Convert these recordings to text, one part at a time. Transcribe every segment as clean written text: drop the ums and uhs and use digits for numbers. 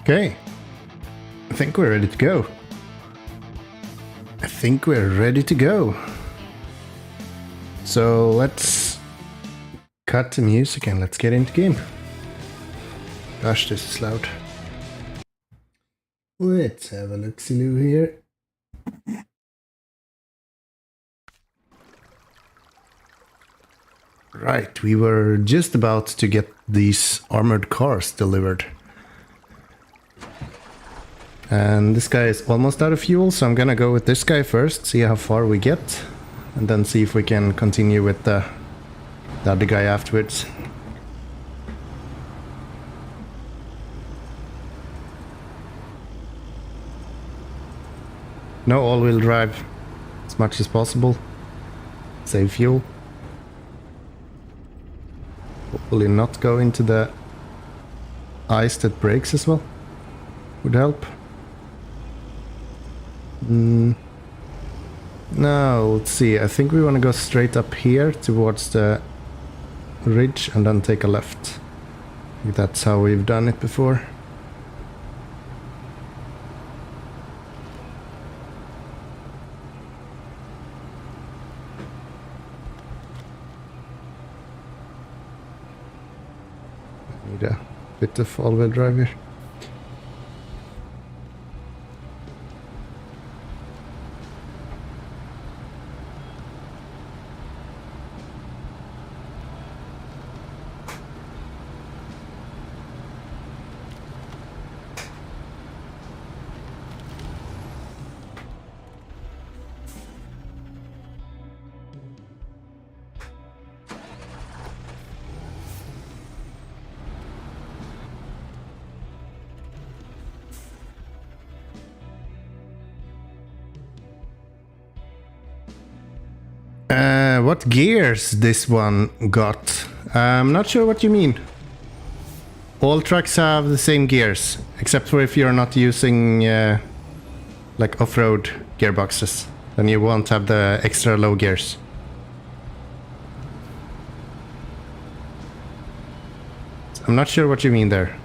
Okay. I think we're ready to go. So let's cut the music and let's get into game. Gosh, this is loud. Let's have a look-see-loo here. Right, we were just about to get these armored cars delivered. And this guy is almost out of fuel, so I'm gonna go with this guy first, see how far we get, and then see if we can continue with the other guy afterwards. No all-wheel drive as much as possible. Save fuel. Hopefully not go into the ice that breaks as well. Would help. No, let's see. I think we want to go straight up here towards the ridge and then take a left. I think that's how we've done it before. Need a bit of all-wheel drive here. What gears this one got? I'm not sure what you mean. All trucks have the same gears, except for if you're not using like off-road gearboxes, then you won't have the extra low gears. I'm not sure what you mean there.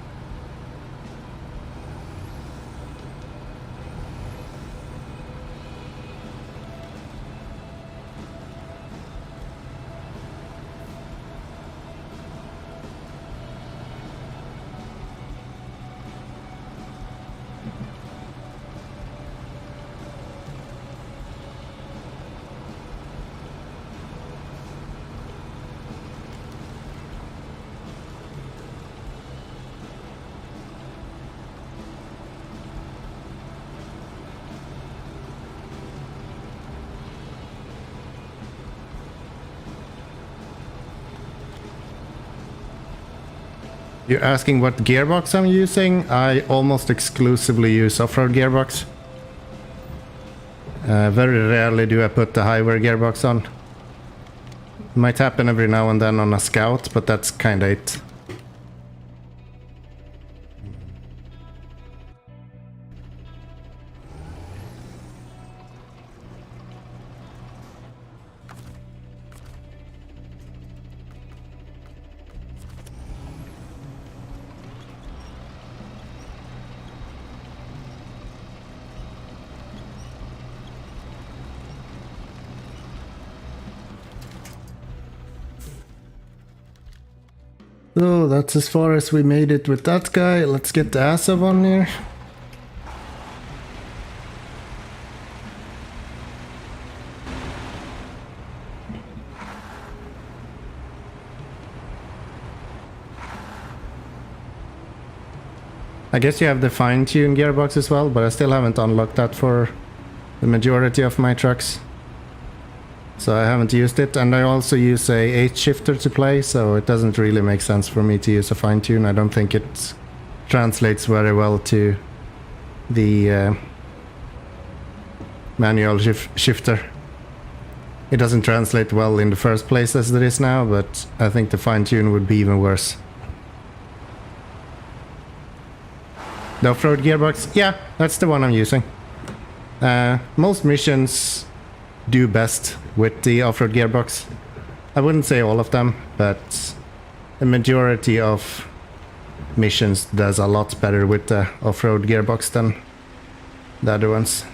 You're asking what gearbox I'm using? I almost exclusively use off-road gearbox. Very rarely do I put the highway gearbox on. Might happen every now and then on a Scout, but that's kinda it. So that's as far as we made it with that guy. Let's get the Asav on here. I guess you have the fine-tune gearbox as well, but I still haven't unlocked that for the majority of my trucks. So I haven't used it, and I also use a 8-shifter to play, so it doesn't really make sense for me to use a fine-tune. I don't think it translates very well to the manual shifter. It doesn't translate well in the first place as it is now, but I think the fine-tune would be even worse. The off-road gearbox? Yeah, that's the one I'm using. Most missions do best with the off-road gearbox. I wouldn't say all of them, but the majority of missions does a lot better with the off-road gearbox than the other ones.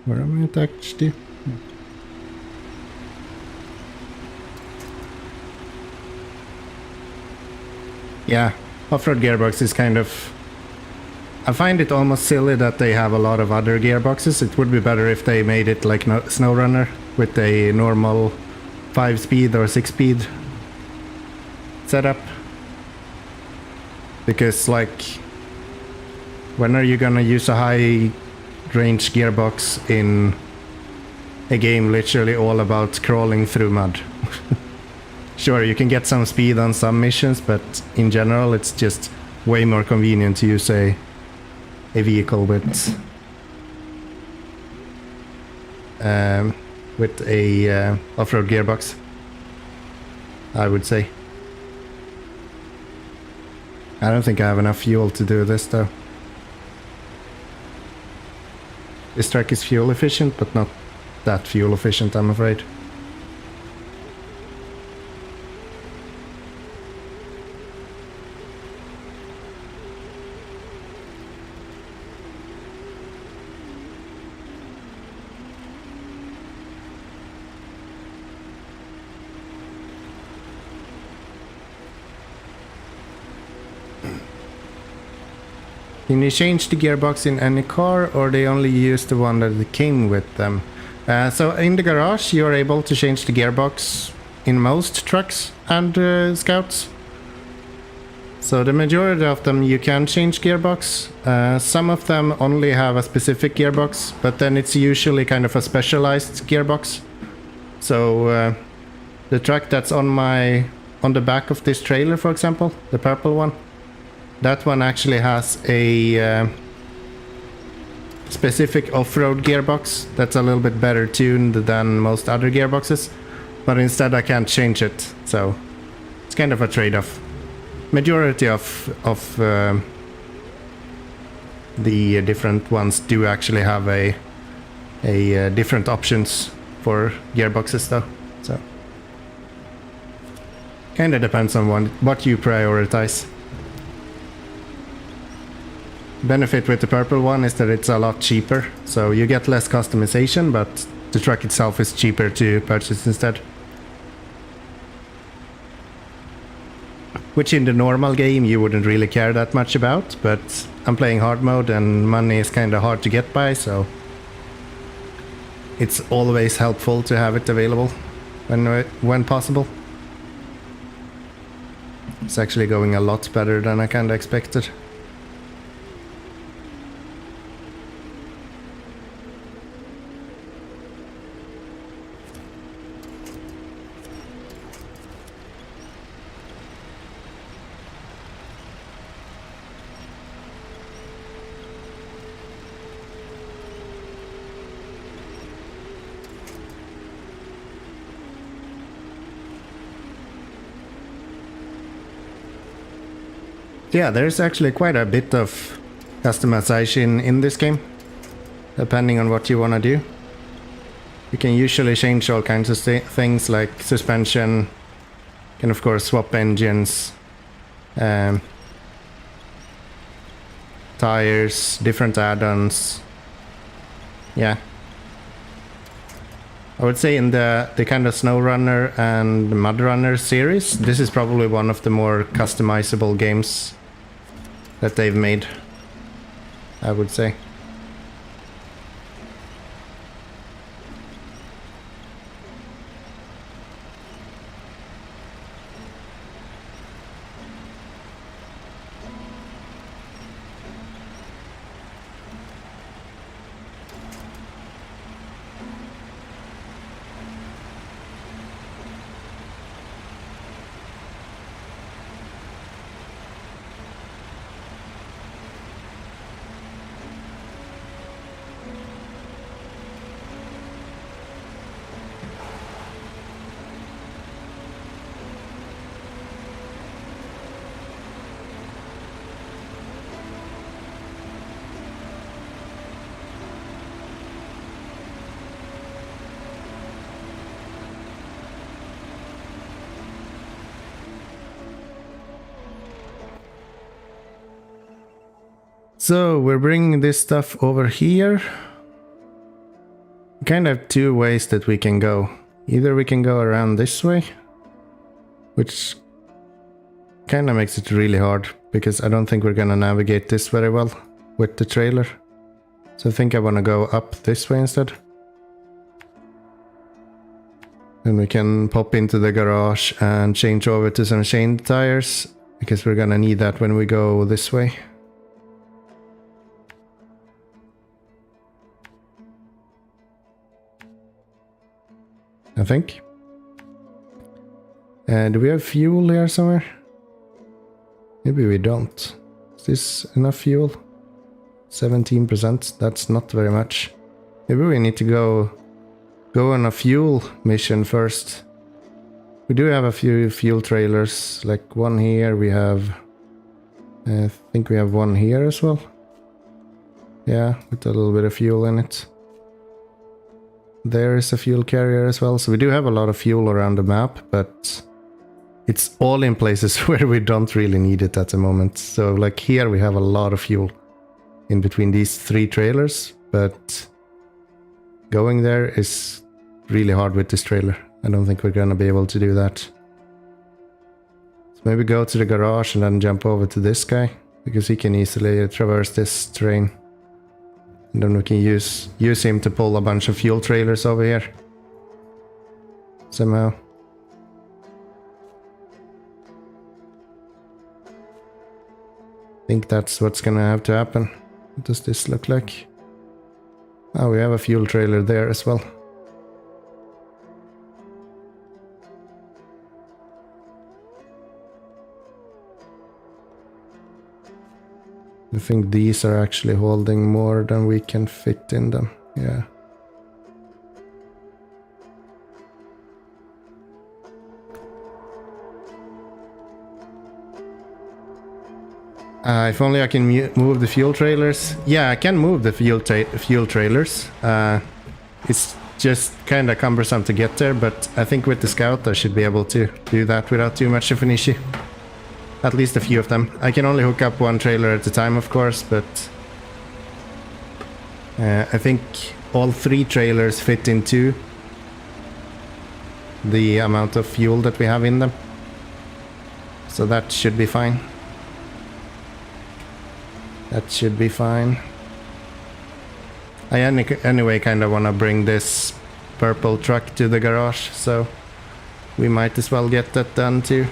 Where am I attached to? Yeah, off-road gearbox is kind of... I find it almost silly that they have a lot of other gearboxes. It would be better if they made it like SnowRunner with a normal 5-speed or 6-speed setup. Because like, when are you gonna use a high range gearbox in a game literally all about crawling through mud? Sure, you can get some speed on some missions, but in general it's just way more convenient to use a vehicle with a off-road gearbox, I would say. I don't think I have enough fuel to do this though. This truck is fuel efficient, but not that fuel efficient, I'm afraid. Can you change the gearbox in any car, or they only use the one that came with them? So in the garage you are able to change the gearbox in most trucks and scouts. So the majority of them you can change gearbox. Some of them only have a specific gearbox, but then it's usually kind of a specialized gearbox. So the truck that's on the back of this trailer, for example, the purple one, that one actually has a specific off-road gearbox that's a little bit better tuned than most other gearboxes, but instead I can't change it, so it's kind of a trade-off. Majority of the different ones do actually have a different options for gearboxes though, so kind of depends on what you prioritize. Benefit with the purple one is that it's a lot cheaper, so you get less customization, but the truck itself is cheaper to purchase instead. Which in the normal game you wouldn't really care that much about, but I'm playing hard mode and money is kind of hard to get by, so it's always helpful to have it available when possible. It's actually going a lot better than I kind of expected. Yeah, there's actually quite a bit of customization in this game, depending on what you want to do. You can usually change all kinds of things like suspension, you can of course swap engines, tires, different add-ons. Yeah. I would say in the kind of SnowRunner and MudRunner series, this is probably one of the more customizable games that they've made, I would say. So we're bringing this stuff over here. We kind of have two ways that we can go. Either we can go around this way, which kind of makes it really hard because I don't think we're gonna navigate this very well with the trailer. So I think I want to go up this way instead. And we can pop into the garage and change over to some chained tires, because we're gonna need that when we go this way. I think. Do we have fuel here somewhere? Maybe we don't. Is this enough fuel? 17%, that's not very much. Maybe we need to go on a fuel mission first. We do have a few fuel trailers, like one here, we have... I think we have one here as well. Yeah, with a little bit of fuel in it. There is a fuel carrier as well, so we do have a lot of fuel around the map, but it's all in places where we don't really need it at the moment. So like here we have a lot of fuel in between these three trailers, but going there is really hard with this trailer. I don't think we're gonna be able to do that. So maybe go to the garage and then jump over to this guy, because he can easily traverse this terrain. And then we can use him to pull a bunch of fuel trailers over here. Somehow. I think that's what's gonna have to happen. What does this look like? Oh, we have a fuel trailer there as well. I think these are actually holding more than we can fit in them. Yeah. If only I can move the fuel trailers. Yeah, I can move the fuel trailers. It's just kind of cumbersome to get there, but I think with the scout I should be able to do that without too much of an issue. At least a few of them. I can only hook up one trailer at a time, of course, but I think all three trailers fit into the amount of fuel that we have in them. So that should be fine. That should be fine. I anyway kind of want to bring this purple truck to the garage, so we might as well get that done too.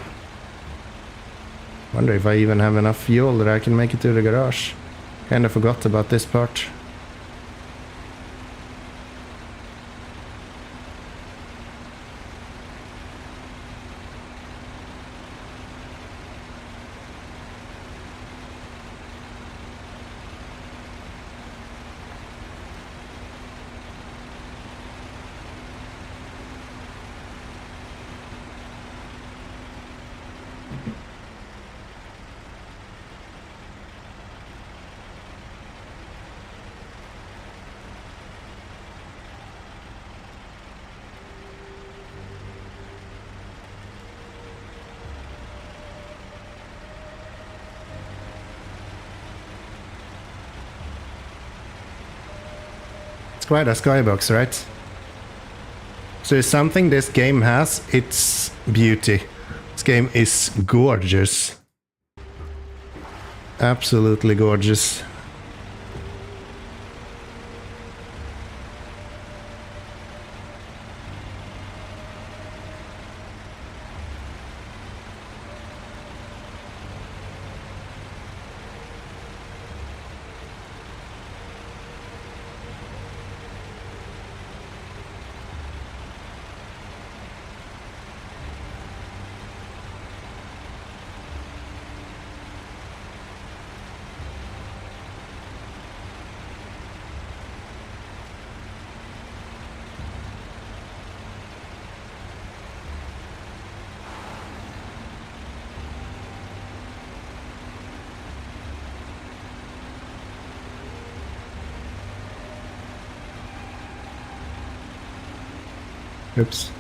Wonder if I even have enough fuel that I can make it to the garage. Kind of forgot about this part. Quite a skybox, right? So it's something this game has, it's beauty. This game is gorgeous. Absolutely gorgeous. Oops.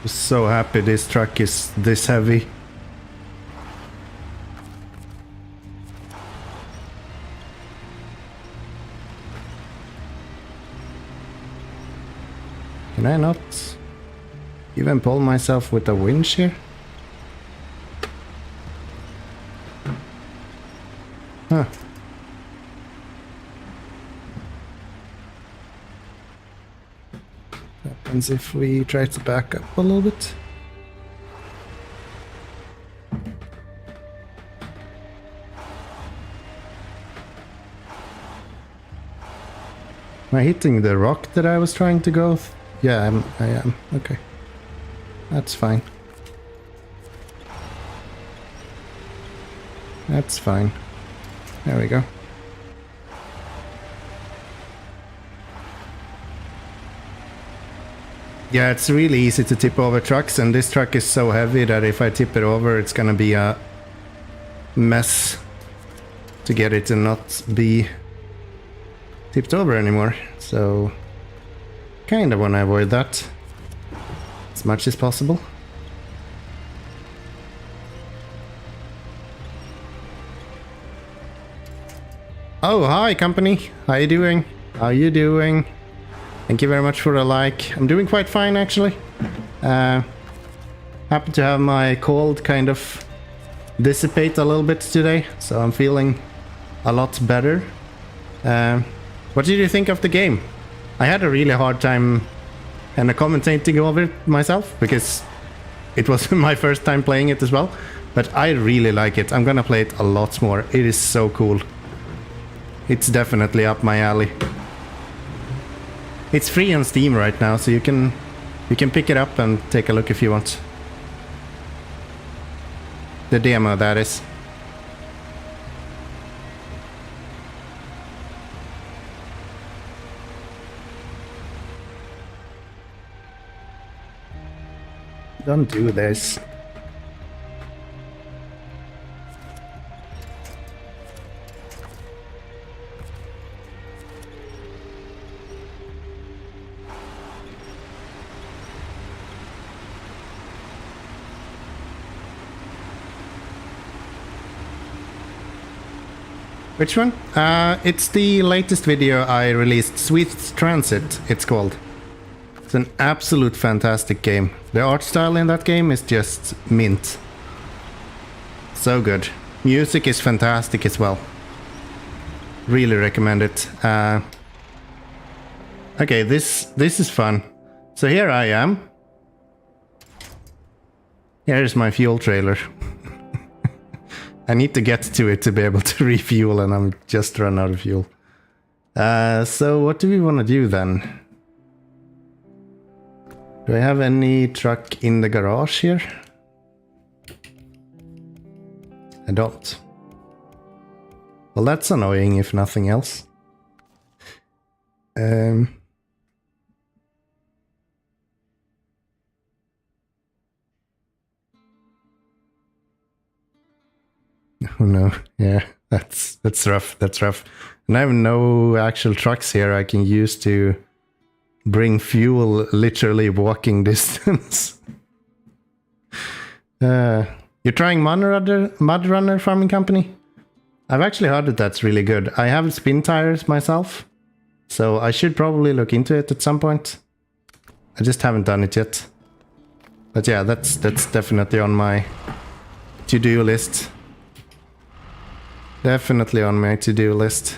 I'm so happy this truck is this heavy. Can I not even pull myself with a winch here? Huh. What happens if we try to back up a little bit? Am I hitting the rock that I was trying to go? Yeah, I am. Okay. That's fine. That's fine. There we go. Yeah, it's really easy to tip over trucks, and this truck is so heavy that if I tip it over, it's gonna be a mess to get it to not be tipped over anymore. So, kind of want to avoid that as much as possible. Oh, hi company. How you doing? How you doing? Thank you very much for the like. I'm doing quite fine actually. Happy to have my cold kind of dissipate a little bit today, so I'm feeling a lot better. What did you think of the game? I had a really hard time kind of commentating over it myself because it was my first time playing it as well, but I really like it. I'm gonna play it a lot more. It is so cool. It's definitely up my alley. It's free on Steam right now, so you can pick it up and take a look if you want. The demo, that is. Don't do this. Which one? It's the latest video I released, Swift Transit, it's called. It's an absolute fantastic game. The art style in that game is just mint. So good. Music is fantastic as well. Really recommend it. Okay, this is fun. So here I am. Here's my fuel trailer. I need to get to it to be able to refuel, and I'm just run out of fuel. So what do we want to do then? Do I have any truck in the garage here? I don't. Well, that's annoying if nothing else. Oh no, yeah, that's rough, that's rough. And I have no actual trucks here I can use to bring fuel literally walking distance. You're trying Mud Runner Farming Company? I've actually heard that that's really good. I have spin tires myself, so I should probably look into it at some point. I just haven't done it yet. But yeah, that's definitely on my to-do list. Definitely on my to-do list.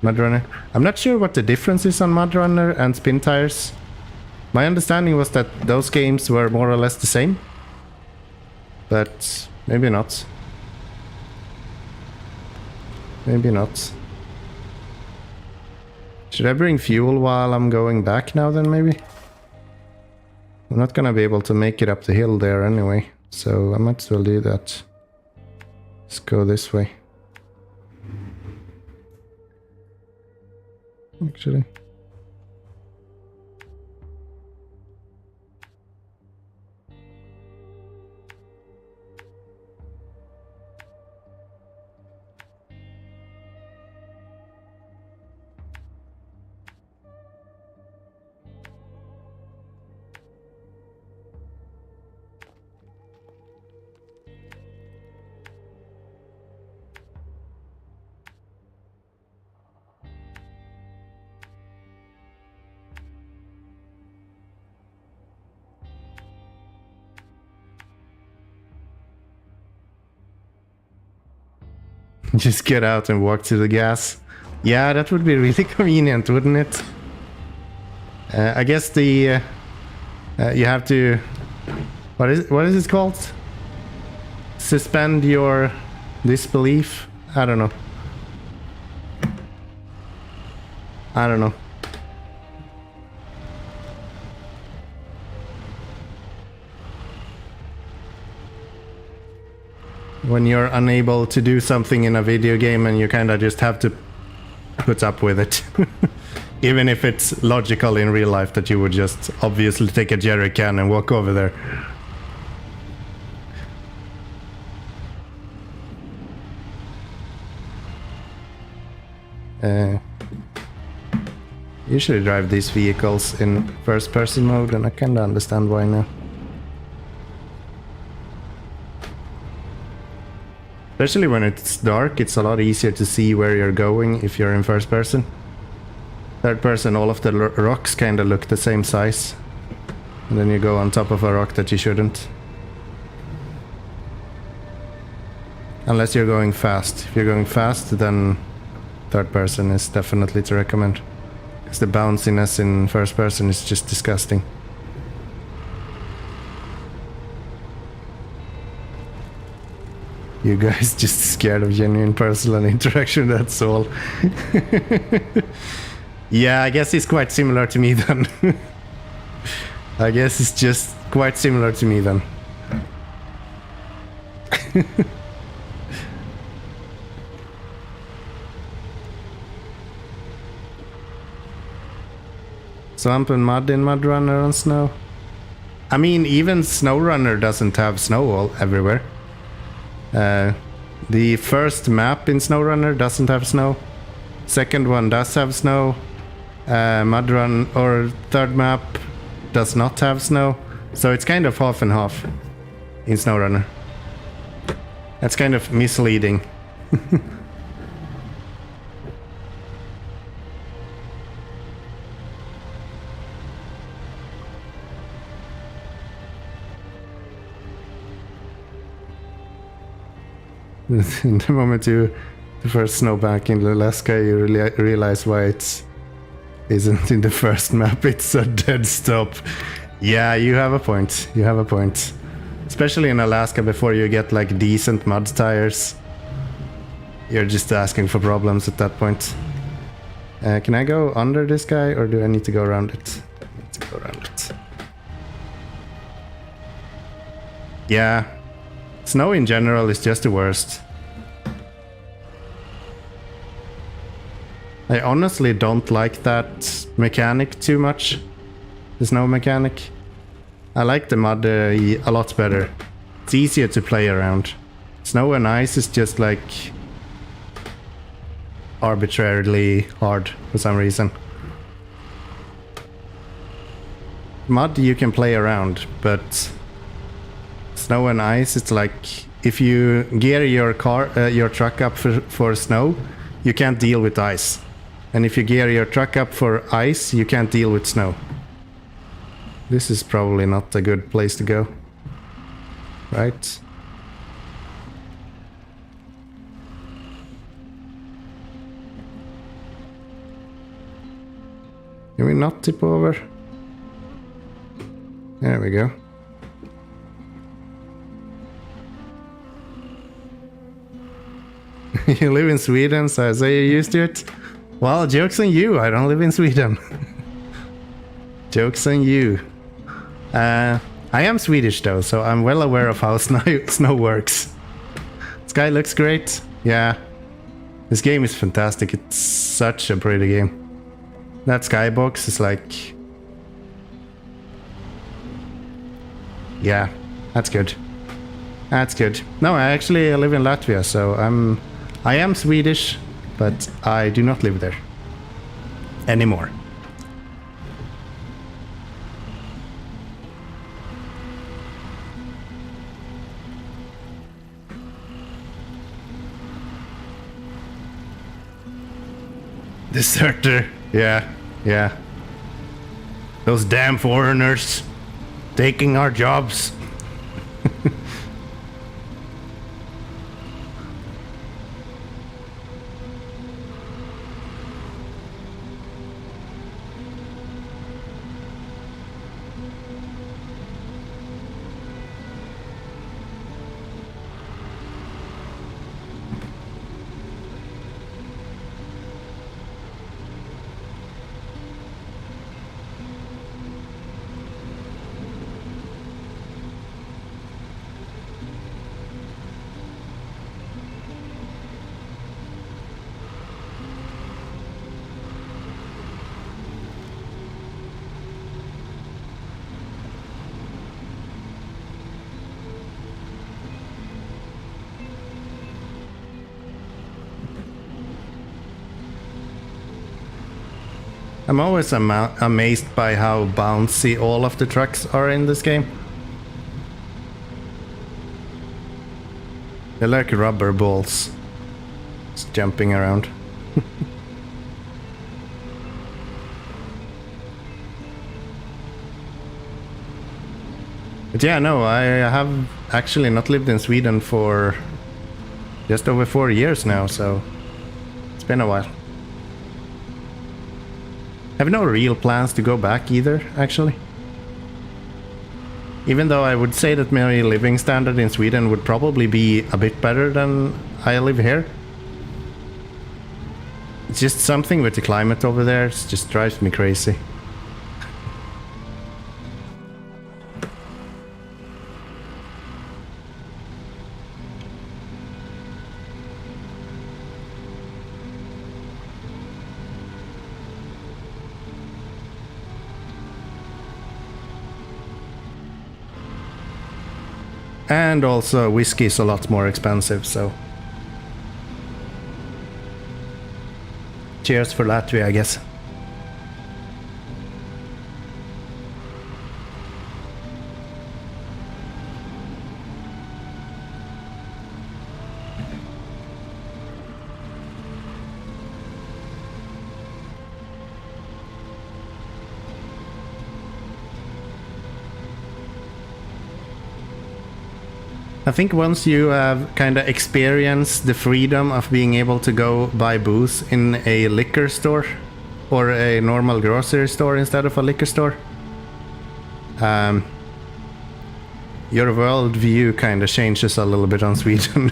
Mudrunner. I'm not sure what the difference is on Mudrunner and spin tires. My understanding was that those games were more or less the same. But maybe not. Maybe not. Should I bring fuel while I'm going back now then maybe? I'm not gonna be able to make it up the hill there anyway, so I might as well do that. Let's go this way. Actually. Just get out and walk to the gas. Yeah, that would be really convenient, wouldn't it? I guess the you have to what is it called? Suspend your disbelief? I don't know. I don't know. When you're unable to do something in a video game and you kind of just have to put up with it. Even if it's logical in real life that you would just obviously take a jerry can and walk over there. Usually drive these vehicles in first person mode and I kinda understand why now. Especially when it's dark, it's a lot easier to see where you're going if you're in first person. Third person, all of the rocks kind of look the same size. And then you go on top of a rock that you shouldn't. Unless you're going fast. If you're going fast, then third person is definitely to recommend. Because the bounciness in first person is just disgusting. You guys just scared of genuine personal interaction, that's all. Yeah, I guess it's quite similar to me then. I guess it's just quite similar to me then. Swamp and mud in MudRunner on snow. I mean, even SnowRunner doesn't have snow everywhere. The first map in SnowRunner doesn't have snow. Second one does have snow. MudRun or third map does not have snow. So it's kind of half and half in SnowRunner. That's kind of misleading. The moment you the first snowbank in Alaska, you really realize why it isn't in the first map. It's a dead stop. Yeah, you have a point. You have a point. Especially in Alaska, before you get like decent mud tires, you're just asking for problems at that point. Can I go under this guy, or do I need to go around it? I need to go around it. Yeah. Snow in general is just the worst. I honestly don't like that mechanic too much. The snow mechanic. I like the mud a lot better. It's easier to play around. Snow and ice is just like arbitrarily hard for some reason. Mud you can play around, but snow and ice, it's like if you gear your truck up for snow, you can't deal with ice. And if you gear your truck up for ice, you can't deal with snow. This is probably not a good place to go. Right? Can we not tip over? There we go. You live in Sweden, so you're used to it? Well, joke's on you, I don't live in Sweden. Joke's on you. I am Swedish though, so I'm well aware of how snow works. Sky looks great. Yeah. This game is fantastic, it's such a pretty game. That skybox is like... Yeah, that's good. That's good. No, I actually live in Latvia, so I am Swedish, but I do not live there anymore. Deserter, yeah, yeah. Those damn foreigners taking our jobs. I'm always amazed by how bouncy all of the trucks are in this game. They're like rubber balls, just jumping around. But yeah, no, I have actually not lived in Sweden for just over 4 years now, so it's been a while. I have no real plans to go back either, actually. Even though I would say that my living standard in Sweden would probably be a bit better than I live here. It's just something with the climate over there, it just drives me crazy. And also whiskey is a lot more expensive, so cheers for Latvia, I guess. I think once you have kind of experienced the freedom of being able to go buy booze in a liquor store or a normal grocery store instead of a liquor store, your worldview kind of changes a little bit on Sweden.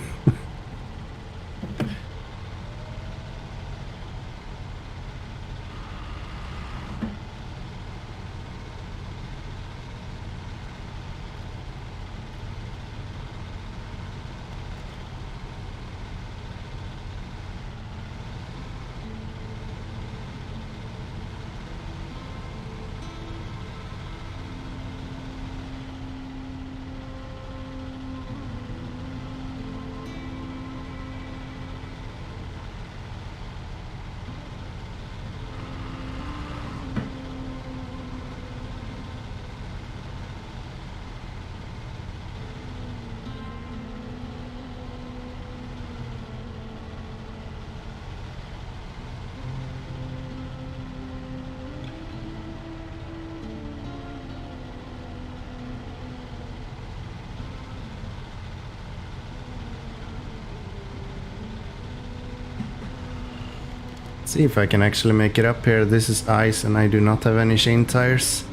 See if I can actually make it up here. This is ice and I do not have any chain tires.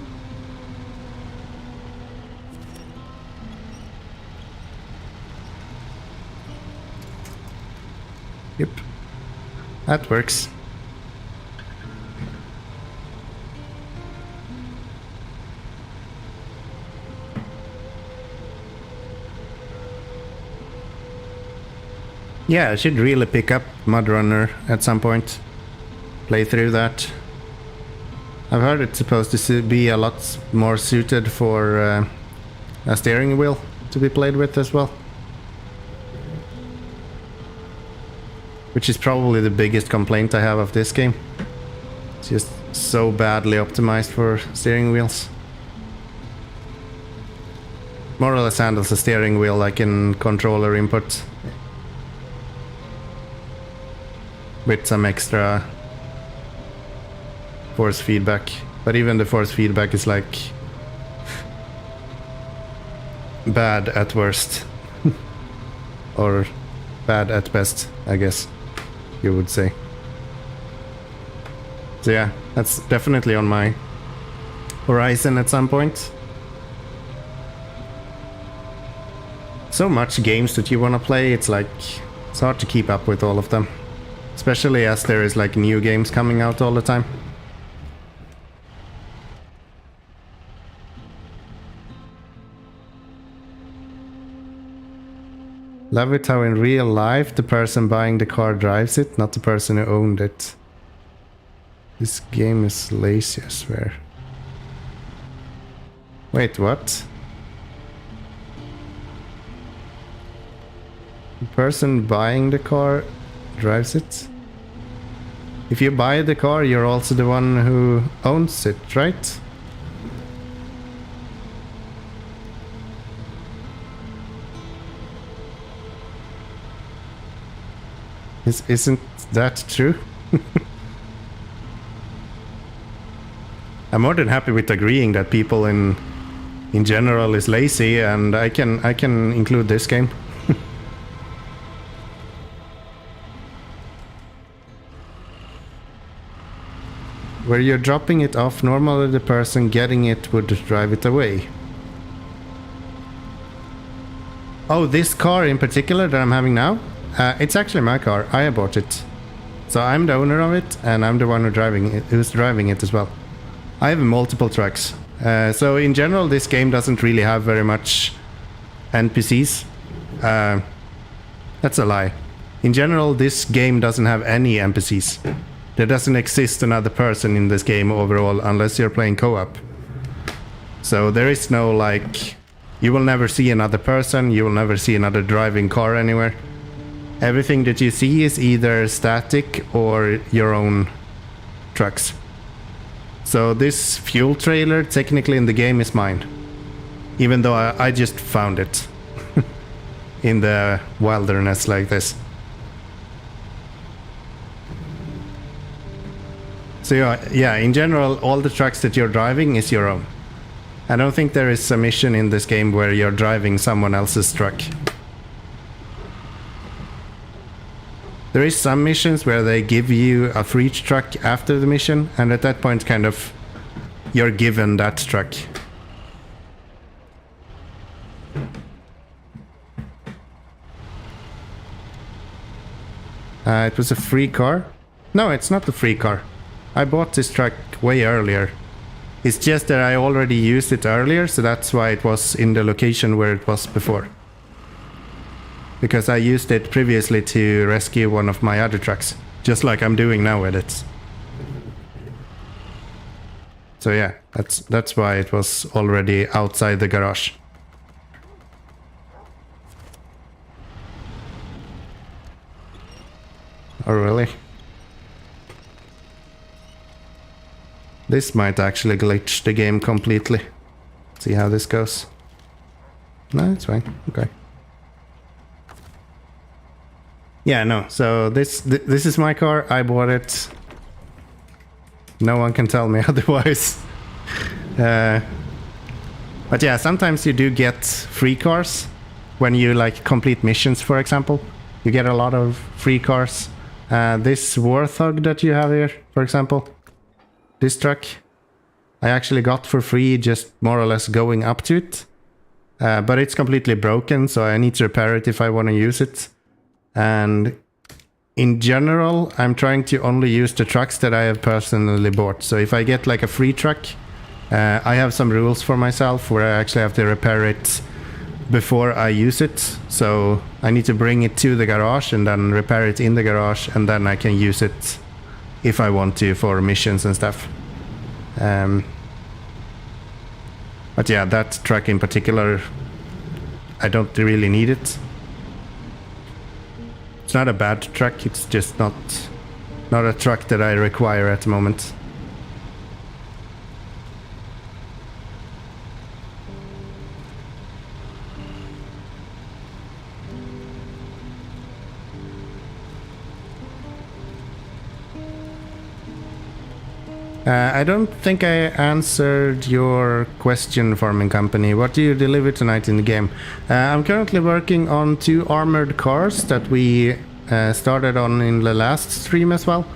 Yep, that works. Yeah, I should really pick up MudRunner at some point. Play through that. I've heard it's supposed to be a lot more suited for a steering wheel to be played with as well. Which is probably the biggest complaint I have of this game. It's just so badly optimized for steering wheels. More or less handles the steering wheel like in controller input. With some extra force feedback, but even the force feedback is like bad at worst or bad at best, I guess you would say. So yeah, that's definitely on my horizon at some point. So much games that you want to play, it's like it's hard to keep up with all of them, especially as there is like new games coming out all the time. Love it how in real life the person buying the car drives it, not the person who owned it. This game is lazy, I swear. Wait, what? The person buying the car drives it? If you buy the car, you're also the one who owns it, right? Isn't that true? I'm more than happy with agreeing that people in general is lazy, and I can include this game. Where you're dropping it off, normally the person getting it would drive it away. Oh, this car in particular that I'm having now? It's actually my car. I bought it. So I'm the owner of it, and I'm the one who's driving it as well. I have multiple trucks. So in general, this game doesn't really have very much NPCs. That's a lie. In general, this game doesn't have any NPCs. There doesn't exist another person in this game overall unless you're playing co-op. So there is no like... You will never see another person, you will never see another driving car anywhere. Everything that you see is either static or your own trucks. So this fuel trailer technically in the game is mine. Even though I just found it in the wilderness like this. So yeah, in general, all the trucks that you're driving is your own. I don't think there is a mission in this game where you're driving someone else's truck. There is some missions where they give you a free truck after the mission, and at that point kind of you're given that truck. It was a free car? No, it's not a free car. I bought this truck way earlier. It's just that I already used it earlier, so that's why it was in the location where it was before. Because I used it previously to rescue one of my other trucks, just like I'm doing now with it. So yeah, that's why it was already outside the garage. Oh really? This might actually glitch the game completely. See how this goes. No, it's fine. Okay. Yeah, no. So this is my car. I bought it. No one can tell me otherwise. But yeah, sometimes you do get free cars when you like complete missions, for example. You get a lot of free cars. This Warthog that you have here, for example. This truck I actually got for free, just more or less going up to it. But it's completely broken, so I need to repair it if I want to use it. And in general, I'm trying to only use the trucks that I have personally bought. So if I get like a free truck, I have some rules for myself where I actually have to repair it before I use it. So I need to bring it to the garage and then repair it in the garage, and then I can use it if I want to for missions and stuff. But yeah, that truck in particular, I don't really need it. It's not a bad truck, it's just not a truck that I require at the moment. I don't think I answered your question, Farming Company. What do you deliver tonight in the game? I'm currently working on 2 armored cars that we started on in the last stream as well.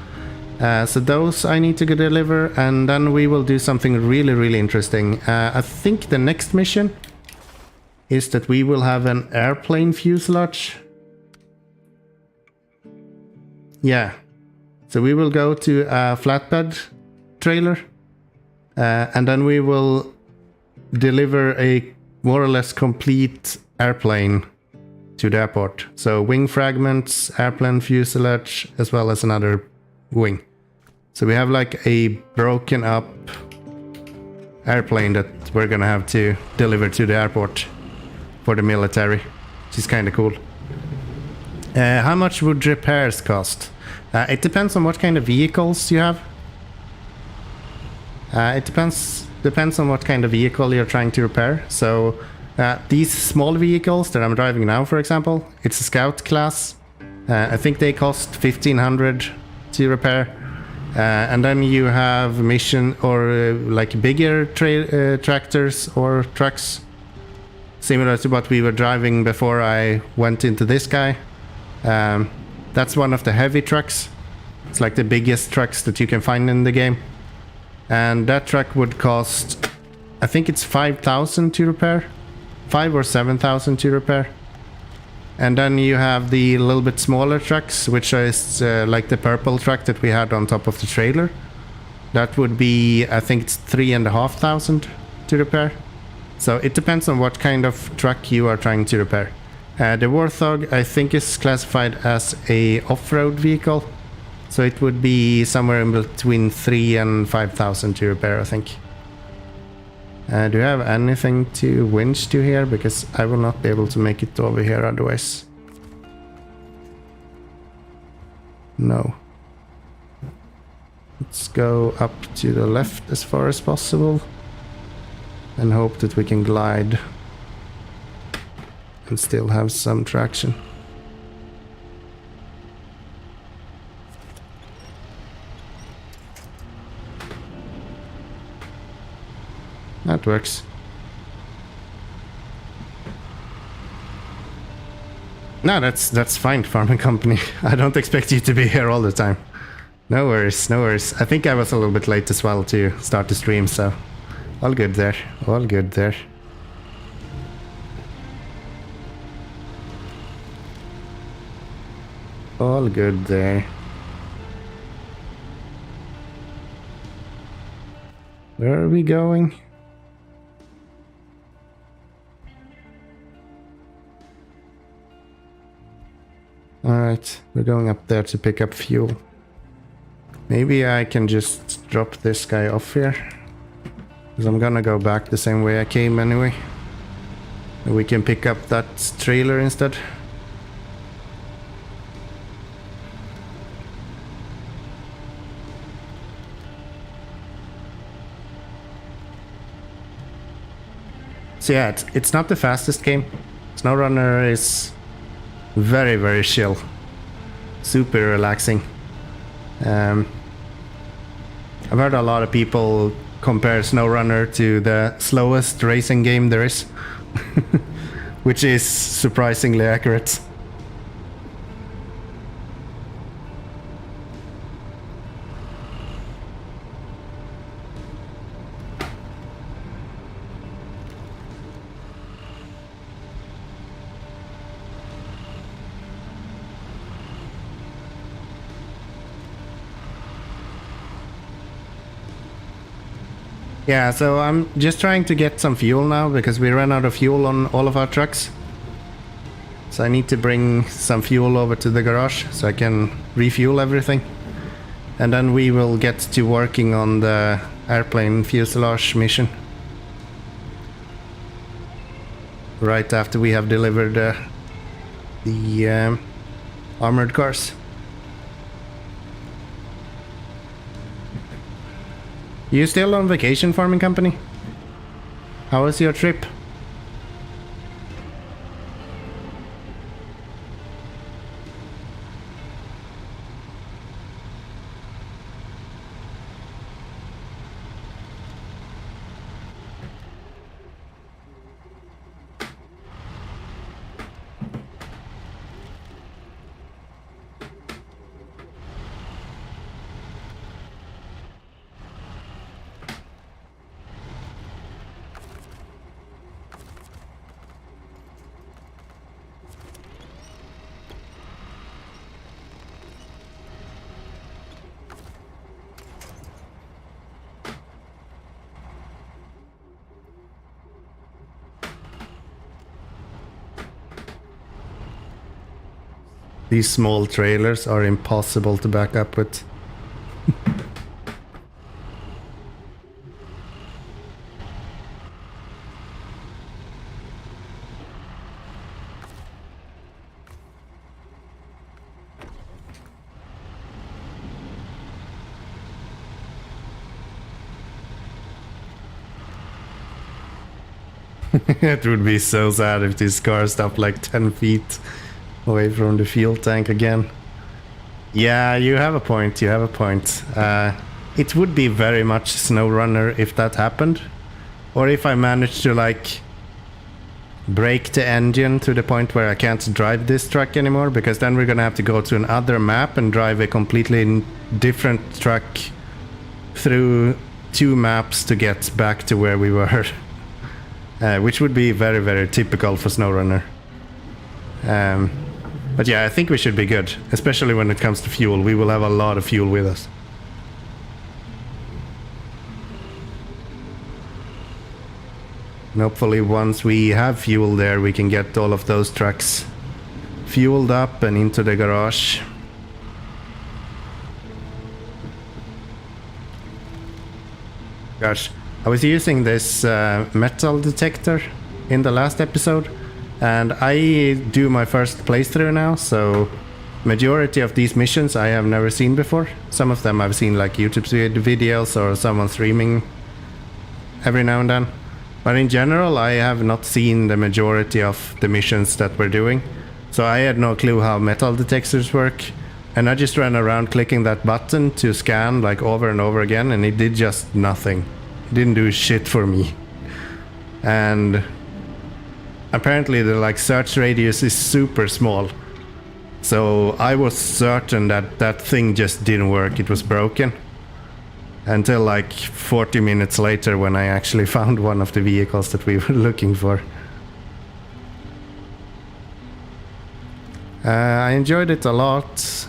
So those I need to go deliver, and then we will do something really, really interesting. I think the next mission is that we will have an airplane fuselage. Yeah. So we will go to a flatbed trailer, and then we will deliver a more or less complete airplane to the airport. So wing fragments, airplane fuselage, as well as another wing. So we have like a broken up airplane that we're gonna have to deliver to the airport for the military, which is kind of cool. How much would repairs cost? It depends on what kind of vehicles you have. It depends on what kind of vehicle you're trying to repair. So these small vehicles that I'm driving now, for example, it's a scout class. I think they cost 1,500 to repair. And then you have mission or like bigger tractors or trucks, similar to what we were driving before I went into this guy. That's one of the heavy trucks. It's like the biggest trucks that you can find in the game. And that truck would cost, I think it's 5,000 to repair. 5 or 7,000 to repair. And then you have the little bit smaller trucks, which is like the purple truck that we had on top of the trailer. That would be, I think it's 3,500 to repair. So it depends on what kind of truck you are trying to repair. The Warthog, I think, is classified as a off-road vehicle. So it would be somewhere in between 3,000 and 5,000 to repair, I think. Do you have anything to winch to here? Because I will not be able to make it over here otherwise. No. Let's go up to the left as far as possible. And hope that we can glide. And still have some traction. That works. No, that's fine, farming company. I don't expect you to be here all the time. No worries, no worries. I think I was a little bit late as well to start the stream, so all good there. All good there. All good there. Where are we going? Alright, we're going up there to pick up fuel. Maybe I can just drop this guy off here. Because I'm gonna go back the same way I came anyway. And we can pick up that trailer instead. So yeah, it's not the fastest game. SnowRunner is very, very chill. Super relaxing. I've heard a lot of people compare SnowRunner to the slowest racing game there is. Which is surprisingly accurate. Yeah, so I'm just trying to get some fuel now because we ran out of fuel on all of our trucks. So I need to bring some fuel over to the garage so I can refuel everything. And then we will get to working on the airplane fuselage mission. Right after we have delivered the armored cars. You still on vacation, farming company? How was your trip? These small trailers are impossible to back up with. It would be so sad if this car stopped like 10 feet away from the fuel tank again. Yeah, you have a point, you have a point. It would be very much SnowRunner if that happened. Or if I managed to like break the engine to the point where I can't drive this truck anymore, because then we're gonna have to go to another map and drive a completely different truck through 2 maps to get back to where we were. Which would be very, very typical for SnowRunner. But yeah, I think we should be good, especially when it comes to fuel. We will have a lot of fuel with us. And hopefully once we have fuel there, we can get all of those trucks fueled up and into the garage. Gosh, I was using this metal detector in the last episode, and I do my first playthrough now, so majority of these missions I have never seen before. Some of them I've seen like YouTube videos or someone streaming every now and then. But in general, I have not seen the majority of the missions that we're doing. So I had no clue how metal detectors work. And I just ran around clicking that button to scan like over and over again, and it did just nothing. It didn't do shit for me. And apparently the like search radius is super small. So I was certain that that thing just didn't work, it was broken. Until like 40 minutes later when I actually found one of the vehicles that we were looking for. I enjoyed it a lot.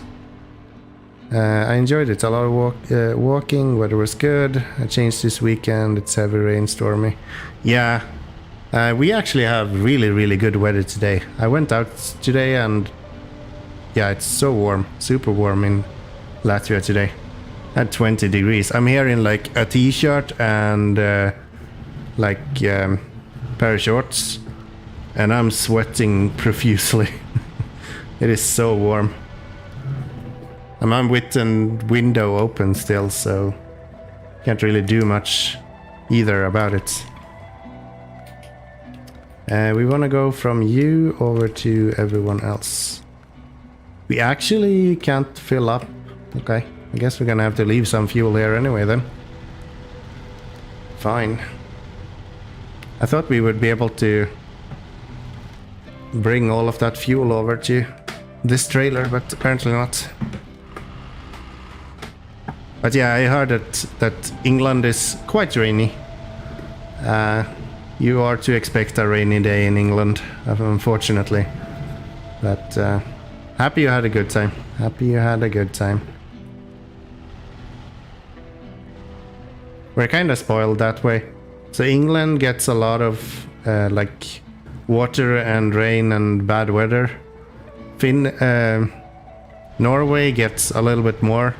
Walking, weather was good. I changed this weekend, it's heavy rain, stormy. Yeah, we actually have really, really good weather today. I went out today and yeah, it's so warm, super warm in Latvia today. At 20 degrees. I'm here in like a t-shirt and like pair of shorts, and I'm sweating profusely. It is so warm. I'm with the window open still, so can't really do much either about it. We want to go from you over to everyone else. We actually can't fill up. Okay. I guess we're gonna have to leave some fuel here anyway then. Fine. I thought we would be able to bring all of that fuel over to this trailer, but apparently not. But yeah, I heard that England is quite rainy. You are to expect a rainy day in England, unfortunately. But happy you had a good time. Happy you had a good time. We're kind of spoiled that way. So England gets a lot of like water and rain and bad weather. Norway gets a little bit more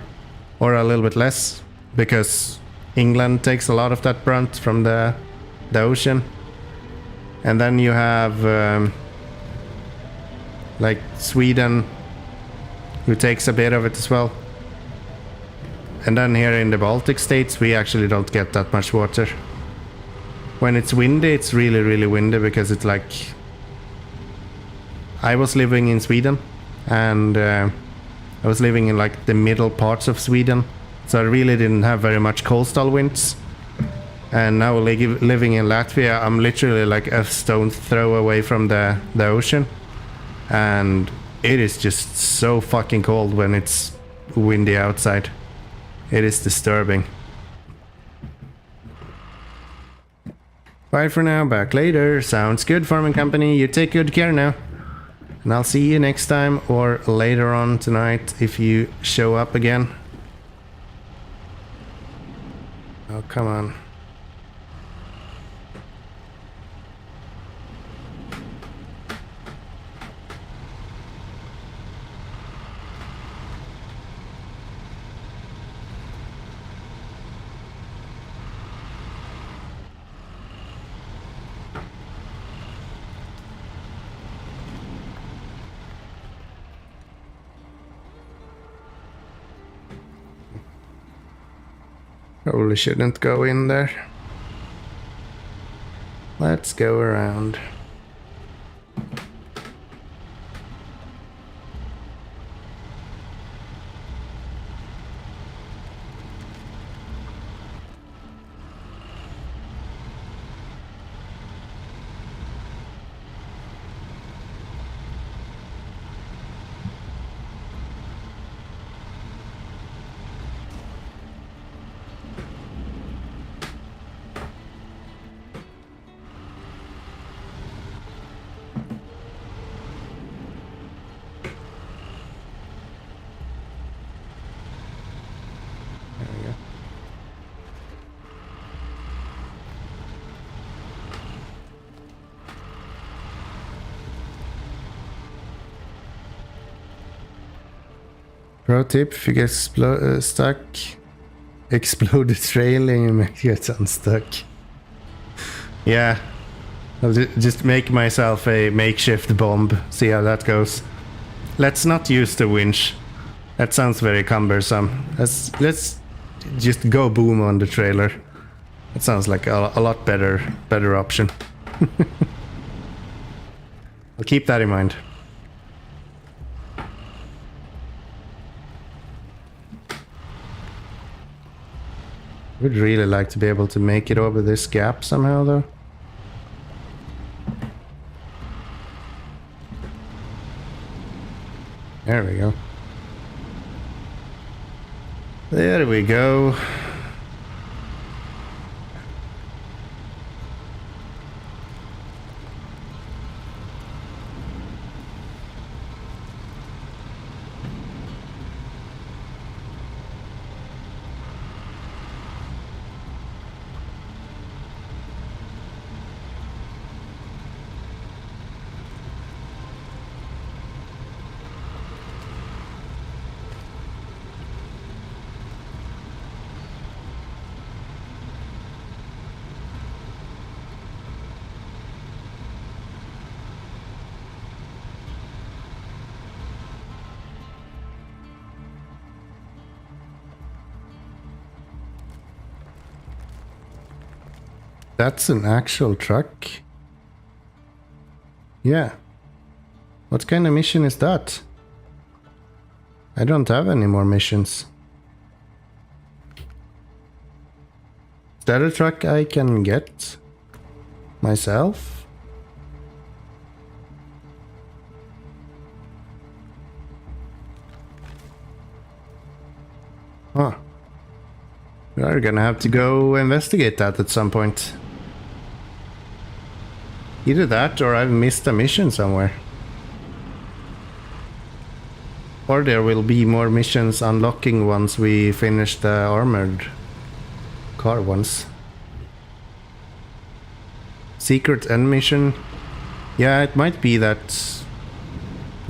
or a little bit less because England takes a lot of that brunt from the ocean. And then you have like Sweden, who takes a bit of it as well. And then here in the Baltic states, we actually don't get that much water. When it's windy, it's really, really windy because it's like... I was living in Sweden, and I was living in like the middle parts of Sweden, so I really didn't have very much coastal winds. And now living in Latvia, I'm literally like a stone's throw away from the ocean. And it is just so fucking cold when it's windy outside. It is disturbing. Bye for now, back later. Sounds good, farming company. You take good care now. And I'll see you next time or later on tonight if you show up again. Oh, come on. Probably shouldn't go in there. Let's go around. Pro tip, if you get stuck, explode the trail and you get unstuck. Yeah, I'll just make myself a makeshift bomb, see how that goes. Let's not use the winch. That sounds very cumbersome. Let's just go boom on the trailer. That sounds like a lot better option. I'll keep that in mind. Would really like to be able to make it over this gap somehow, though. There we go. There we go. That's an actual truck? Yeah. What kind of mission is that? I don't have any more missions. Is that a truck I can get myself? Huh. We are gonna have to go investigate that at some point. Either that or I've missed a mission somewhere. Or there will be more missions unlocking once we finish the armored car ones. Secret end mission. Yeah, it might be that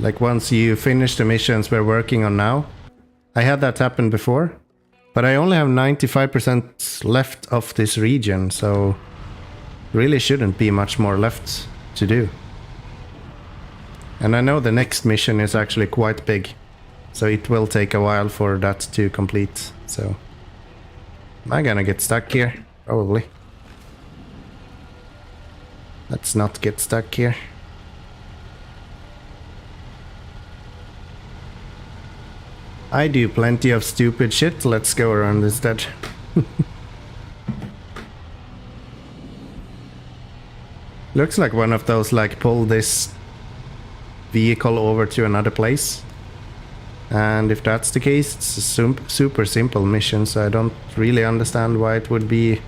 like once you finish the missions we're working on now. I had that happen before. But I only have 95% left of this region, so really shouldn't be much more left to do. And I know the next mission is actually quite big, so it will take a while for that to complete. So am I gonna get stuck here? Probably. Let's not get stuck here. I do plenty of stupid shit, let's go around instead. Looks like one of those like pull this vehicle over to another place. And if that's the case, it's a super simple mission, so I don't really understand why it would be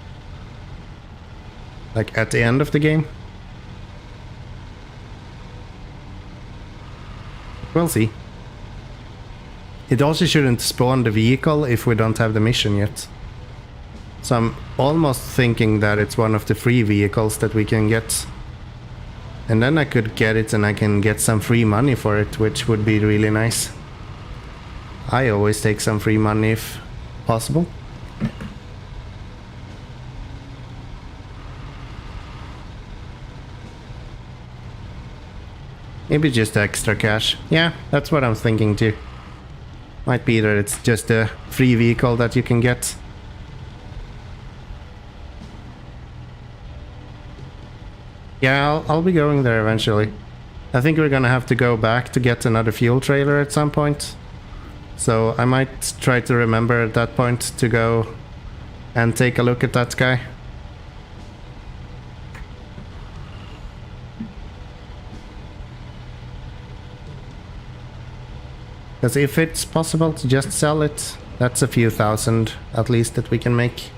like at the end of the game. We'll see. It also shouldn't spawn the vehicle if we don't have the mission yet. So I'm almost thinking that it's one of the free vehicles that we can get. And then I could get it and I can get some free money for it, which would be really nice. I always take some free money if possible. Maybe just extra cash. Yeah, that's what I'm thinking too. Might be that it's just a free vehicle that you can get. Yeah, I'll be going there eventually. I think we're gonna have to go back to get another fuel trailer at some point. So I might try to remember at that point to go and take a look at that guy. Because if it's possible to just sell it, that's a few thousand at least that we can make.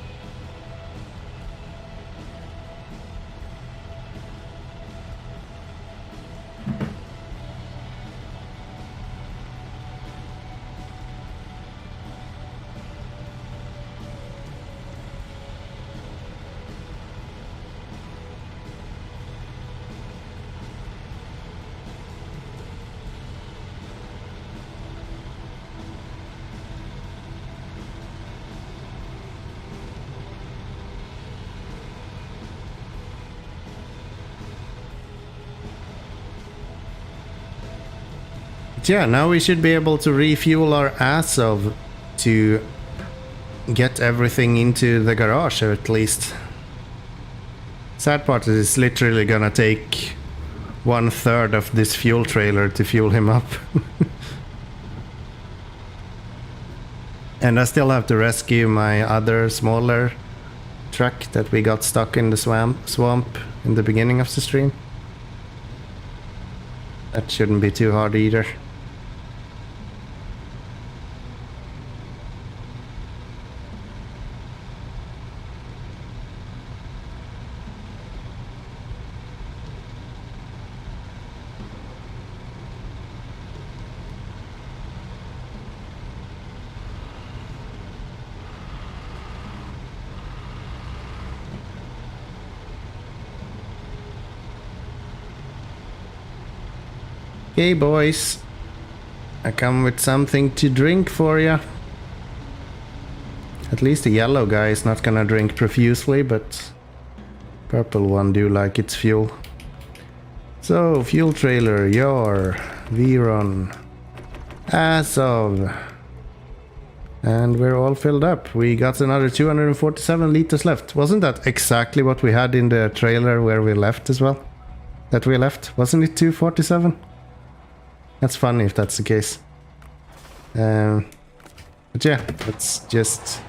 Yeah, now we should be able to refuel our ass off to get everything into the garage at least. Sad part is it's literally gonna take 1/3 of this fuel trailer to fuel him up. And I still have to rescue my other smaller truck that we got stuck in the swamp in the beginning of the stream. That shouldn't be too hard either. Okay, boys, I come with something to drink for ya. At least the yellow guy is not gonna drink profusely, but purple one do like its fuel. So, fuel trailer, your Viron, Azov, and we're all filled up. We got another 247 liters left. Wasn't that exactly what we had in the trailer where we left as well? That we left? Wasn't it 247? That's funny if that's the case. But yeah, let's just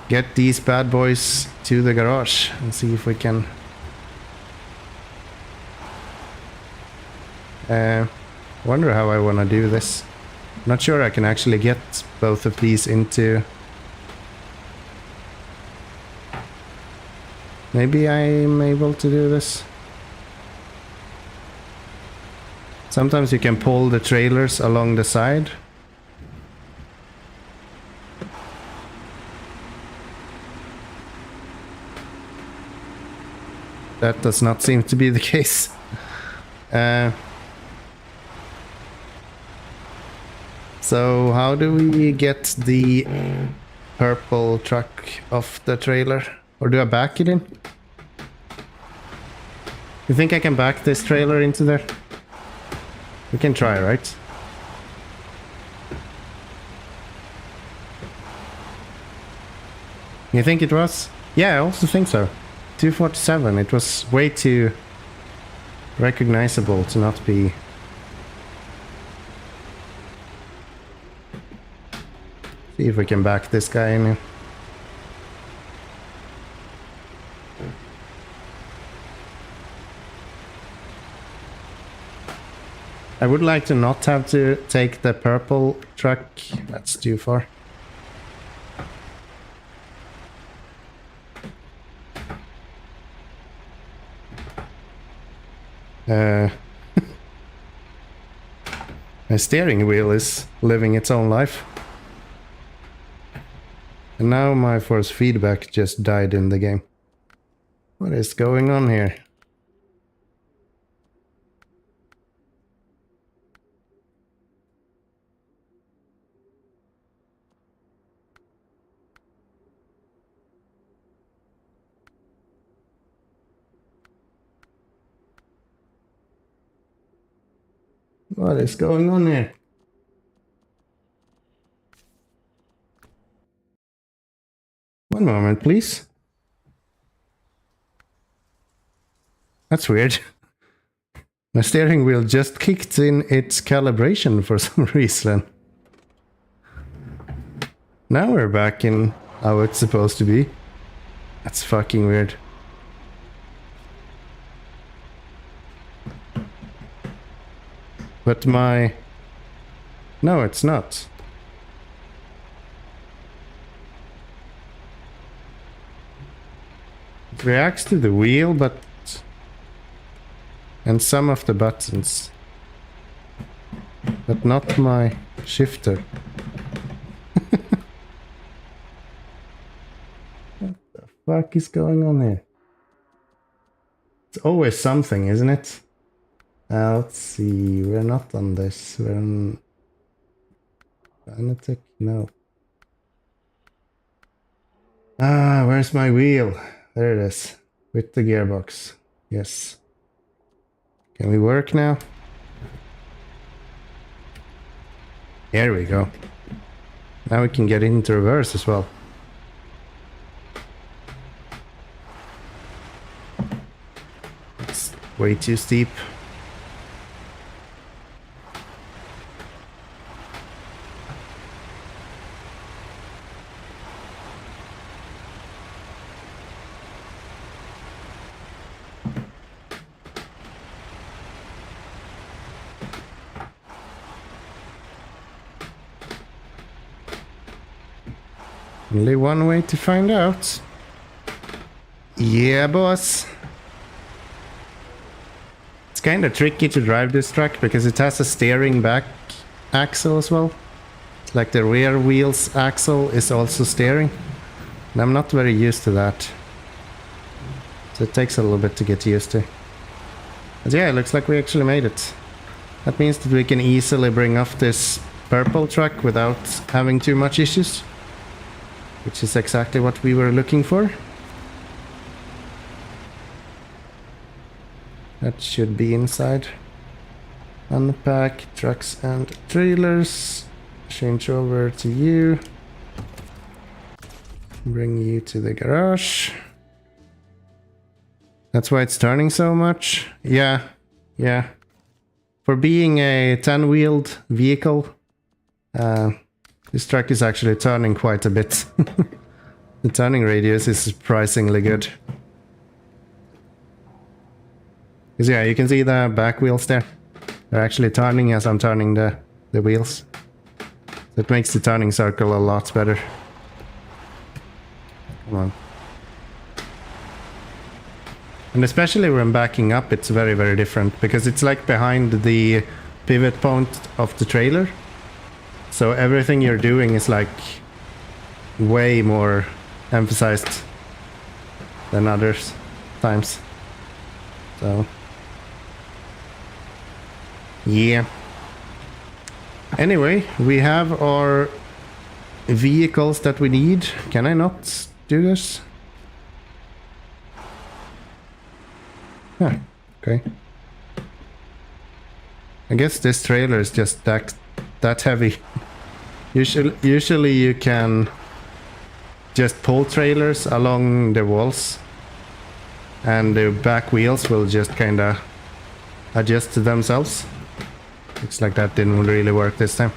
get these bad boys to the garage and see if we can wonder how I want to do this. Not sure I can actually get both of these into... Maybe I'm able to do this. Sometimes you can pull the trailers along the side. That does not seem to be the case. So how do we get the purple truck off the trailer? Or do I back it in? You think I can back this trailer into there? We can try, right? You think it was? Yeah, I also think so. 247, it was way too recognizable to not be... See if we can back this guy in here. I would like to not have to take the purple truck. That's too far. My steering wheel is living its own life. And now my force feedback just died in the game. What is going on here? What is going on here? One moment, please. That's weird. My steering wheel just kicked in its calibration for some reason. Now we're back in how it's supposed to be. That's fucking weird. But my... No, it's not. It reacts to the wheel, but... and some of the buttons. But not my shifter. What the fuck is going on here? It's always something, isn't it? Let's see, we're not on this, we're on... Fanatec? No. Ah, where's my wheel? There it is. With the gearbox. Yes. Can we work now? Here we go. Now we can get into reverse as well. It's way too steep. Only one way to find out. Yeah, boss. It's kind of tricky to drive this truck because it has a steering back axle as well. Like the rear wheels axle is also steering. And I'm not very used to that. So it takes a little bit to get used to. But yeah, it looks like we actually made it. That means that we can easily bring off this purple truck without having too much issues. Which is exactly what we were looking for. That should be inside. Unpack trucks and trailers. Change over to you. Bring you to the garage. That's why it's turning so much. Yeah. For being a 10-wheeled vehicle, this truck is actually turning quite a bit. The turning radius is surprisingly good. Because yeah, you can see the back wheels there. They're actually turning as I'm turning the wheels. So it makes the turning circle a lot better. Come on. And especially when backing up, it's very, very different. Because it's like behind the pivot point of the trailer. So everything you're doing is like way more emphasized than others times. So yeah. Anyway, we have our vehicles that we need. Can I not do this? Yeah, okay. I guess this trailer is just that heavy. Usually you can just pull trailers along the walls and the back wheels will just kinda adjust to themselves. Looks like that didn't really work this time.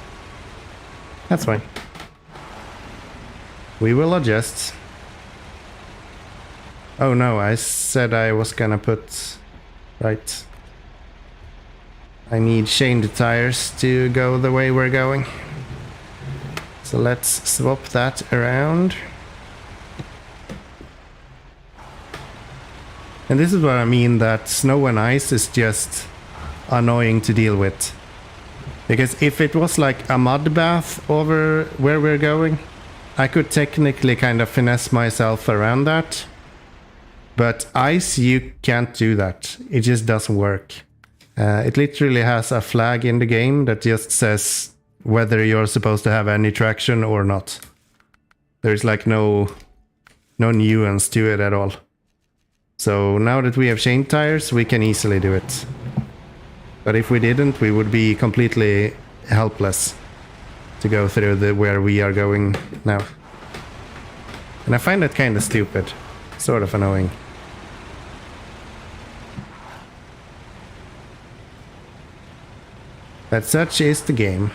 That's fine. We will adjust. Oh no, I said I was gonna put... Right. I need chained tires to go the way we're going. So let's swap that around. And this is what I mean, that snow and ice is just annoying to deal with. Because if it was like a mud bath over where we're going, I could technically kind of finesse myself around that. But ice, you can't do that. It just doesn't work. It literally has a flag in the game that just says whether you're supposed to have any traction or not. There's like no nuance to it at all. So now that we have chain tires, we can easily do it. But if we didn't, we would be completely helpless to go through where we are going now. And I find that kind of stupid. Sort of annoying. But such is the game.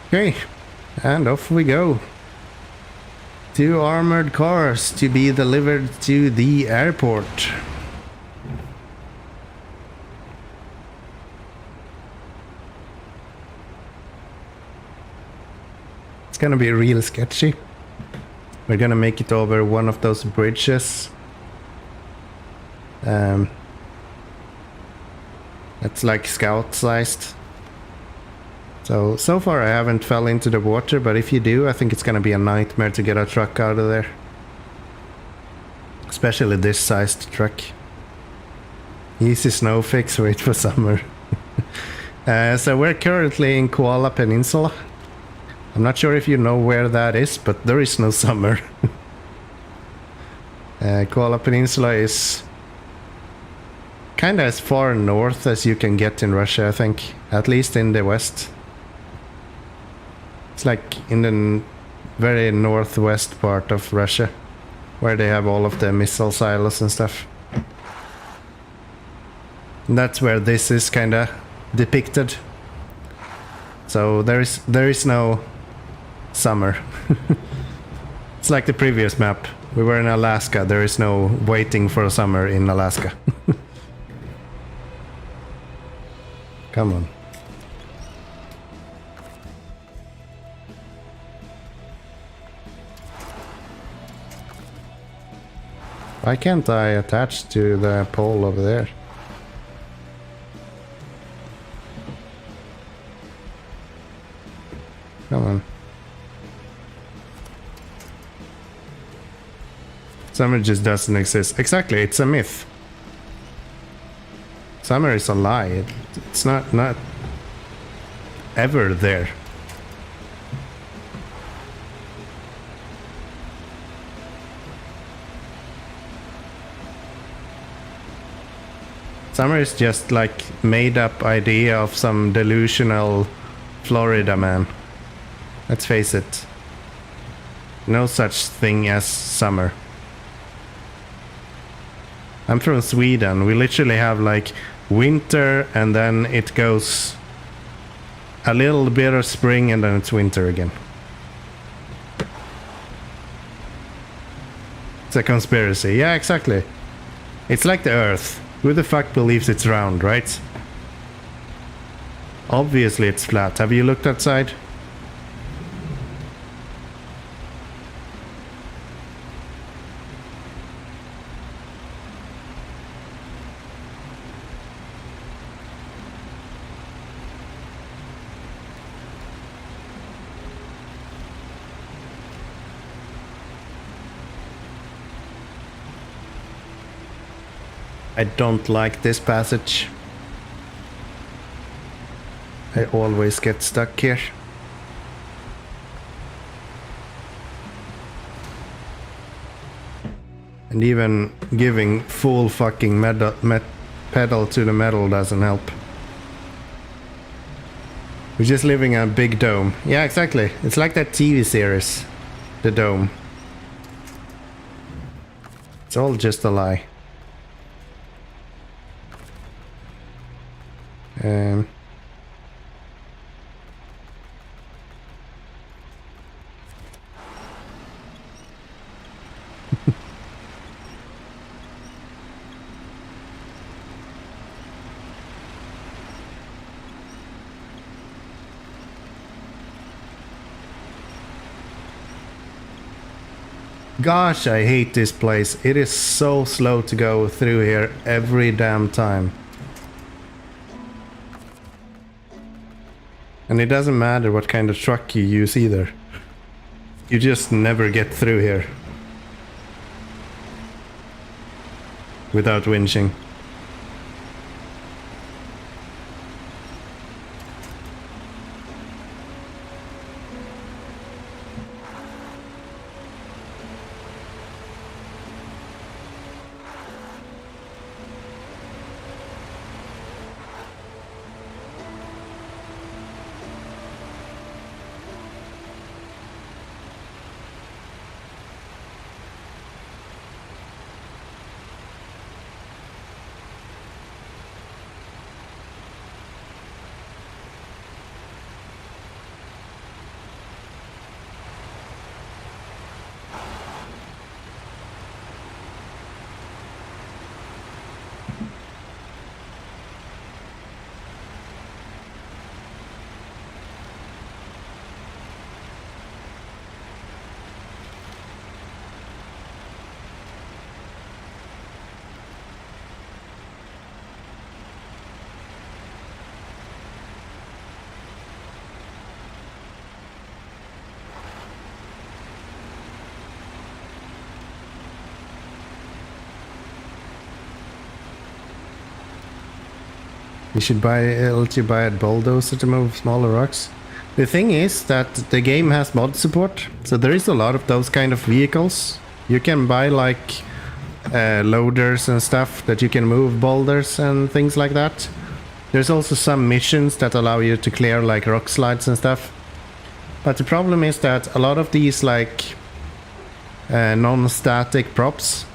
Okay, and off we go. 2 armored cars to be delivered to the airport. It's gonna be real sketchy. We're gonna make it over one of those bridges. It's like scout sized. So far I haven't fell into the water, but if you do, I think it's gonna be a nightmare to get a truck out of there. Especially this sized truck. Easy snow fix, wait for summer. So we're currently in Koala Peninsula. I'm not sure if you know where that is, but there is no summer. Koala Peninsula is kinda as far north as you can get in Russia, I think. At least in the west. It's like in the very northwest part of Russia, where they have all of the missile silos and stuff. And that's where this is kinda depicted. So there is no summer. It's like the previous map. We were in Alaska. There is no waiting for summer in Alaska. Come on. Why can't I attach to the pole over there? Come on. Summer just doesn't exist. Exactly, it's a myth. Summer is a lie. It's not ever there. Summer is just like made up idea of some delusional Florida man. Let's face it. No such thing as summer. I'm from Sweden. We literally have like winter and then it goes a little bit of spring and then it's winter again. It's a conspiracy. Yeah, exactly. It's like the Earth. Who the fuck believes it's round, right? Obviously it's flat. Have you looked outside? I don't like this passage. I always get stuck here. And even giving full fucking pedal to the metal doesn't help. We're just living in a big dome. Yeah, exactly. It's like that TV series, The Dome. It's all just a lie. Gosh, I hate this place. It is so slow to go through here every damn time. And it doesn't matter what kind of truck you use either. You just never get through here without winching. You should let you buy a bulldozer to move smaller rocks. The thing is that the game has mod support, so there is a lot of those kind of vehicles. You can buy like loaders and stuff that you can move boulders and things like that. There's also some missions that allow you to clear like rock slides and stuff. But the problem is that a lot of these like non-static props,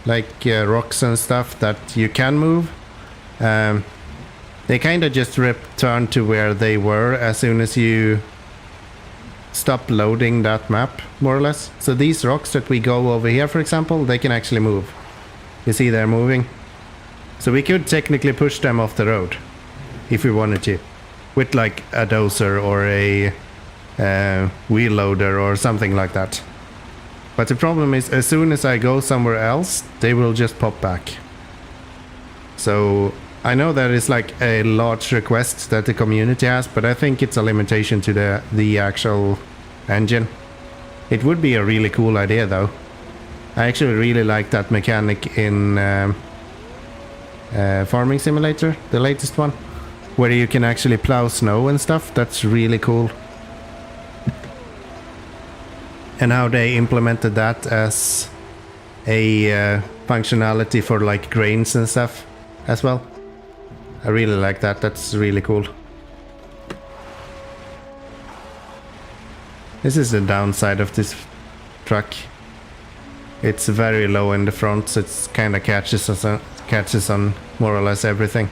like rocks and stuff that you can move, they kind of just return to where they were as soon as you stop loading that map, more or less. So these rocks that we go over here, for example, they can actually move. You see they're moving. So we could technically push them off the road if we wanted to, with like a dozer or a wheel loader or something like that. But the problem is, as soon as I go somewhere else, they will just pop back. So I know that is like a large request that the community has, but I think it's a limitation to the actual engine. It would be a really cool idea though. I actually really like that mechanic in Farming Simulator, the latest one, where you can actually plow snow and stuff. That's really cool. And how they implemented that as a functionality for like grains and stuff as well. I really like that. That's really cool. This is the downside of this truck. It's very low in the front, so it's kind of catches on more or less everything.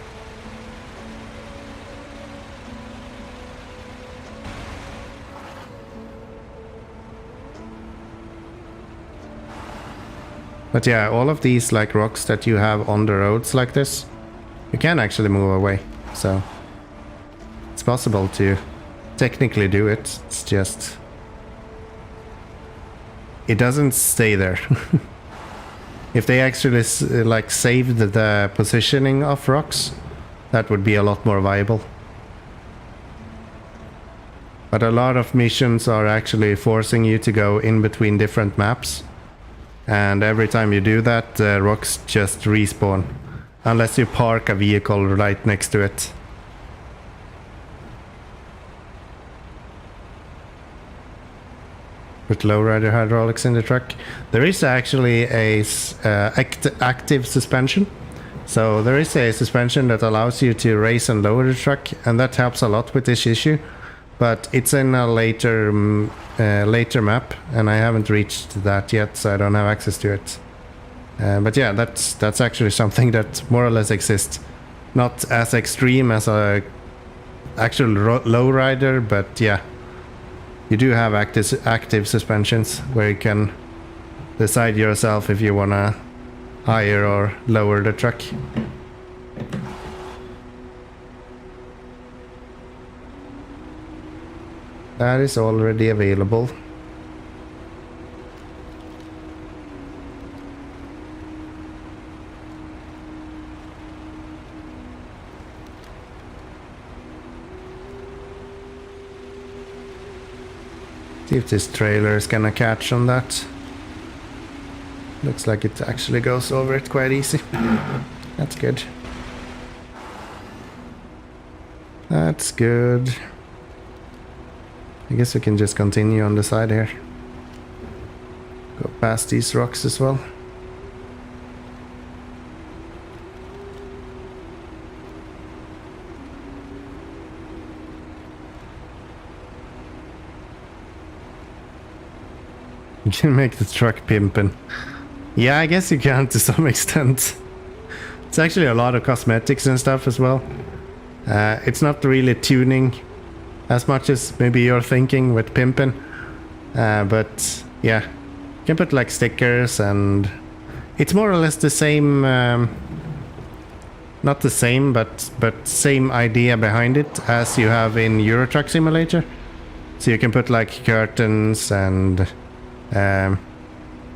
But yeah, all of these like rocks that you have on the roads like this, you can actually move away. So it's possible to technically do it. It's just it doesn't stay there. If they actually like saved the positioning of rocks, that would be a lot more viable. But a lot of missions are actually forcing you to go in between different maps. And every time you do that, rocks just respawn. Unless you park a vehicle right next to it. Put lowrider hydraulics in the truck. There is actually a active suspension. So there is a suspension that allows you to raise and lower the truck. And that helps a lot with this issue. But it's in a later map, and I haven't reached that yet, so I don't have access to it. But yeah, that's actually something that more or less exists. Not as extreme as a actual lowrider, but yeah, you do have active suspensions where you can decide yourself if you wanna higher or lower the truck. That is already available. See if this trailer is gonna catch on that. Looks like it actually goes over it quite easy. That's good. That's good. I guess we can just continue on the side here. Go past these rocks as well. You can make the truck pimpin'. Yeah, I guess you can to some extent. It's actually a lot of cosmetics and stuff as well. It's not really tuning as much as maybe you're thinking with pimpin'. But yeah, you can put like stickers, and it's more or less the same, not the same, but same idea behind it as you have in Euro Truck Simulator. So you can put like curtains and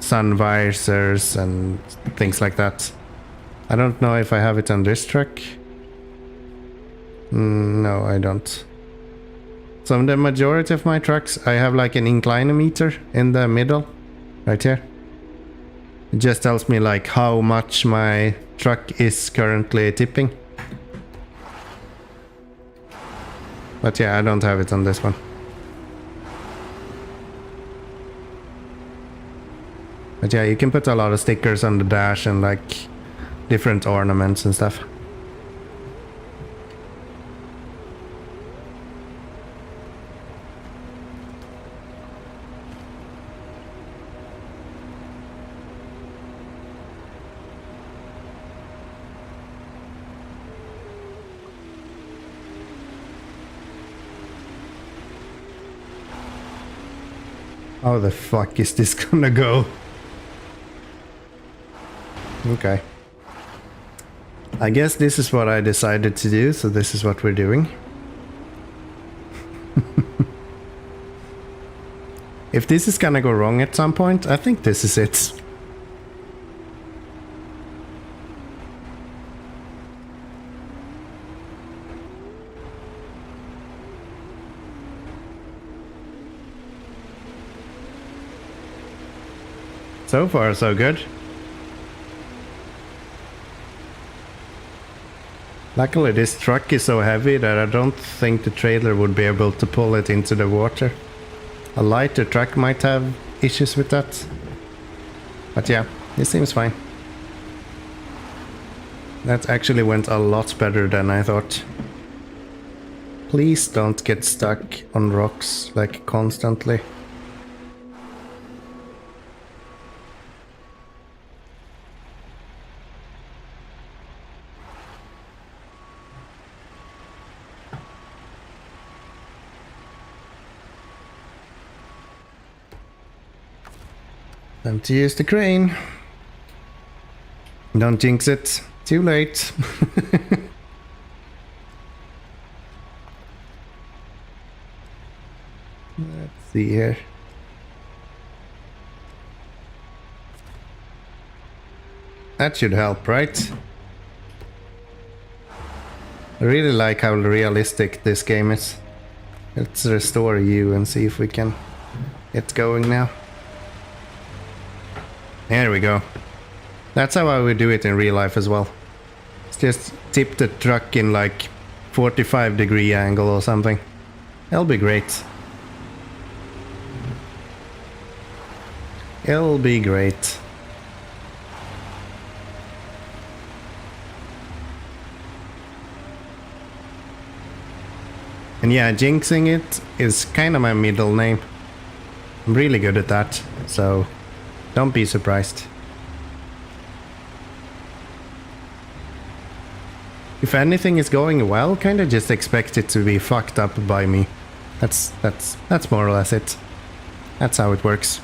sun visors and things like that. I don't know if I have it on this truck. No, I don't. So in the majority of my trucks, I have like an inclinometer in the middle, right here. It just tells me like how much my truck is currently tipping. But yeah, I don't have it on this one. But yeah, you can put a lot of stickers on the dash and like different ornaments and stuff. How the fuck is this gonna go? Okay. I guess this is what I decided to do, so this is what we're doing. If this is gonna go wrong at some point, I think this is it. So far, so good. Luckily, this truck is so heavy that I don't think the trailer would be able to pull it into the water. A lighter truck might have issues with that. But yeah, it seems fine. That actually went a lot better than I thought. Please don't get stuck on rocks, like, constantly. Time to use the crane. Don't jinx it. Too late. Let's see here. That should help, right? I really like how realistic this game is. Let's restore you and see if we can get going now. There we go. That's how I would do it in real life as well. Just tip the truck in like 45-degree angle or something. That'll be great. It'll be great. And yeah, jinxing it is kind of my middle name. I'm really good at that, so don't be surprised. If anything is going well, kind of just expect it to be fucked up by me. That's more or less it. That's how it works.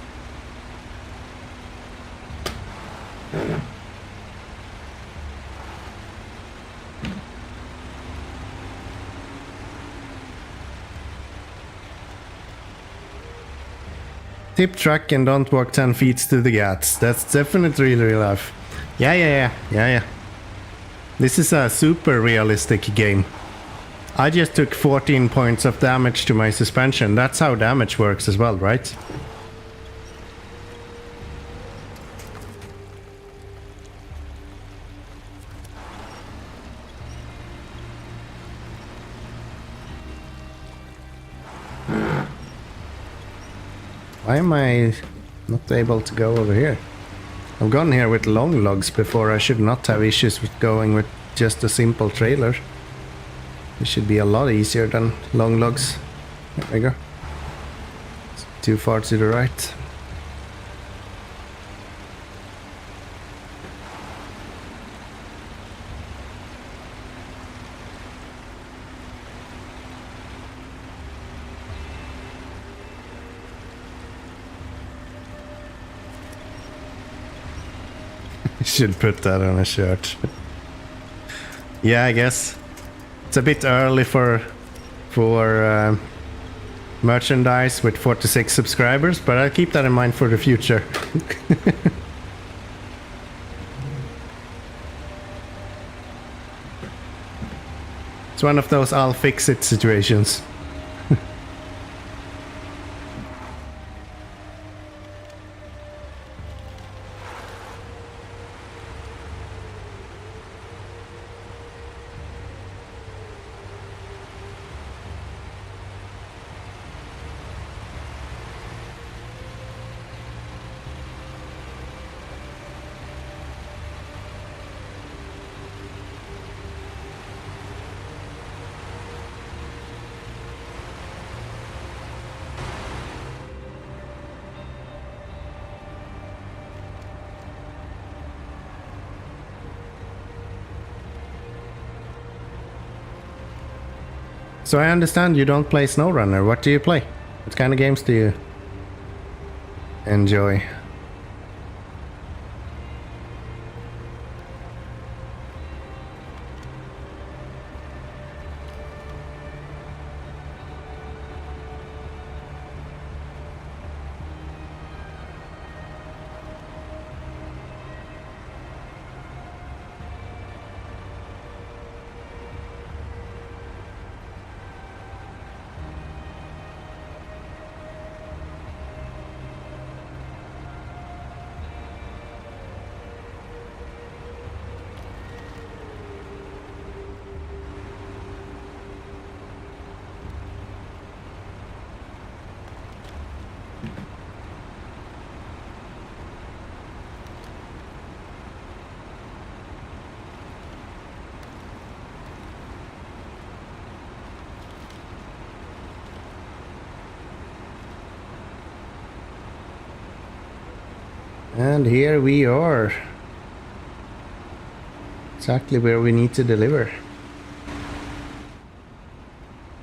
Tip truck and don't walk 10 feet to the gats. That's definitely real life. Yeah. This is a super realistic game. I just took 14 points of damage to my suspension. That's how damage works as well, right? Why am I not able to go over here? I've gone here with long logs before. I should not have issues with going with just a simple trailer. It should be a lot easier than long logs. There we go. It's too far to the right. Should put that on a shirt. Yeah, I guess it's a bit early for merchandise with 46 subscribers, but I'll keep that in mind for the future. It's one of those I'll fix it situations. So I understand you don't play SnowRunner. What do you play? What kind of games do you enjoy? And here we are. Exactly where we need to deliver.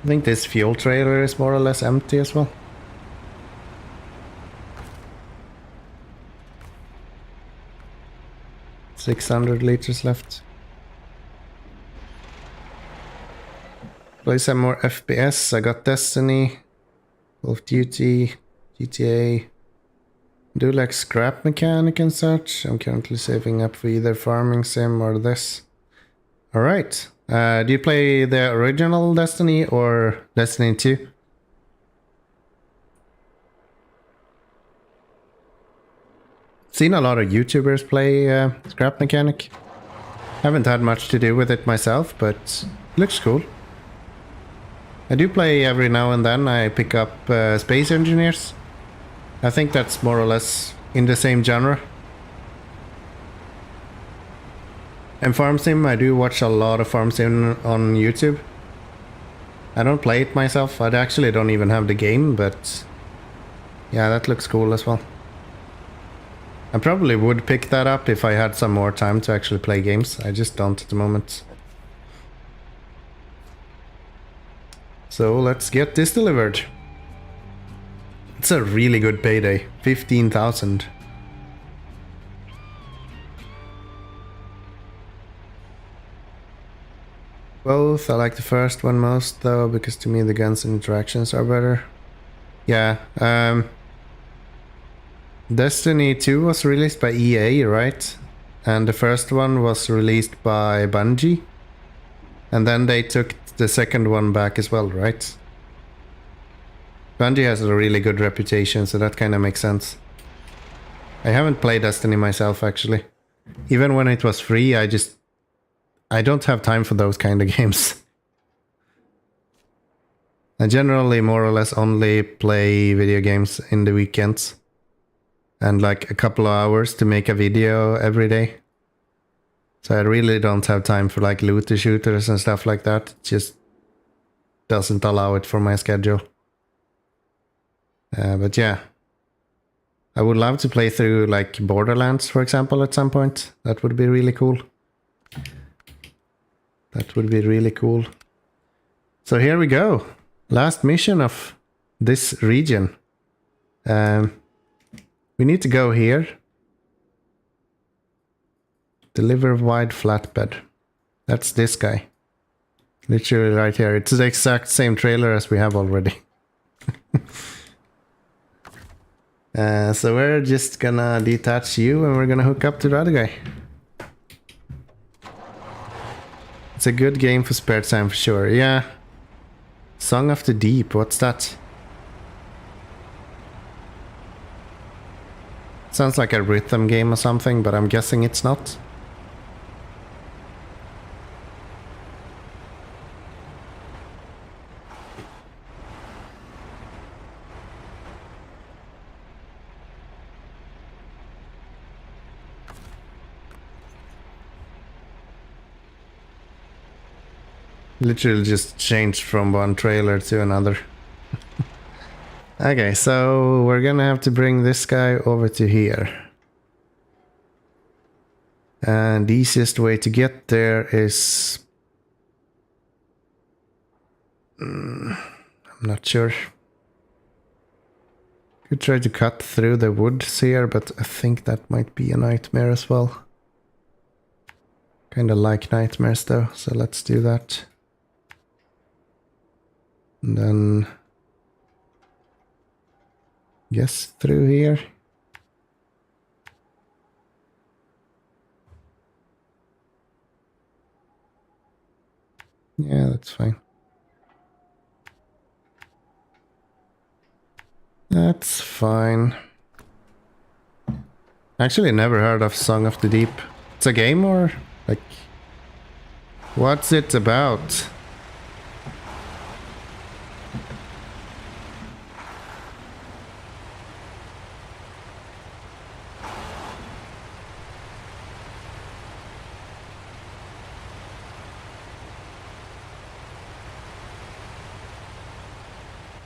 I think this fuel trailer is more or less empty as well. $600 left. Play some more FPS. I got Destiny, Call of Duty, GTA. Do like scrap mechanic and such. I'm currently saving up for either farming sim or this. Alright. Do you play the original Destiny or Destiny 2? Seen a lot of YouTubers play scrap mechanic. Haven't had much to do with it myself, but it looks cool. I do play every now and then. I pick up Space Engineers. I think that's more or less in the same genre. And Farm Sim, I do watch a lot of Farm Sim on YouTube. I don't play it myself. I actually don't even have the game, but yeah, that looks cool as well. I probably would pick that up if I had some more time to actually play games. I just don't at the moment. So let's get this delivered. It's a really good payday. 15,000. Both. I like the first one most though, because to me the guns and interactions are better. Yeah. Destiny 2 was released by EA, right? And the first one was released by Bungie. And then they took the second one back as well, right? Bungie has a really good reputation, so that kind of makes sense. I haven't played Destiny myself, actually. Even when it was free, I don't have time for those kind of games. I generally more or less only play video games in the weekends. And like a couple of hours to make a video every day. So I really don't have time for like looter shooters and stuff like that. It just doesn't allow it for my schedule. But yeah, I would love to play through like Borderlands, for example, at some point. That would be really cool. That would be really cool. So here we go. Last mission of this region. We need to go here. Deliver wide flatbed. That's this guy. Literally right here. It's the exact same trailer as we have already. So we're just gonna detach you and we're gonna hook up to the other guy. It's a good game for spare time for sure. Yeah. Song of the Deep, what's that? Sounds like a rhythm game or something, but I'm guessing it's not. Literally just changed from one trailer to another. Okay, so we're gonna have to bring this guy over to here. And the easiest way to get there is I'm not sure. Could try to cut through the woods here, but I think that might be a nightmare as well. Kinda like nightmares though, so let's do that. And then... guess through here. Yeah, that's fine. That's fine. Actually never heard of Song of the Deep. It's a game or like what's it about?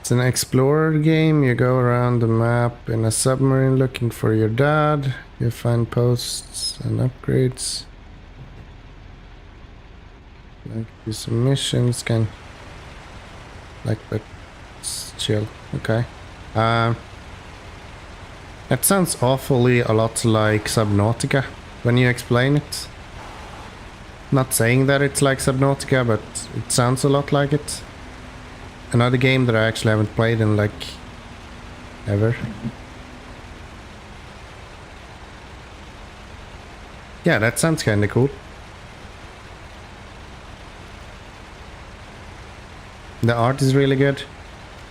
It's an explorer game. You go around the map in a submarine looking for your dad. You find posts and upgrades. Like do some missions, can like but it's chill. Okay. That sounds awfully a lot like Subnautica when you explain it. Not saying that it's like Subnautica, but it sounds a lot like it. Another game that I actually haven't played in like ever. Yeah, that sounds kinda cool. The art is really good.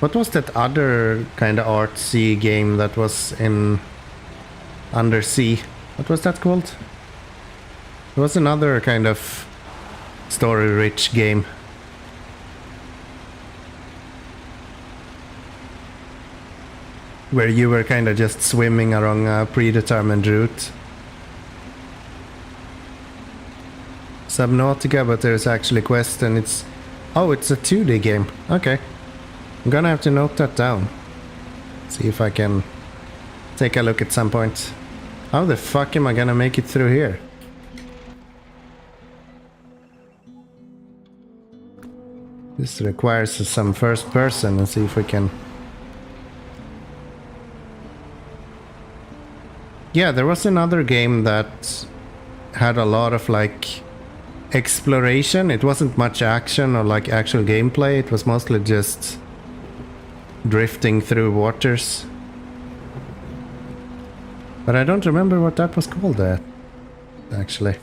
What was that other kind of artsy game that was in Undersea? What was that called? There was another kind of story-rich game. Where you were kind of just swimming along a predetermined route. Subnautica, but there's actually quests and it's... oh, it's a 2D game. Okay. I'm gonna have to note that down. See if I can take a look at some point. How the fuck am I gonna make it through here? This requires some first person and see if we can... yeah, there was another game that had a lot of like exploration. It wasn't much action or like actual gameplay. It was mostly just drifting through waters. But I don't remember what that was called actually.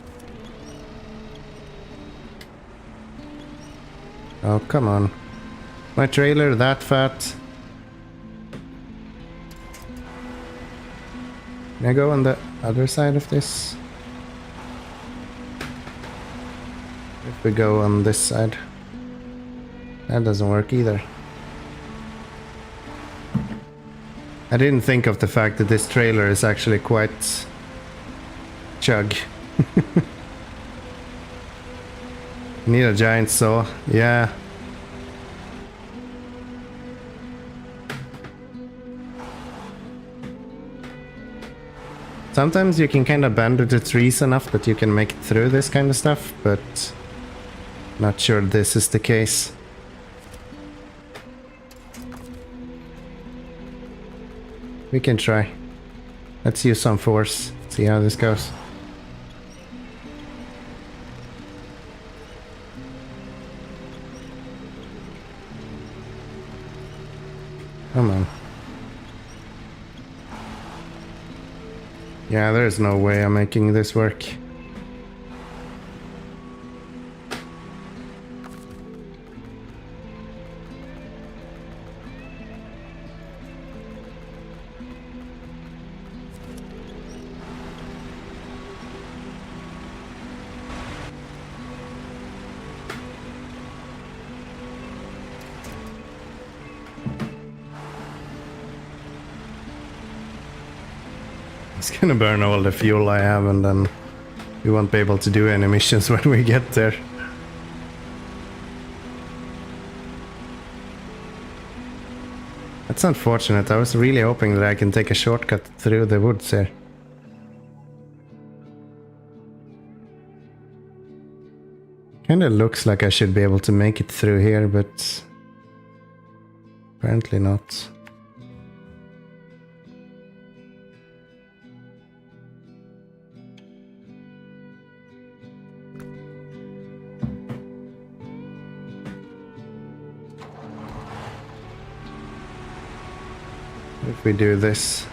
Oh, come on. My trailer that fat? Can I go on the other side of this? If we go on this side. That doesn't work either. I didn't think of the fact that this trailer is actually quite chug. Need a giant saw. Yeah. Sometimes you can kind of bend the trees enough that you can make it through this kind of stuff, but not sure this is the case. We can try. Let's use some force, see how this goes. Come on. Yeah, there's no way I'm making this work. It's gonna burn all the fuel I have and then we won't be able to do any missions when we get there. That's unfortunate. I was really hoping that I can take a shortcut through the woods here. Kinda looks like I should be able to make it through here, but Apparently not. If we do this.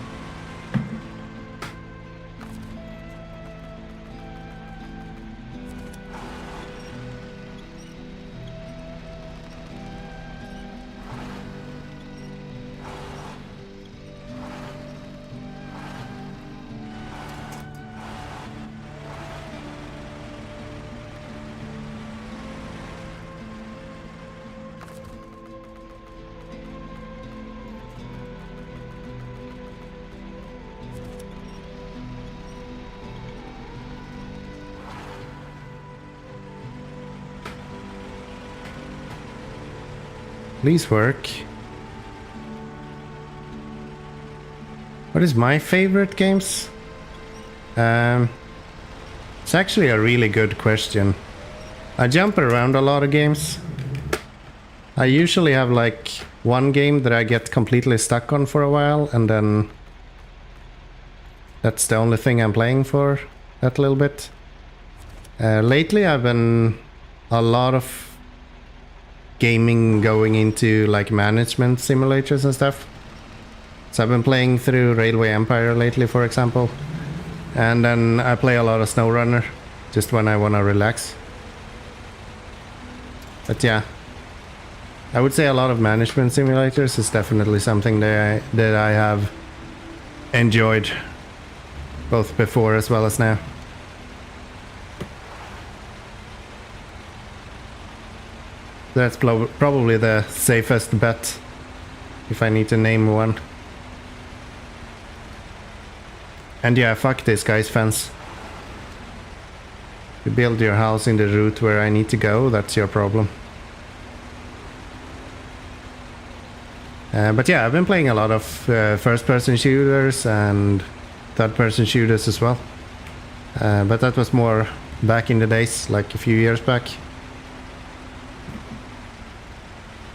Please work. What is my favorite games? It's actually a really good question. I jump around a lot of games. I usually have like one game that I get completely stuck on for a while, and then that's the only thing I'm playing for that little bit. Lately I've been a lot of gaming going into like management simulators and stuff. So I've been playing through Railway Empire lately, for example. And then I play a lot of SnowRunner, just when I want to relax. But yeah, I would say a lot of management simulators is definitely something that I have enjoyed, both before as well as now. That's probably the safest bet, if I need to name one. And yeah, fuck this guy's fence. You build your house in the route where I need to go, that's your problem. But yeah, I've been playing a lot of first-person shooters and third-person shooters as well. But that was more back in the days, like a few years back.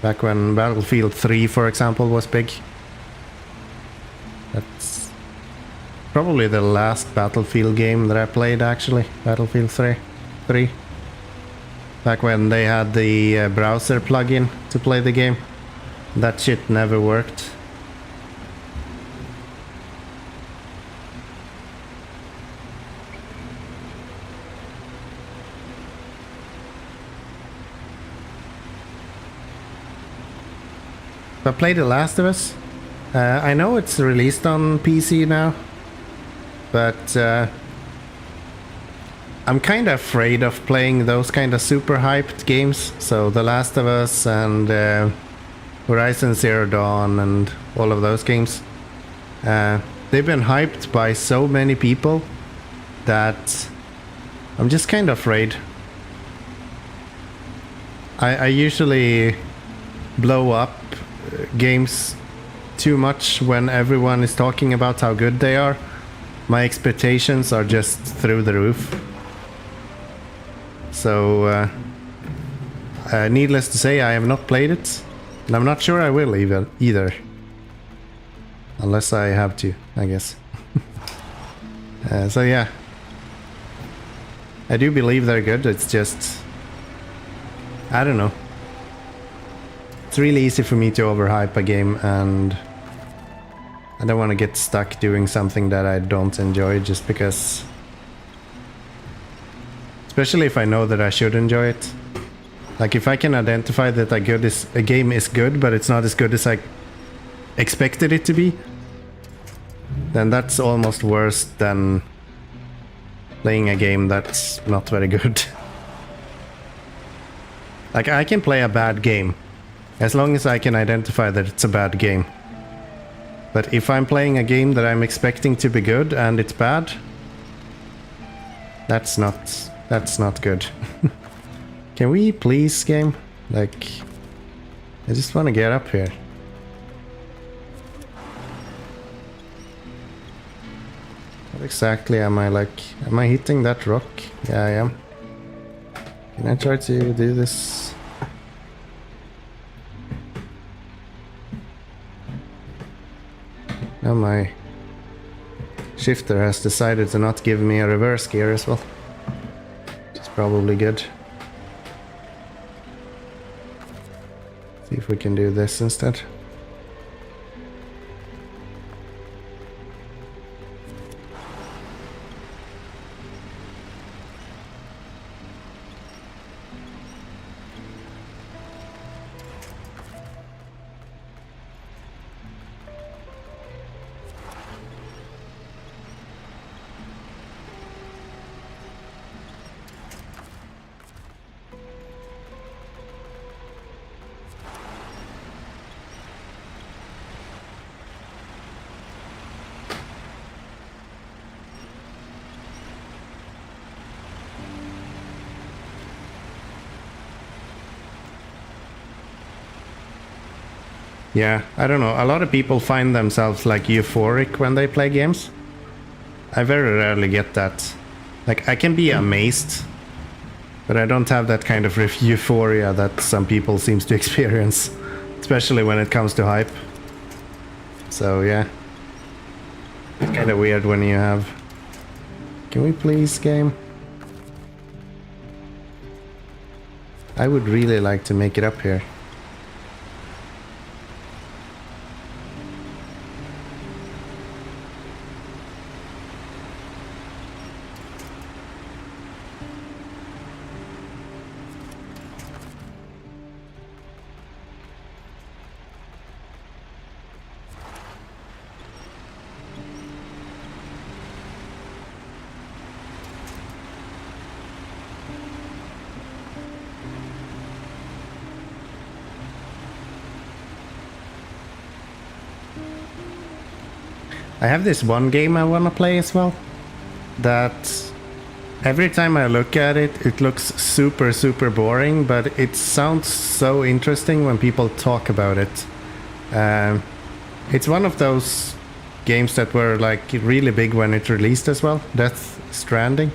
Back when Battlefield 3, for example, was big. That's probably the last Battlefield game that I played, actually. Battlefield 3. Back when they had the browser plugin to play the game. That shit never worked. I played The Last of Us. I know it's released on PC now, but I'm kind of afraid of playing those kind of super hyped games. So The Last of Us and Horizon Zero Dawn and all of those games. They've been hyped by so many people that I'm just kind of afraid. I usually blow up games too much when everyone is talking about how good they are. My expectations are just through the roof. So needless to say, I have not played it, and I'm not sure I will either. Unless I have to, I guess. So yeah, I do believe they're good. It's just, I don't know. It's really easy for me to overhype a game, and I don't want to get stuck doing something that I don't enjoy just because. Especially if I know that I should enjoy it. Like if I can identify that a game is good, but it's not as good as I expected it to be, then that's almost worse than playing a game that's not very good. Like I can play a bad game, as long as I can identify that it's a bad game. But if I'm playing a game that I'm expecting to be good and it's bad, that's not good. Can we please, game? Like, I just want to get up here. What exactly am I like? Am I hitting that rock? Yeah, I am. Can I try to do this? Now my shifter has decided to not give me a reverse gear as well. Which is probably good. See if we can do this instead. Yeah, I don't know. A lot of people find themselves like euphoric when they play games. I very rarely get that. Like, I can be amazed, but I don't have that kind of euphoria that some people seems to experience, especially when it comes to hype. So yeah, it's kind of weird when you have... Can we please, game? I would really like to make it up here. I have this one game I want to play as well, that every time I look at it, it looks super boring, but it sounds so interesting when people talk about it. It's one of those games that were like really big when it released as well, Death Stranding.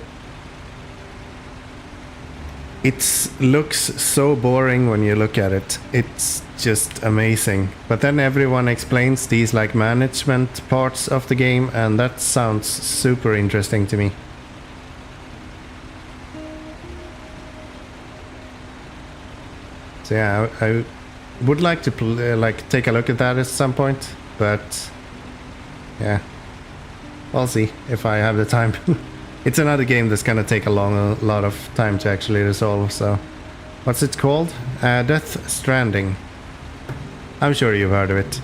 It looks so boring when you look at it. It's just amazing. But then everyone explains these like management parts of the game, and that sounds super interesting to me. So yeah, I would like to like take a look at that at some point, but yeah, I'll see if I have the time. It's another game that's gonna take a lot of time to actually resolve, so... What's it called? Death Stranding. I'm sure you've heard of it.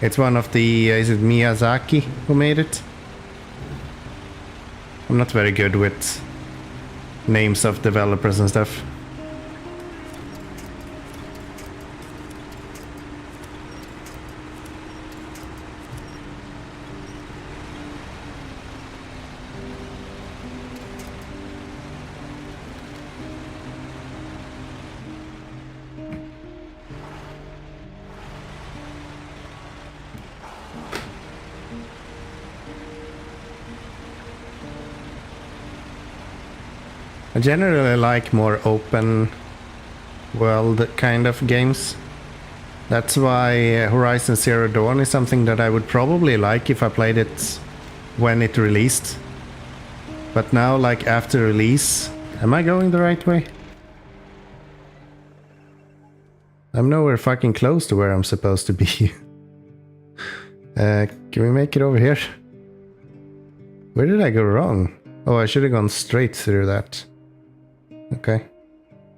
It's one of the... is it Miyazaki who made it? I'm not very good with names of developers and stuff. I generally like more open world kind of games. That's why Horizon Zero Dawn is something that I would probably like if I played it when it released. But now, like after release... Am I going the right way? I'm nowhere fucking close to where I'm supposed to be. Can we make it over here? Where did I go wrong? Oh, I should have gone straight through that. Okay.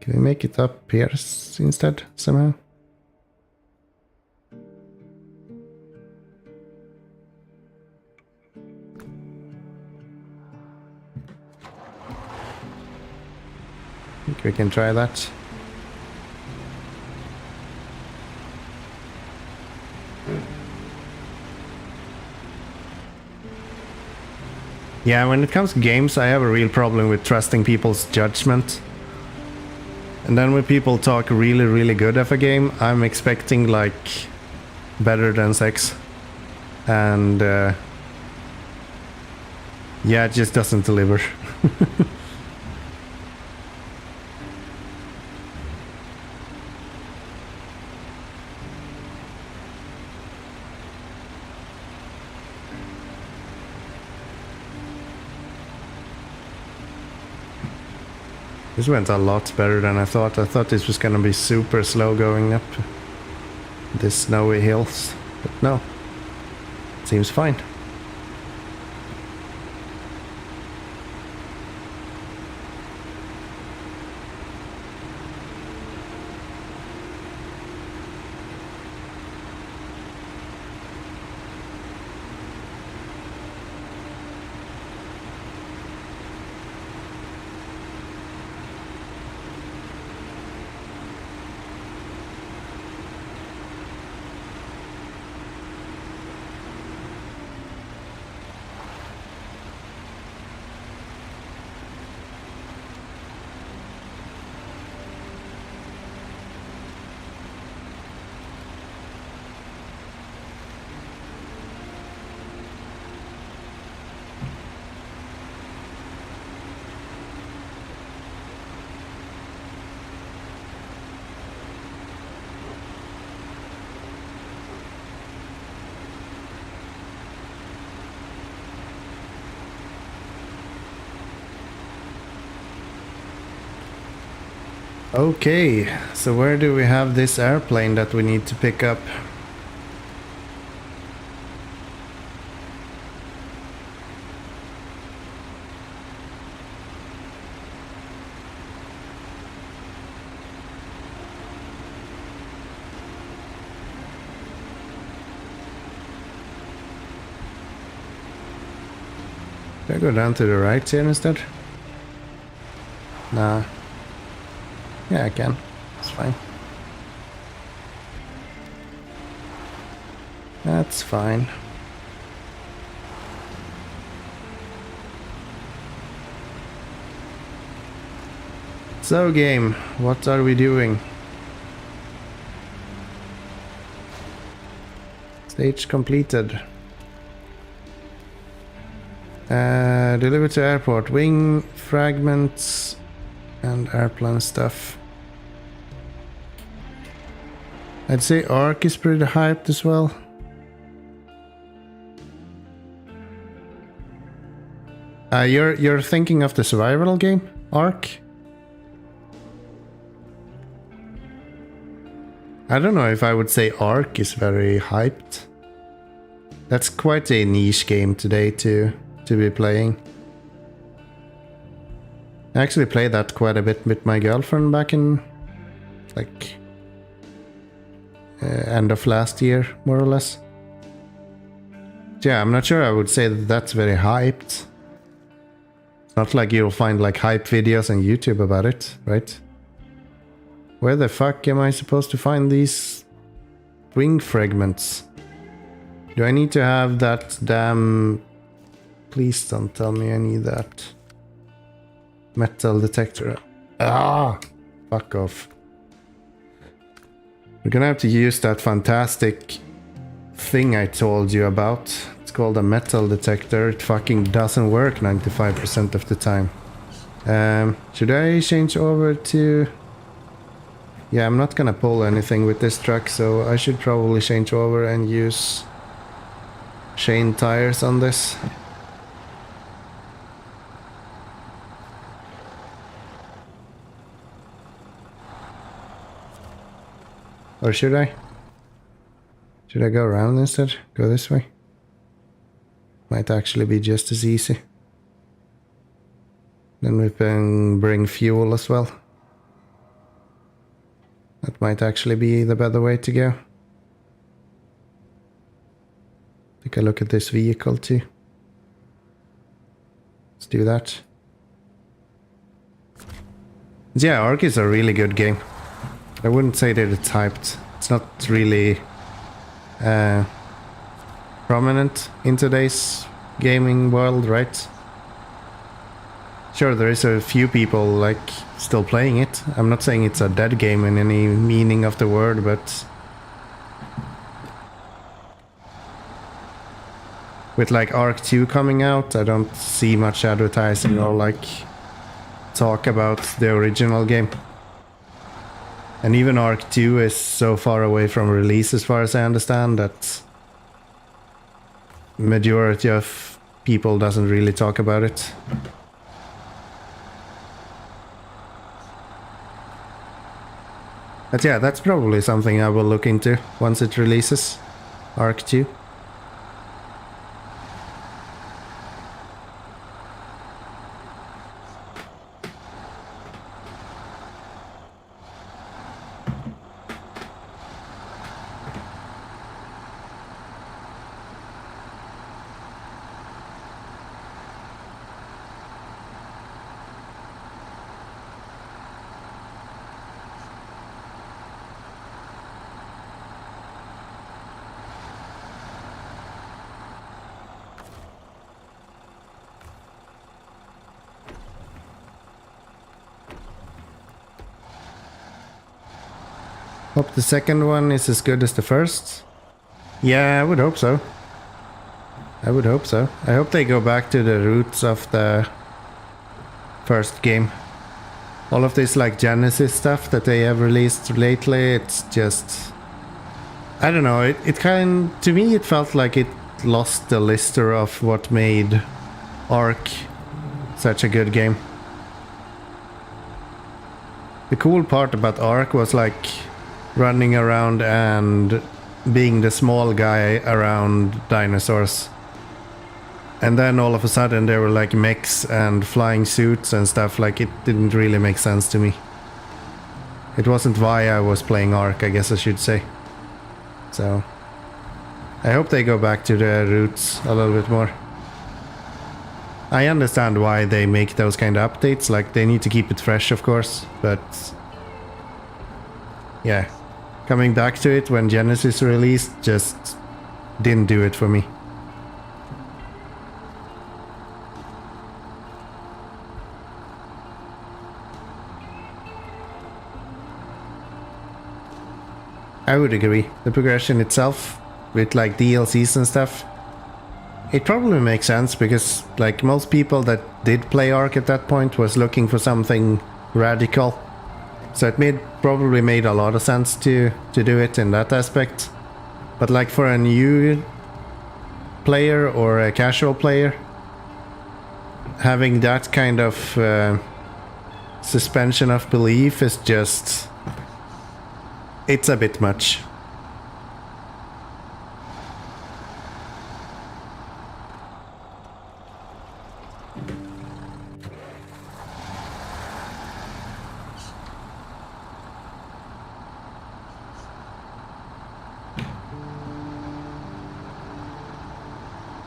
Can we make it up here instead, somehow? I think we can try that. Yeah, when it comes to games, I have a real problem with trusting people's judgment. And then when people talk really good of a game, I'm expecting like better than sex. And yeah, it just doesn't deliver. This went a lot better than I thought. I thought this was gonna be super slow going up these snowy hills, but no. Seems fine. Okay, so where do we have this airplane that we need to pick up? Should I go down to the right here instead? Nah. Yeah, I can. It's fine. That's fine. So game, what are we doing? Stage completed. Deliver to airport. Wing fragments and airplane stuff. I'd say Ark is pretty hyped as well. You're thinking of the survival game, Ark? I don't know if I would say Ark is very hyped. That's quite a niche game today to be playing. I actually played that quite a bit with my girlfriend back in like end of last year, more or less. Yeah, I'm not sure I would say that that's very hyped. It's not like you'll find like hype videos on YouTube about it, right? Where the fuck am I supposed to find these wing fragments? Do I need to have that damn... Please don't tell me I need that. Metal detector. Ah! Fuck off. We're gonna have to use that fantastic thing I told you about. It's called a metal detector. It fucking doesn't work 95% of the time. Should I change over to... Yeah, I'm not gonna pull anything with this truck, so I should probably change over and use chain tires on this. Or should I? Should I go around instead? Go this way? Might actually be just as easy. Then we can bring fuel as well. That might actually be the better way to go. Take a look at this vehicle too. Let's do that. Yeah, Ark is a really good game. I wouldn't say that it's hyped. It's not really prominent in today's gaming world, right? Sure, there is a few people like still playing it. I'm not saying it's a dead game in any meaning of the word, but with like Ark 2 coming out, I don't see much advertising or like talk about the original game. And even Ark 2 is so far away from release as far as I understand that majority of people doesn't really talk about it. But yeah, that's probably something I will look into once it releases. Arc 2. Hope the second one is as good as the first. Yeah, I would hope so. I would hope so. I hope they go back to the roots of the first game. All of this like Genesis stuff that they have released lately, it's just... I don't know, to me it felt like it lost the luster of what made Ark such a good game. The cool part about Ark was like running around and being the small guy around dinosaurs. And then all of a sudden there were like mechs and flying suits and stuff. Like, it didn't really make sense to me. It wasn't why I was playing Ark, I guess I should say. So I hope they go back to the roots a little bit more. I understand why they make those kind of updates, like they need to keep it fresh of course, but yeah, coming back to it when Genesis released just didn't do it for me. I would agree. The progression itself, with like DLCs and stuff, it probably makes sense because like most people that did play Ark at that point was looking for something radical. So it probably made a lot of sense to do it in that aspect. But like for a new player or a casual player, having that kind of suspension of belief is just... it's a bit much.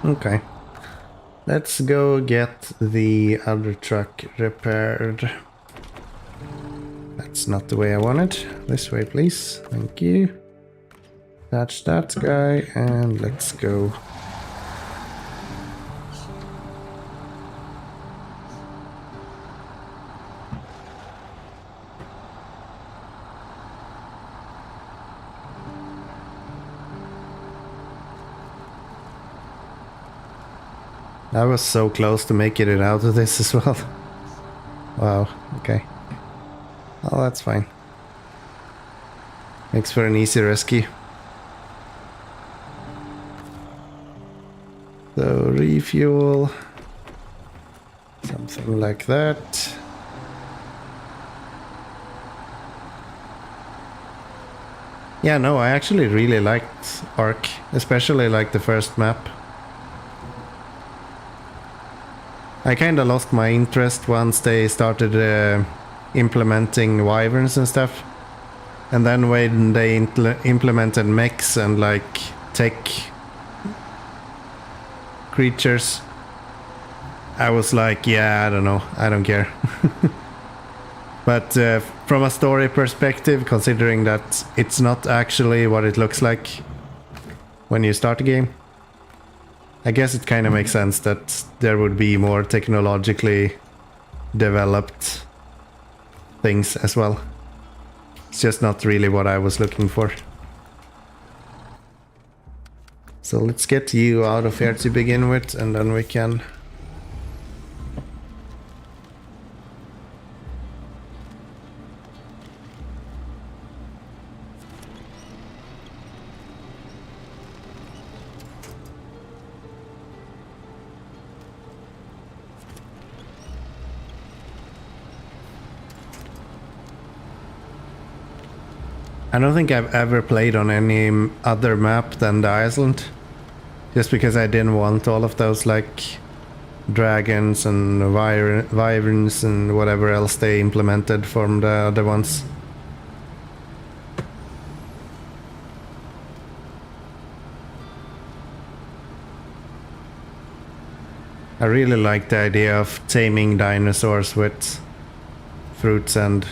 Okay. Let's go get the other truck repaired. That's not the way I wanted. This way, please. Thank you. Attach that guy and let's go. I was so close to making it out of this as well. Wow, okay. Oh, that's fine. Makes for an easy rescue. So, refuel. Something like that. Yeah, no, I actually really liked Ark, especially like the first map. I kinda lost my interest once they started implementing wyverns and stuff. And then when they implemented mechs and like tech creatures, I was like, yeah, I don't know, I don't care. But from a story perspective, considering that it's not actually what it looks like when you start a game, I guess it kind of makes sense that there would be more technologically developed things as well. It's just not really what I was looking for. So let's get you out of here to begin with, and then we can... I don't think I've ever played on any other map than the Iceland. Just because I didn't want all of those like dragons and wyverns and whatever else they implemented from the other ones. I really like the idea of taming dinosaurs with fruits and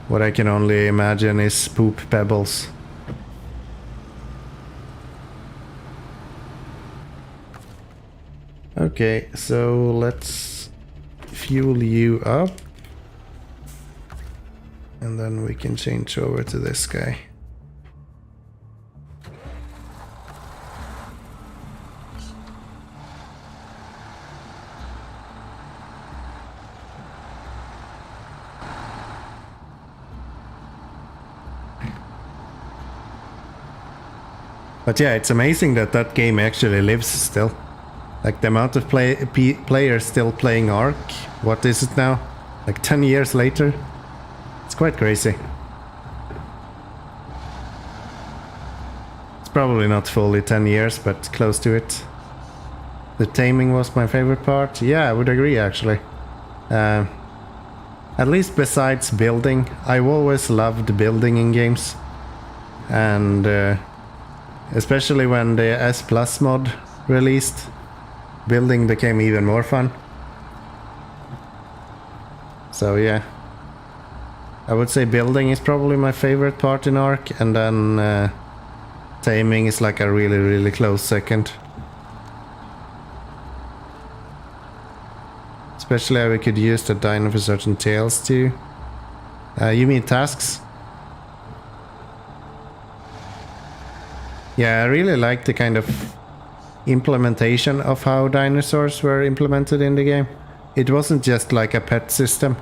what I can only imagine is poop pebbles. Okay, so let's fuel you up. And then we can change over to this guy. But yeah, it's amazing that that game actually lives still. Like the amount of players still playing Ark, what is it now? Like 10 years later? It's quite crazy. It's probably not fully 10 years, but close to it. The taming was my favorite part. Yeah, I would agree actually. At least besides building. I've always loved building in games. And especially when the S Plus mod released, building became even more fun. So yeah, I would say building is probably my favorite part in Ark, and then taming is like a really close second. Especially how we could use the dino for certain tails too. You mean tasks? Yeah, I really like the kind of implementation of how dinosaurs were implemented in the game. It wasn't just like a pet system.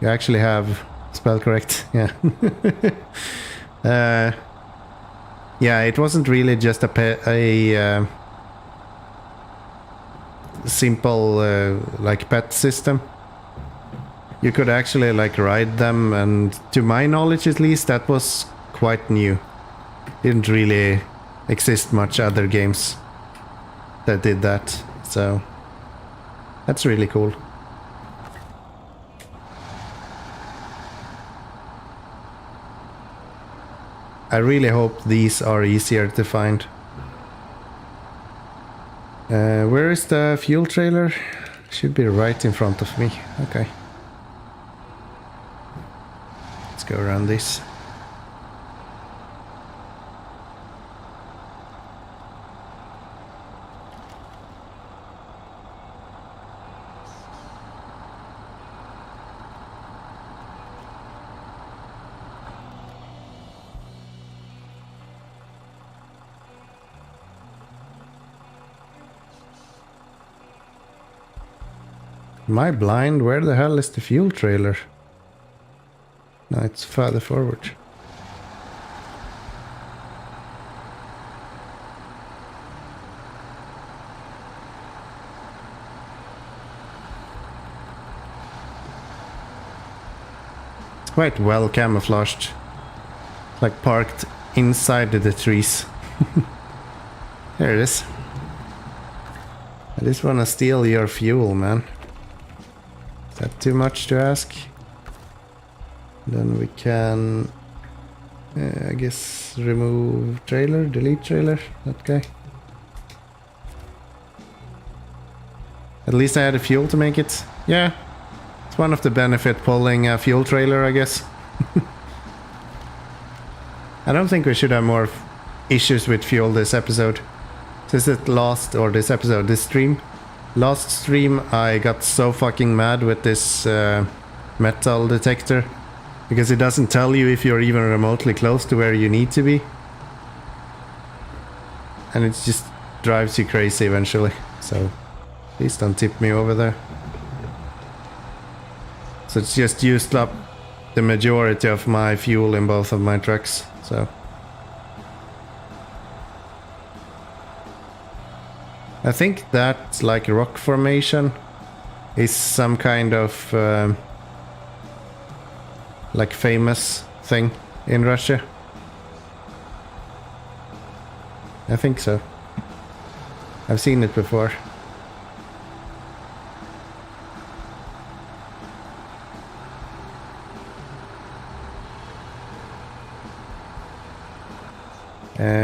You actually have spell correct, yeah. Yeah, it wasn't really just a simple like pet system. You could actually like ride them, and to my knowledge at least, that was quite new. Didn't really exist much other games that did that, so that's really cool. I really hope these are easier to find. Where is the fuel trailer? Should be right in front of me. Okay. Let's go around this. Am I blind? Where the hell is the fuel trailer? No, it's further forward. It's quite well camouflaged. Like parked inside the trees. There it is. I just wanna steal your fuel, man. Is that too much to ask? Then we can, I guess, remove trailer, delete trailer, that guy. At least I had a fuel to make it. Yeah, it's one of the benefit pulling a fuel trailer, I guess. I don't think we should have more issues with fuel this episode. Since it lost, or this episode, this stream. Last stream I got so fucking mad with this metal detector. Because it doesn't tell you if you're even remotely close to where you need to be. And it just drives you crazy eventually. So please don't tip me over there. So it's just used up the majority of my fuel in both of my trucks. So I think that like rock formation is some kind of like famous thing. in Russia? I think so. I've seen it before.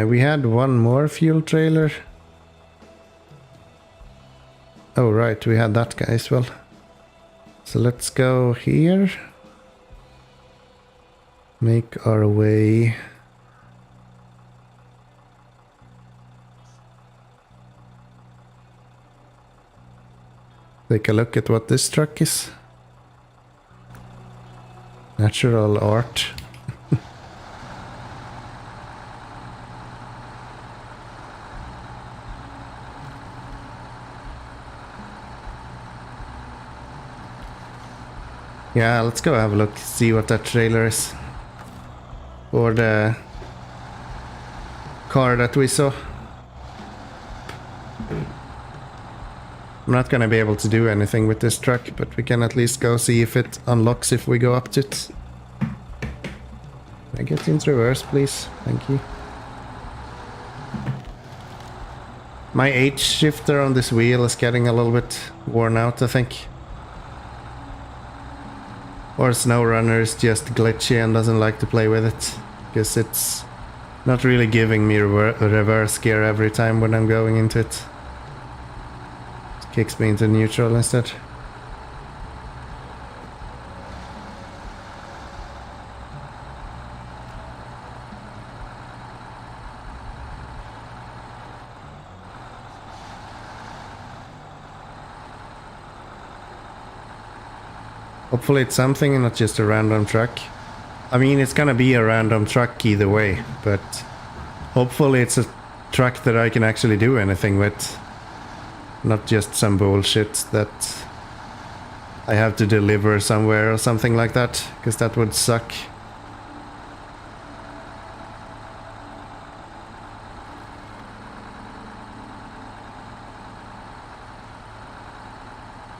We had one more fuel trailer. Oh right, we had that guy as well. So let's go here. Make our way. Take a look at what this truck is. Natural art. Yeah, let's go have a look, see what that trailer is. Or the car that we saw. I'm not gonna be able to do anything with this truck, but we can at least go see if it unlocks if we go up to it. Can I get into reverse, please? Thank you. My H shifter on this wheel is getting a little bit worn out, I think. Or SnowRunner is just glitchy and doesn't like to play with it. Because it's not really giving me reverse gear every time when I'm going into it. It kicks me into neutral instead. Hopefully it's something and not just a random truck. I mean, it's gonna be a random truck either way, but hopefully it's a truck that I can actually do anything with. Not just some bullshit that I have to deliver somewhere or something like that, because that would suck.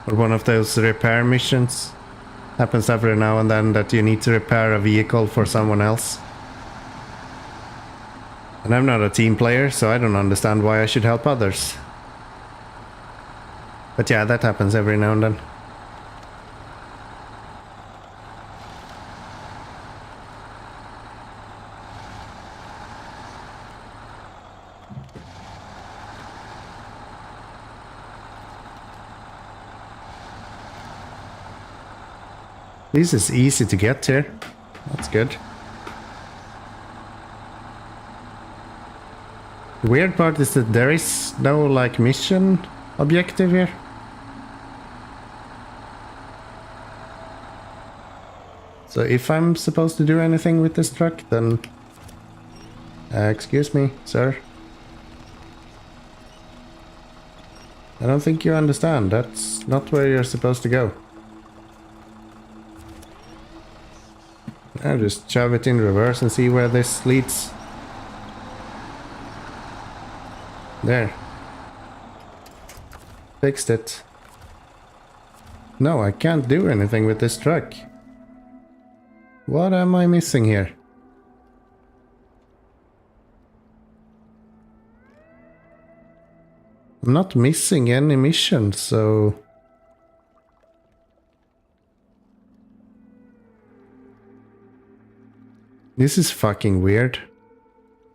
Or one of those repair missions. Happens every now and then that you need to repair a vehicle for someone else. And I'm not a team player, so I don't understand why I should help others. But yeah, that happens every now and then. This is easy to get here. That's good. The weird part is that there is no like mission objective here. So if I'm supposed to do anything with this truck, then excuse me, sir. I don't think you understand. That's not where you're supposed to go. I'll just shove it in reverse and see where this leads. There. Fixed it. No, I can't do anything with this truck. What am I missing here? I'm not missing any mission, so... This is fucking weird.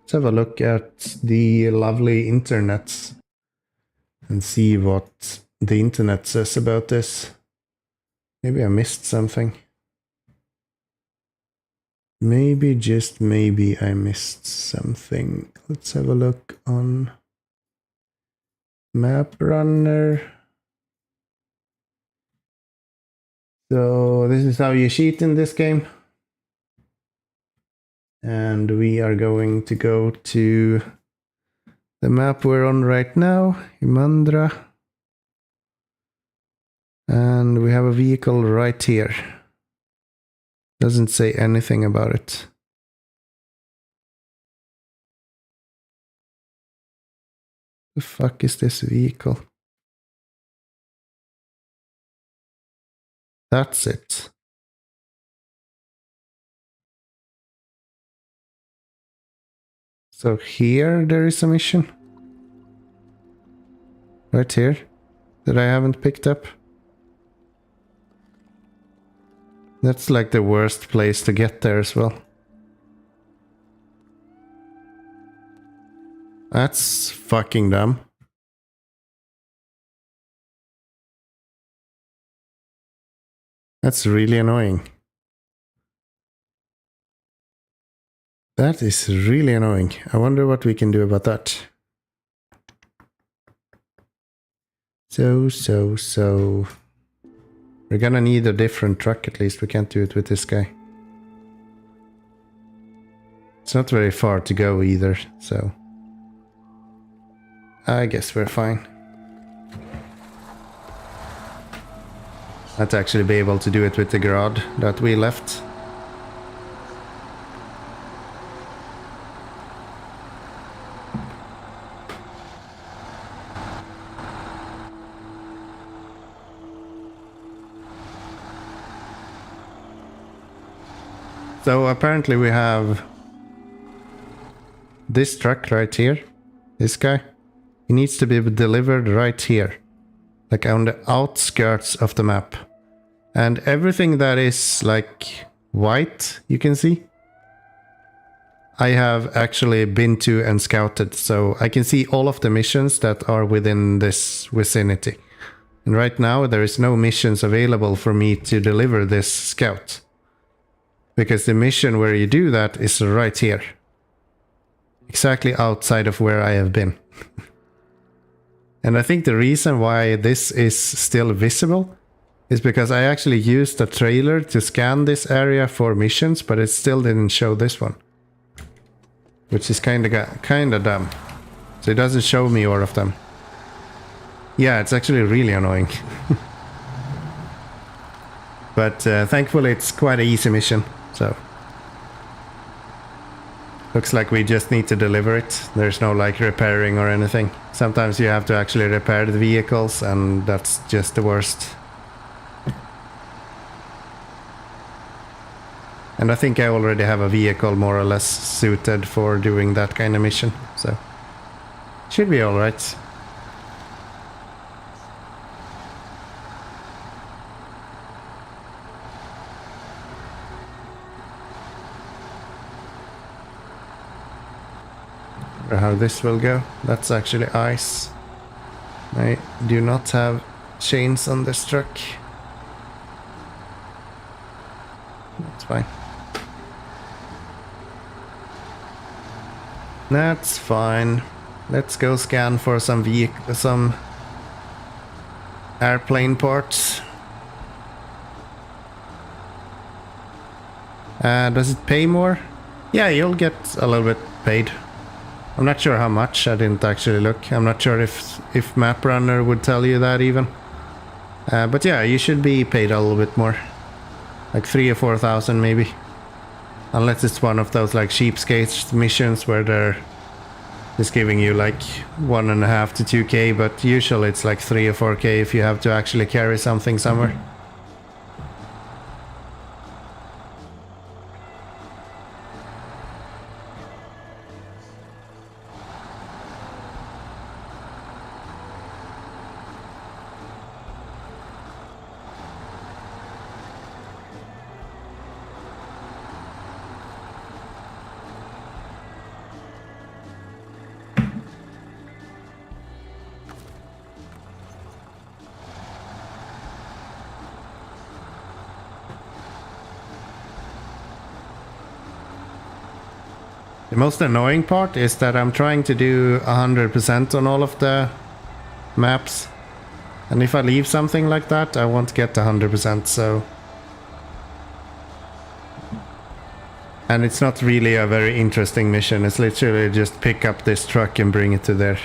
Let's have a look at the lovely internet and see what the internet says about this. Maybe I missed something. Maybe, just maybe I missed something. Let's have a look on Map Runner. So this is how you cheat in this game. And we are going to go to the map we're on right now, IMANDRA. And we have a vehicle right here. Doesn't say anything about it. The fuck is this vehicle? That's it. So here there is a mission. Right here. That I haven't picked up. That's like the worst place to get there as well. That's fucking dumb. That's really annoying. That is really annoying. I wonder what we can do about that. So. We're gonna need a different truck at least. We can't do it with this guy. It's not very far to go either, so... I guess we're fine. I'd actually be able to do it with the garage that we left. So apparently we have this truck right here, this guy. He needs to be delivered right here, like on the outskirts of the map. And everything that is like white, you can see, I have actually been to and scouted. So I can see all of the missions that are within this vicinity. And right now there is no missions available for me to deliver this scout. Because the mission where you do that is right here. Exactly outside of where I have been. And I think the reason why this is still visible is because I actually used a trailer to scan this area for missions, but it still didn't show this one. Which is kinda dumb. So it doesn't show me all of them. Yeah, it's actually really annoying. But thankfully it's quite an easy mission. So looks like we just need to deliver it. There's no like repairing or anything. Sometimes you have to actually repair the vehicles, and that's just the worst. And I think I already have a vehicle more or less suited for doing that kind of mission, so should be alright. How this will go. That's actually ice. I do not have chains on this truck. That's fine. That's fine. Let's go scan for some airplane parts. Does it pay more? Yeah, you'll get a little bit paid. I'm not sure how much, I didn't actually look. I'm not sure if MapRunner would tell you that even. But yeah, you should be paid a little bit more. Like 3,000 or 4,000 maybe. Unless it's one of those like cheapskate missions where they're just giving you like 1.5 to 2k, but usually it's like 3 or 4k if you have to actually carry something somewhere. The most annoying part is that I'm trying to do 100% on all of the maps. And if I leave something like that, I won't get 100%, so... And it's not really a very interesting mission. It's literally just pick up this truck and bring it to there.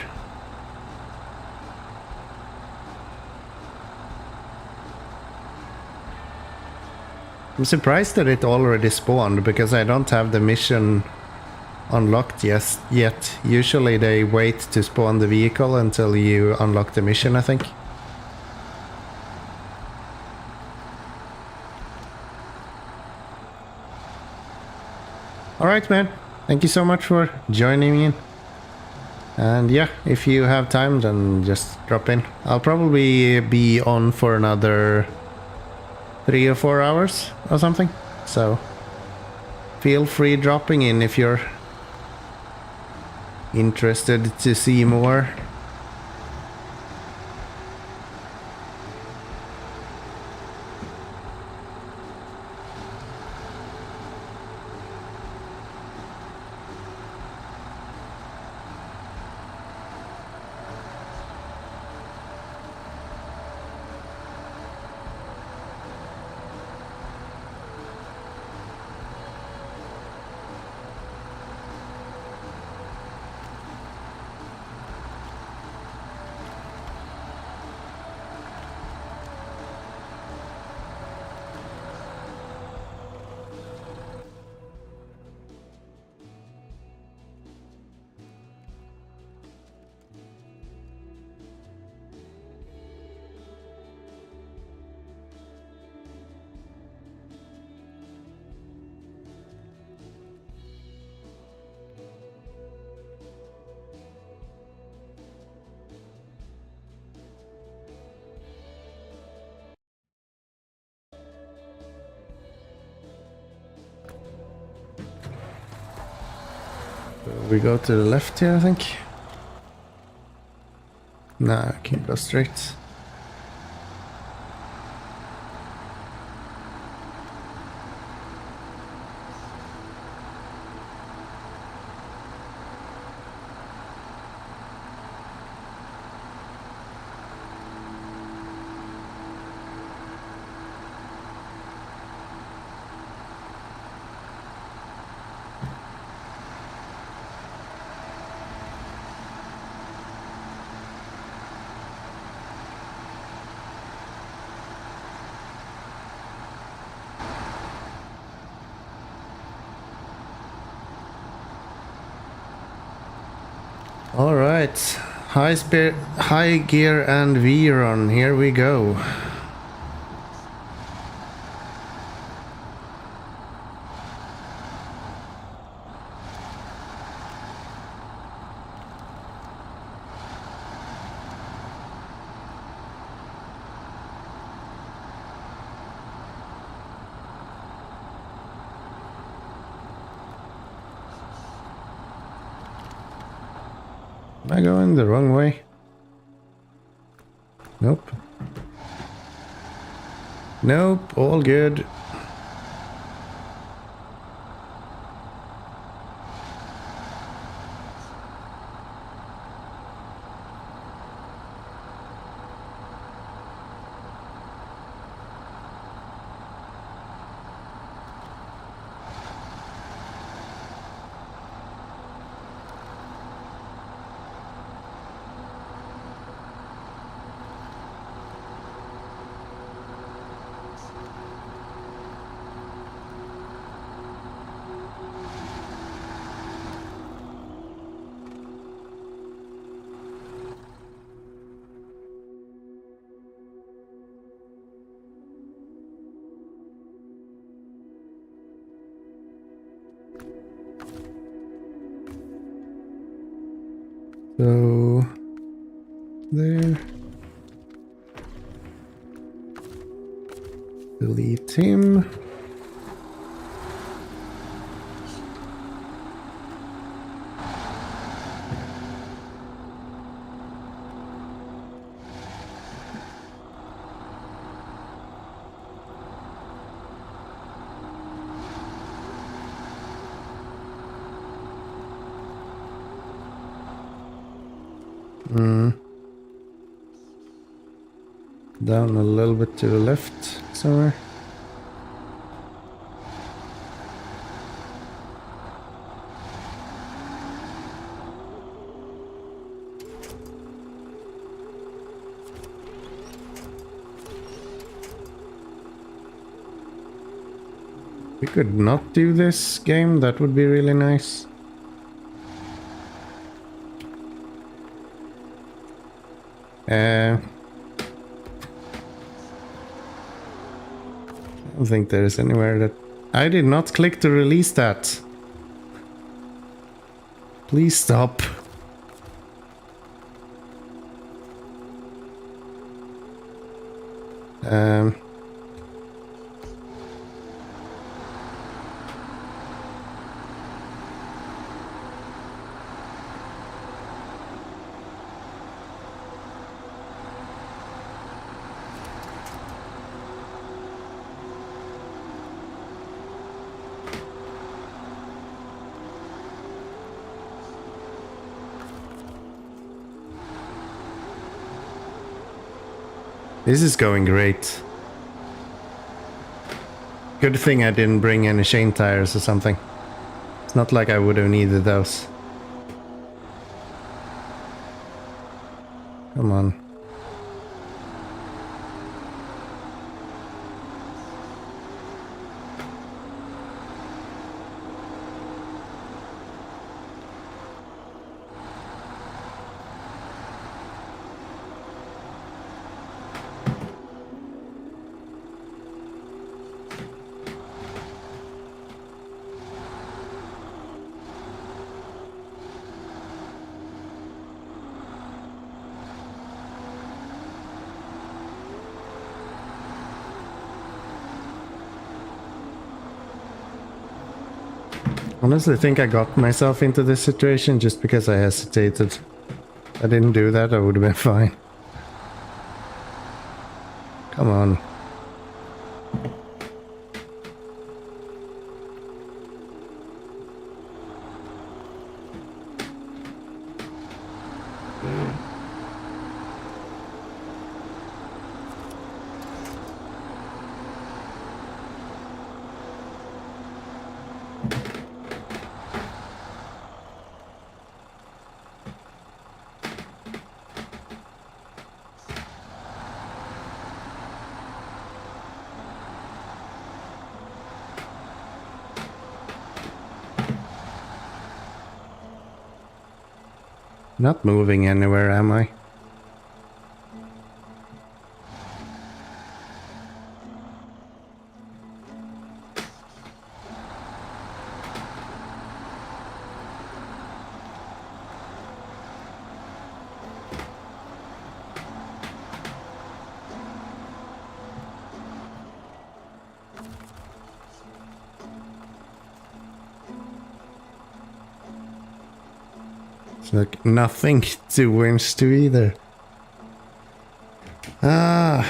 I'm surprised that it already spawned, because I don't have the mission unlocked yet. Usually they wait to spawn the vehicle until you unlock the mission, I think. Alright, man. thank you so much for joining me in. And yeah, if you have time, then just drop in. I'll probably be on for another 3 or 4 hours or something. So feel free dropping in if you're interested to see more. We go to the left here, I think. Nah, I can go straight. All right, high gear and V-run, here we go. Am I going the wrong way? Nope. Nope, all good. So there. Delete him. Down a little bit to the left somewhere. We could not do this game, that would be really nice. I don't think there is anywhere that... I did not click to release that. Please stop. This is going great. Good thing I didn't bring any chain tires or something. It's not like I would have needed those. Come on. Honestly, I think I got myself into this situation just because I hesitated. If I didn't do that, I would have been fine. Come on. Not moving anywhere, am I? Like nothing to winch to either. Ah.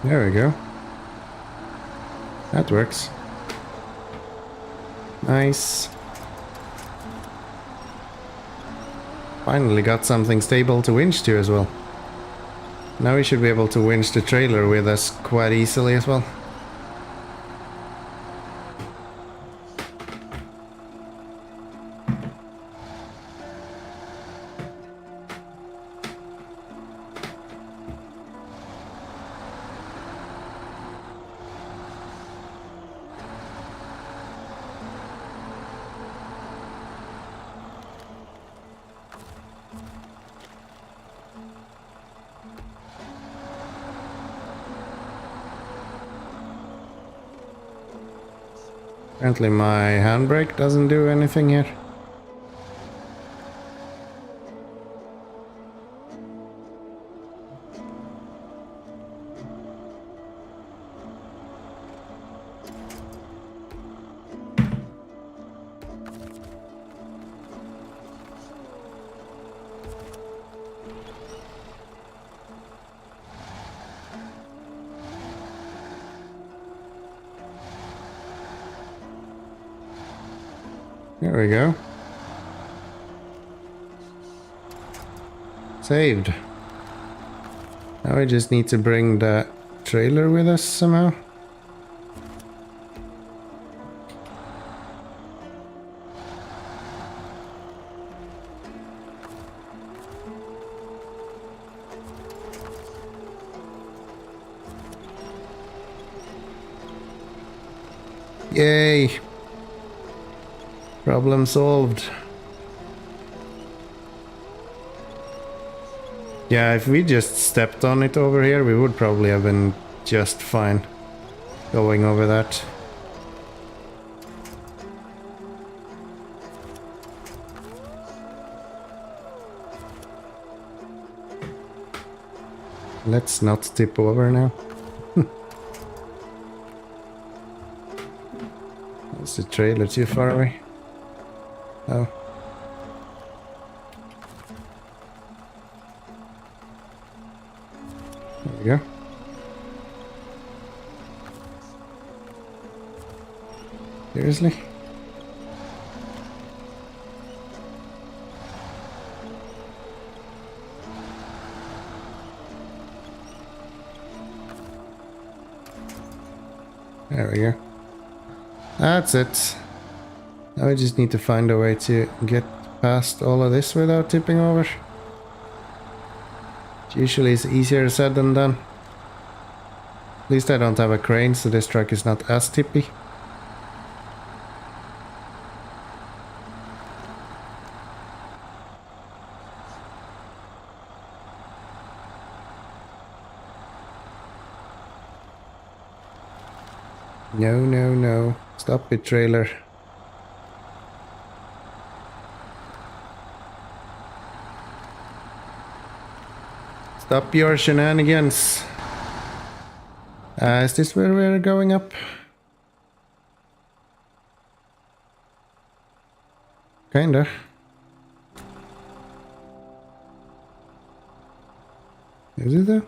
There we go. That works. Nice. Finally got something stable to winch to as well. Now we should be able to winch the trailer with us quite easily as well. Apparently my handbrake doesn't do anything here. There we go. Saved. Now we just need to bring the trailer with us somehow. Yay! Problem solved. Yeah, if we just stepped on it over here, we would probably have been just fine going over that. Let's not tip over now. Is the trailer too far away? Oh. There we go. Seriously? There we go. That's it. Now we just need to find a way to get past all of this without tipping over. Usually it's easier said than done. At least I don't have a crane, so this truck is not as tippy. No, no, no. Stop it, trailer. Stop your shenanigans. Is this where we're going up? Kinda. Is it though?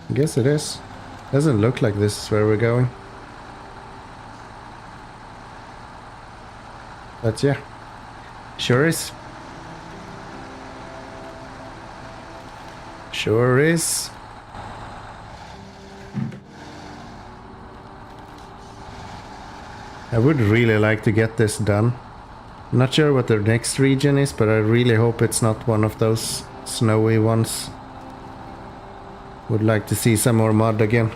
I guess it is. Doesn't look like this is where we're going. But yeah, sure is. Sure is. I would really like to get this done. I'm not sure what the next region is, but I really hope it's not one of those snowy ones. Would like to see some more mud again.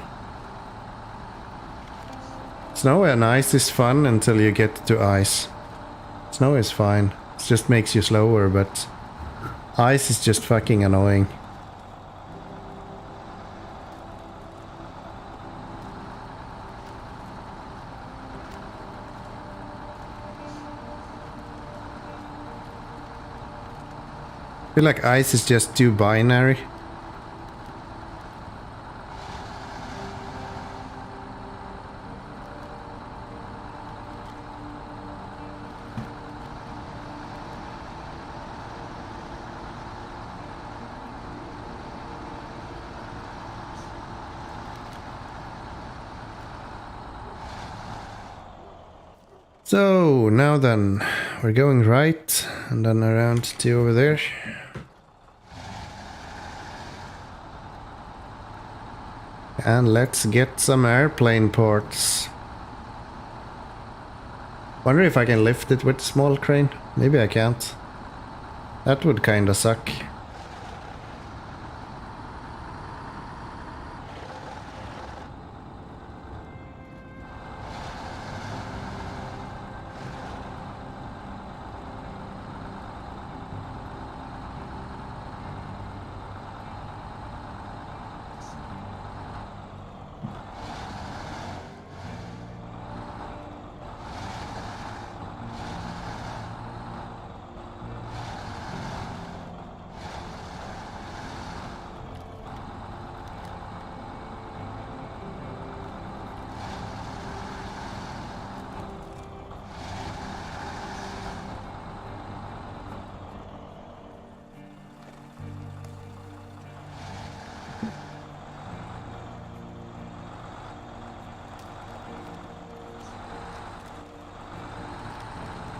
Snow and ice is fun until you get to ice. Snow is fine. It just makes you slower, but ice is just fucking annoying. I feel like ice is just too binary. So, now then, we're going right, and then around to over there. And let's get some airplane ports. Wonder if I can lift it with small crane. Maybe I can't. That would kinda suck.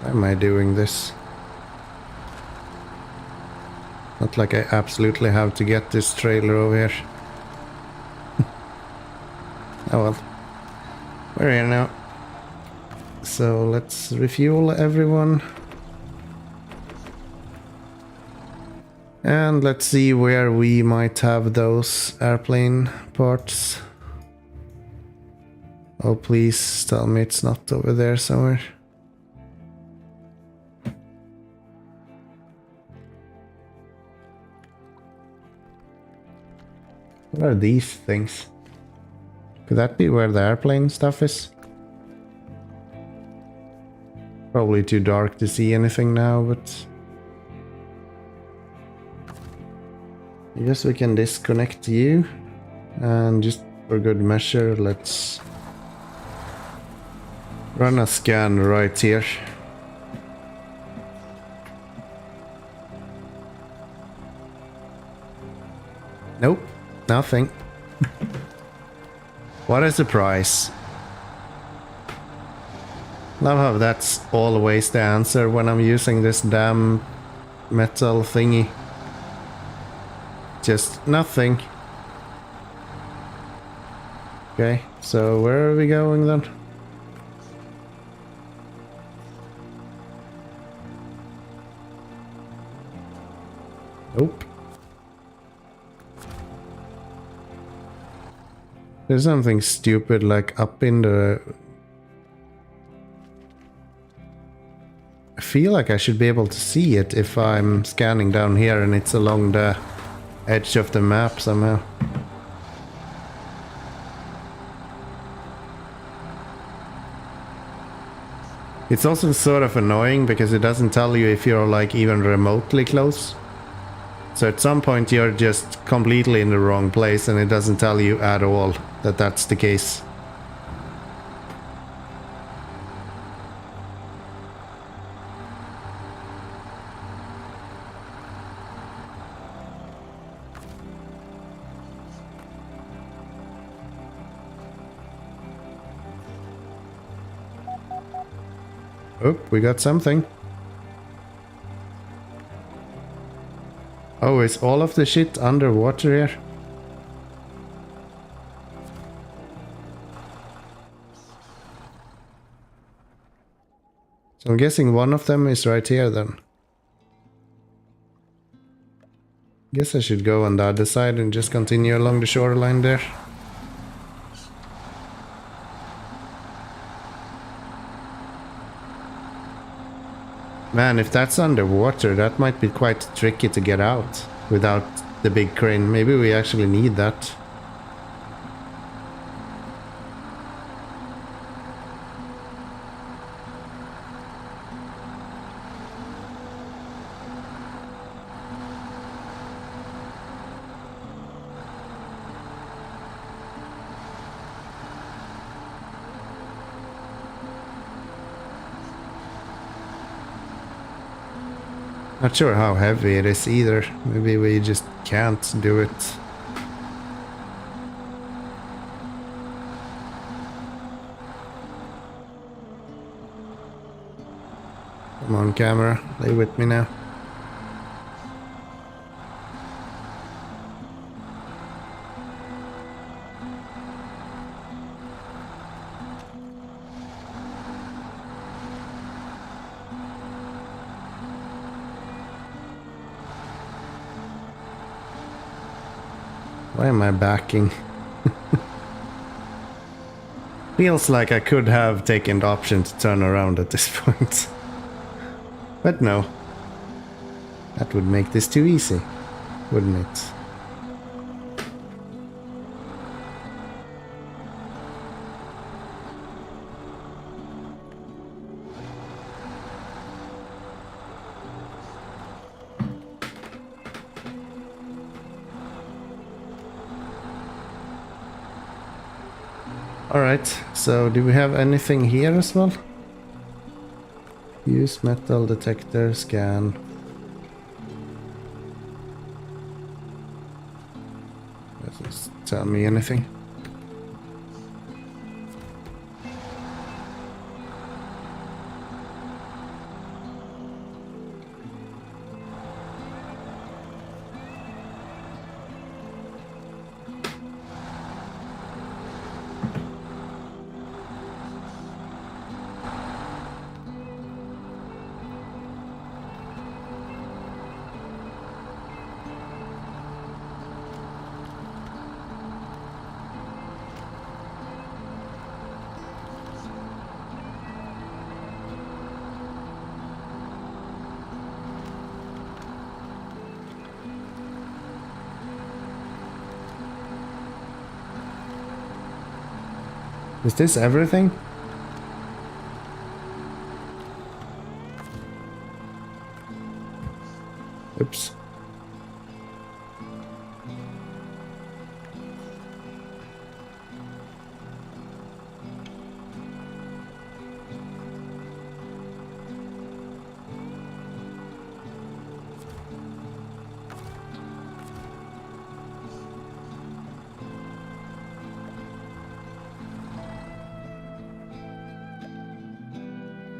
Why am I doing this? Not like I absolutely have to get this trailer over here. Oh well. We're here now. So let's refuel everyone. And let's see where we might have those airplane parts. Oh, please tell me it's not over there somewhere. What are these things? Could that be where the airplane stuff is? Probably too dark to see anything now, but... I guess we can disconnect you. And just for good measure, let's... run a scan right here. Nope, nothing. What a surprise. Love how that's always the answer when I'm using this damn metal thingy. Just nothing. Okay, so where are we going then? Nope. There's something stupid like up in the... I feel like I should be able to see it if I'm scanning down here and it's along the edge of the map somehow. It's also sort of annoying because it doesn't tell you if you're like even remotely close. So at some point you're just completely in the wrong place and it doesn't tell you at all that that's the case. Oh, we got something. Oh, is all of the shit underwater here? So I'm guessing one of them is right here then. Guess I should go on the other side and just continue along the shoreline there. Man, if that's underwater, that might be quite tricky to get out without the big crane. Maybe we actually need that. Not sure how heavy it is either. Maybe we just can't do it. Come on, camera, lay with me now. Why am I backing? Feels like I could have taken the option to turn around at this point. But no. That would make this too easy, wouldn't it? Alright, so do we have anything here as well? Use metal detector, scan. Doesn't tell me anything. Is this everything? Oops.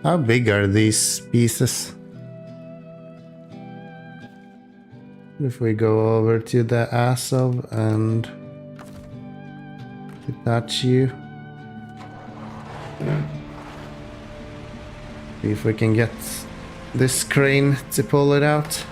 How big are these pieces? If we go over to the Azov and detach you. See if we can get this crane to pull it out.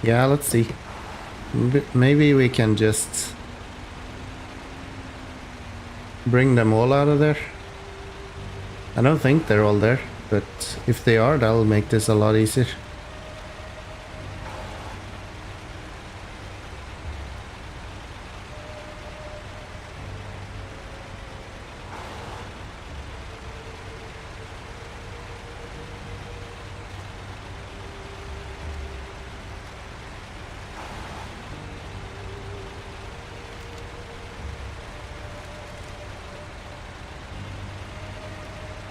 Yeah, let's see. Maybe we can just bring them all out of there. I don't think they're all there, but if they are, that'll make this a lot easier.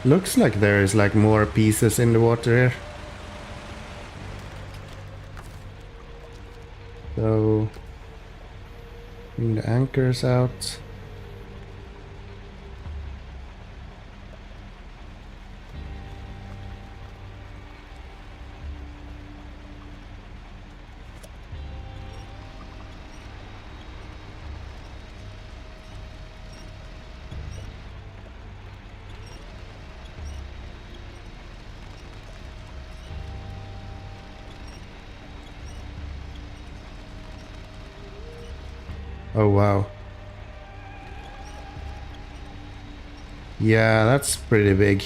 Looks like there is like more pieces in the water here. So bring the anchors out. Oh wow. Yeah, that's pretty big.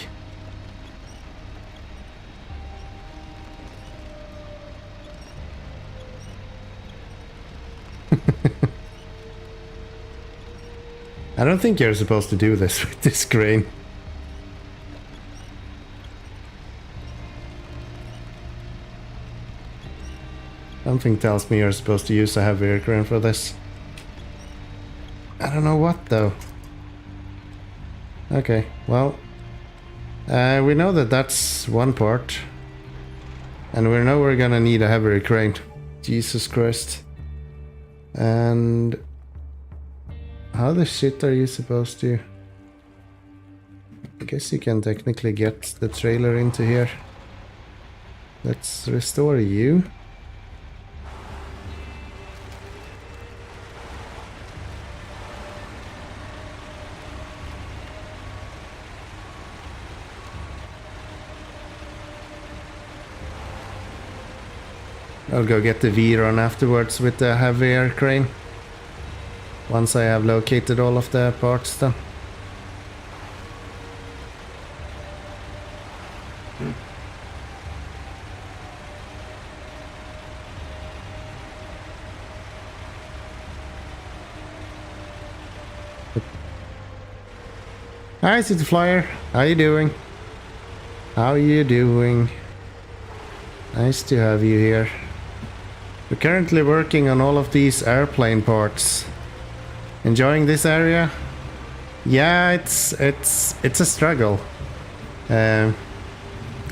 I don't think you're supposed to do this with this crane. Something tells me you're supposed to use a heavier crane for this. I don't know what though. Okay, well, we know that that's one part, and we know we're gonna need a heavier crane. Jesus Christ. And how the shit are you supposed to? I guess you can technically get the trailer into here. Let's restore you. I'll go get the V-run afterwards with the heavier crane. Once I have located all of the parts then. Hi, City Flyer. How you doing? How you doing? Nice to have you here. We're currently working on all of these airplane parts. Enjoying this area? Yeah, it's a struggle.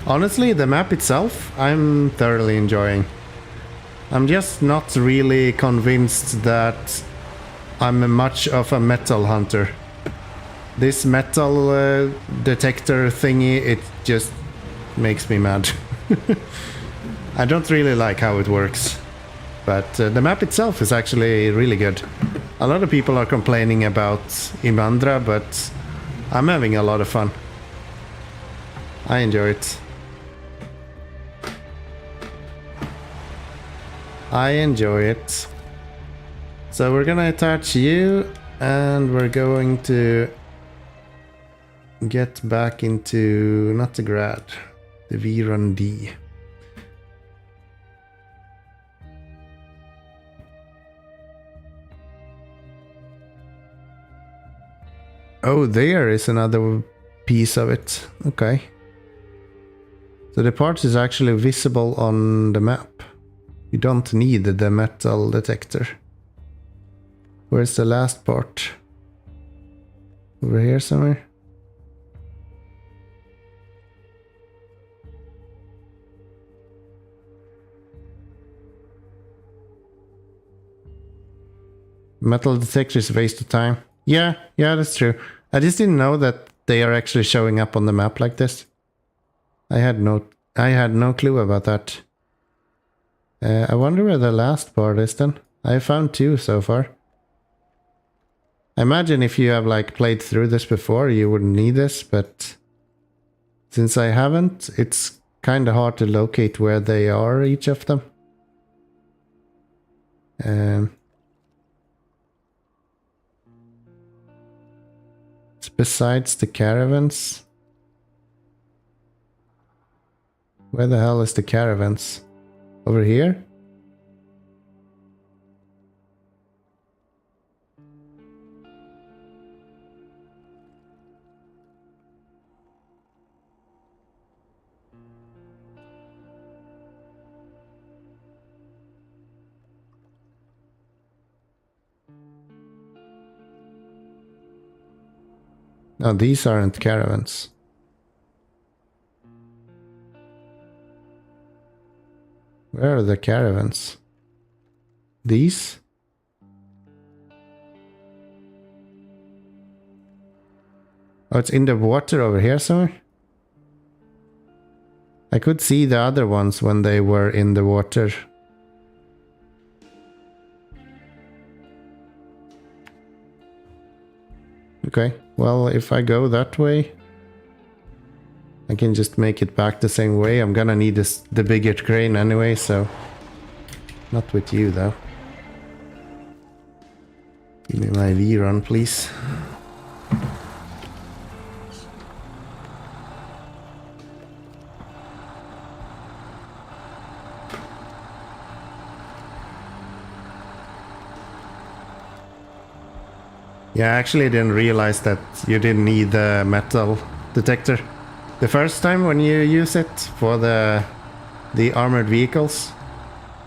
Honestly, the map itself, I'm thoroughly enjoying. I'm just not really convinced that I'm much of a metal hunter. This metal detector thingy, it just makes me mad. I don't really like how it works. But the map itself is actually really good. A lot of people are complaining about IMANDRA, but I'm having a lot of fun. I enjoy it. I enjoy it. So we're gonna attach you, and we're going to get back into, not the grad, the V-Run D. Oh, there is another piece of it. Okay. So the part is actually visible on the map. You don't need the metal detector. Where's the last part? Over here somewhere? Metal detector is a waste of time. Yeah, that's true. I just didn't know that they are actually showing up on the map like this. I had no clue about that. I wonder where the last part is then. I found 2 so far. I imagine if you have like played through this before, you wouldn't need this, but since I haven't, it's kind of hard to locate where they are, each of them. It's besides the caravans. Where the hell is the caravans? Over here? No, these aren't caravans. Where are the caravans? These? Oh, it's in the water over here somewhere? I could see the other ones when they were in the water. Okay, well, if I go that way, I can just make it back the same way. I'm gonna need the bigger crane anyway, so... Not with you, though. Give me my V-Run, please. Yeah, I actually didn't realize that you didn't need the metal detector the first time when you use it for the armored vehicles.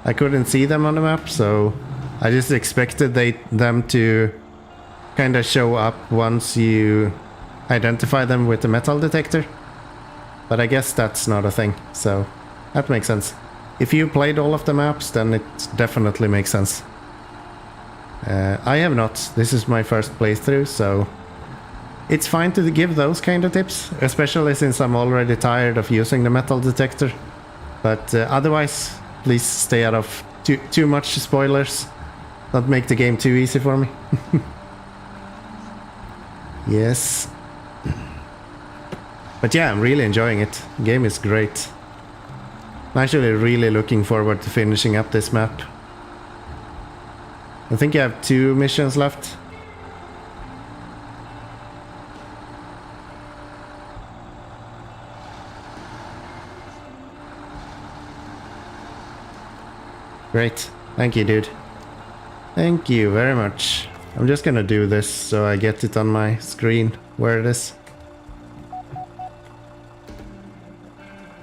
I couldn't see them on the map, so I just expected them to kind of show up once you identify them with the metal detector. But I guess that's not a thing, so that makes sense. If you played all of the maps, then it definitely makes sense. I have not. This is my first playthrough, so it's fine to give those kind of tips, especially since I'm already tired of using the metal detector. But otherwise, please stay out of too much spoilers. Don't make the game too easy for me. Yes. But yeah, I'm really enjoying it. The game is great. I'm actually really looking forward to finishing up this map. I think I have 2 missions left. Great. Thank you, dude. Thank you very much. I'm just gonna do this so I get it on my screen where it is.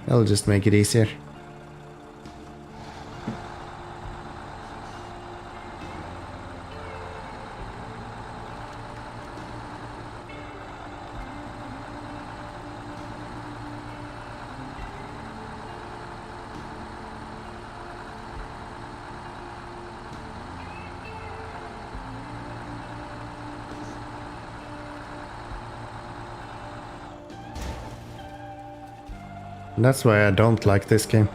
That'll just make it easier. And that's why I don't like this game.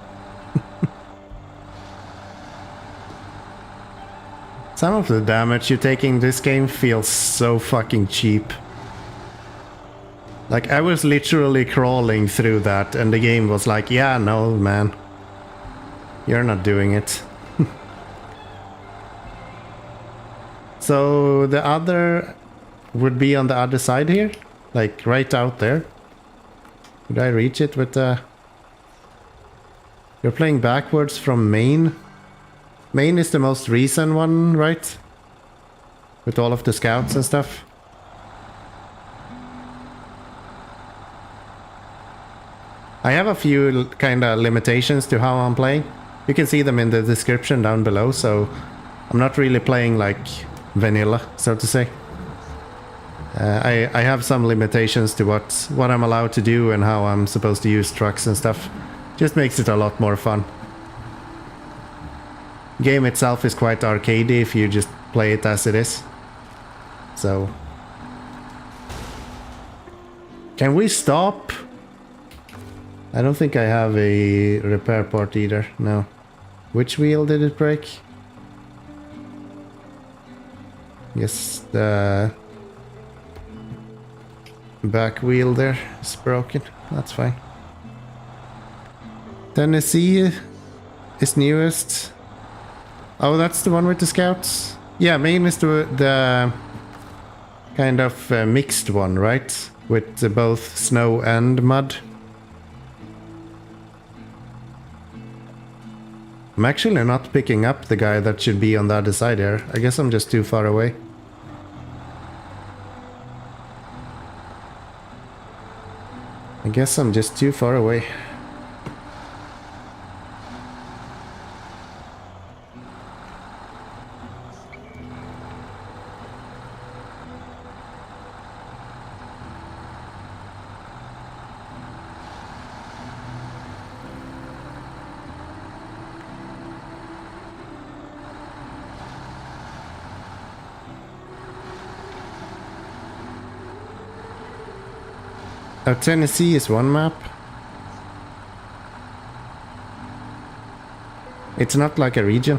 Some of the damage you take in this game feels so fucking cheap. Like, I was literally crawling through that and the game was like, yeah, no, man. You're not doing it. So the other would be on the other side here? Like, right out there? Would I reach it with the... You're playing backwards from Maine? Maine is the most recent one, right? With all of the scouts and stuff. I have a few kind of limitations to how I'm playing. You can see them in the description down below, so I'm not really playing like vanilla, so to say. I have some limitations to what I'm allowed to do and how I'm supposed to use trucks and stuff. Just makes it a lot more fun. Game itself is quite arcadey if you just play it as it is. So... Can we stop? I don't think I have a repair part either, no. Which wheel did it break? Yes, the back wheel there is broken. That's fine. Tennessee is newest. Oh, that's the one with the scouts? Yeah, Maine is the kind of mixed one, right? With both snow and mud. I'm actually not picking up the guy that should be on the other side here. I guess I'm just too far away. I guess I'm just too far away. Oh, Tennessee is one map. It's not like a region.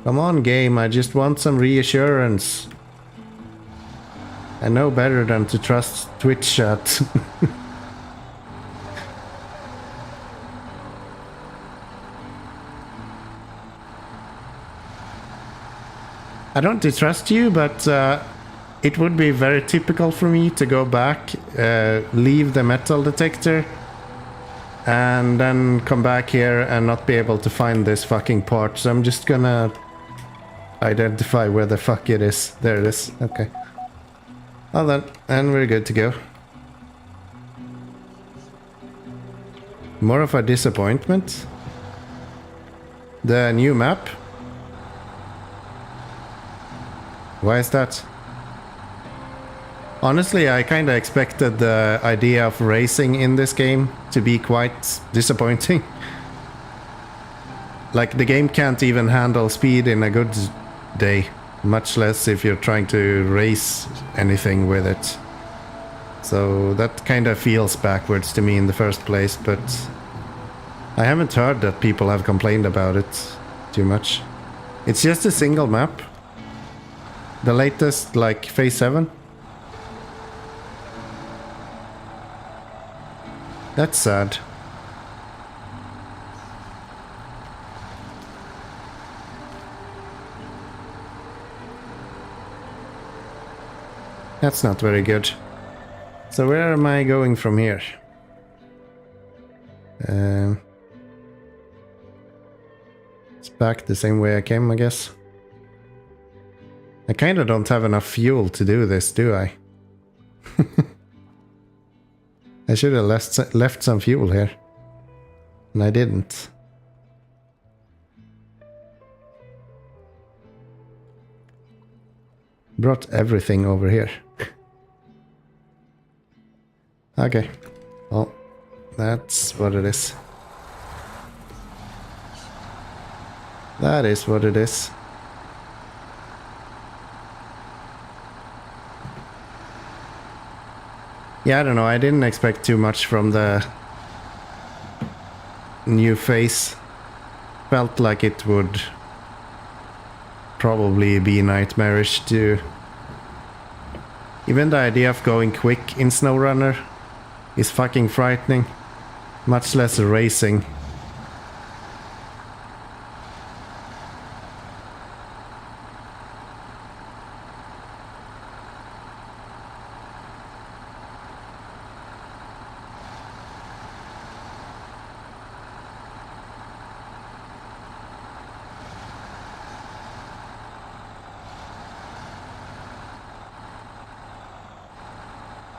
Come on, game, I just want some reassurance. I know better than to trust Twitch chat. I don't distrust you, but it would be very typical for me to go back, leave the metal detector, and then come back here and not be able to find this fucking part. So I'm just gonna identify where the fuck it is. There it is. Okay. Well then, and we're good to go. More of a disappointment. The new map. Why is that? Honestly, I kinda expected the idea of racing in this game to be quite disappointing. Like, the game can't even handle speed in a good day, much less if you're trying to race anything with it. So that kinda feels backwards to me in the first place, but I haven't heard that people have complained about it too much. It's just a single map. The latest, like, phase 7. That's sad. That's not very good. So where am I going from here? It's back the same way I came, I guess. I kinda don't have enough fuel to do this, do I? I should have left some fuel here. And I didn't. Brought everything over here. Okay. Well, that's what it is. That is what it is. Yeah, I don't know, I didn't expect too much from the new phase. Felt like it would probably be nightmarish to... Even the idea of going quick in SnowRunner is fucking frightening. Much less racing.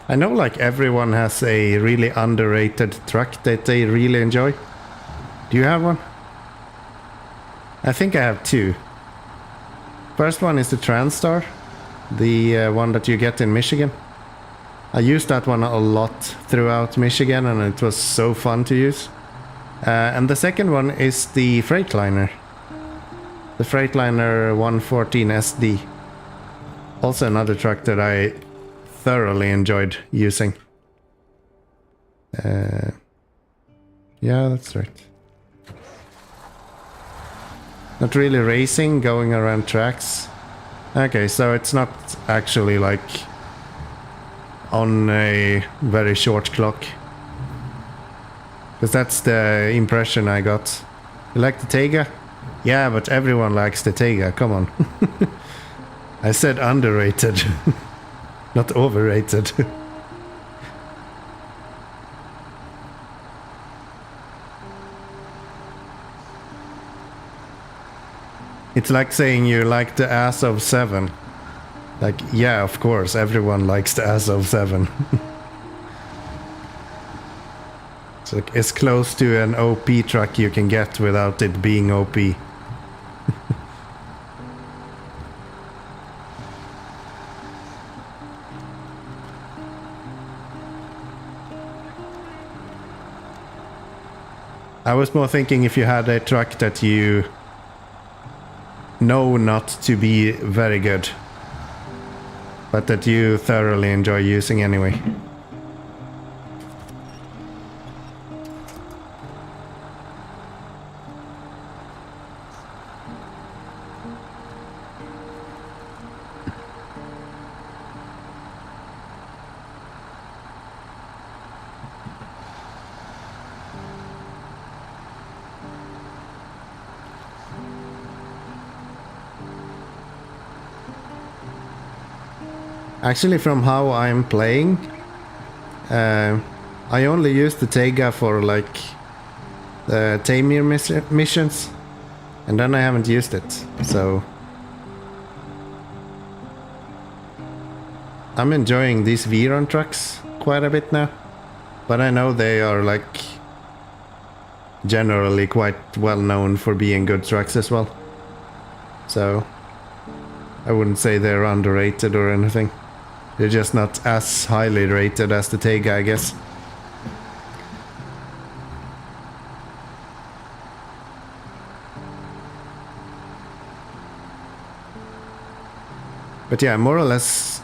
I know like everyone has a really underrated truck that they really enjoy. Do you have one? I think I have two. First one is the Transstar, the one that you get in Michigan. I used that one a lot throughout Michigan and it was so fun to use. And the second one is the Freightliner. The Freightliner 114 SD. Also another truck that I thoroughly enjoyed using. Yeah, that's right. Not really racing, going around tracks. Okay, so it's not actually like on a very short clock. Because that's the impression I got. You like the Tega? Yeah, but everyone likes the Tega, come on. I said underrated. Not overrated. It's like saying you like the ass of 7. Like, yeah, of course, everyone likes the ass of 7. It's like as close to an OP truck you can get without it being OP. I was more thinking if you had a truck that you know not to be very good, but that you thoroughly enjoy using anyway. Actually, from how I'm playing, I only use the Tega for like the Tamir missions, and then I haven't used it, so I'm enjoying these Veyron trucks quite a bit now, but I know they are like generally quite well known for being good trucks as well, so I wouldn't say they're underrated or anything. They're just not as highly rated as the Tega, I guess. But yeah, more or less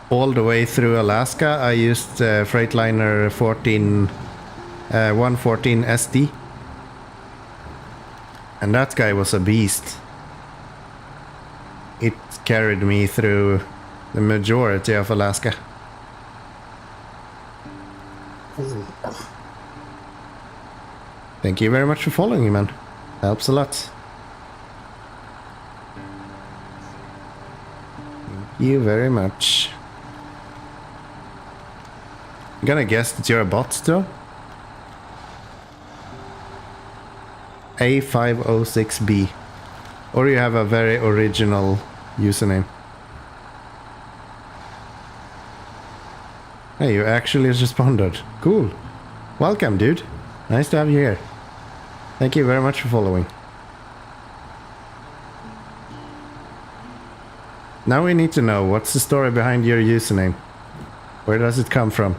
all the way through Alaska, I used Freightliner 114 SD. And that guy was a beast. It carried me through the majority of Alaska. Thank you very much for following me, man. Helps a lot. Thank you very much. I'm gonna guess that you're a bot still. A506B. Or you have a very original username. Hey, you actually responded. Cool. Welcome, dude. Nice to have you here. Thank you very much for following. Now we need to know, what's the story behind your username? Where does it come from?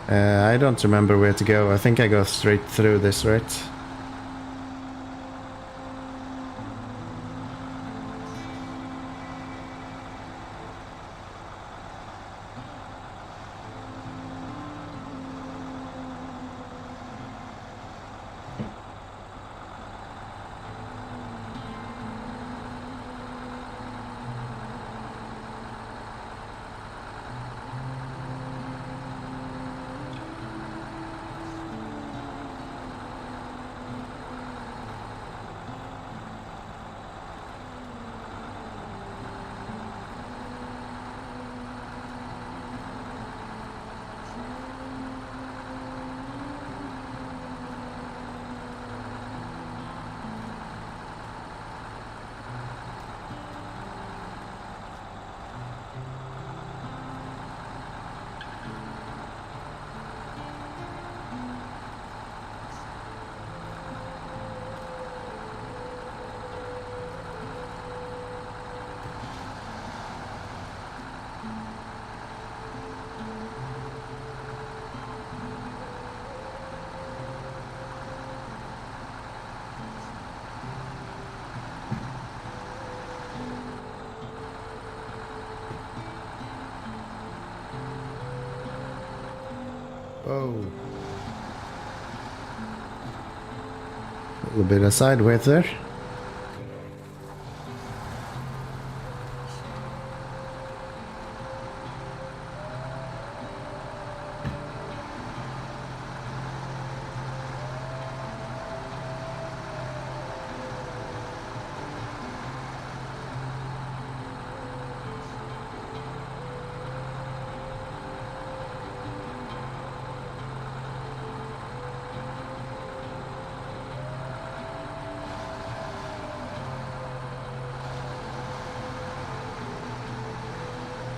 I don't remember where to go. I think I go straight through this, right? Oh. A little bit of sideways there.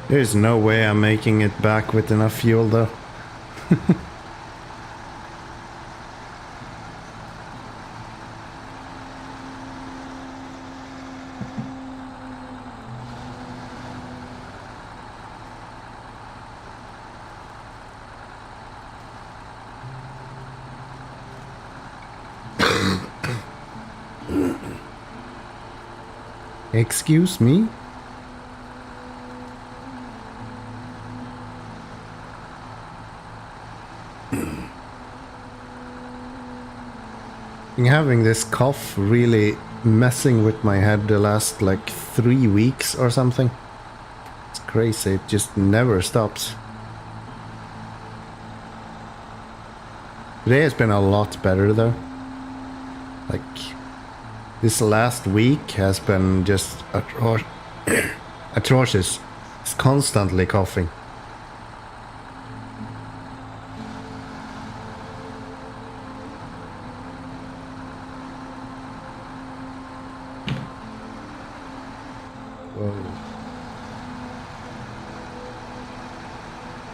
There's no way I'm making it back with enough fuel though. Excuse me? Having this cough really messing with my head the last like 3 weeks or something. It's crazy, it just never stops. Today has been a lot better though. Like this last week has been just atrocious. It's constantly coughing.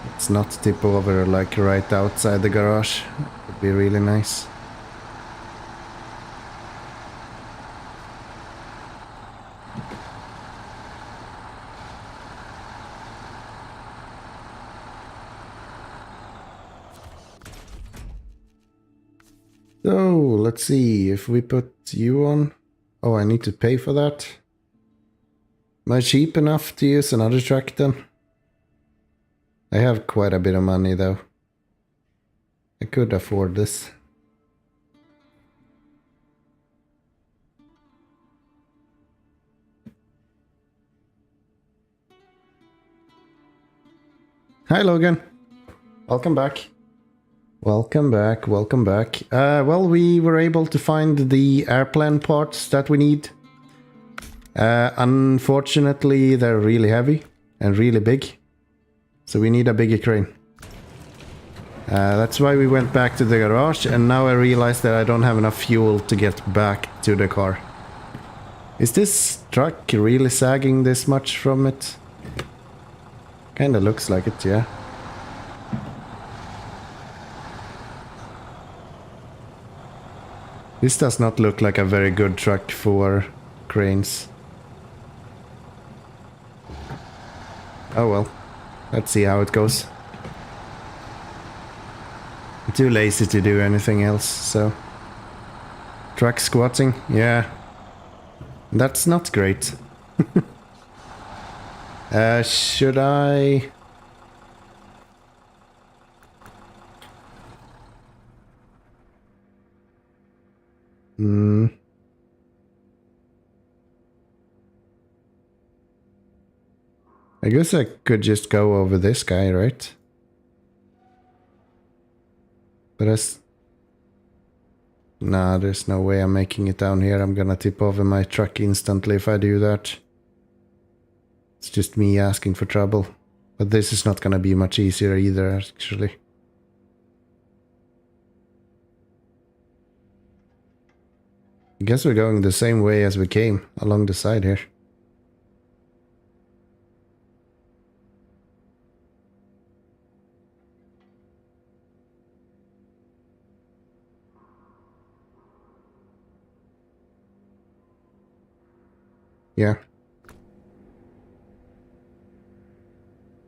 Let's not tip over like right outside the garage. Would be really nice. So let's see if we put you on. Oh, I need to pay for that. Am I cheap enough to use another truck then? I have quite a bit of money though. I could afford this. Hi Logan. Welcome back. Welcome back, welcome back. Well, we were able to find the airplane parts that we need. Unfortunately, they're really heavy and really big. So we need a bigger crane. That's why we went back to the garage, and now I realize that I don't have enough fuel to get back to the car. Is this truck really sagging this much from it? Kinda looks like it, yeah. This does not look like a very good truck for cranes. Oh well. Let's see how it goes. Too lazy to do anything else, so... Truck squatting, yeah. That's not great. Should I... I guess I could just go over this guy, right? But nah, there's no way I'm making it down here. I'm gonna tip over my truck instantly if I do that. It's just me asking for trouble. But this is not gonna be much easier either, actually. I guess we're going the same way as we came, along the side here. Yeah.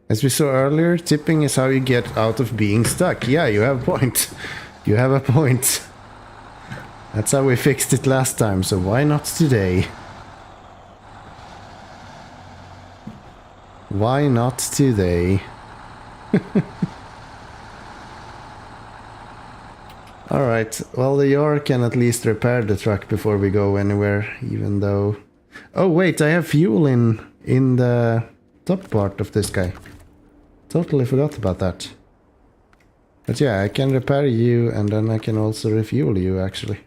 As we saw earlier, tipping is how you get out of being stuck. Yeah, you have a point. You have a point. That's how we fixed it last time, so why not today? Why not today? Alright, well the Yor can at least repair the truck before we go anywhere, even though... Oh wait, I have fuel in the top part of this guy. Totally forgot about that. But yeah, I can repair you and then I can also refuel you actually.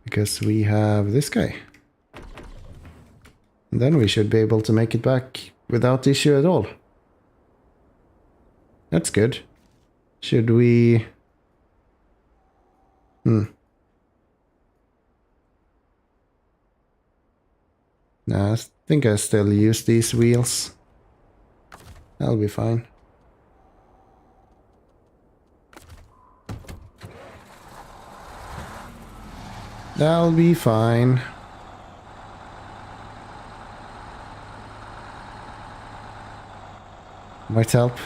Because we have this guy. And then we should be able to make it back without issue at all. That's good. Should we... Nah, I think I still use these wheels. That'll be fine. That'll be fine. Might help.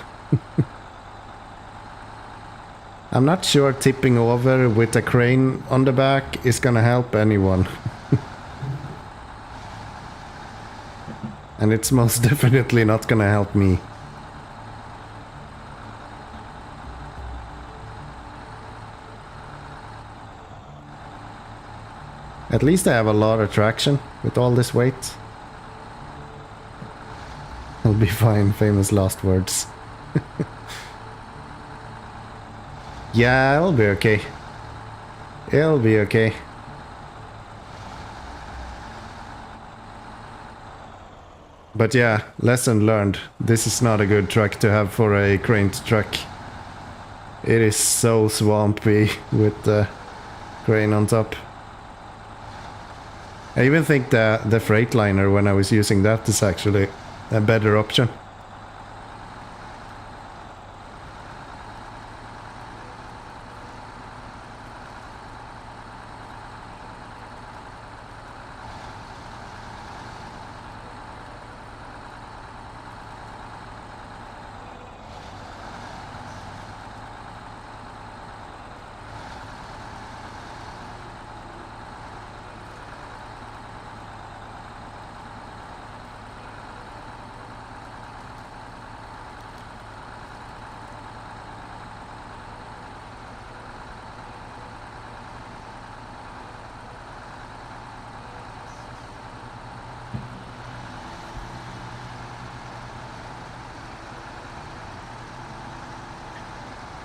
I'm not sure tipping over with a crane on the back is gonna help anyone. And it's most definitely not gonna help me. At least I have a lot of traction with all this weight. I'll be fine, famous last words. Yeah, it'll be okay. It'll be okay. But yeah, lesson learned. This is not a good truck to have for a craned truck. It is so swampy with the crane on top. I even think the Freightliner, when I was using that, is actually a better option.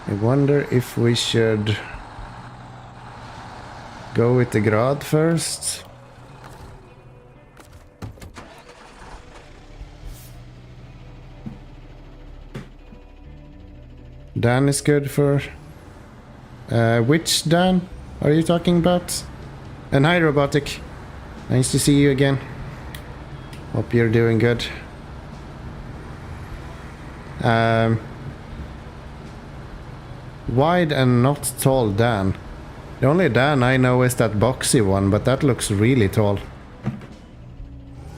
I wonder if we should go with the Grad first. Dan is good for... which Dan are you talking about? And hi Robotic. Nice to see you again. Hope you're doing good. Wide and not tall Dan. The only Dan I know is that boxy one, but that looks really tall.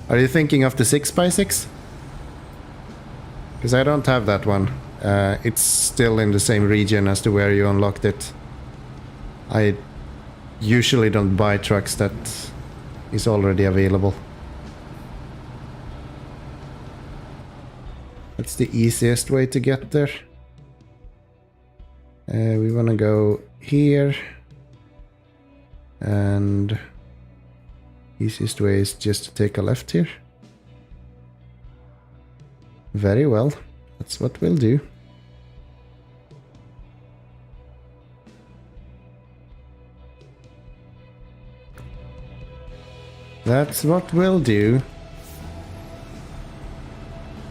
Are you thinking of the 6x6? Because I don't have that one. it's still in the same region as to where you unlocked it. I usually don't buy trucks that is already available. That's the easiest way to get there. We want to go here. And easiest way is just to take a left here. Very well. That's what we'll do. That's what we'll do.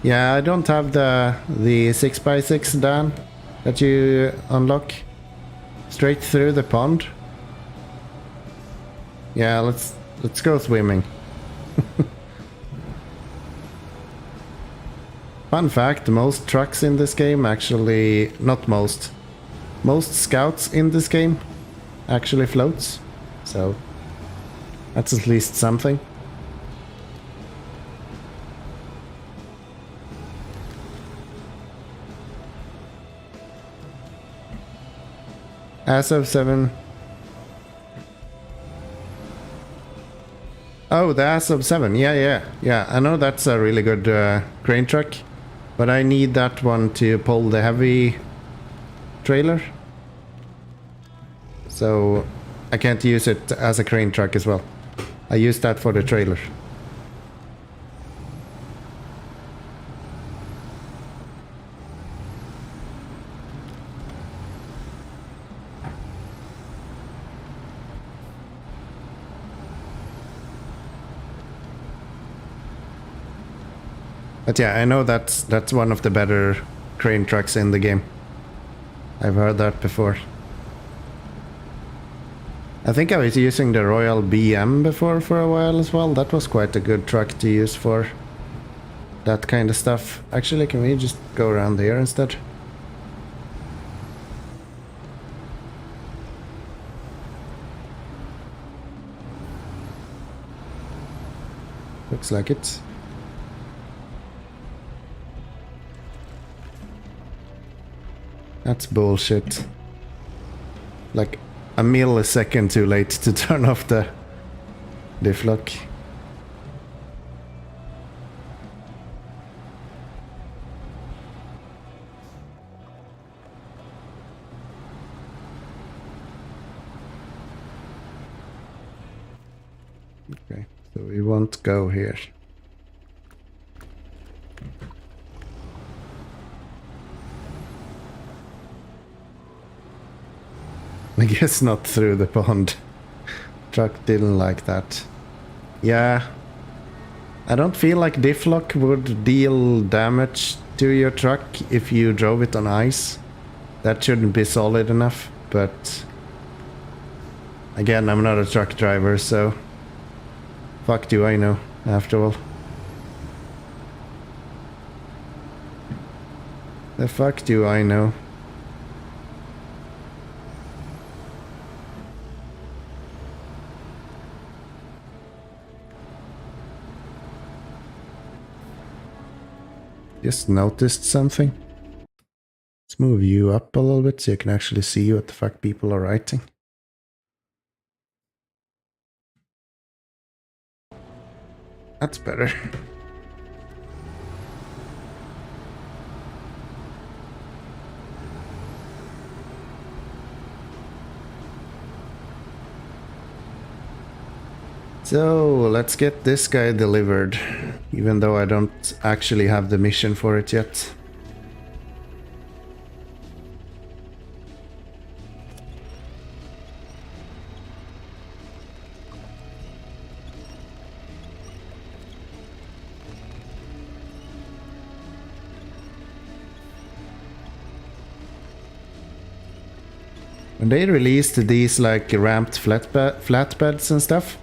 Yeah, I don't have the 6x6 done that you unlock straight through the pond. Yeah, let's go swimming. Fun fact, most trucks in this game actually, not most scouts in this game actually floats. So that's at least something. As of 7. Oh, the As of 7. Yeah. I know that's a really good crane truck, but I need that one to pull the heavy trailer. So I can't use it as a crane truck as well. I use that for the trailer. But yeah, I know that's one of the better crane trucks in the game. I've heard that before. I think I was using the Royal BM before for a while as well. That was quite a good truck to use for that kind of stuff. Actually, can we just go around here instead? Looks like it. That's bullshit. Like a millisecond too late to turn off the diff lock. Okay, so we won't go here. I guess not through the pond. Truck didn't like that. Yeah. I don't feel like diff lock would deal damage to your truck if you drove it on ice. That shouldn't be solid enough, but again, I'm not a truck driver, so fuck do I know, after all. The fuck do I know? Just noticed something. Let's move you up a little bit so you can actually see what the fuck people are writing. That's better. So let's get this guy delivered, even though I don't actually have the mission for it yet. When they released these like ramped flatbeds and stuff,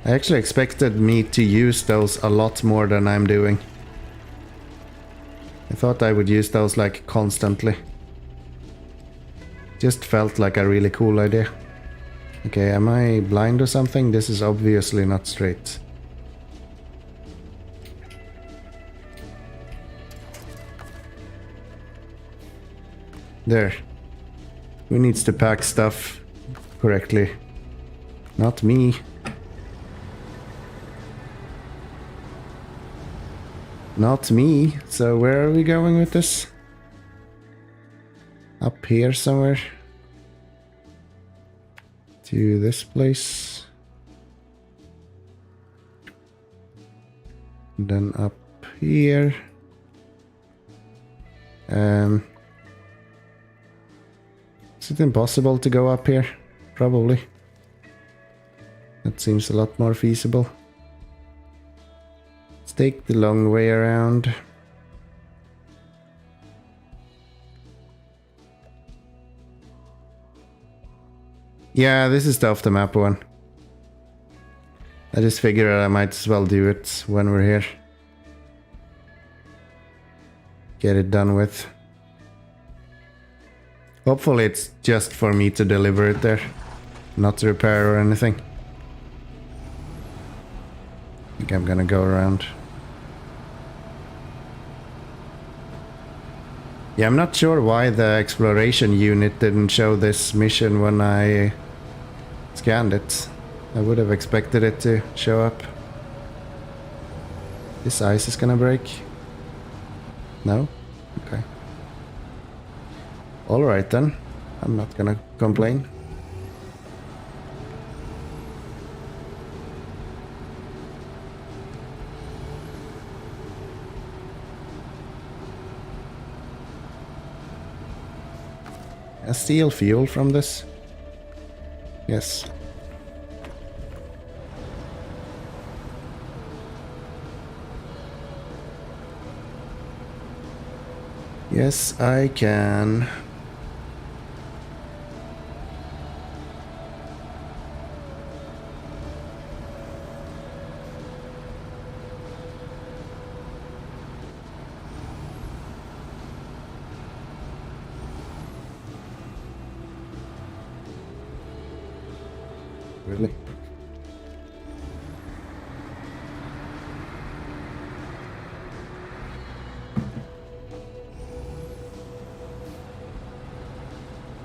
I actually expected me to use those a lot more than I'm doing. I thought I would use those like constantly. Just felt like a really cool idea. Okay, am I blind or something? This is obviously not straight. There. Who needs to pack stuff correctly? Not me. Not me. So where are we going with this? Up here somewhere. To this place. And then up here. Is it impossible to go up here? Probably. That seems a lot more feasible. Let's take the long way around. Yeah, this is the off the map one. I just figured I might as well do it when we're here. Get it done with. Hopefully it's just for me to deliver it there, not to repair or anything. I think I'm gonna go around. Yeah, I'm not sure why the exploration unit didn't show this mission when I scanned it. I would have expected it to show up. This ice is gonna break. No? Okay. Alright then. I'm not gonna complain. I steal fuel from this? Yes. Yes, I can. Really?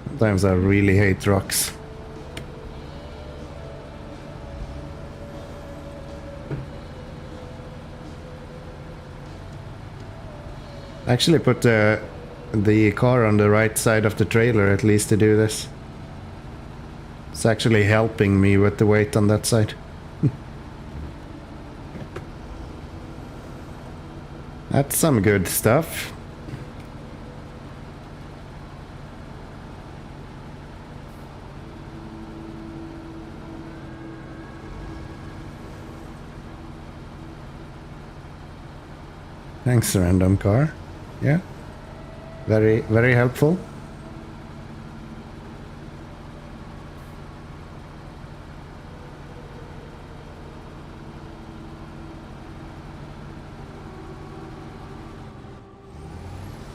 Sometimes I really hate rocks. I actually put the car on the right side of the trailer at least to do this. It's actually helping me with the weight on that side. That's some good stuff. Thanks, random car. Yeah. Very, very helpful.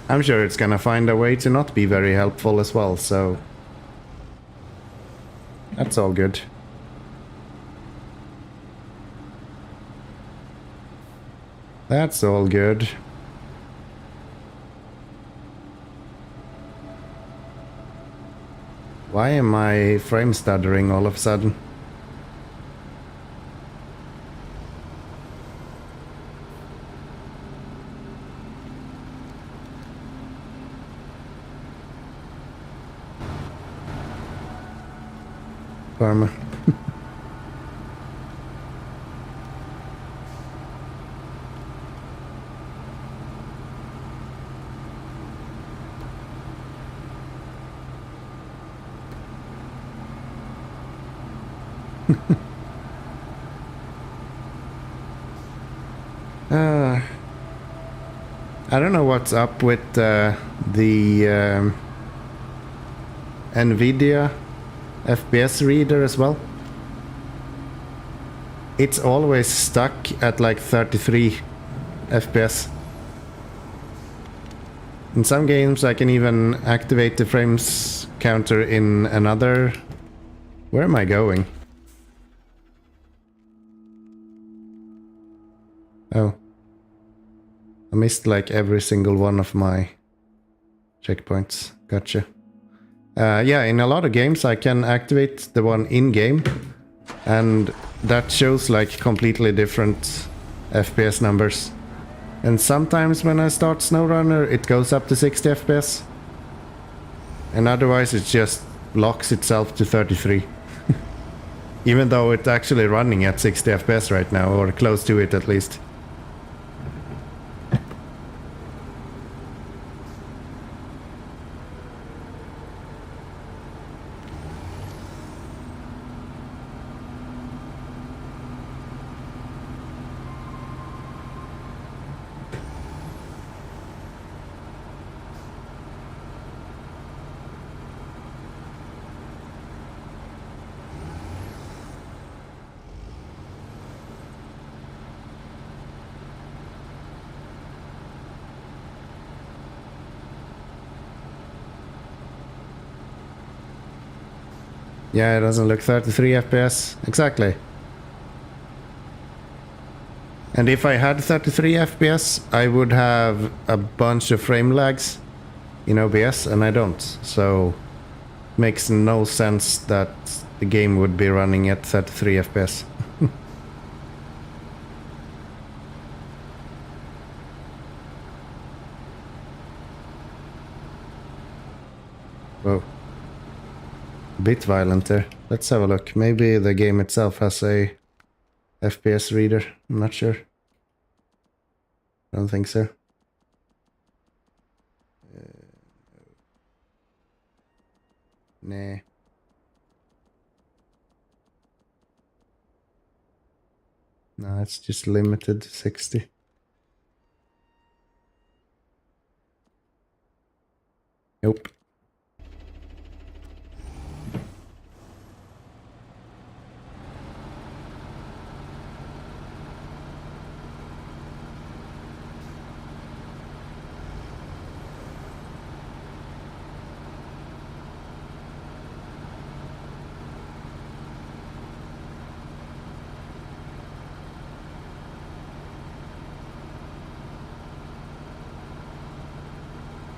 I'm sure it's gonna find a way to not be very helpful as well, so that's all good. That's all good. Why am I frame stuttering all of a sudden? Karma. I don't know what's up with the NVIDIA FPS reader as well. It's always stuck at like 33 FPS. In some games I can even activate the frames counter in another... Where am I going? Oh. I missed like every single one of my checkpoints. Gotcha. Yeah, in a lot of games I can activate the one in-game, and that shows like completely different FPS numbers. And sometimes when I start SnowRunner it goes up to 60 FPS. And otherwise it just locks itself to 33. Even though it's actually running at 60 FPS right now, or close to it at least. Yeah, it doesn't look 33 FPS. Exactly. And if I had 33 FPS, I would have a bunch of frame lags in OBS, and I don't. So, makes no sense that the game would be running at 33 FPS. Whoa. Bit violent there. Let's have a look. Maybe the game itself has a FPS reader. I'm not sure. I don't think so. Nah. No, it's just limited to 60. Nope.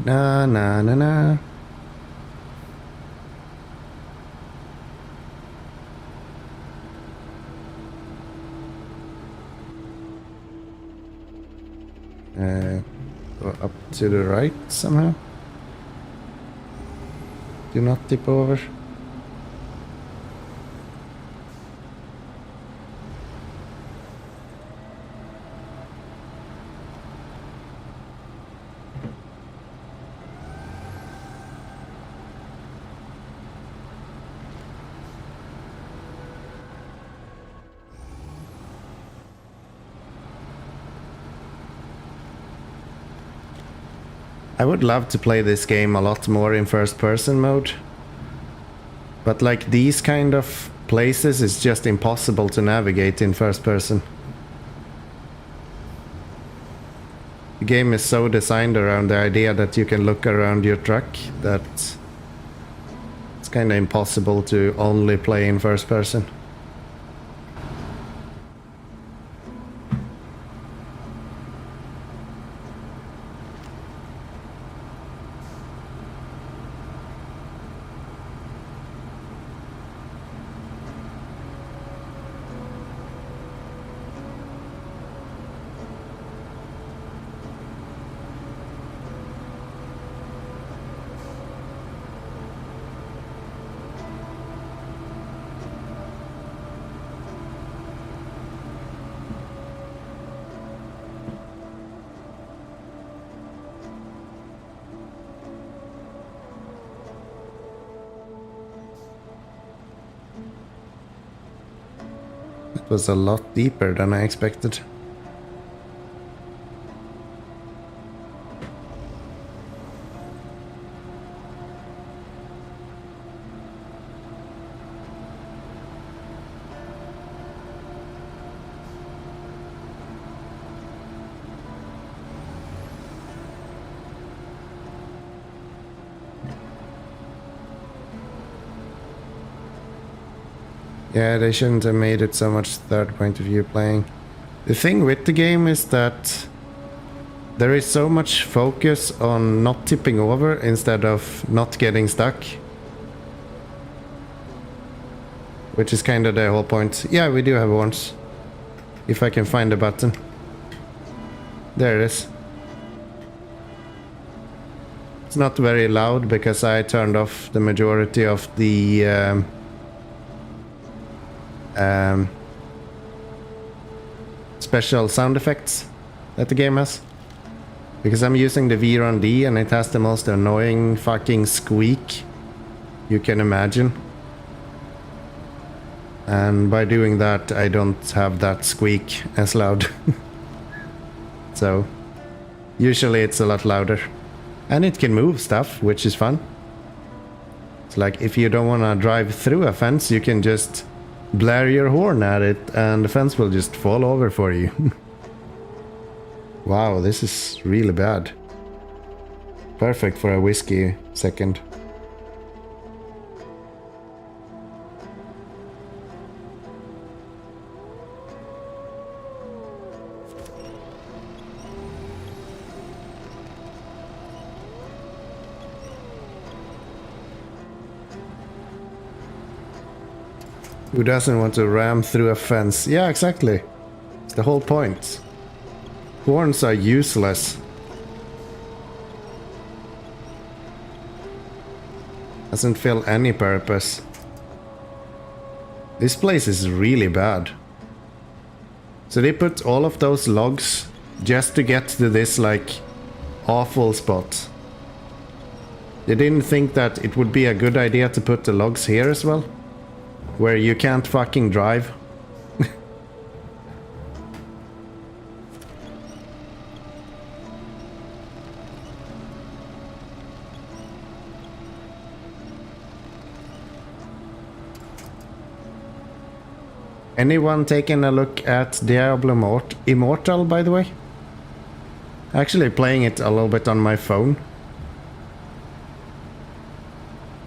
Na na na na. Go up to the right somehow. Do not tip over. I would love to play this game a lot more in first-person mode. But like these kind of places, it's just impossible to navigate in first person. The game is so designed around the idea that you can look around your truck that it's kind of impossible to only play in first person. It was a lot deeper than I expected. Yeah, they shouldn't have made it so much third point of view playing. The thing with the game is that There is so much focus on not tipping over instead of not getting stuck. Which is kind of the whole point. Yeah, we do have horns. If I can find the button. There it is. It's not very loud because I turned off the majority of the special sound effects that the game has. Because I'm using the VRON D and it has the most annoying fucking squeak you can imagine. And by doing that, I don't have that squeak as loud. So, usually it's a lot louder. And it can move stuff, which is fun. It's like, if you don't want to drive through a fence, you can just blare your horn at it and the fence will just fall over for you. Wow, this is really bad. Perfect for a whiskey second. Who doesn't want to ram through a fence? Yeah, exactly. It's the whole point. Horns are useless. Doesn't fill any purpose. This place is really bad. So they put all of those logs just to get to this, like, awful spot. They didn't think that it would be a good idea to put the logs here as well? Where you can't fucking drive. Anyone taking a look at Diablo Immortal, by the way? Actually playing it a little bit on my phone.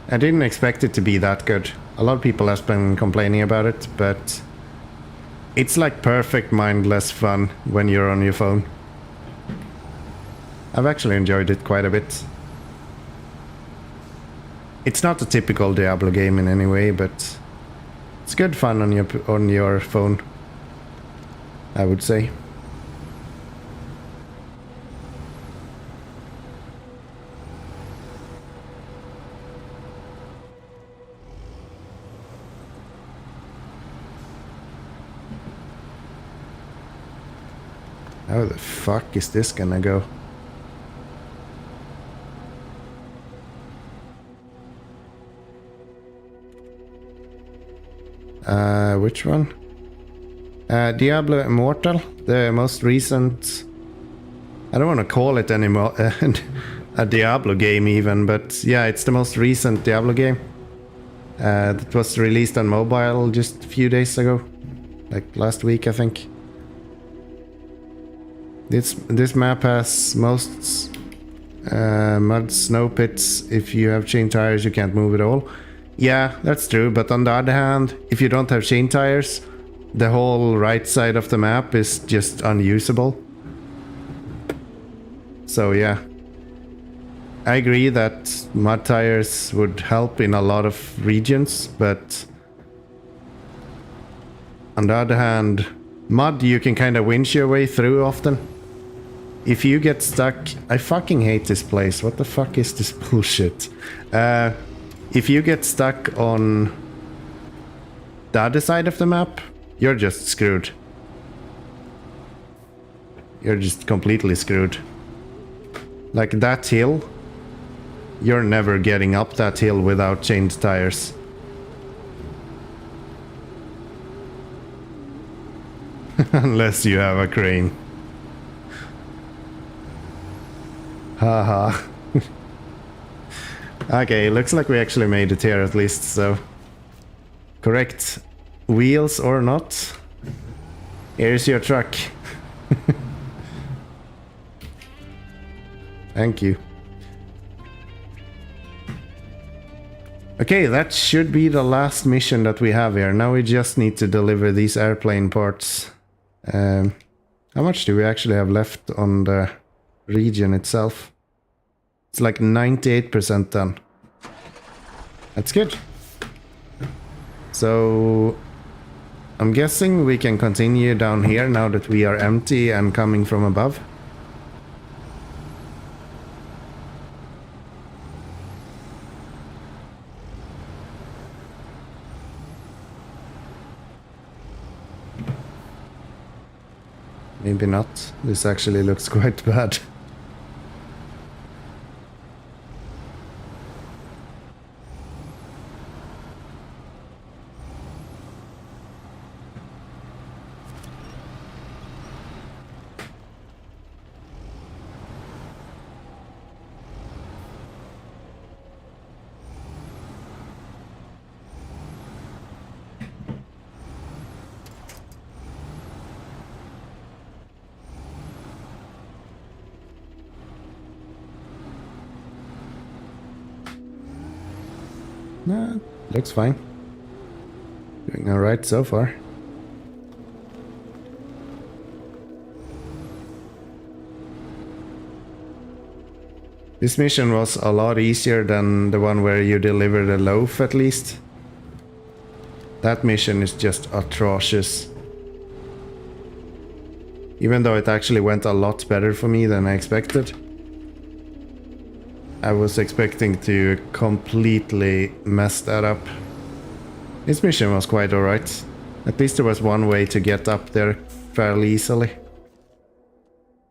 I didn't expect it to be that good. A lot of people have been complaining about it, but it's like perfect mindless fun when you're on your phone. I've actually enjoyed it quite a bit. It's not a typical Diablo game in any way, but it's good fun on your phone, I would say. How the fuck is this gonna go? Which one? Diablo Immortal, the most recent... I don't want to call it anymore a Diablo game even, but yeah, it's the most recent Diablo game. That was released on mobile just a few days ago. Like last week, I think. This map has most mud snow pits. If you have chain tires, you can't move at all. Yeah, that's true, but on the other hand, if you don't have chain tires, the whole right side of the map is just unusable. So yeah. I agree that mud tires would help in a lot of regions, but on the other hand, mud you can kind of winch your way through often. If you get stuck... I fucking hate this place. What the fuck is this bullshit? If you get stuck on the other side of the map, you're just screwed. You're just completely screwed. Like that hill, you're never getting up that hill without chained tires. Unless you have a crane. Haha. Okay, looks like we actually made it here at least, so... Correct wheels or not. Here's your truck. Thank you. Okay, that should be the last mission that we have here. Now we just need to deliver these airplane parts. How much do we actually have left on the region itself. It's like 98% done. That's good. So I'm guessing we can continue down here now that we are empty and coming from above. Maybe not. This actually looks quite bad. Nah, looks fine. Doing alright so far. This mission was a lot easier than the one where you deliver the loaf, at least. That mission is just atrocious. Even though it actually went a lot better for me than I expected. I was expecting to completely mess that up. This mission was quite alright. At least there was one way to get up there fairly easily.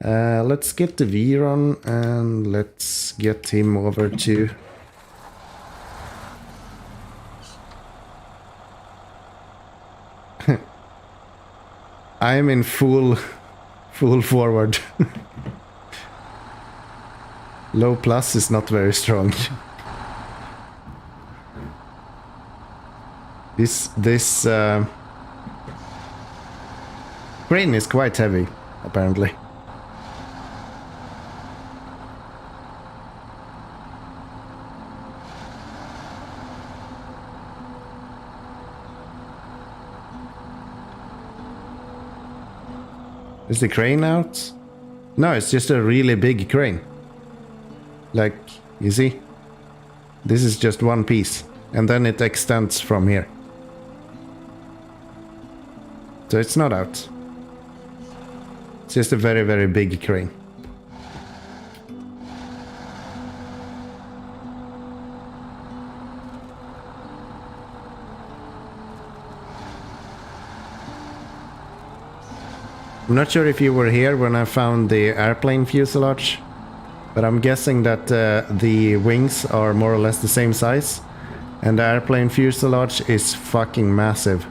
Let's get the Viron and let's get him over to... I am in full forward. Low plus is not very strong. This crane is quite heavy, apparently. Is the crane out? No, it's just a really big crane. Like, you see? This is just one piece. And then it extends from here. So it's not out. It's just a very, very big crane. I'm not sure if you were here when I found the airplane fuselage. But I'm guessing that the wings are more or less the same size. And the airplane fuselage is fucking massive.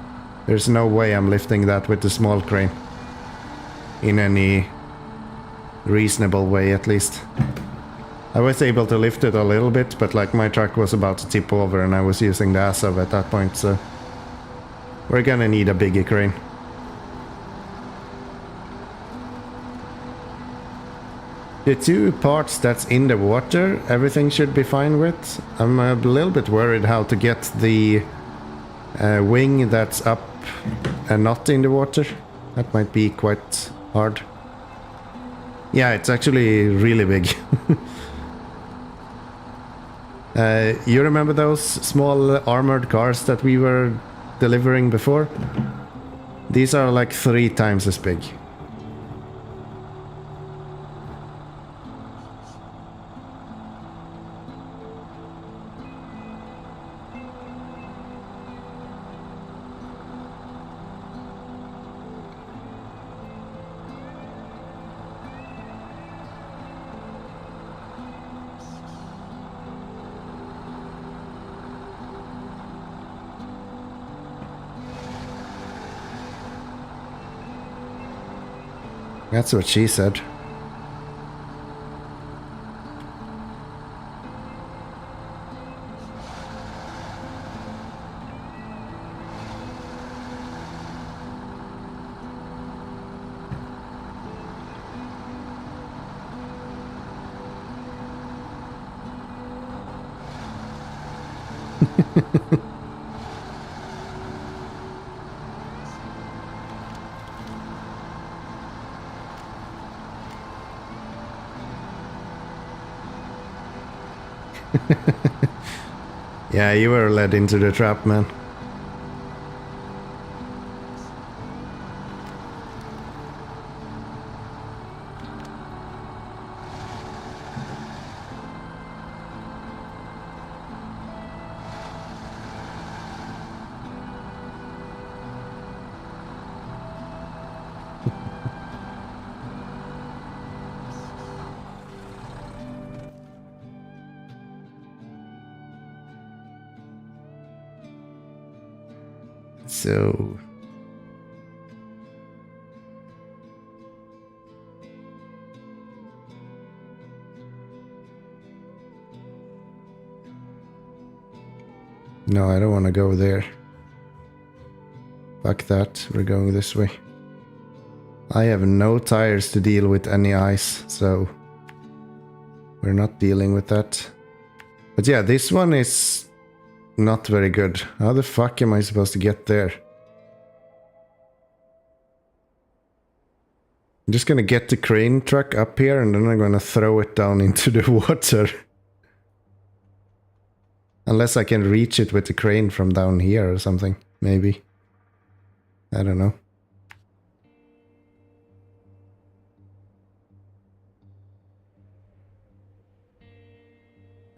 There's no way I'm lifting that with the small crane. In any reasonable way, at least. I was able to lift it a little bit, but like my truck was about to tip over and I was using the ass of at that point, so... We're gonna need a bigger crane. The two parts that's in the water, everything should be fine with. I'm a little bit worried how to get the wing that's up and not in the water. That might be quite hard. Yeah, it's actually really big. You remember those small armored cars that we were delivering before? These are like 3 times as big. That's what she said. Yeah, you were led into the trap, man. So... No, I don't want to go there. Fuck that, we're going this way. I have no tires to deal with any ice, so we're not dealing with that. But yeah, this one is not very good. How the fuck am I supposed to get there? I'm just gonna get the crane truck up here and then I'm gonna throw it down into the water. Unless I can reach it with the crane from down here or something, maybe. I don't know.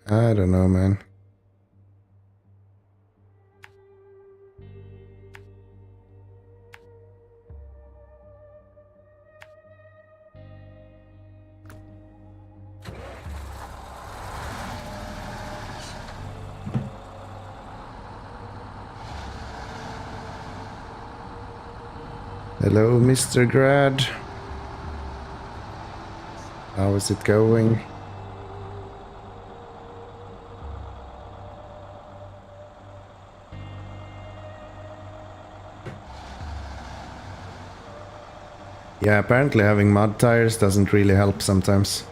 I don't know, man. Hello, Mr. Grad. How is it going? Yeah, apparently having mud tires doesn't really help sometimes.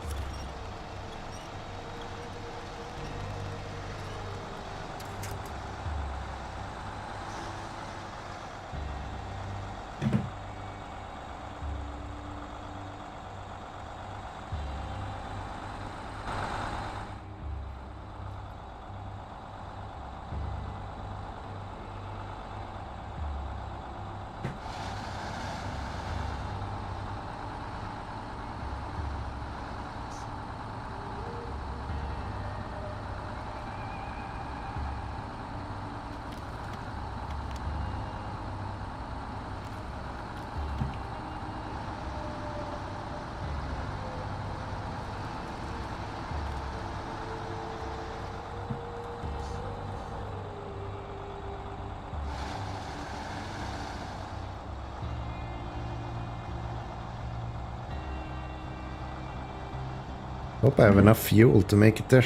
Hope I have enough fuel to make it there.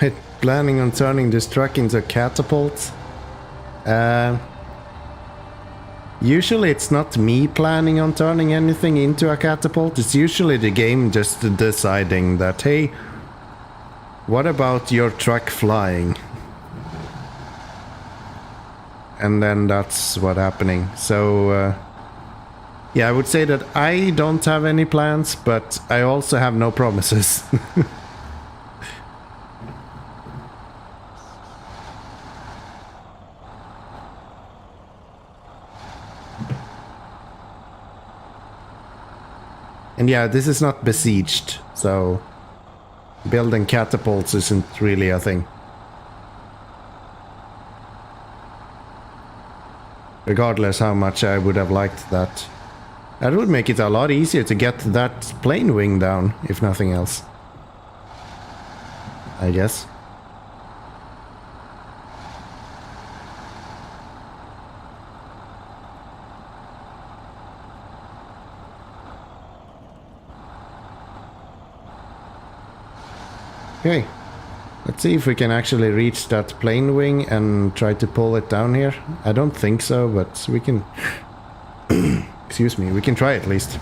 I'm planning on turning this truck into a catapult. Usually it's not me planning on turning anything into a catapult. It's usually the game just deciding that, hey, what about your truck flying? and then that's what happening. So yeah, I would say that I don't have any plans, but I also have no promises. And yeah, this is not besieged, so building catapults isn't really a thing. Regardless how much I would have liked that. That would make it a lot easier to get that plane wing down, if nothing else. I guess. Okay, let's see if we can actually reach that plane wing and try to pull it down here. I don't think so, but we can... Excuse me, we can try at least.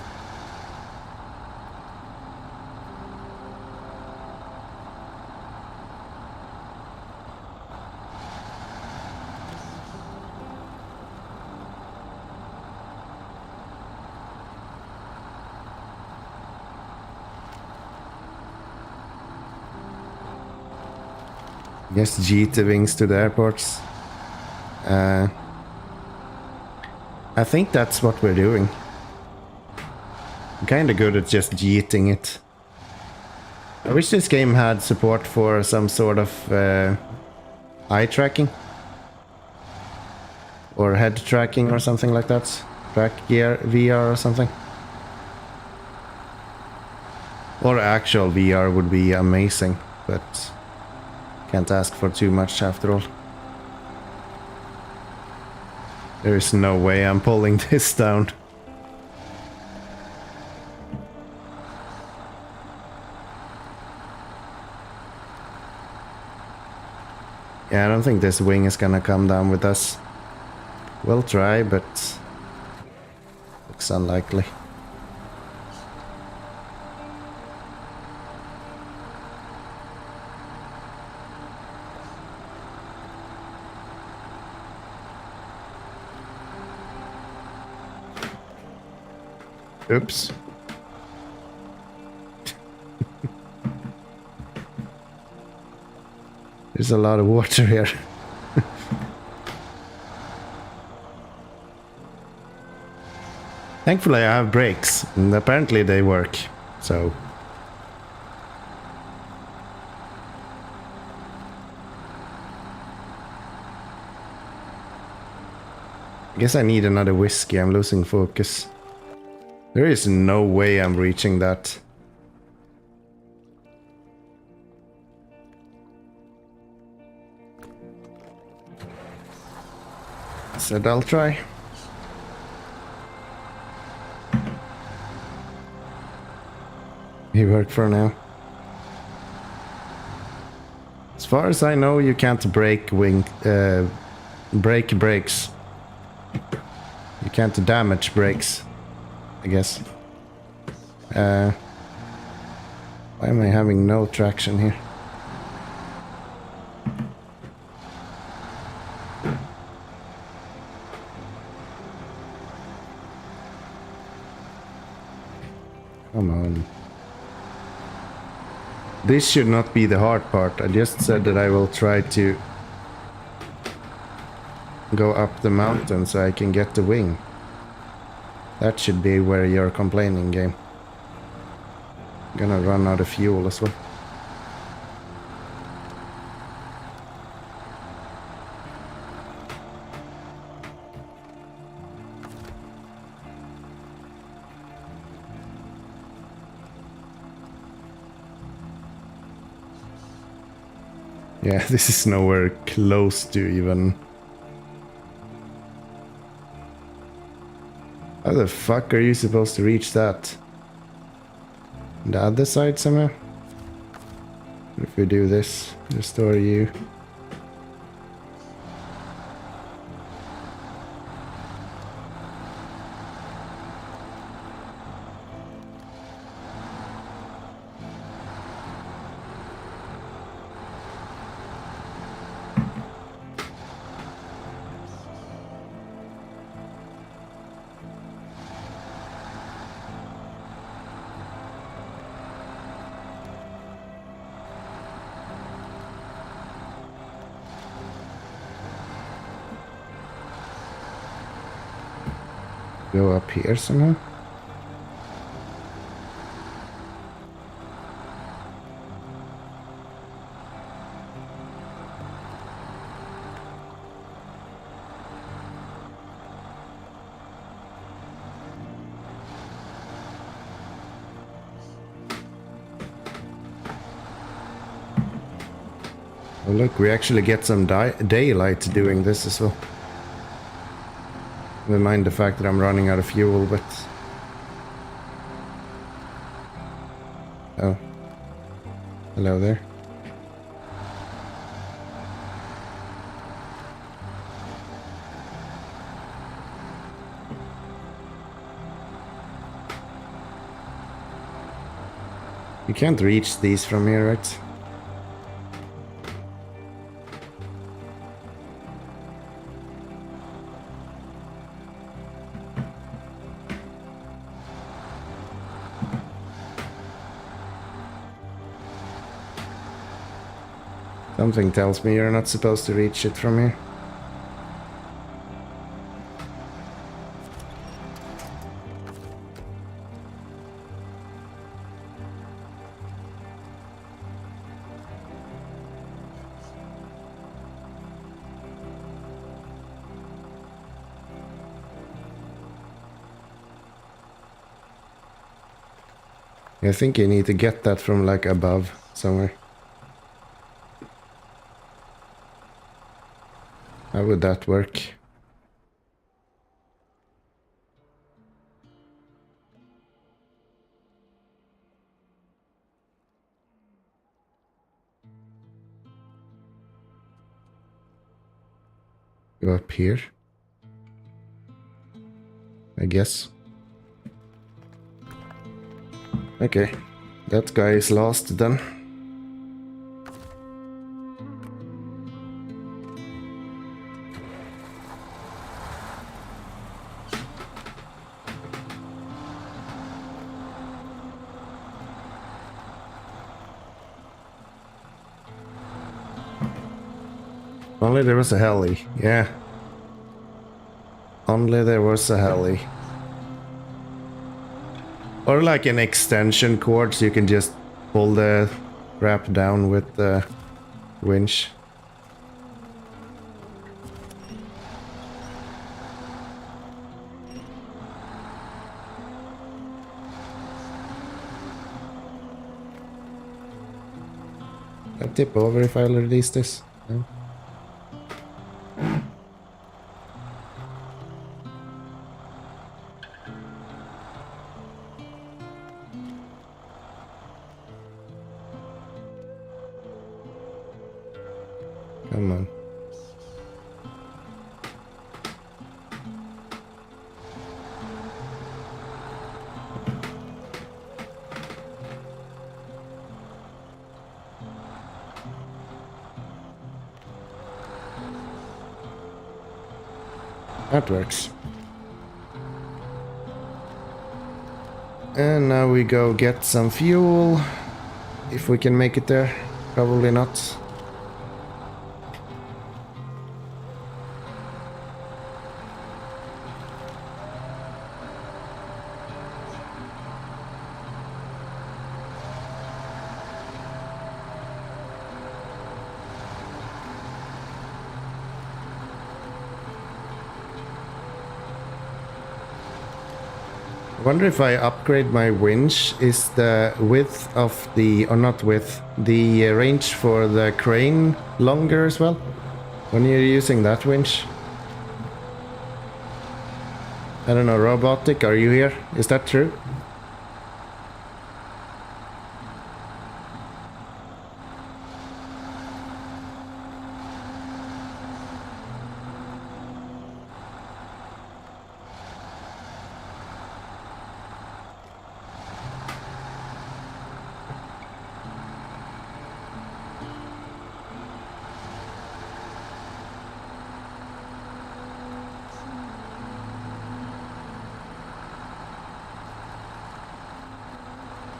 Yes, G2 wings to the airports. I think that's what we're doing. I'm kinda good at just G-ing it. I wish this game had support for some sort of eye tracking. Or head tracking or something like that. Track gear, VR or something. Or actual VR would be amazing, but... can't ask for too much after all. There is no way I'm pulling this down. Yeah, I don't think this wing is gonna come down with us. We'll try, but looks unlikely. Oops. There's a lot of water here. Thankfully I have brakes, and apparently they work, so... I guess I need another whiskey, I'm losing focus. There is no way I'm reaching that. Said I'll try. You work for now. As far as I know, you can't break break brakes. You can't damage brakes, I guess. Why am I having no traction here? Come on. This should not be the hard part. I just said that I will try to go up the mountain so I can get the wing. That should be where you're complaining, game. Gonna run out of fuel as well. Yeah, this is nowhere close to even... How the fuck are you supposed to reach that? The other side somehow? If we do this, restore you. go up here somehow? Oh look, we actually get some daylight doing this as well. Never mind the fact that I'm running out of fuel, but... Oh. Hello there. You can't reach these from here, right? Something tells me you're not supposed to reach it from here. I think you need to get that from like above somewhere. How would that work? Go up here, I guess. Okay, that guy is lost then. Only there was a heli, yeah. Only there was a heli. Or like an extension cord, so you can just pull the wrap down with the winch. I'll tip over if I release this. No? Come on. That works. And now we go get some fuel. If we can make it there. Probably not. I wonder if I upgrade my winch, is the width of the, or not width, the range for the crane longer as well? When you're using that winch? I don't know, Robotic, are you here? Is that true?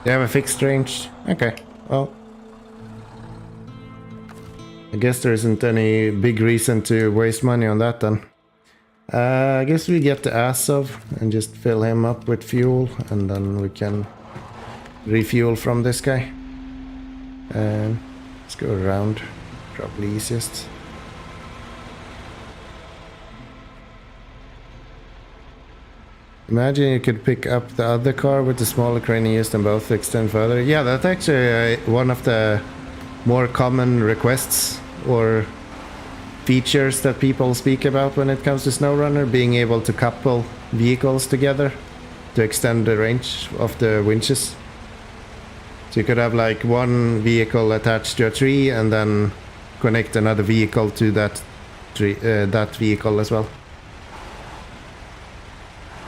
They have a fixed range? Okay, well. I guess there isn't any big reason to waste money on that then. I guess we get the Azov and just fill him up with fuel, and then we can refuel from this guy. Let's go around, probably easiest. Imagine you could pick up the other car with the smaller crane and use them both to extend further. Yeah, that's actually one of the more common requests or features that people speak about when it comes to SnowRunner, being able to couple vehicles together to extend the range of the winches. So you could have like one vehicle attached to a tree and then connect another vehicle to that tree, that vehicle as well.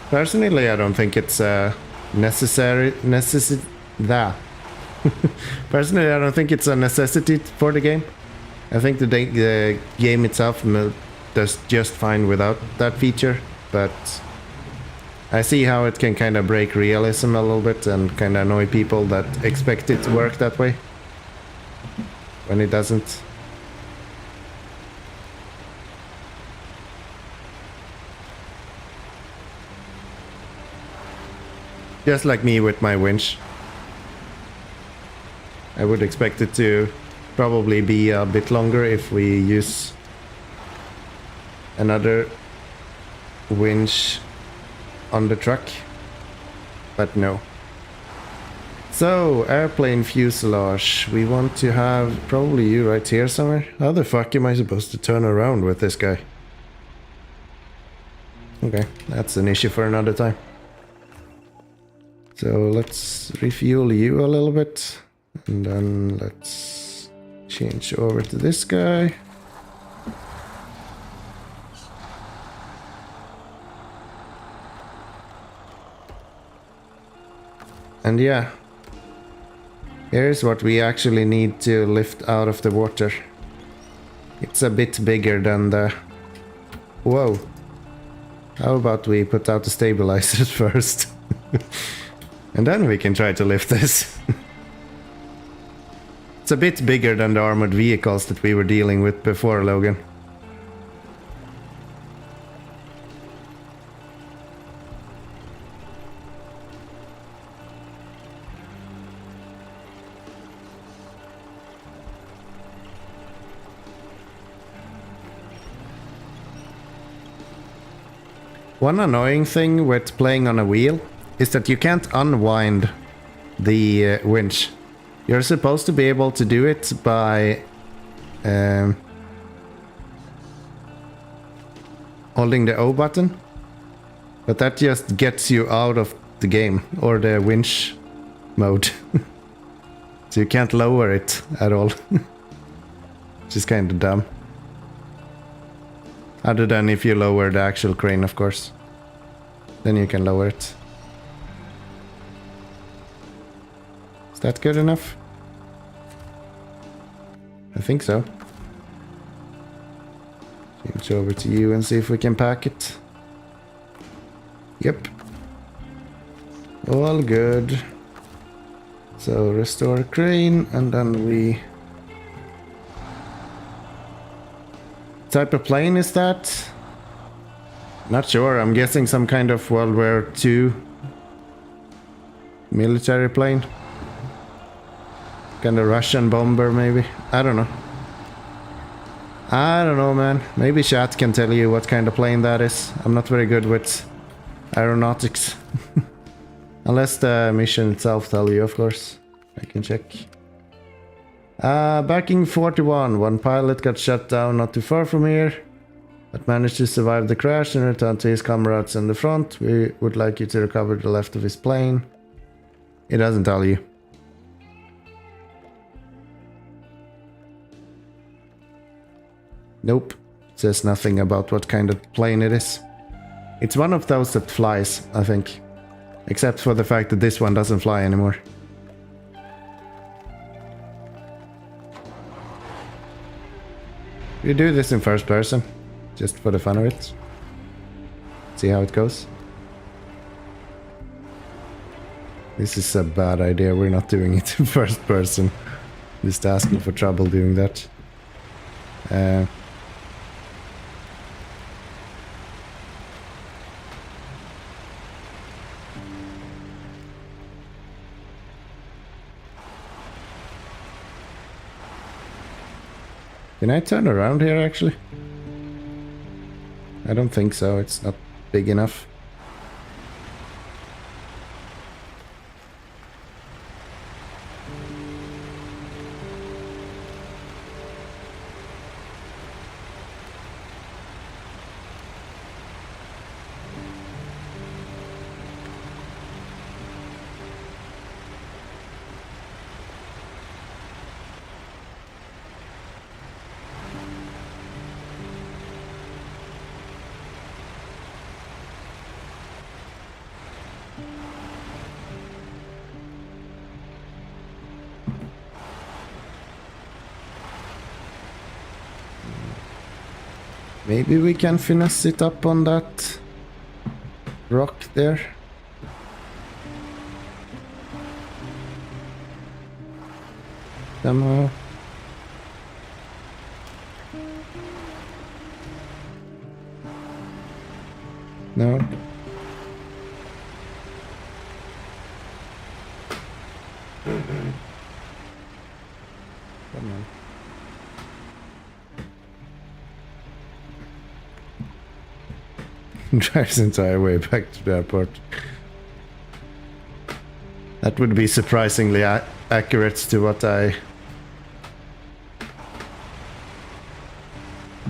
Personally, I don't think it's necessary. Personally, I don't think it's a necessity for the game. I think the game itself does just fine without that feature, but I see how it can kind of break realism a little bit and kind of annoy people that expect it to work that way when it doesn't. Just like me with my winch. I would expect it to probably be a bit longer if we use another winch on the truck, but no. So, airplane fuselage. We want to have probably you right here somewhere. How the fuck am I supposed to turn around with this guy? Okay, that's an issue for another time. So let's refuel you a little bit, and then let's change over to this guy. And yeah, here's what we actually need to lift out of the water. It's a bit bigger than the... Whoa. How about we put out the stabilizers first? And then we can try to lift this. It's a bit bigger than the armored vehicles that we were dealing with before, Logan. One annoying thing with playing on a wheel is that you can't unwind the winch. You're supposed to be able to do it by holding the O button, but that just gets you out of the game or the winch mode. So you can't lower it at all. Which is kind of dumb. Other than if you lower the actual crane, of course. Then you can lower it. Is that good enough? I think so. Change over to you and see if we can pack it. Yep. All good. So restore crane, and then we... Type of plane is that? Not sure, I'm guessing some kind of World War II military plane. Kind of Russian bomber, maybe. I don't know. I don't know, man. Maybe chat can tell you what kind of plane that is. I'm not very good with aeronautics. Unless the mission itself tell you, of course. I can check. Back in 41, one pilot got shot down not too far from here, but managed to survive the crash and return to his comrades in the front. We would like you to recover the left of his plane. It doesn't tell you. Nope. It says nothing about what kind of plane it is. It's one of those that flies, I think. Except for the fact that this one doesn't fly anymore. We do this in first person, just for the fun of it. See how it goes. This is a bad idea, we're not doing it in first person. Just asking for trouble doing that. Can I turn around here actually? I don't think so, it's not big enough. Maybe we can finesse it up on that rock there. Somehow. No. Come on. Drives the entire way back to the airport. That would be surprisingly accurate to what I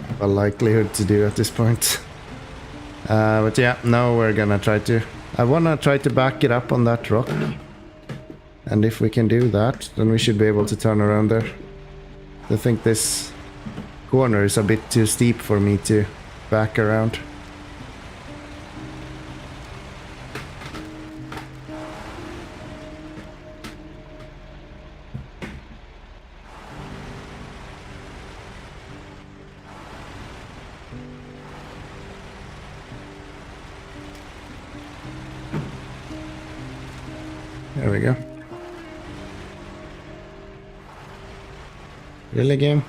have a likelihood to do at this point. But yeah, now we're gonna try to... I wanna try to back it up on that rock. And if we can do that, then we should be able to turn around there. I think this corner is a bit too steep for me to back around. There we go. Really, game?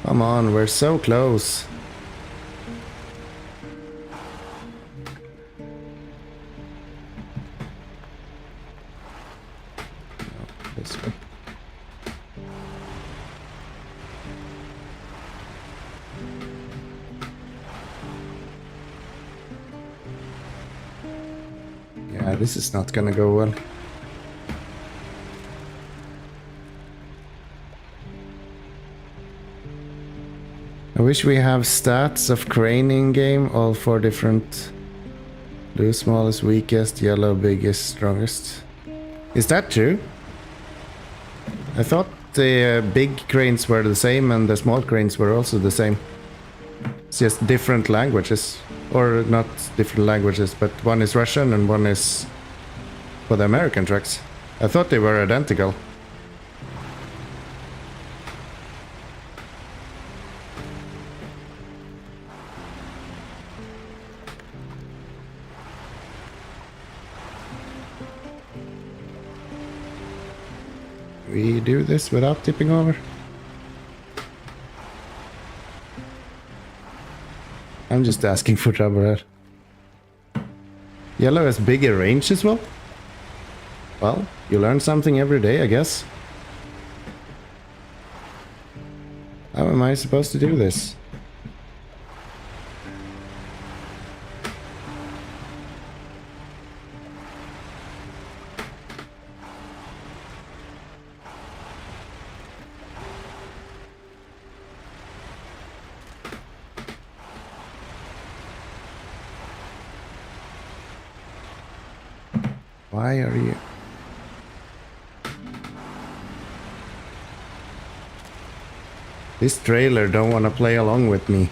Come on, we're so close. This way. Yeah, this is not gonna go well. I wish we have stats of crane in game, all 4 different. Blue smallest, weakest, yellow biggest, strongest. Is that true? I thought the big cranes were the same and the small cranes were also the same. It's just different languages. Or not different languages, but one is Russian and one is for the American trucks. I thought they were identical. We do this without tipping over. I'm just asking for trouble here. Yellow has bigger range as well? Well, you learn something every day, I guess. How am I supposed to do this? Why are you... This trailer don't want to play along with me.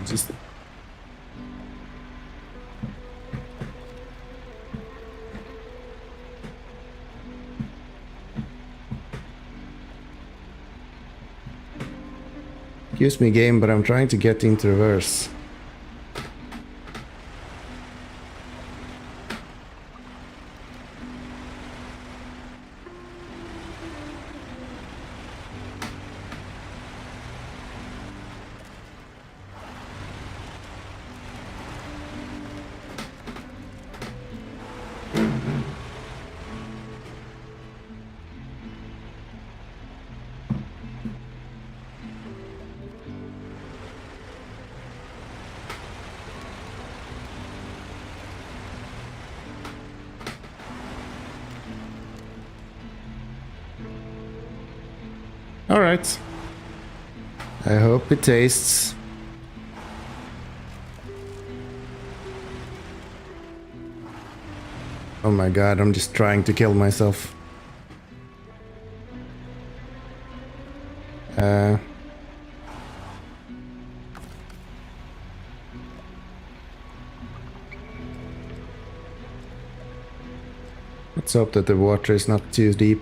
Just... Excuse me, game, but I'm trying to get into reverse. Alright. I hope it tastes. Oh my god, I'm just trying to kill myself. Let's hope that the water is not too deep.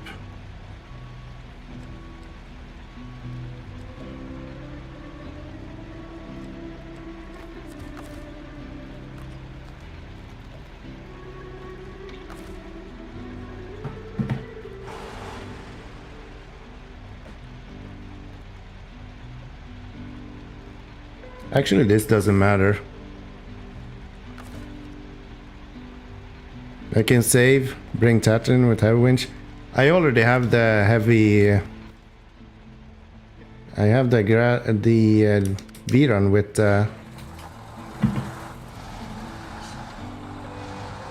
Actually, this doesn't matter. I can save, bring Tatrin with heavy winch. I already have the heavy... I have the V-run with... I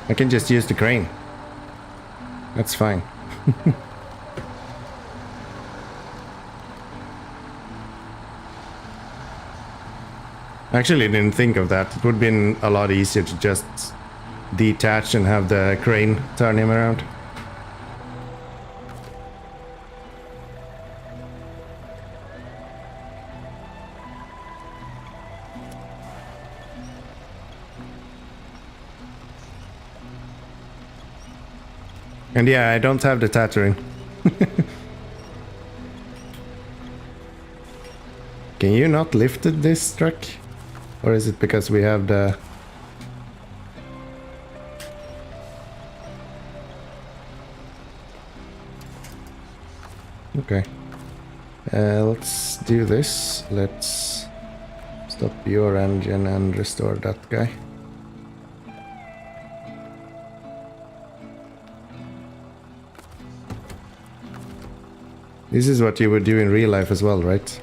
can just use the crane. That's fine. Actually, I didn't think of that. It would have been a lot easier to just detach and have the crane turn him around. And yeah, I don't have the tattering. Can you not lift this truck? Or is it because we have the... Okay. Let's do this. Let's stop your engine and restore that guy. This is what you would do in real life as well, right?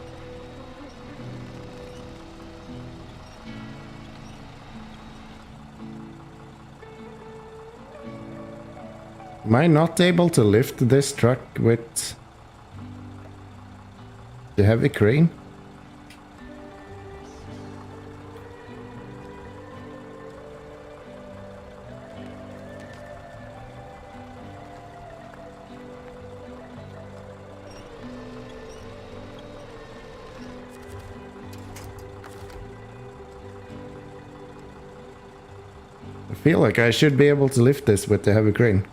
Am I not able to lift this truck with the heavy crane? I feel like I should be able to lift this with the heavy crane.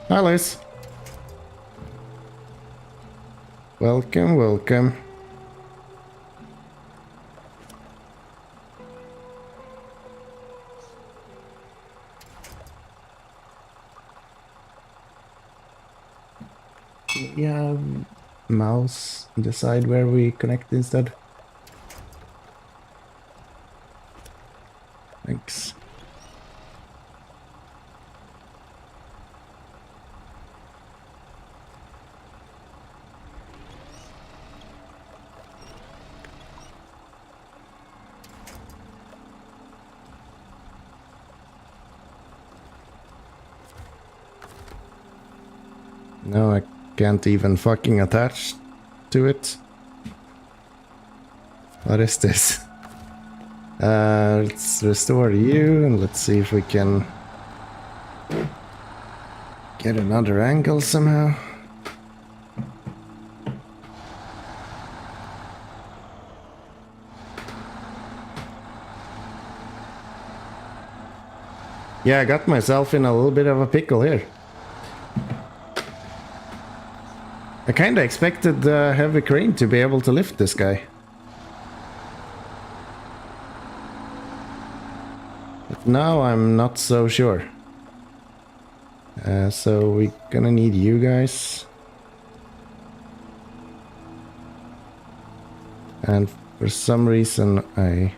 Hi, Liz. Welcome, welcome. Yeah, mouse decide where we connect instead. Thanks. No, I can't even fucking attach to it. What is this? Let's restore you and let's see if we can get another angle somehow. Yeah, I got myself in a little bit of a pickle here. I kinda expected the heavy crane to be able to lift this guy. But now I'm not so sure. So we're gonna need you guys. And for some reason I...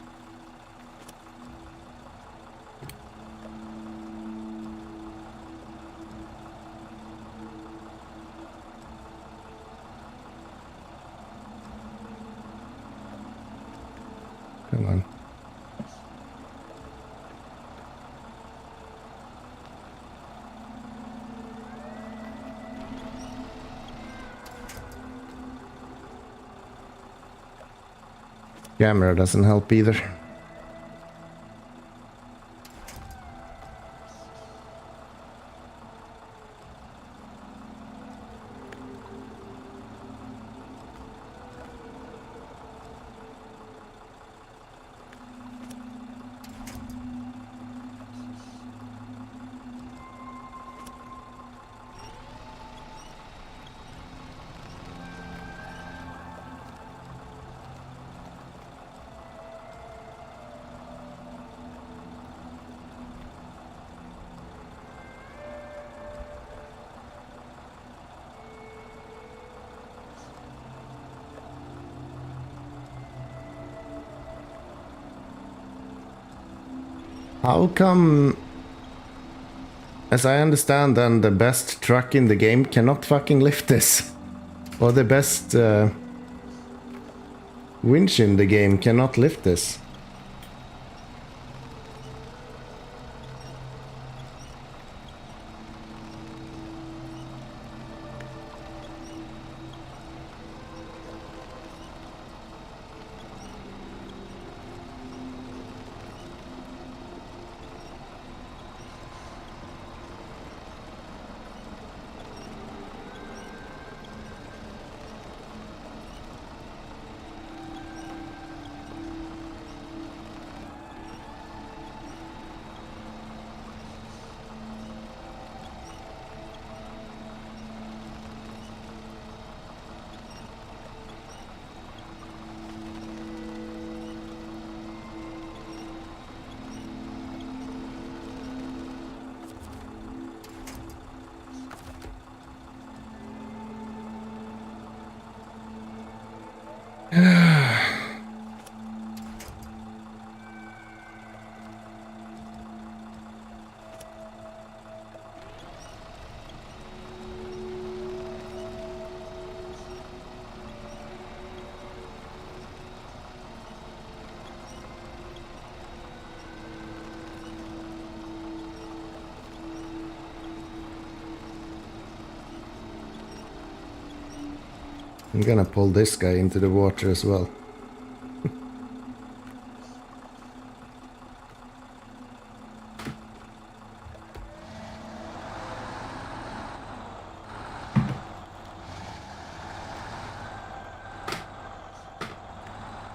Come on. Camera doesn't help either. How come, as I understand, then the best truck in the game cannot fucking lift this? Or the best winch in the game cannot lift this? I'm gonna pull this guy into the water as well.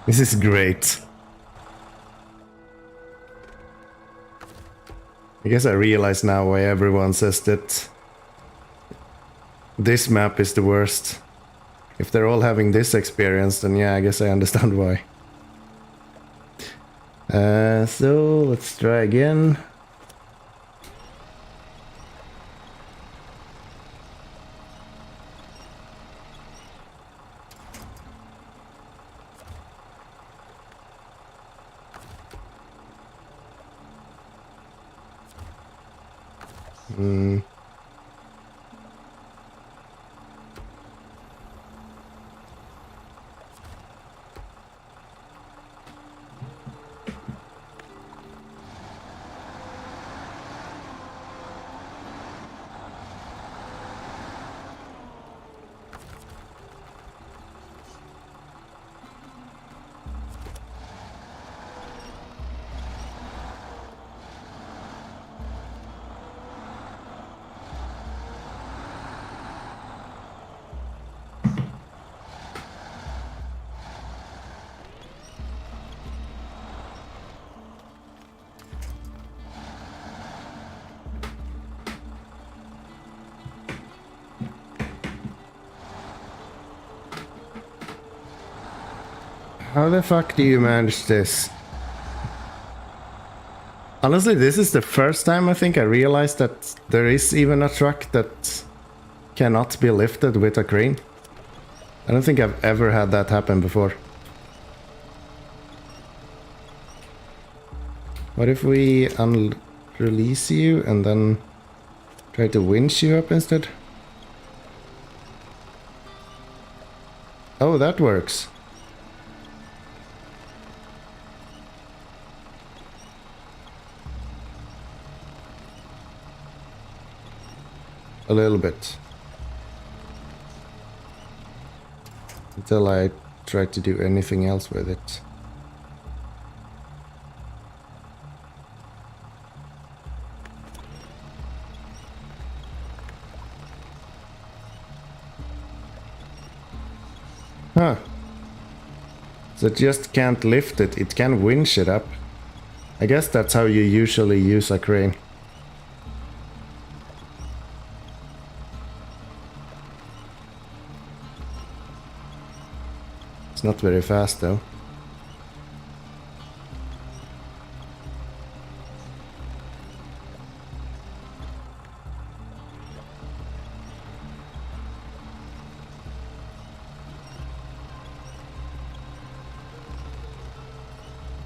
This is great. I guess I realize now why everyone says that this map is the worst. If they're all having this experience, then yeah, I guess I understand why. So let's try again. How the fuck do you manage this? Honestly, this is the first time I think I realized that there is even a truck that cannot be lifted with a crane. I don't think I've ever had that happen before. What if we release you and then try to winch you up instead? Oh, that works. A little bit. Until I try to do anything else with it. So it just can't lift it. It can winch it up. I guess that's how you usually use a crane. It's not very fast though.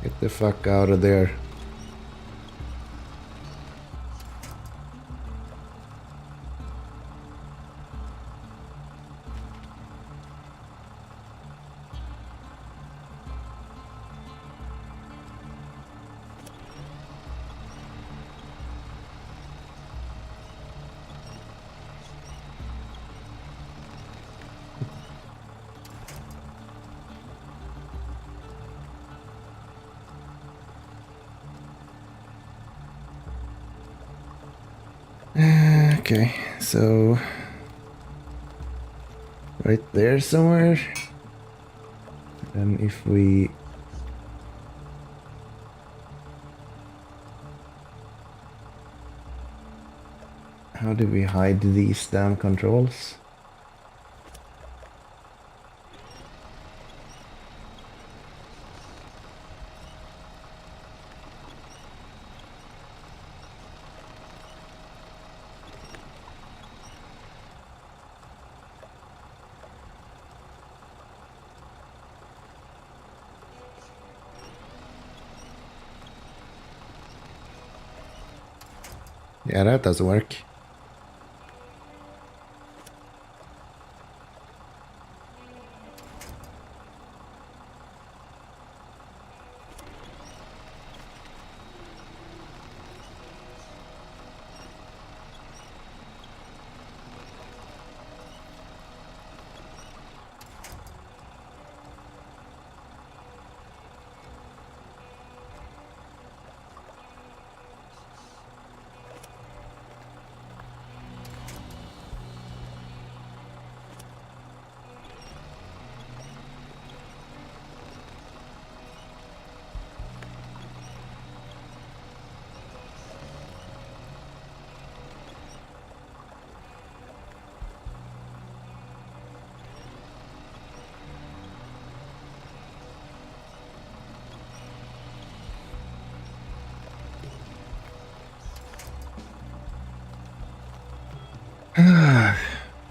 Get the fuck out of there. Okay, so right there somewhere. And if we how do we hide these damn controls? Yeah, that doesn't work.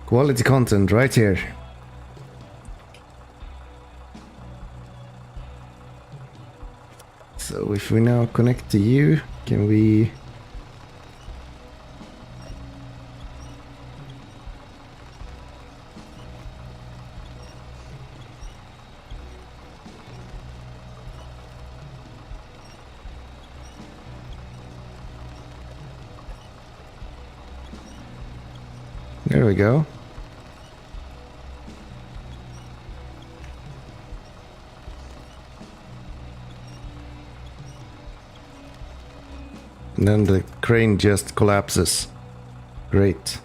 Quality content right here. So if we now connect to you, can we... There we go. And then the crane just collapses. Great.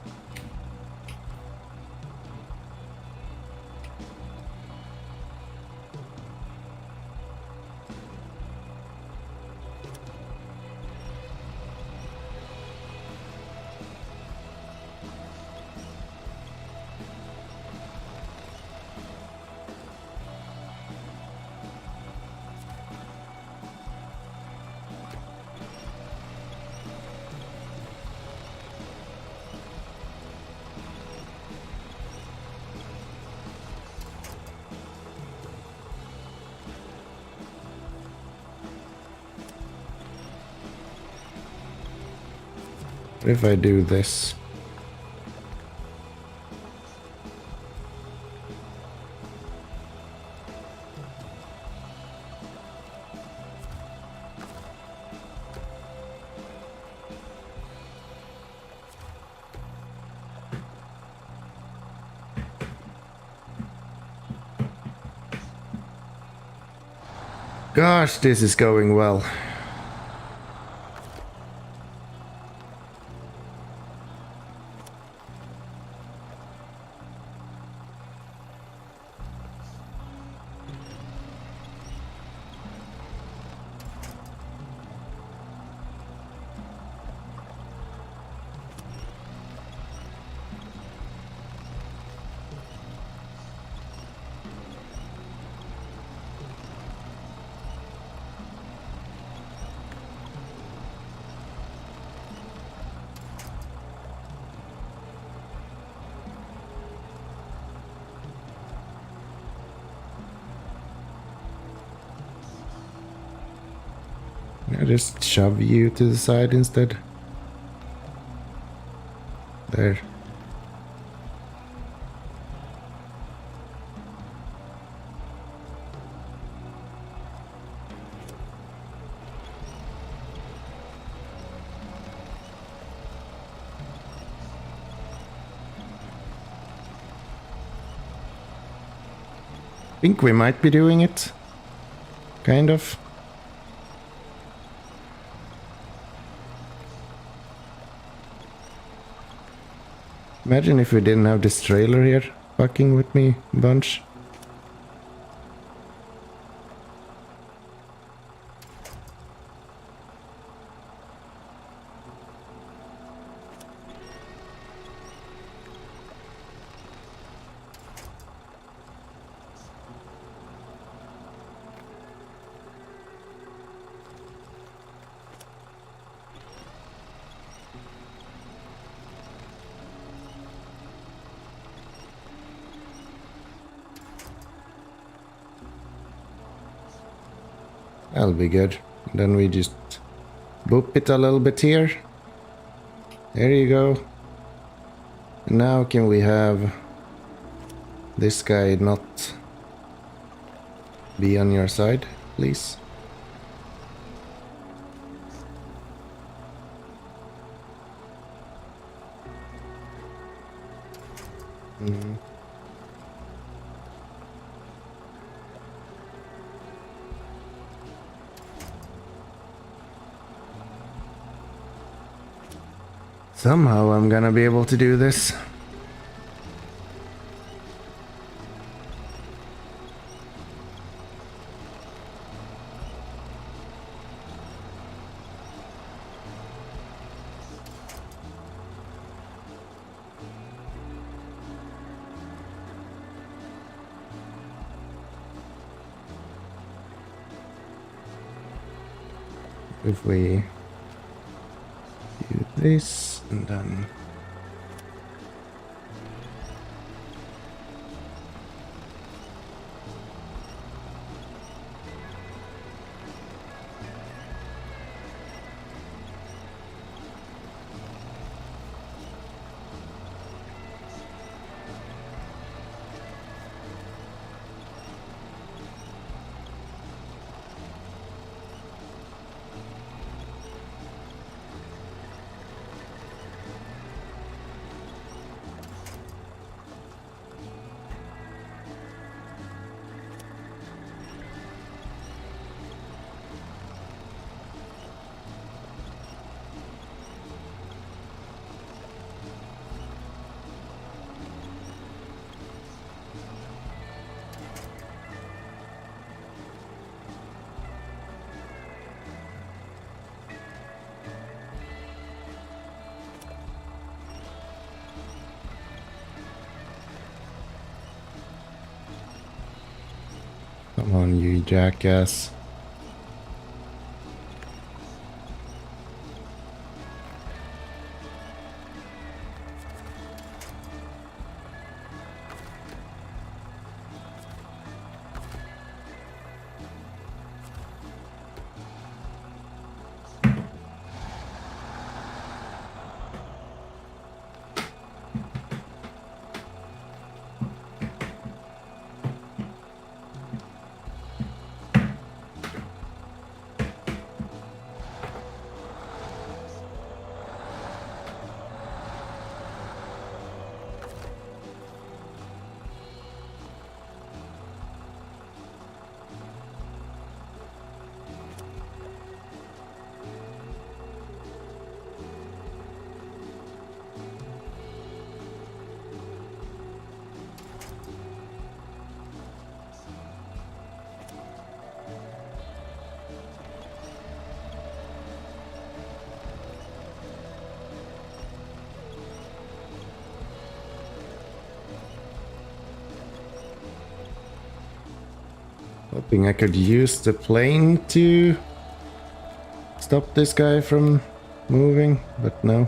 What if I do this? Gosh, this is going well. I just shove you to the side instead. There. Think we might be doing it. Kind of. Imagine if we didn't have this trailer here fucking with me a bunch. That'll be good. Then we just boop it a little bit here. There you go. And now can we have this guy not be on your side, please? Somehow I'm gonna be able to do this. If we do this and then come on, you jackass. Hoping I could use the plane to stop this guy from moving, but no.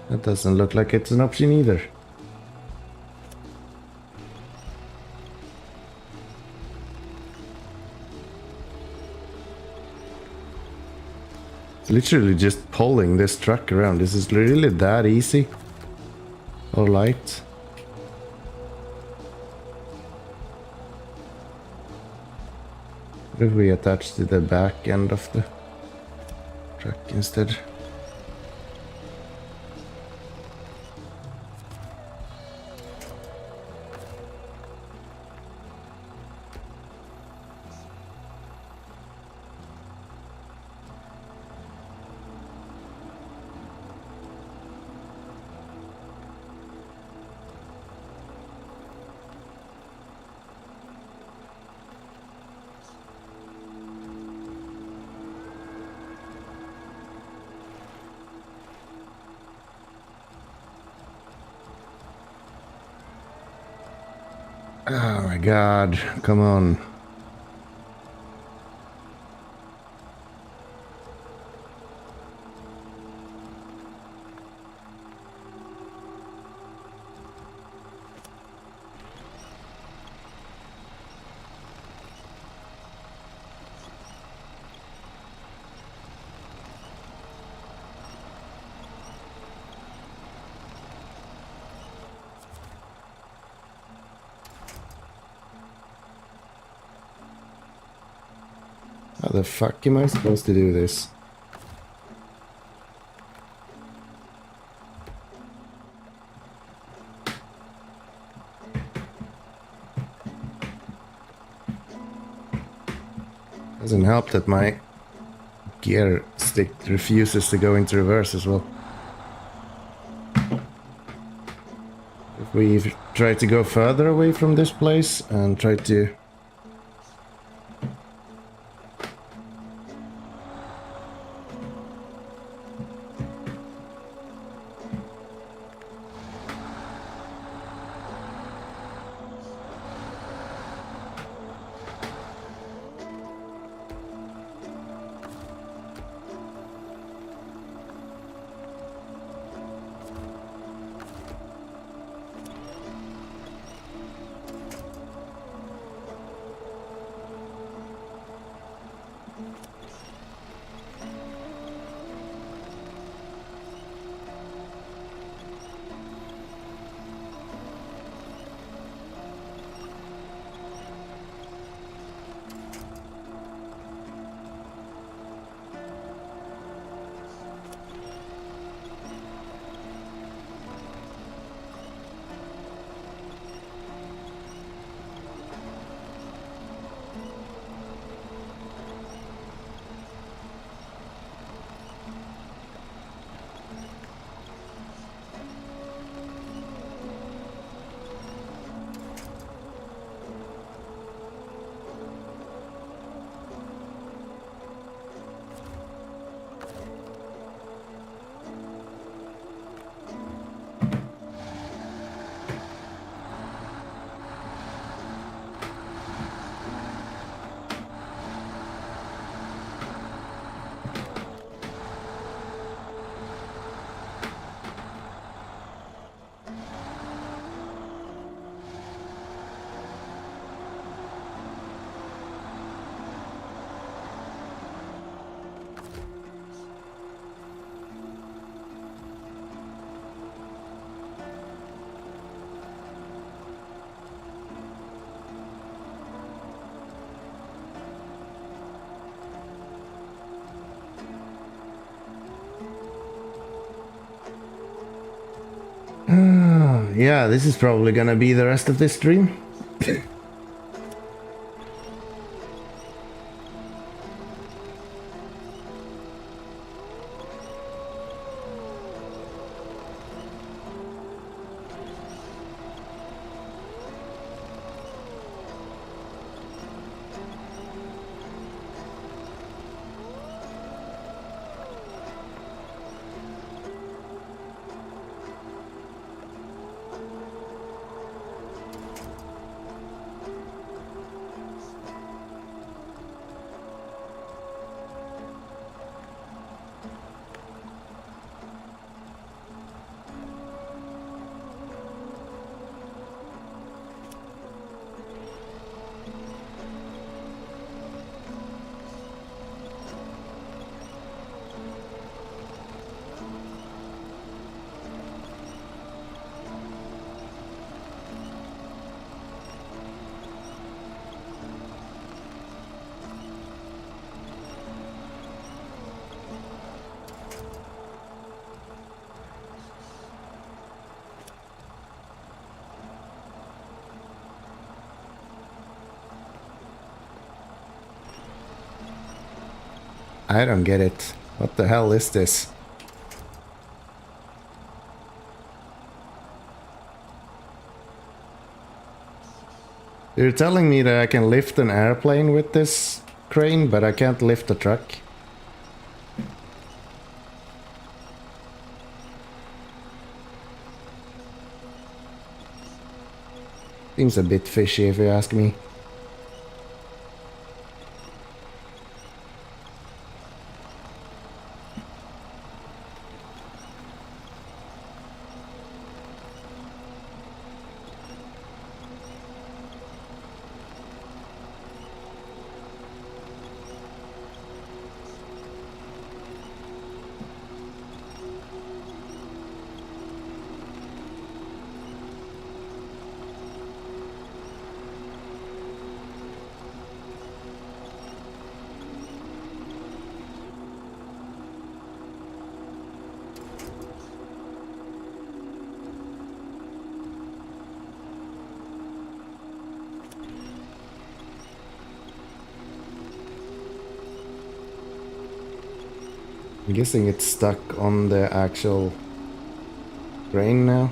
That doesn't look like it's an option either. literally just pulling this truck around. This is really that easy or light. What if we attach to the back end of the truck instead? Oh my god, come on. How the fuck am I supposed to do this? Doesn't help that my gear stick refuses to go into reverse as well. If we try to go further away from this place and try to... Yeah, this is probably gonna be the rest of this stream. I don't get it. What the hell is this? You're telling me that I can lift an airplane with this crane, but I can't lift a truck? Seems a bit fishy if you ask me. I'm guessing it's stuck on the actual crane now.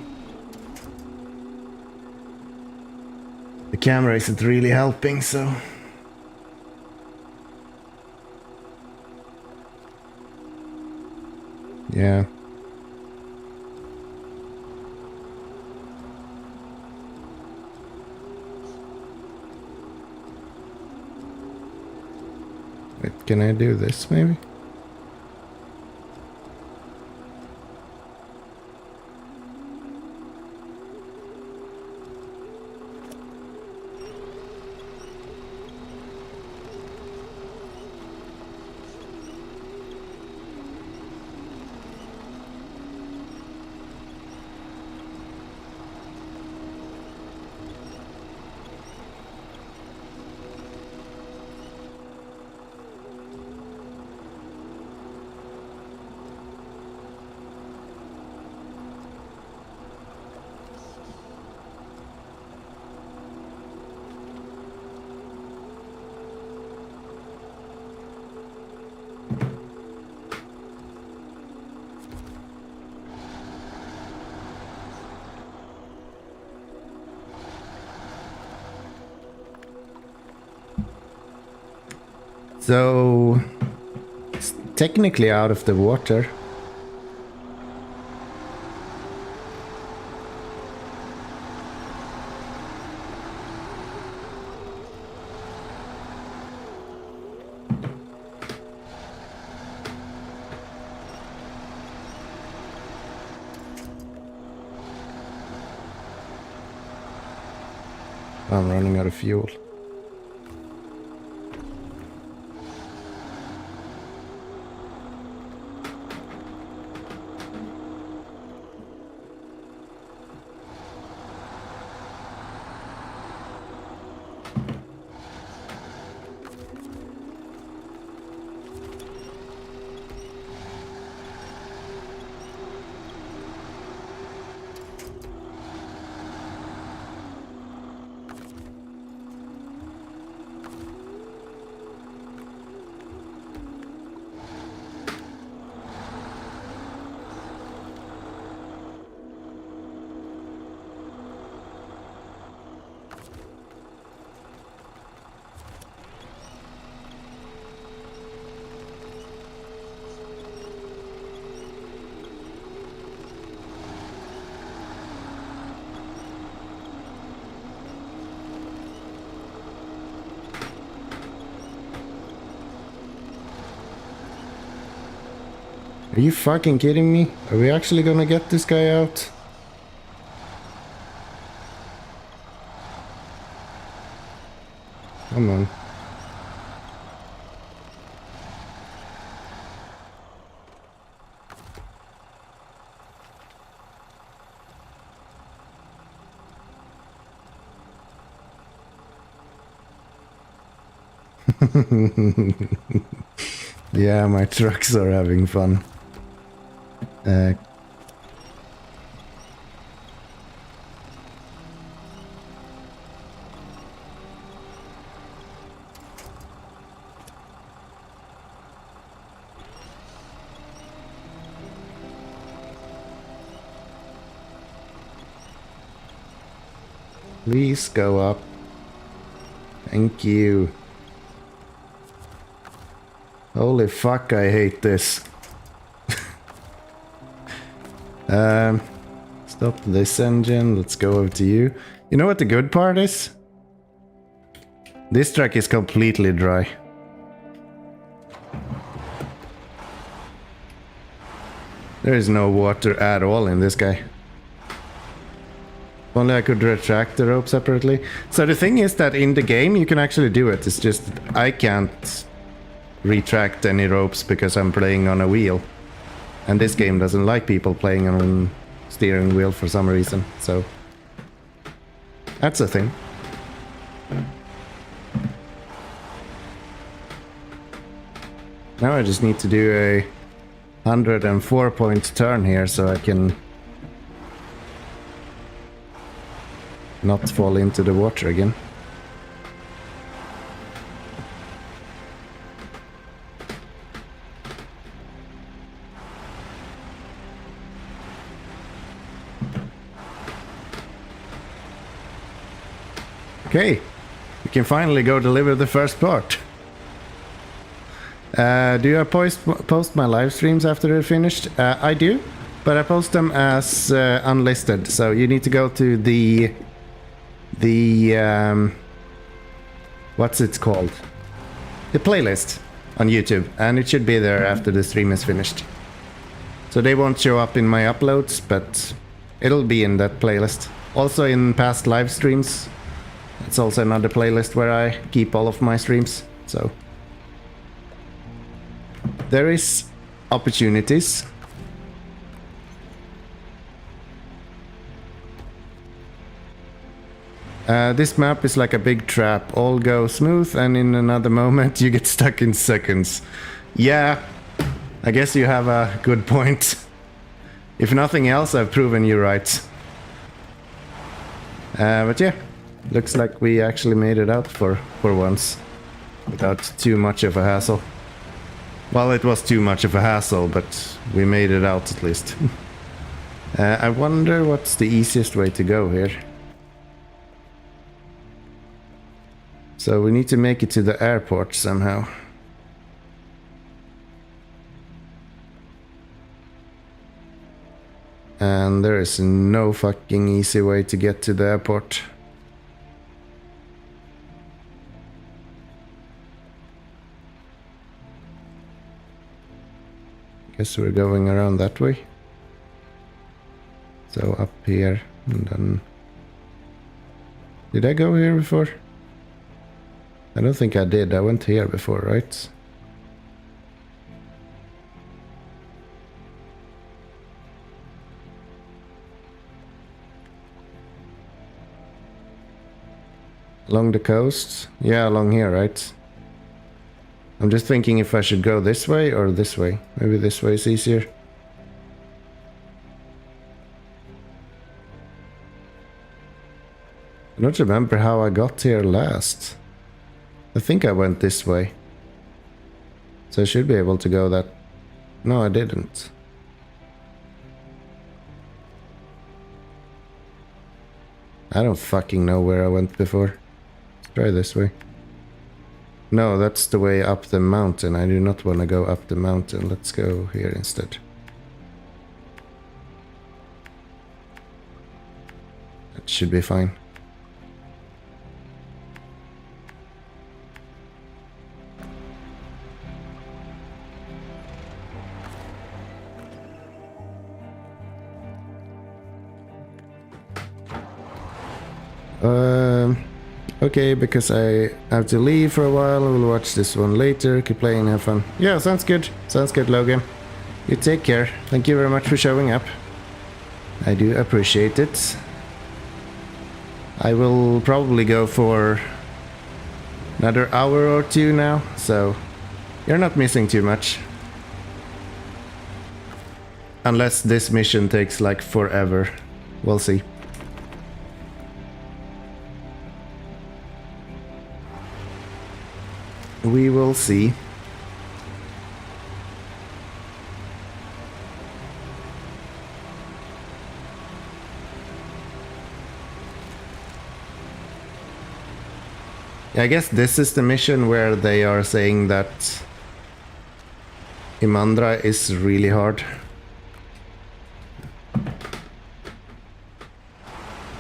The camera isn't really helping, so... yeah. Wait, can I do this maybe? So, it's technically out of the water. I'm running out of fuel. Are you fucking kidding me? Are we actually gonna get this guy out? Come on. Yeah, my trucks are having fun. Please go up. Thank you. Holy fuck, I hate this. Stop this engine. Let's go over to you. You know what the good part is? This track is completely dry. There is no water at all in this guy. If only I could retract the rope separately. So the thing is that in the game you can actually do it. It's just I can't retract any ropes because I'm playing on a wheel. And this game doesn't like people playing on a steering wheel for some reason. So that's a thing. Now I just need to do a 104-point turn here so I can not fall into the water again. Okay, we can finally go deliver the first part. Do I post my live streams after they're finished? I do, but I post them as unlisted. So you need to go to the what's it called? The playlist on YouTube, and it should be there after the stream is finished. So they won't show up in my uploads, but it'll be in that playlist. Also in past live streams, it's also another playlist where I keep all of my streams. So there is opportunities. This map is like a big trap. All go smooth and in another moment you get stuck in seconds. Yeah, I guess you have a good point. If nothing else, I've proven you right. But yeah, looks like we actually made it out for once. Without too much of a hassle. Well, it was too much of a hassle, but we made it out at least. I wonder what's the easiest way to go here. So we need to make it to the airport somehow. And there is no fucking easy way to get to the airport. Guess we're going around that way. So up here and then... Did I go here before? I don't think I did. I went here before, right? Along the coast? Yeah, along here, right? I'm just thinking if I should go this way or this way. Maybe this way is easier. I don't remember how I got here last. I think I went this way. So I should be able to go that... No, I didn't. I don't fucking know where I went before. Let's try this way. No, that's the way up the mountain. I do not want to go up the mountain. Let's go here instead. That should be fine. Okay, because I have to leave for a while, we'll watch this one later, keep playing, have fun. Yeah, sounds good. Sounds good, Logan. You take care. Thank you very much for showing up. I do appreciate it. I will probably go for another hour or two now, so you're not missing too much. Unless this mission takes like forever. We'll see. We will see. I guess this is the mission where they are saying that IMANDRA is really hard.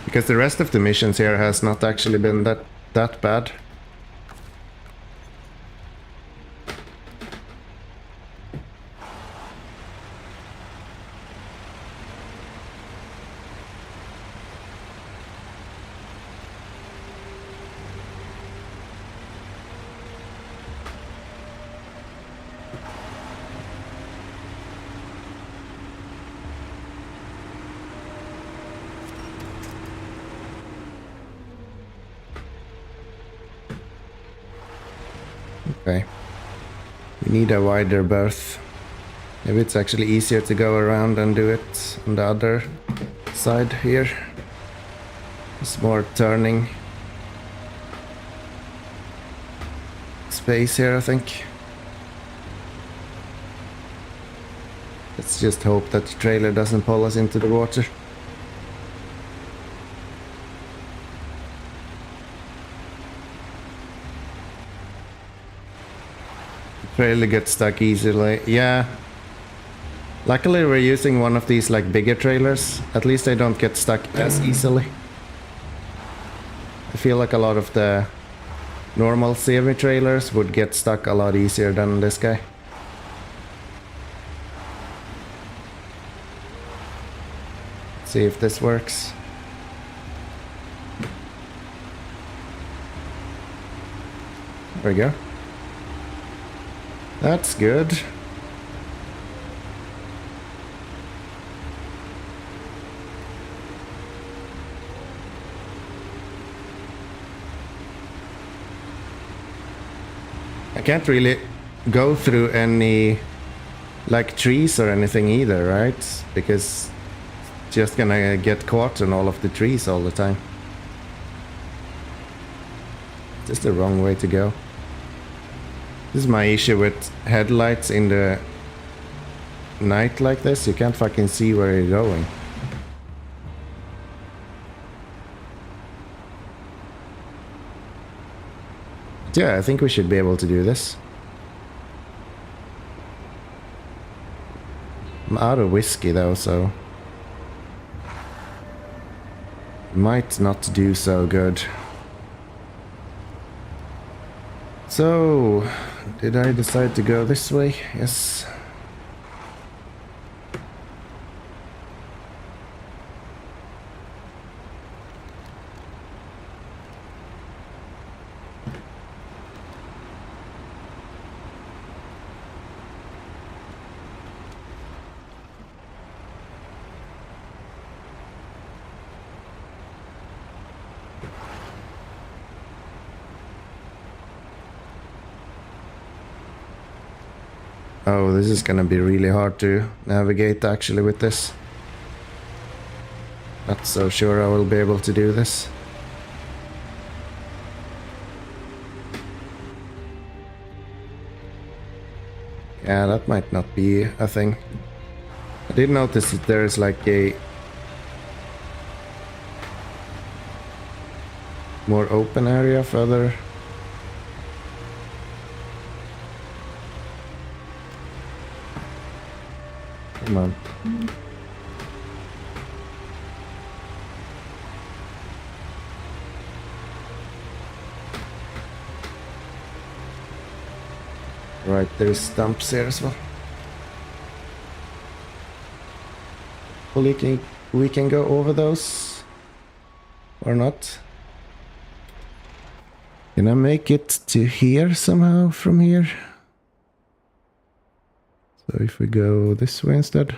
Because the rest of the missions here has not actually been that bad. Okay. We need a wider berth. Maybe it's actually easier to go around and do it on the other side here. It's more turning space here, I think. Let's just hope that the trailer doesn't pull us into the water. Trailer gets stuck easily. Yeah. Luckily we're using one of these like bigger trailers. At least they don't get stuck as easily. I feel like a lot of the normal semi-trailers would get stuck a lot easier than this guy. See if this works. There we go. That's good. I can't really go through any like trees or anything either, right? Because it's just gonna get caught in all of the trees all the time. Just the wrong way to go. This is my issue with headlights in the night like this. You can't fucking see where you're going. But yeah, I think we should be able to do this. I'm out of whiskey though, so might not do so good. So, did I decide to go this way? Yes. Oh, this is gonna be really hard to navigate actually with this. Not so sure I will be able to do this. Yeah, that might not be a thing. I did notice that there is like a more open area further. Come on. Right, there's stumps here as well. Well, we can go over those or not. Can I make it to here somehow from here? So if we go this way instead.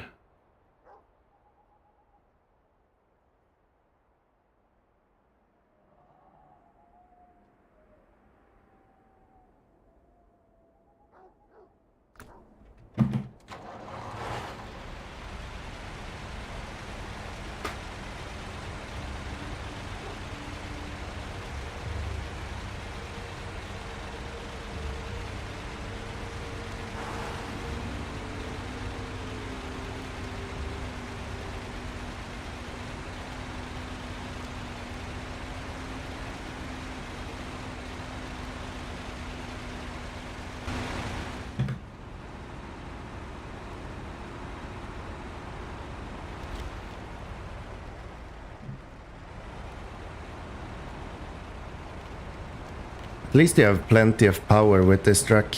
At least you have plenty of power with this truck.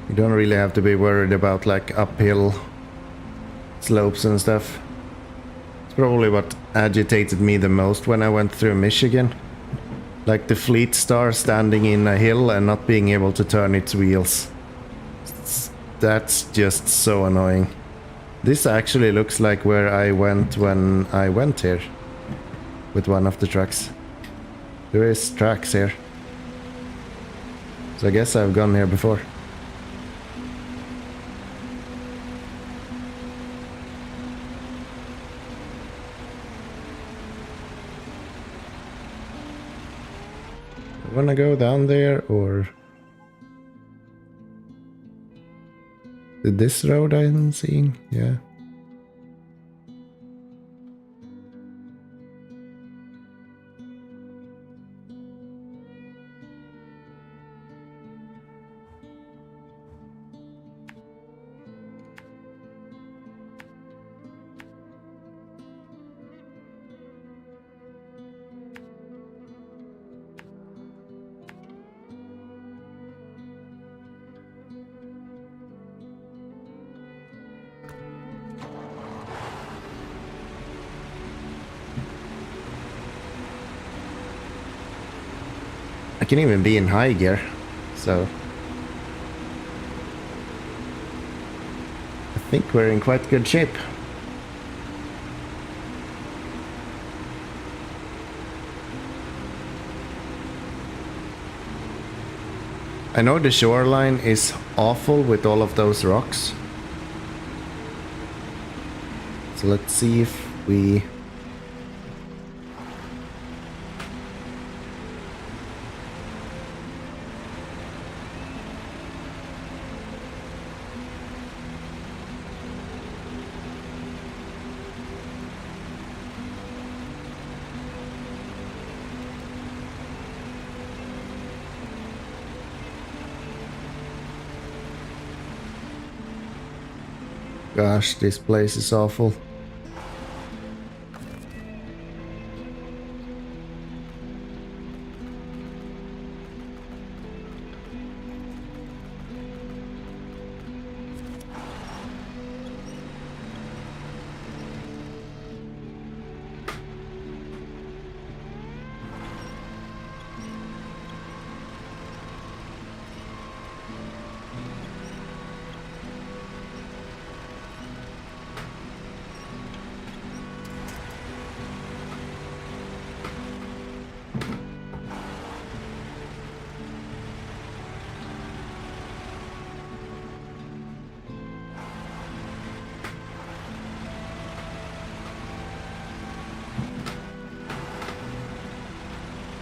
You don't really have to be worried about like uphill slopes and stuff. It's probably what agitated me the most when I went through Michigan. Like the Fleet Star standing in a hill and not being able to turn its wheels. That's just so annoying. This actually looks like where I went when I went here. With one of the trucks. There is tracks here. So I guess I've gone here before. Wanna go down there or this road I'm seeing? Yeah. I can even be in high gear, so I think we're in quite good shape. I know the shoreline is awful with all of those rocks. So let's see if we... Gosh, this place is awful.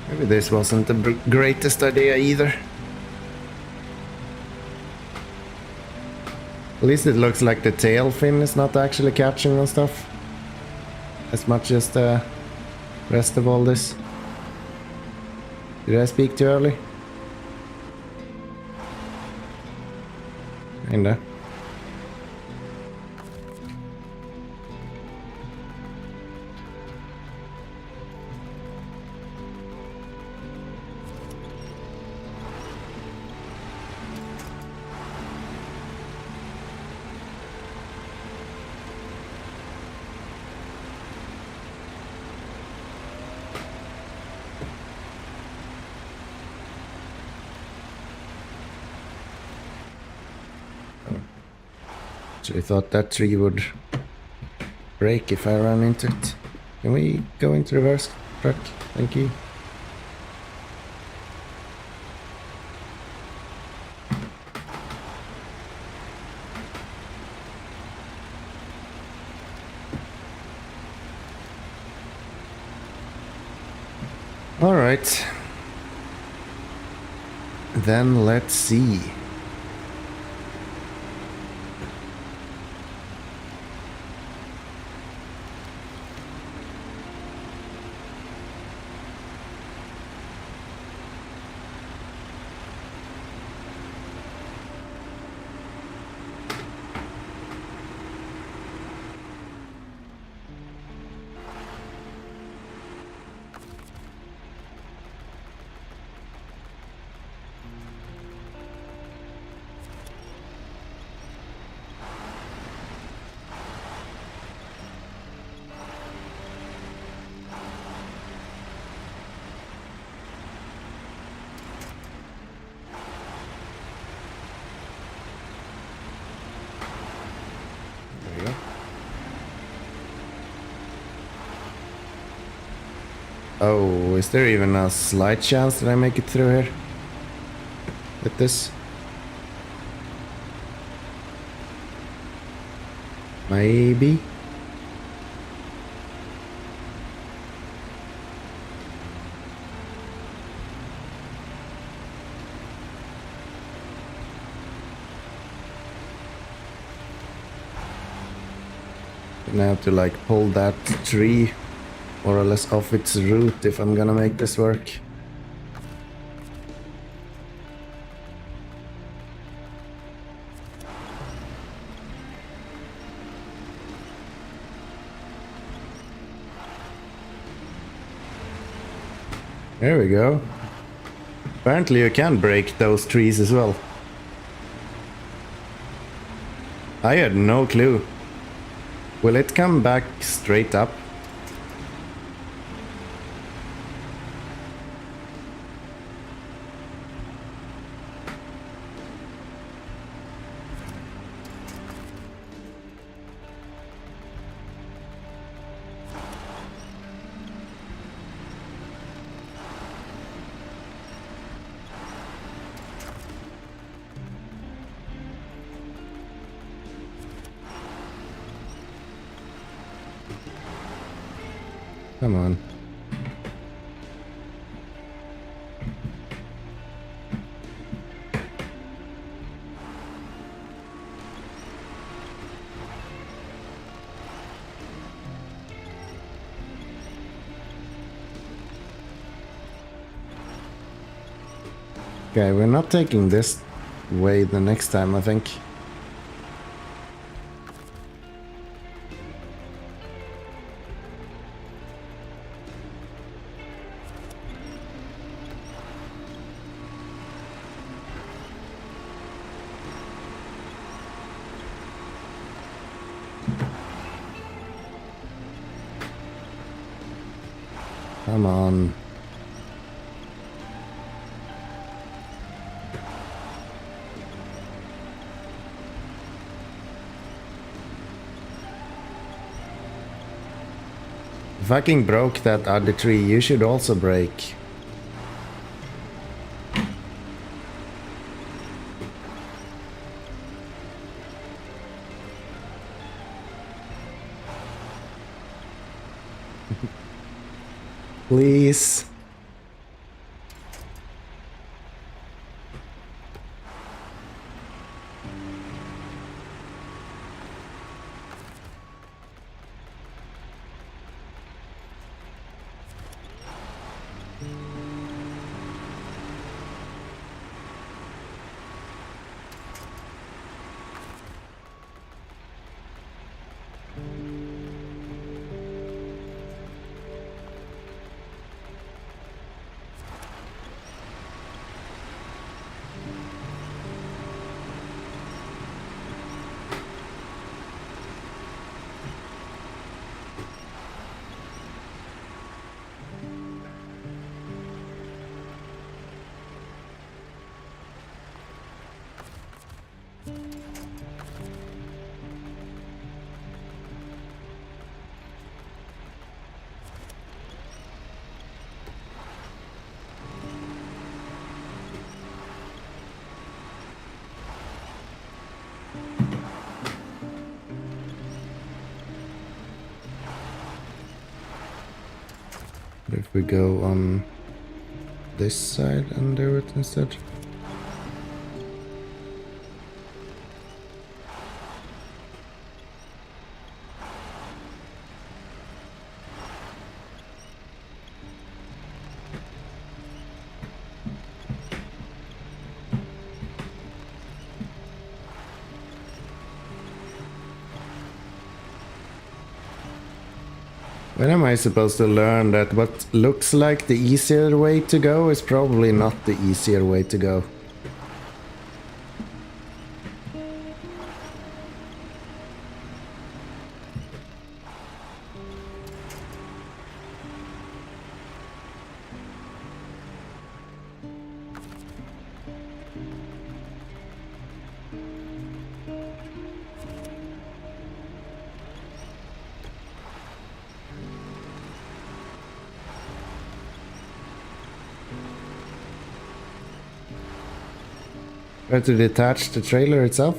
Maybe this wasn't the greatest idea either. At least it looks like the tail fin is not actually catching on stuff. As much as the rest of all this. Did I speak too early? Kinda. I thought that tree would break if I ran into it. Can we go into reverse truck? Thank you. All right. Then let's see. Oh, is there even a slight chance that I make it through here? With this? Maybe? And I have to like pull that tree more or less off its root if I'm gonna make this work. There we go. Apparently you can break those trees as well. I had no clue. Will it come back straight up? Come on. Okay, we're not taking this way the next time, I think. Come on. Fucking broke that other tree, you should also break. Please. If we go on this side and do it instead. When am I supposed to learn that what looks like the easier way to go is probably not the easier way to go? Try to detach the trailer itself.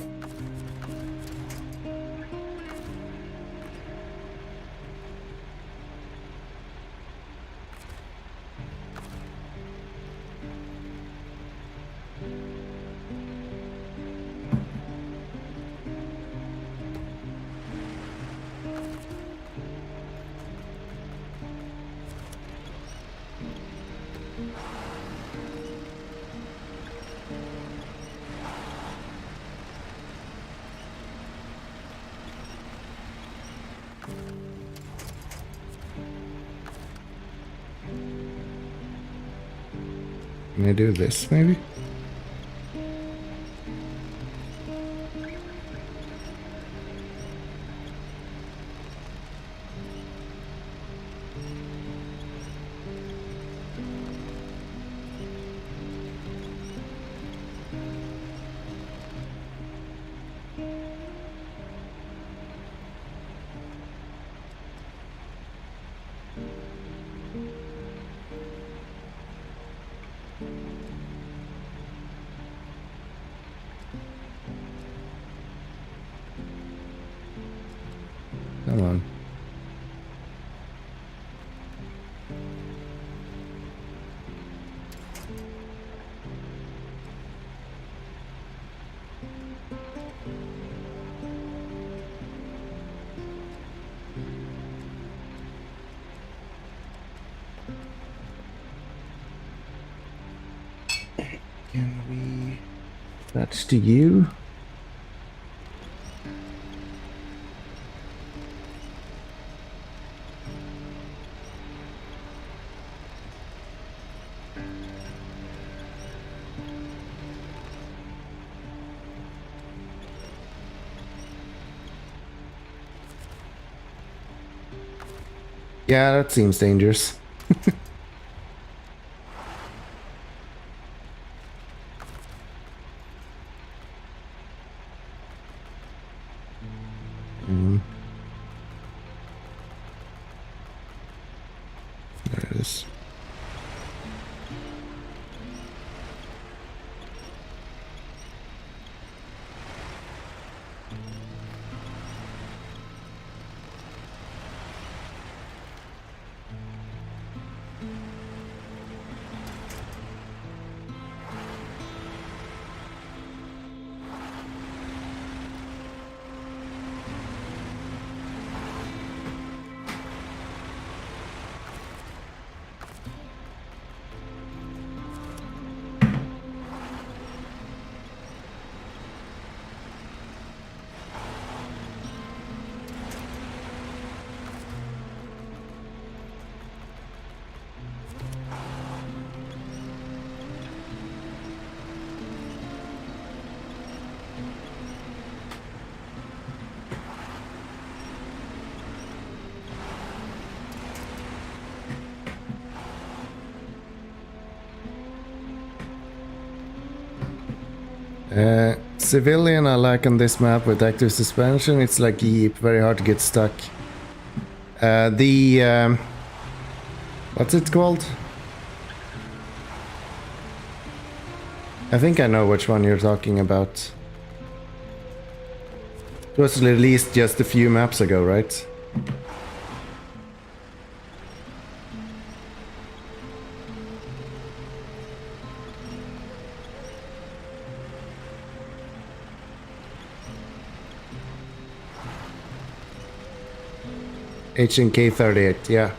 Can I do this, maybe? Come on. Can we... That's to you. Yeah, that seems dangerous. There it is. Civilian I like on this map with active suspension. It's like Jeep, very hard to get stuck. What's it called? I think I know which one you're talking about. It was released just a few maps ago, right? HNK 38, yeah.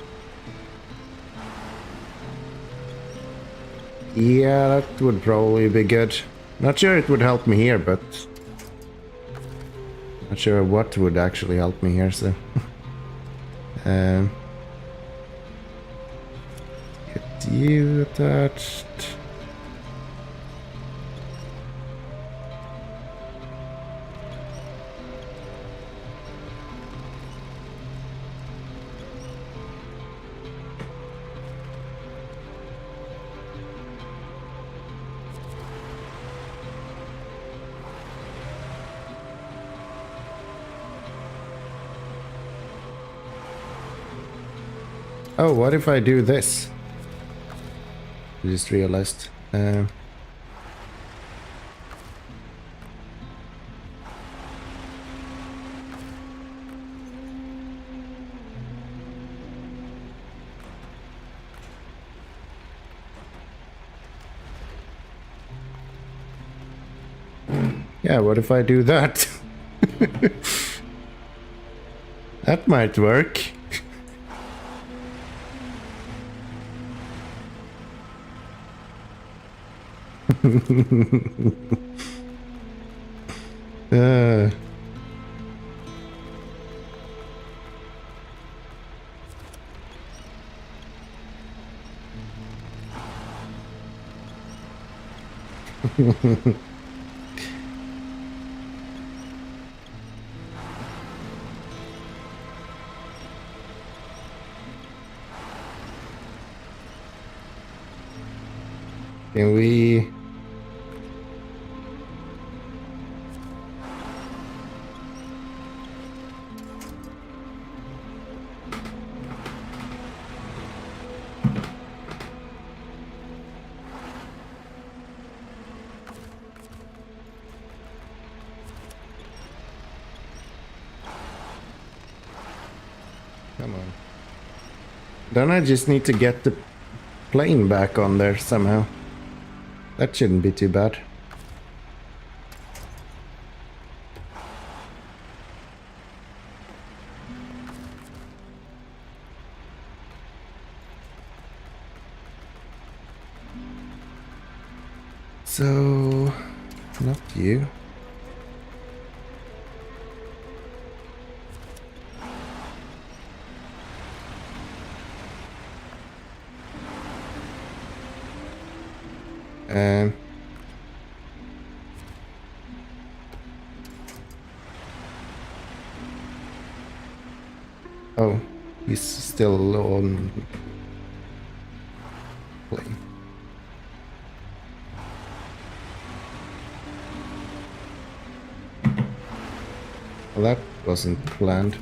Yeah, that would probably be good. Not sure it would help me here, but... Not sure what would actually help me here, so... Get you attached... Oh, what if I do this? I just realized. Yeah, what if I do that? That might work. uh. Can we... Come on. Then I just need to get the plane back on there somehow. That shouldn't be too bad. So, not you. Oh, he's still on plane. Well, that wasn't planned.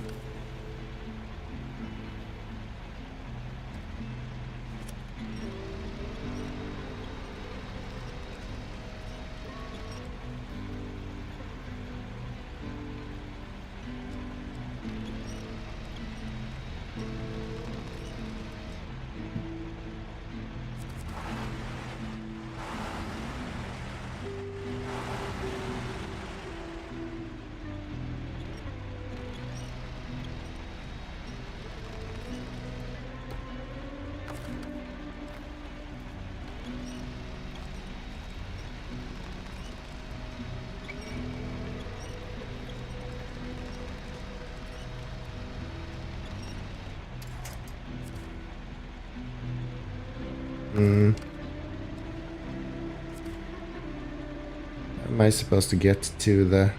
Am I supposed to get to the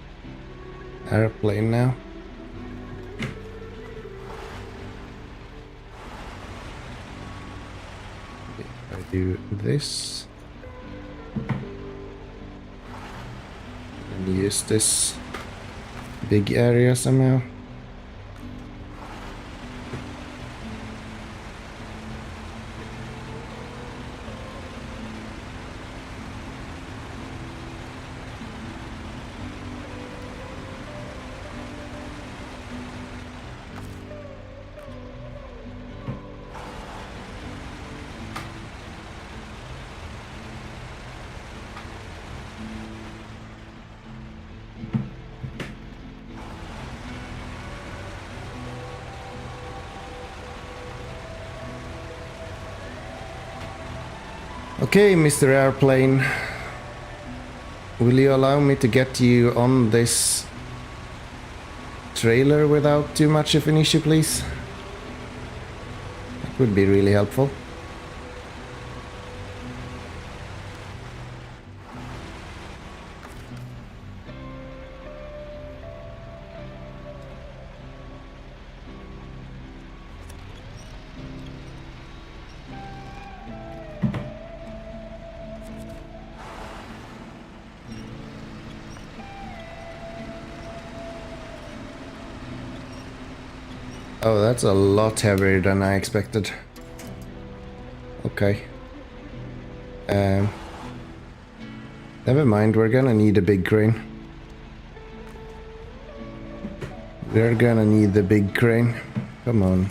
airplane now? If I do this and use this big area somehow. Okay, Mr. Airplane, will you allow me to get you on this trailer without too much of an issue, please? That would be really helpful. Oh, that's a lot heavier than I expected. Okay. Never mind, we're gonna need a big crane. We're gonna need the big crane. Come on.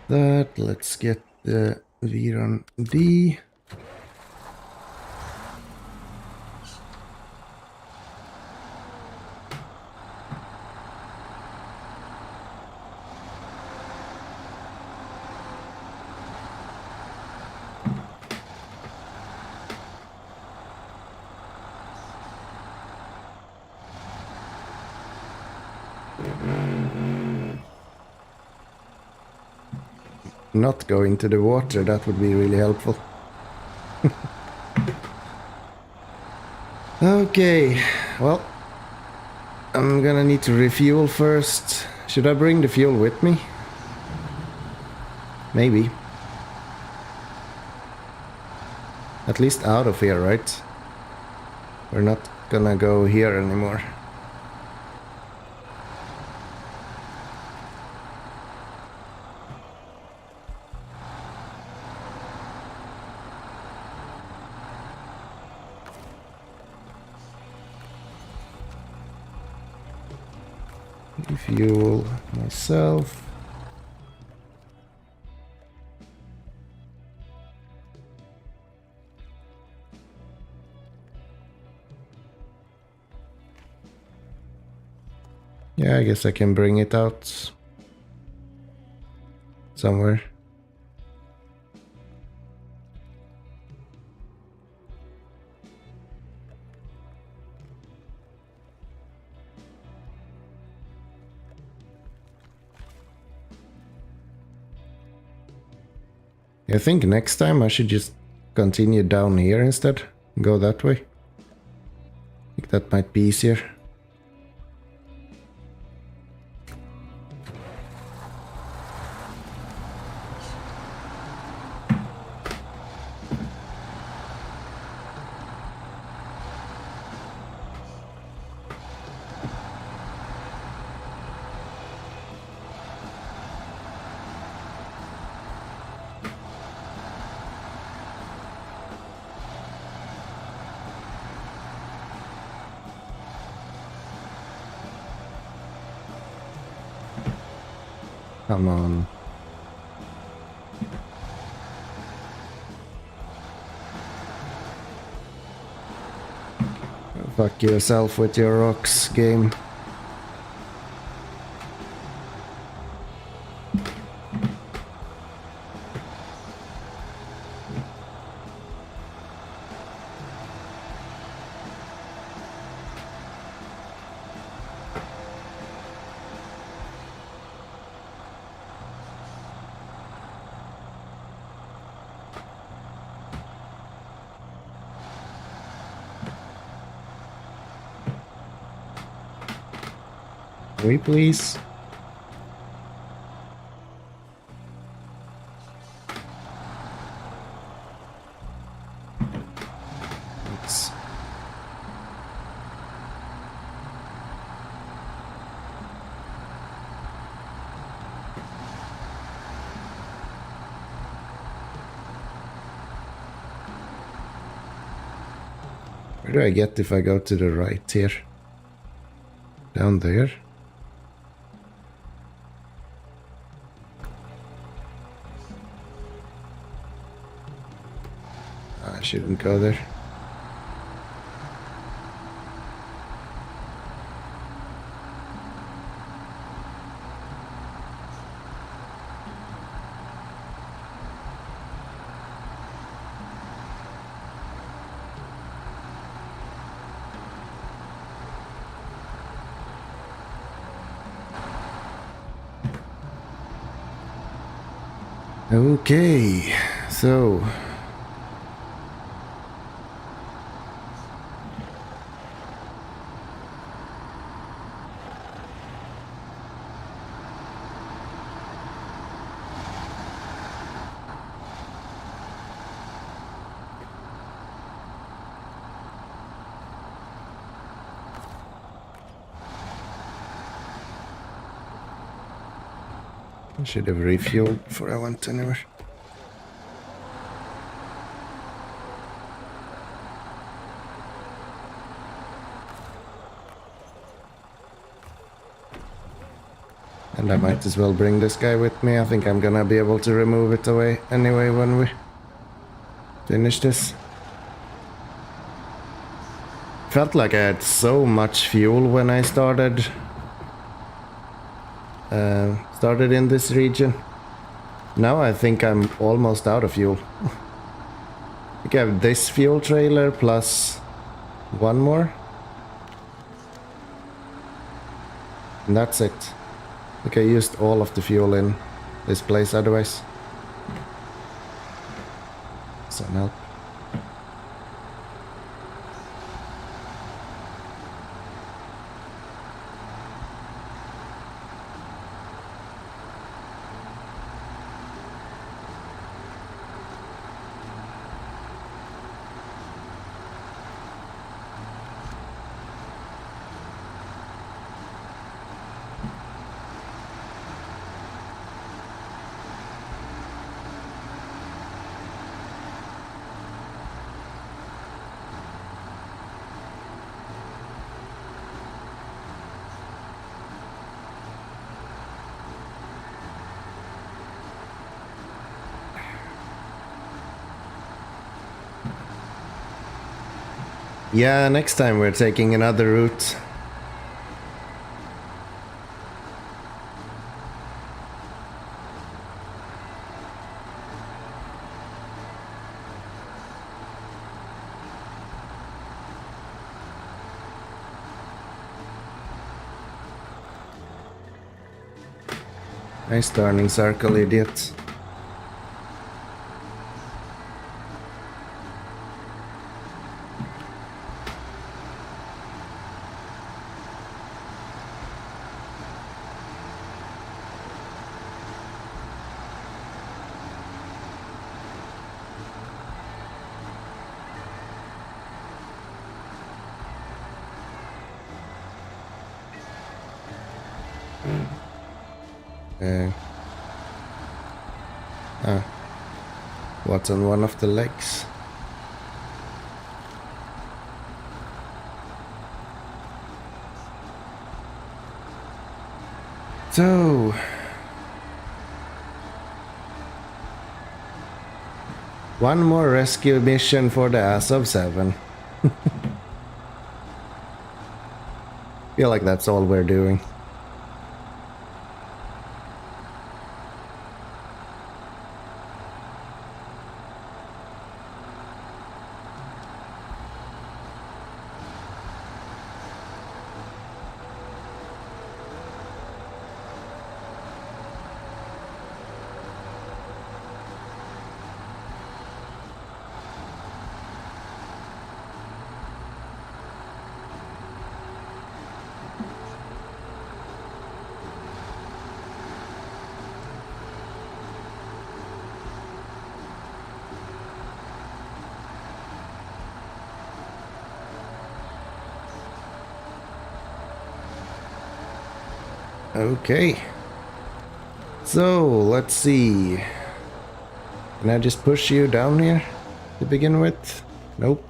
that. Let's get the V on D. Not go into the water, that would be really helpful. Okay, well, I'm gonna need to refuel first. Should I bring the fuel with me? Maybe. At least out of here, right? We're not gonna go here anymore. Refuel myself. Yeah, I guess I can bring it out somewhere. I think next time I should just continue down here instead. Go that way. I think that might be easier. Come on. Fuck yourself with your rocks, game. Wait, please. Let's... Where do I get if I go to the right here? Down there? I shouldn't go there. Okay, so I should have refueled before I went anywhere. And I might as well bring this guy with me. I think I'm gonna be able to remove it away anyway when we finish this. Felt like I had so much fuel when I started in this region. Now I think I'm almost out of fuel. I think I have this fuel trailer plus one more. And that's it. I think I used all of the fuel in this place otherwise. Some help. Yeah, next time we're taking another route. Nice turning circle, idiot. What's on one of the legs? So one more rescue mission for the ass of 7. Feel like that's all we're doing. Okay, so let's see. Can I just push you down here to begin with? Nope.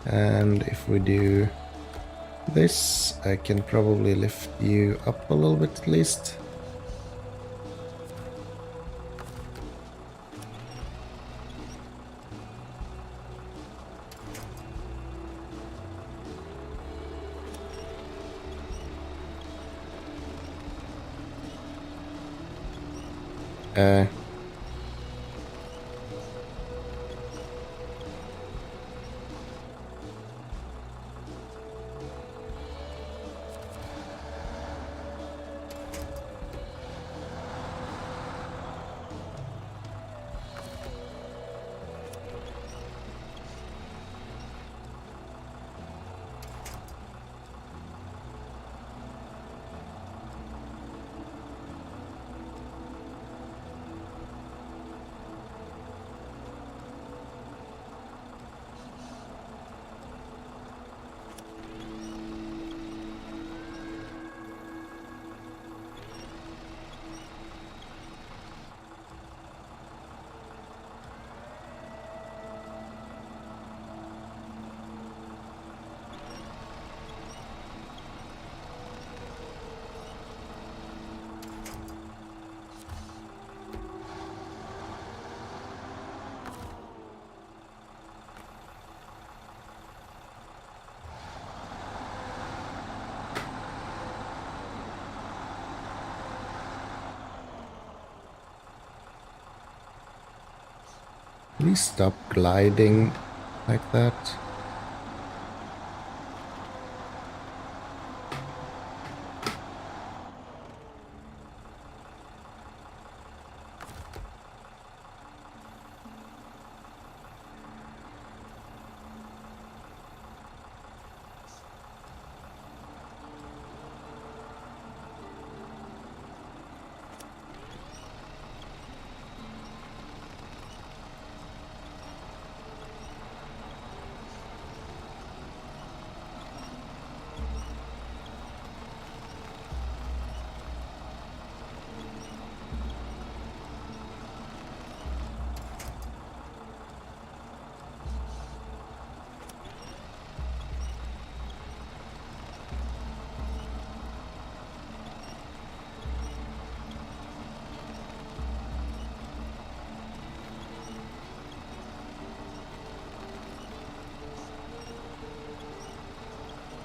And if we do this, I can probably lift you up a little bit at least. Please stop gliding like that.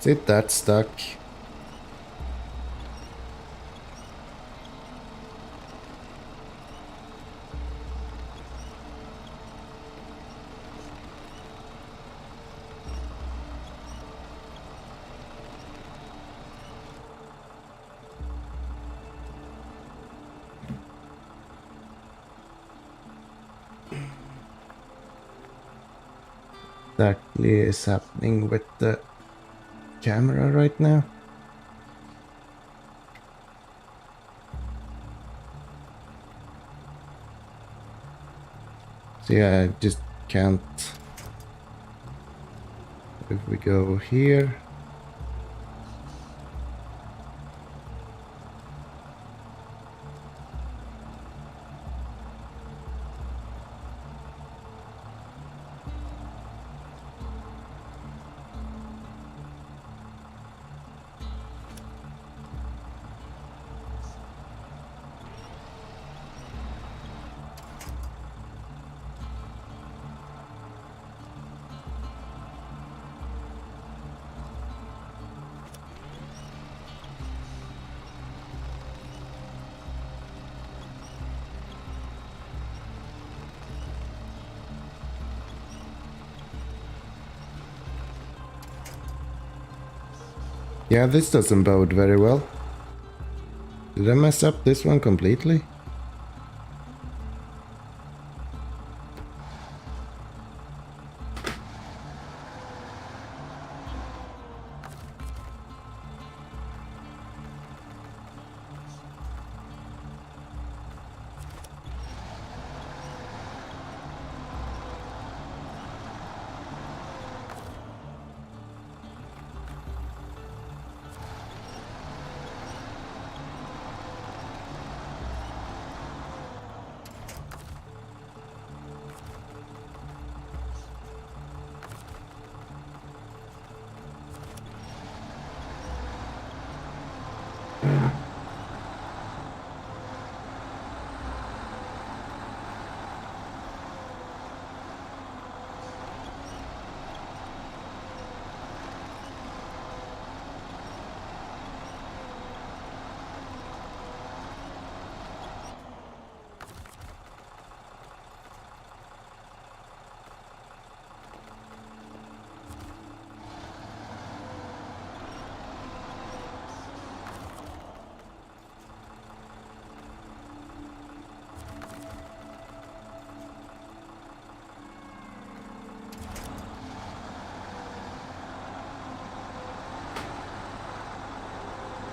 Is it that stuck? Exactly is happening with the camera right now? So yeah, I just can't. If we go here. Yeah, this doesn't bode very well. Did I mess up this one completely?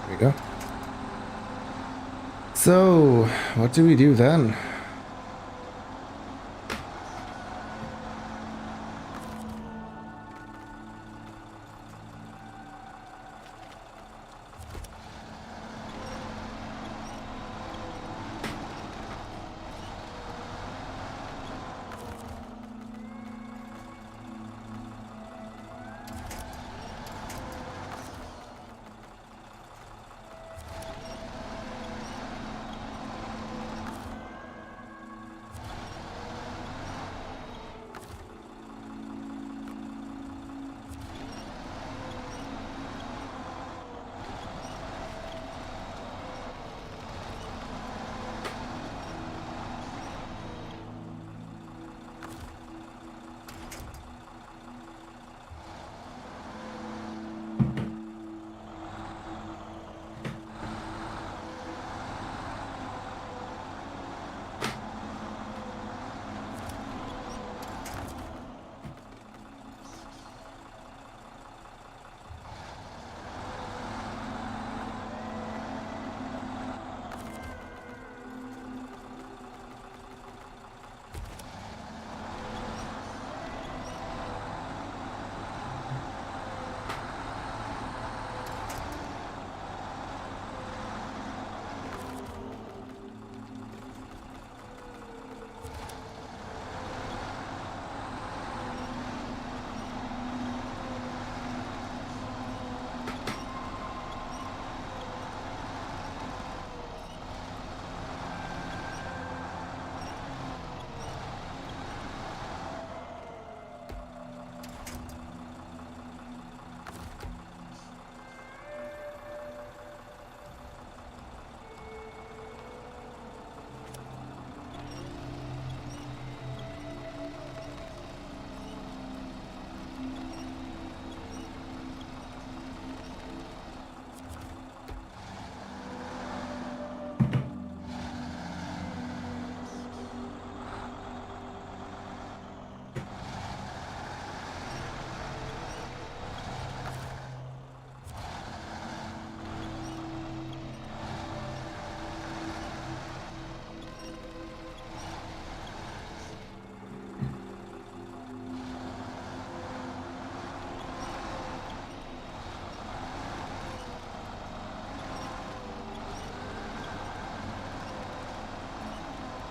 There we go. So, what do we do then?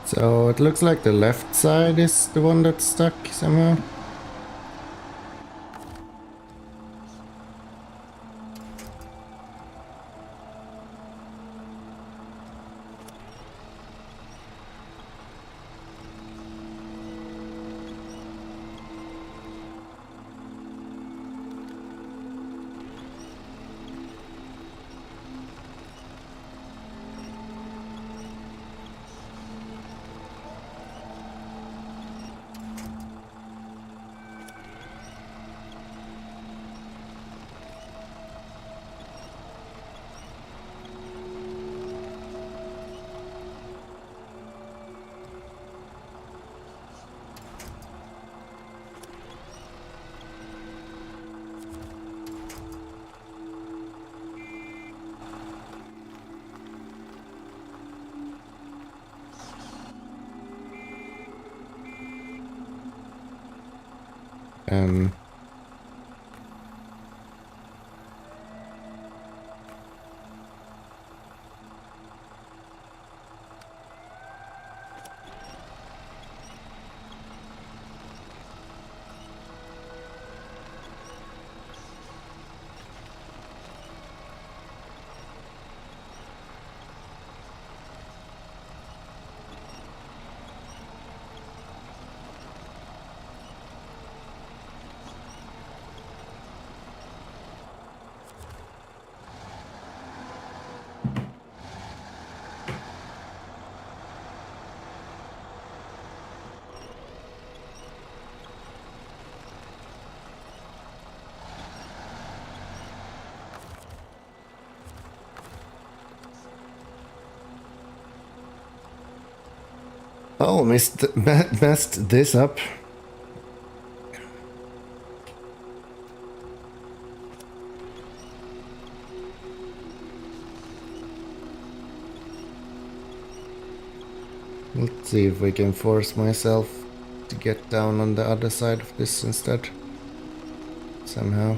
So it looks like the left side is the one that's stuck somehow. Um, oh, messed this up. Let's see if we can force myself to get down on the other side of this instead. Somehow.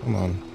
Come on.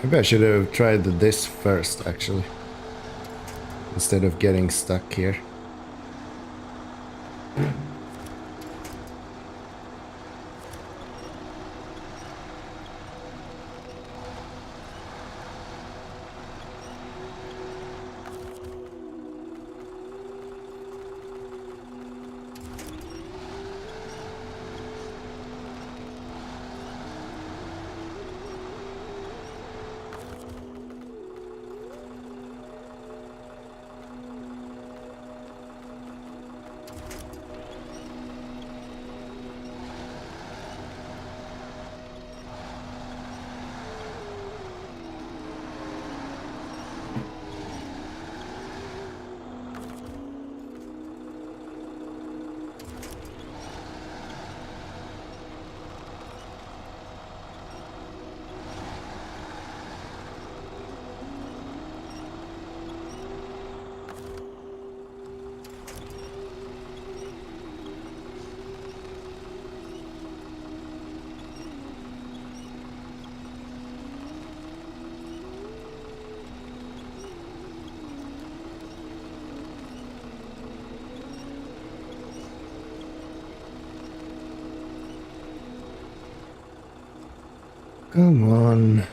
Maybe I should have tried this first, actually. Instead of getting stuck here. Come on.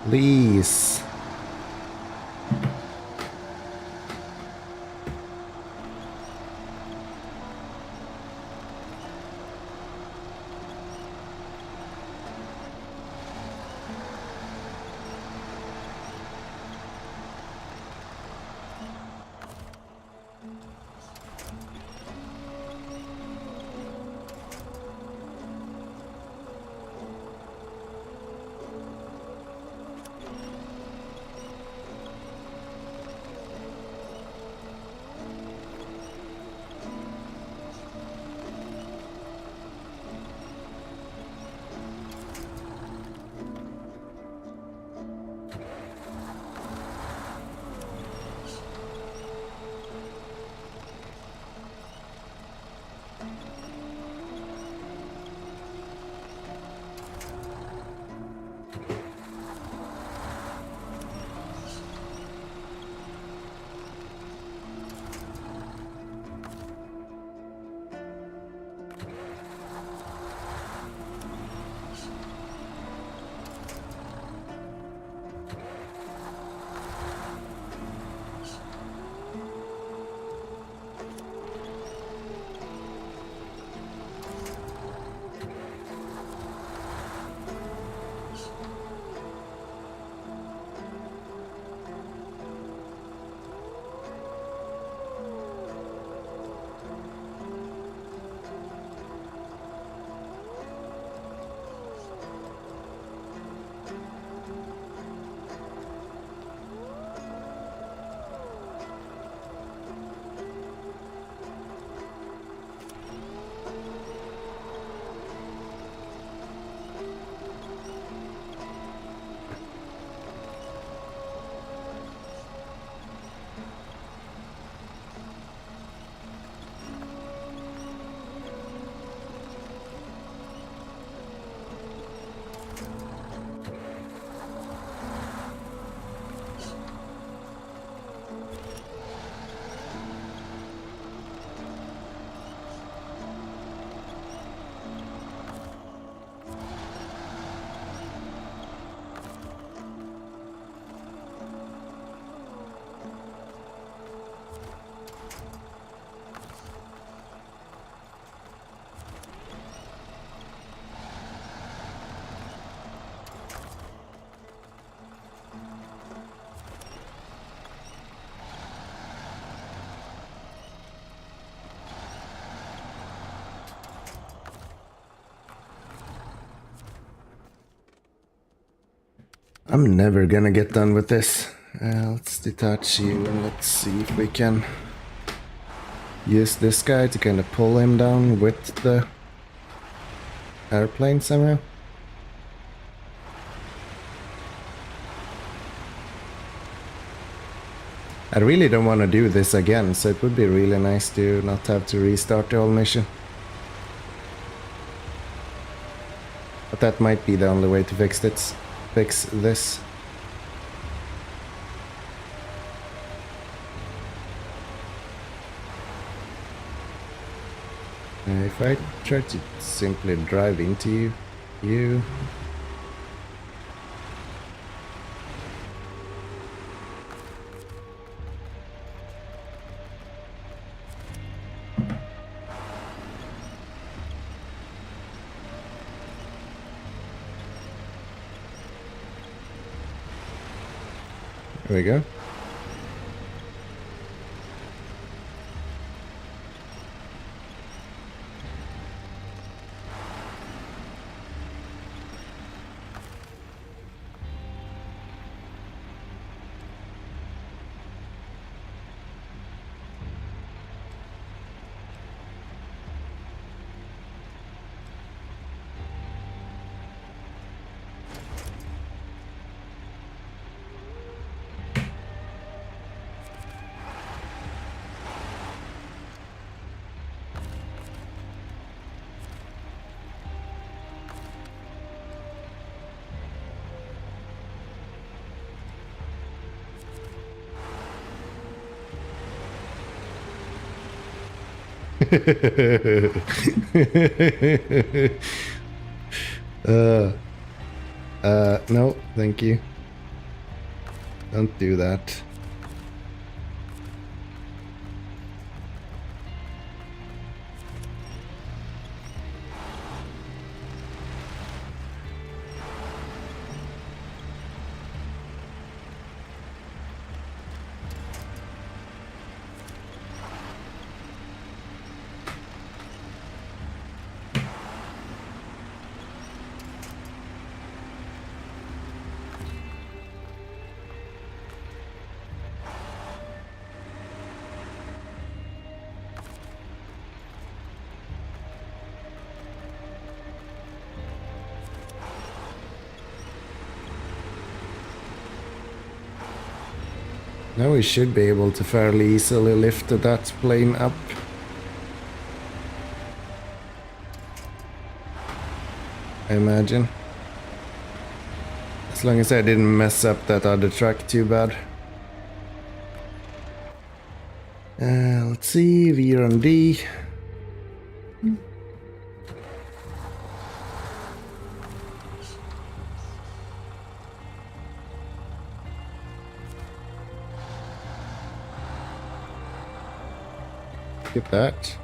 Please. I'm never gonna get done with this. Let's detach you and let's see if we can use this guy to kind of pull him down with the airplane somehow. I really don't want to do this again, so it would be really nice to not have to restart the whole mission. But that might be the only way to fix this. If I try to simply drive into you... There we go. No, thank you. Don't do that. Now we should be able to fairly easily lift that plane up. I imagine. As long as I didn't mess up that other track too bad. Let's see, V on D. Get that.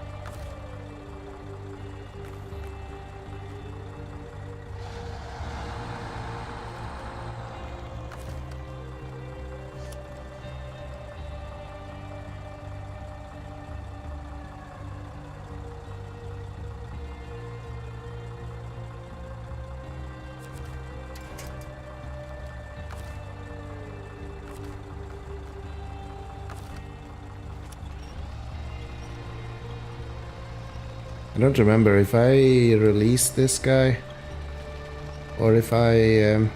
I don't remember if I release this guy or if I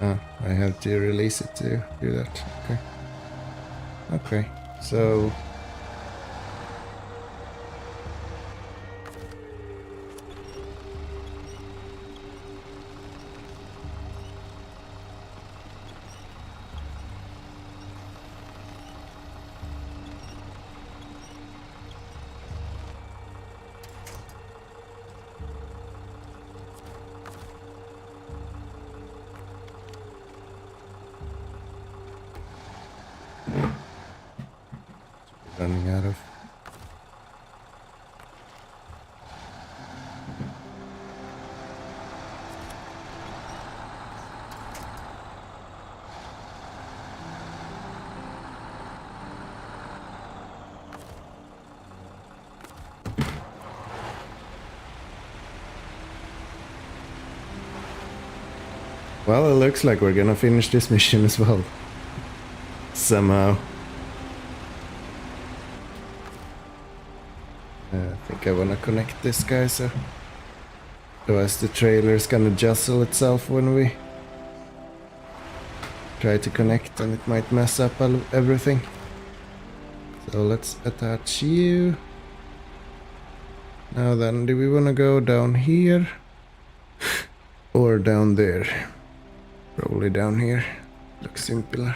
I have to release it to do that. Okay, so running out of. Well, it looks like we're gonna finish this mission as well. Somehow. I think I wanna connect this guy, so... Otherwise the trailer's gonna jostle itself when we... try to connect, and it might mess up everything. So let's attach you. Now then, do we wanna go down here? Or down there? Probably down here. Looks simpler.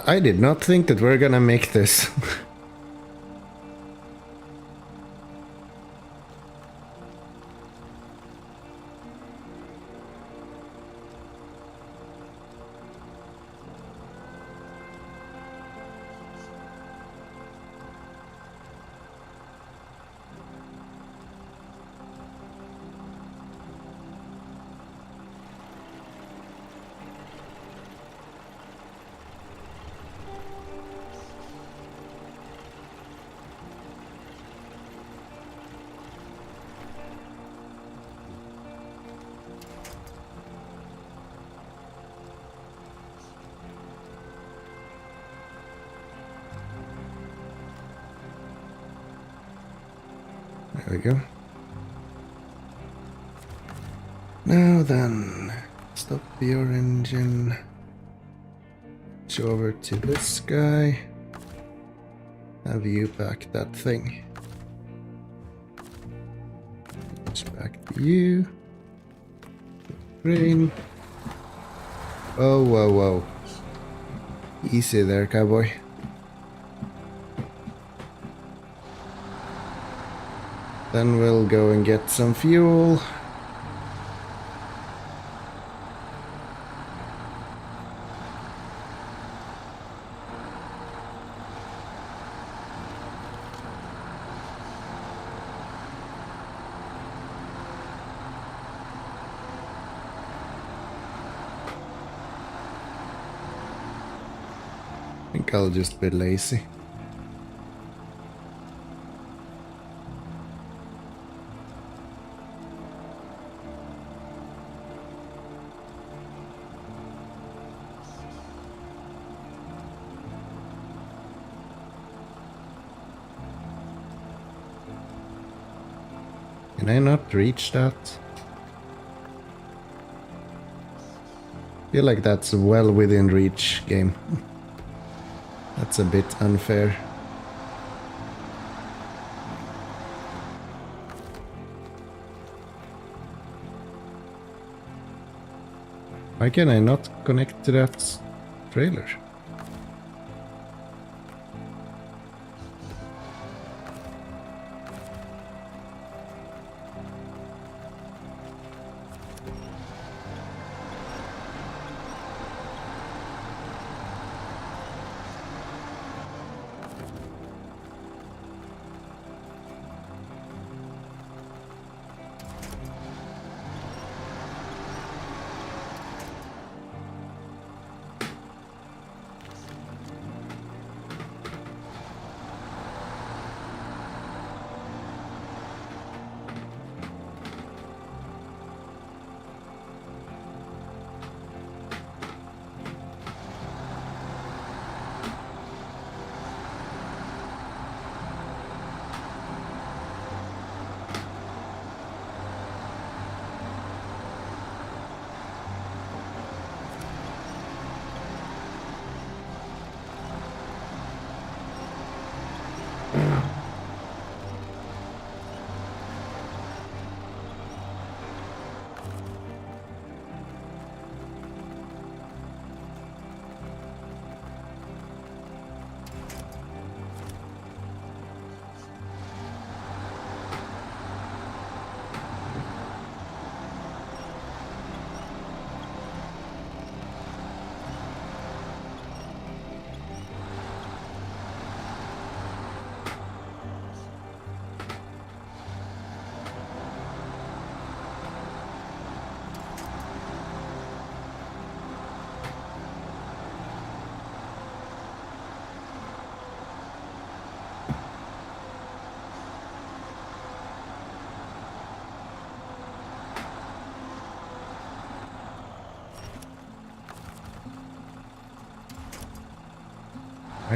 I did not think that we're gonna make this. There we go. Now then, stop your engine. Go over to this guy. Have you back that thing. Switch back to you. Green. Oh, whoa, whoa. Easy there, cowboy. Then we'll go and get some fuel. I think I'll just be lazy. Can I not reach that? Feel like that's well within reach, game. That's a bit unfair. Why can I not connect to that trailer?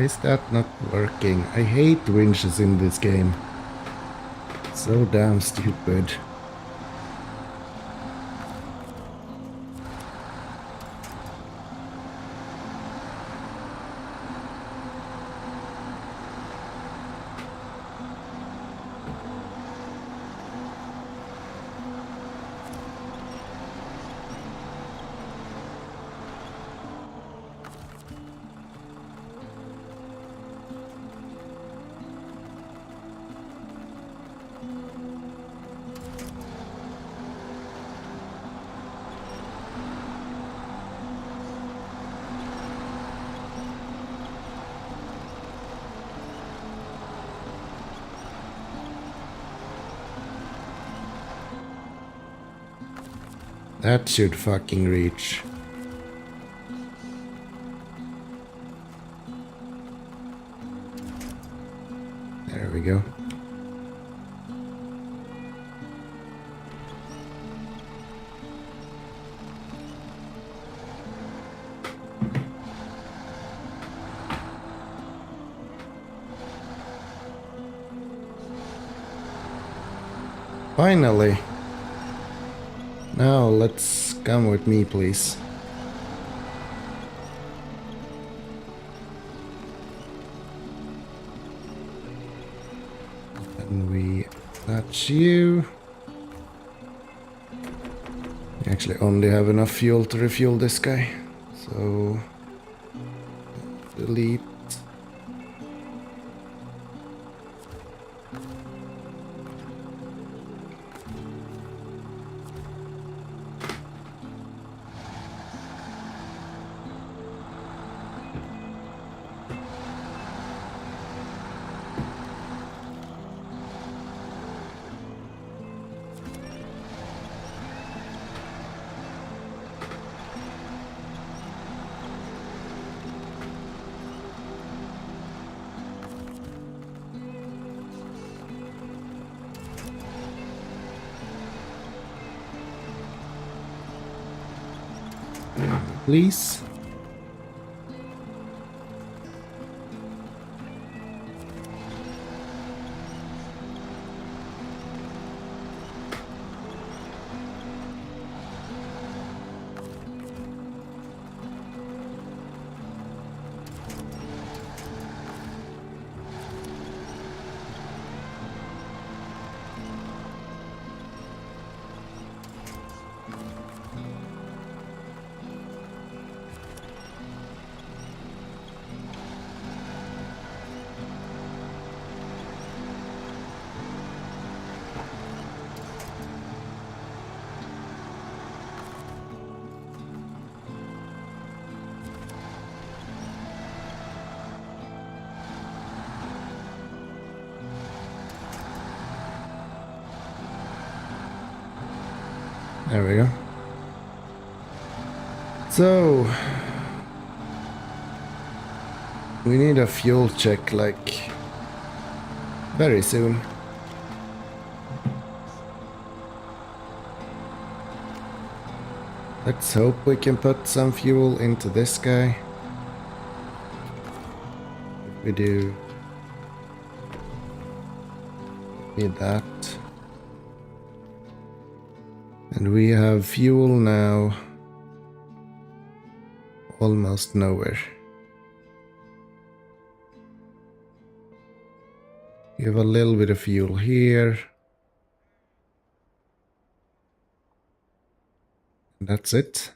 Why is that not working? I hate winches in this game. So damn stupid. That should fucking reach. There we go. Finally. Now let's come with me, please. And we touch you. We actually only have enough fuel to refuel this guy. So delete. Please. There we go. So we need a fuel check like very soon. Let's hope we can put some fuel into this guy. If we do, need that. And we have fuel now almost nowhere. We have a little bit of fuel here. And that's it.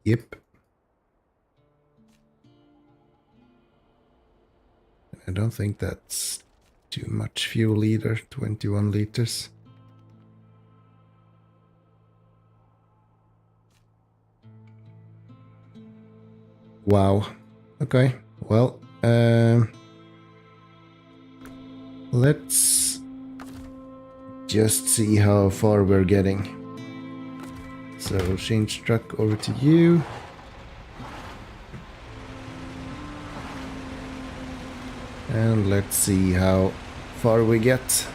Yep. I don't think that's too much fuel either, 21 liters. Wow. Okay, well, let's just see how far we're getting. So change truck over to you. And let's see how far we get.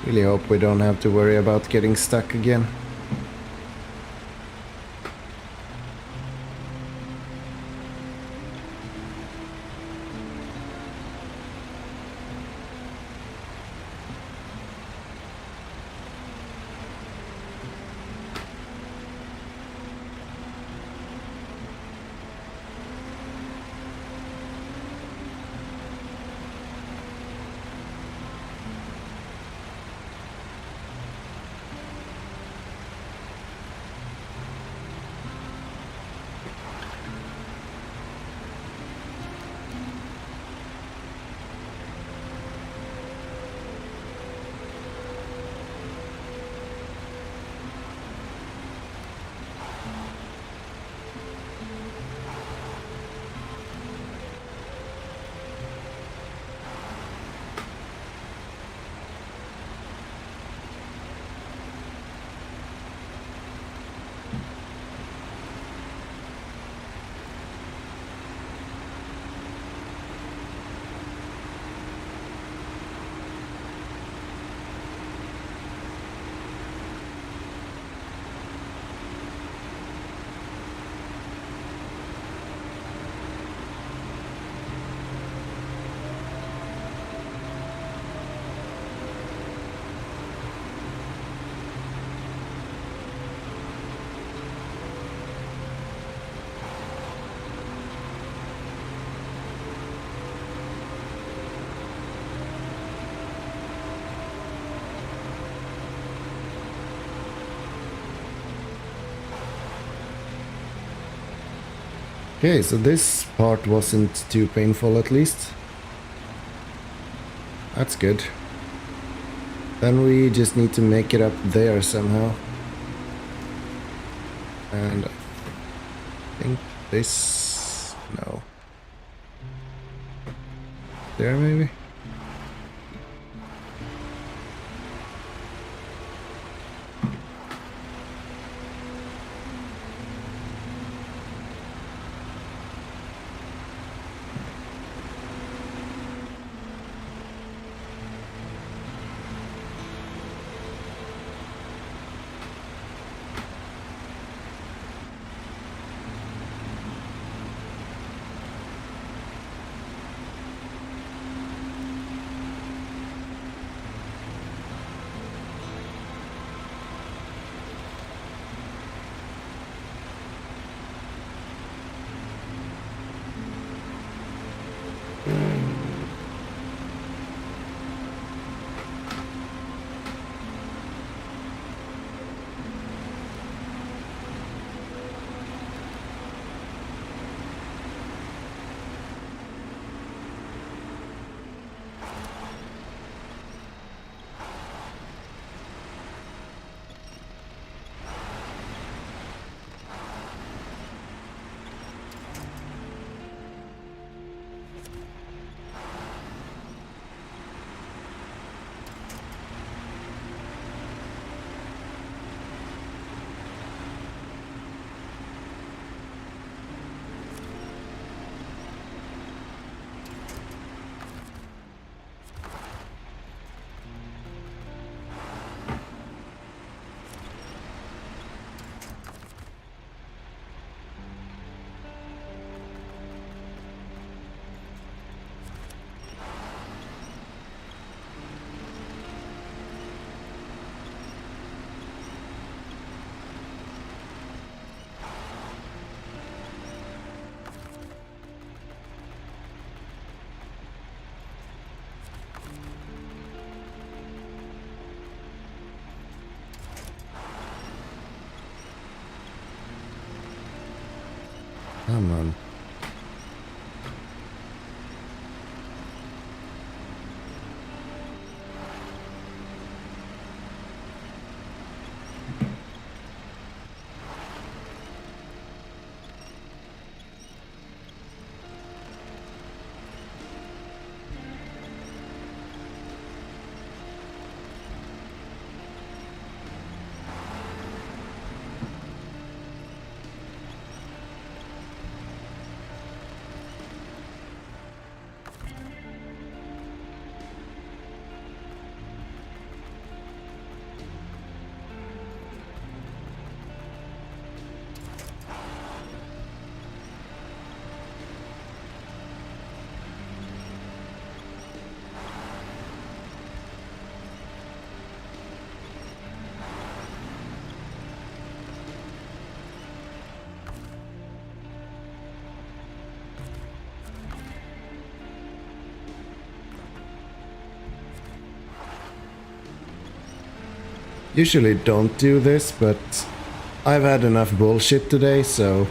Really hope we don't have to worry about getting stuck again. Okay, so this part wasn't too painful at least. That's good. Then we just need to make it up there somehow. And I think this... no. There maybe? Come on. Usually don't do this, but I've had enough bullshit today, so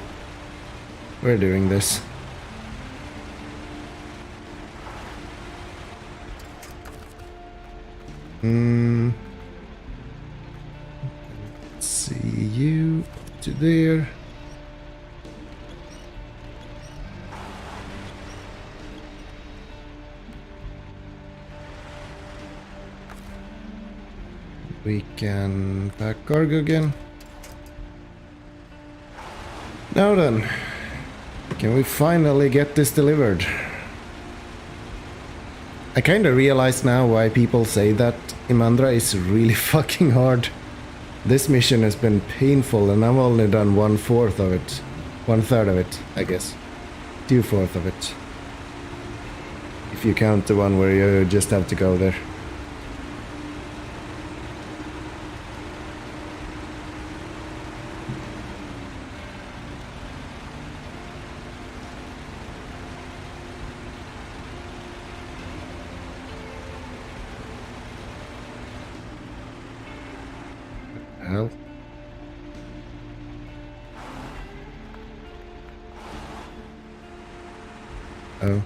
we're doing this. See you to there. We can pack cargo again. Now then, can we finally get this delivered? I kinda realize now why people say that IMANDRA is really fucking hard. This mission has been painful and I've only done 1/4 of it. 1/3 of it, I guess. 2/4 of it. If you count the one where you just have to go there. Hell. Oh.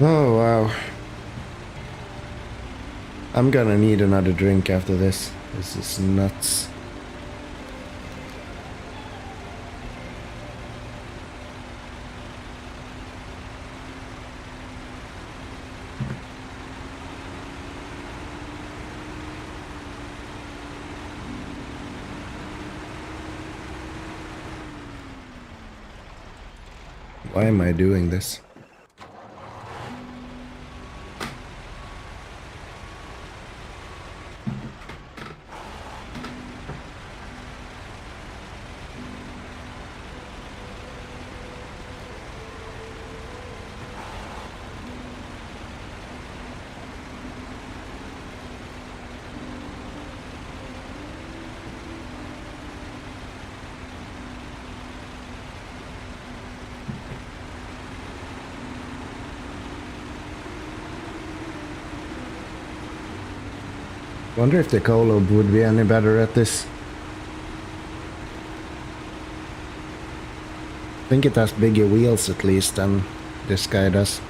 Oh, wow. I'm gonna need another drink after this. This is nuts. Why am I doing this? Wonder if the Colob would be any better at this. I think it has bigger wheels at least than this guy does.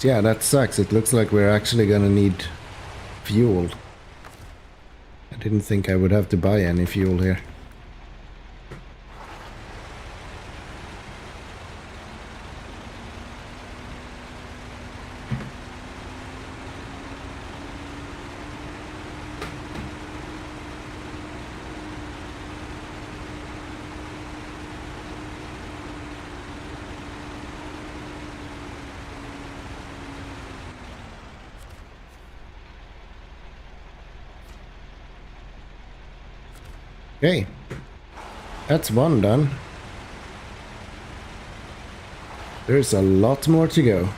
Yeah, that sucks. It looks like we're actually gonna need fuel. I didn't think I would have to buy any fuel here. Okay, that's one done. There's a lot more to go.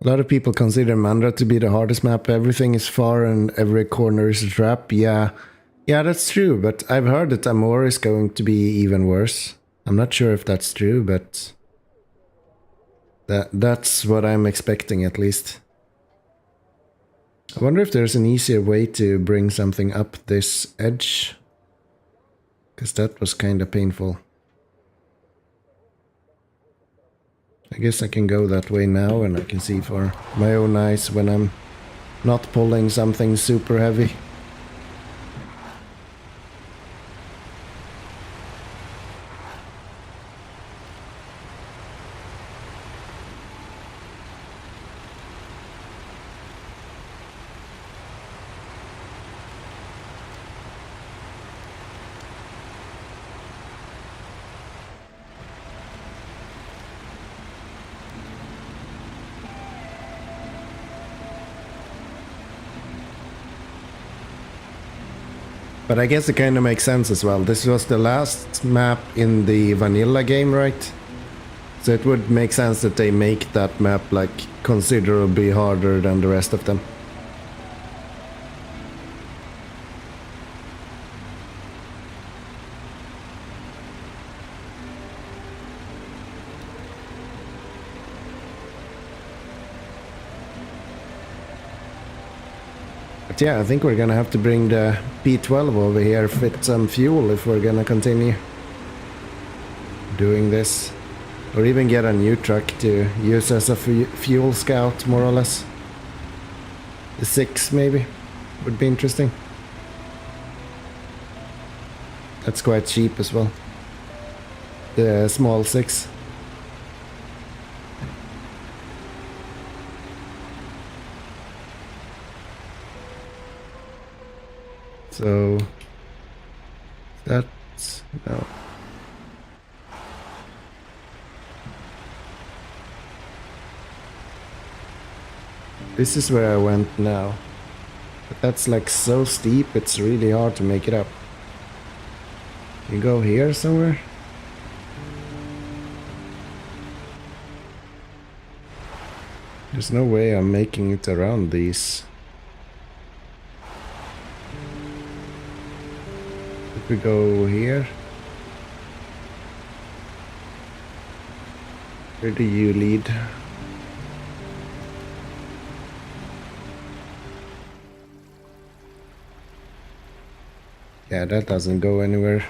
A lot of people consider IMANDRA to be the hardest map. Everything is far and every corner is a trap. Yeah, that's true, but I've heard that Amor is going to be even worse. I'm not sure if that's true, but that's what I'm expecting at least. I wonder if there's an easier way to bring something up this edge, because that was kind of painful. I guess I can go that way now and I can see for my own eyes when I'm not pulling something super heavy. But I guess it kind of makes sense as well. This was the last map in the vanilla game, right? So it would make sense that they make that map like considerably harder than the rest of them. But yeah, I think we're gonna have to bring the P12 over here, fit some fuel if we're gonna continue doing this. Or even get a new truck to use as a fuel scout, more or less. The 6 maybe would be interesting. That's quite cheap as well. The small 6. So that's no. This is where I went now. But that's like so steep, it's really hard to make it up. You go here somewhere? There's no way I'm making it around these. If we go here? Where do you lead? Yeah, that doesn't go anywhere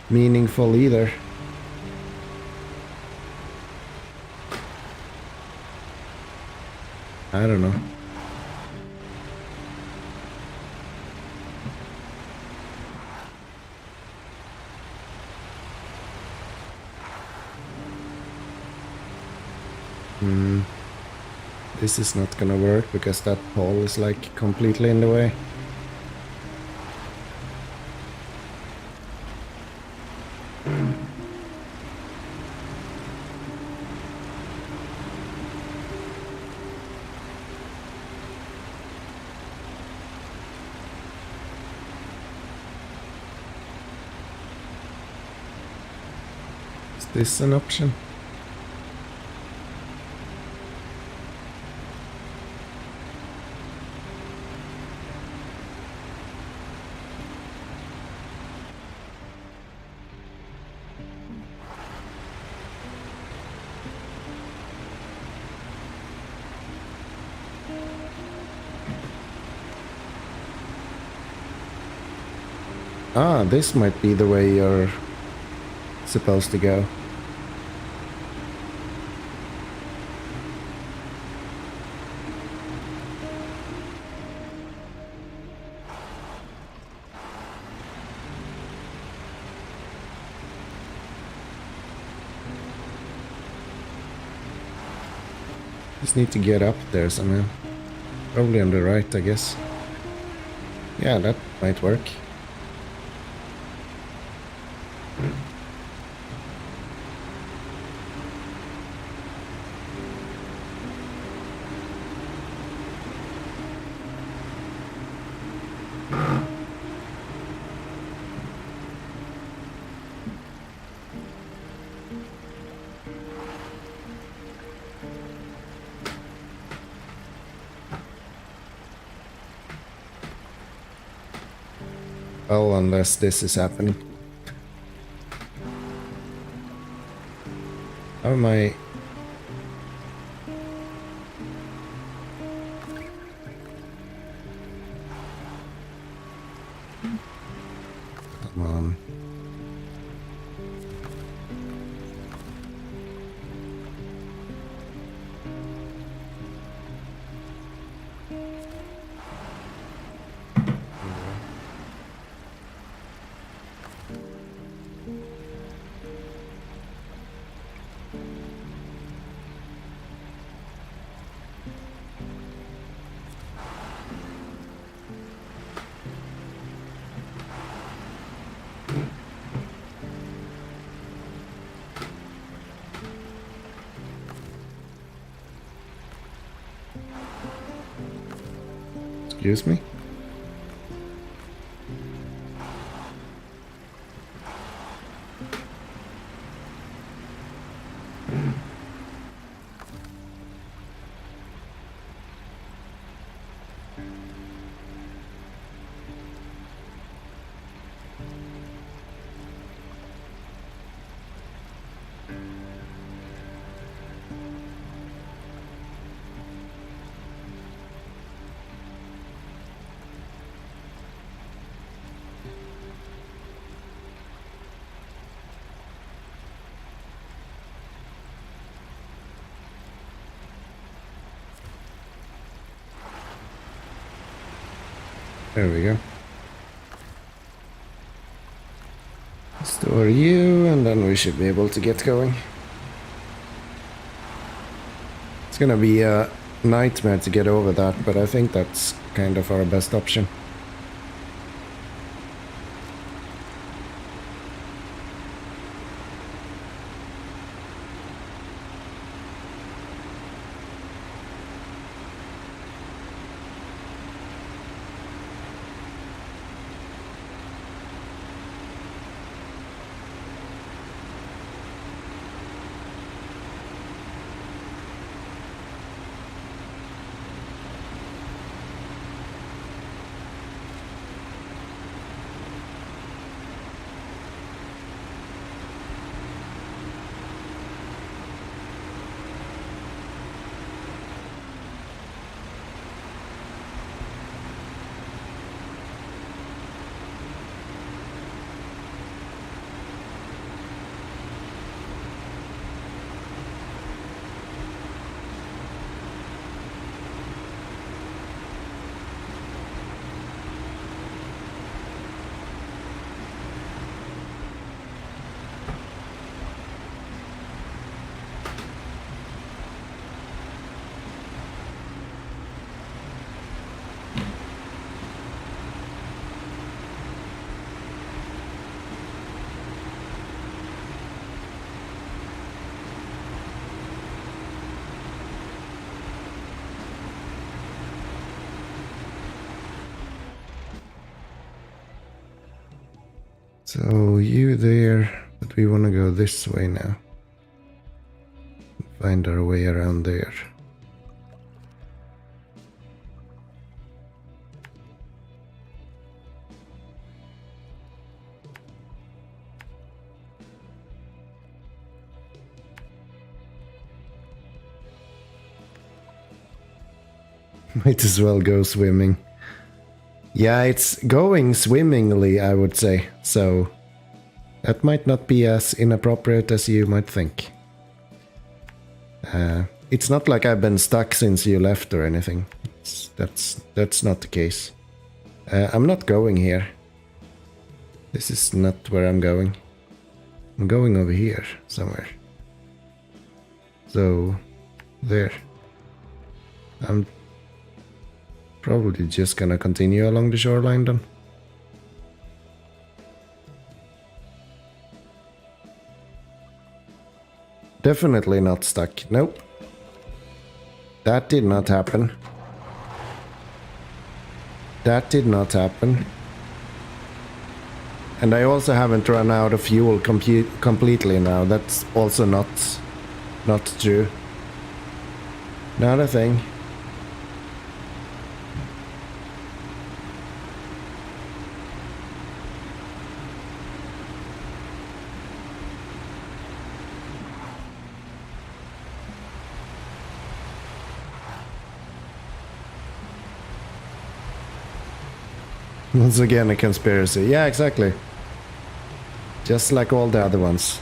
meaningful either. I don't know. This is not gonna work because that pole is like completely in the way. Is this an option? Ah, this might be the way you're supposed to go. Just need to get up there somehow. Probably on the right, I guess. Yeah, that might work. Well, unless this is happening. How am I? Come on. Excuse me? There we go. Store you, and then we should be able to get going. It's gonna be a nightmare to get over that, but I think that's kind of our best option. So you there, but we want to go this way now. Find our way around there. Might as well go swimming. Yeah, it's going swimmingly, I would say. So that might not be as inappropriate as you might think. It's not like I've been stuck since you left or anything. That's not the case. I'm not going here. This is not where I'm going. I'm going over here somewhere. So there. I'm probably just gonna continue along the shoreline then. Definitely not stuck. Nope. That did not happen. That did not happen. And I also haven't run out of fuel completely now. That's also not true. Not a thing. Once again, a conspiracy. Yeah, exactly. Just like all the other ones.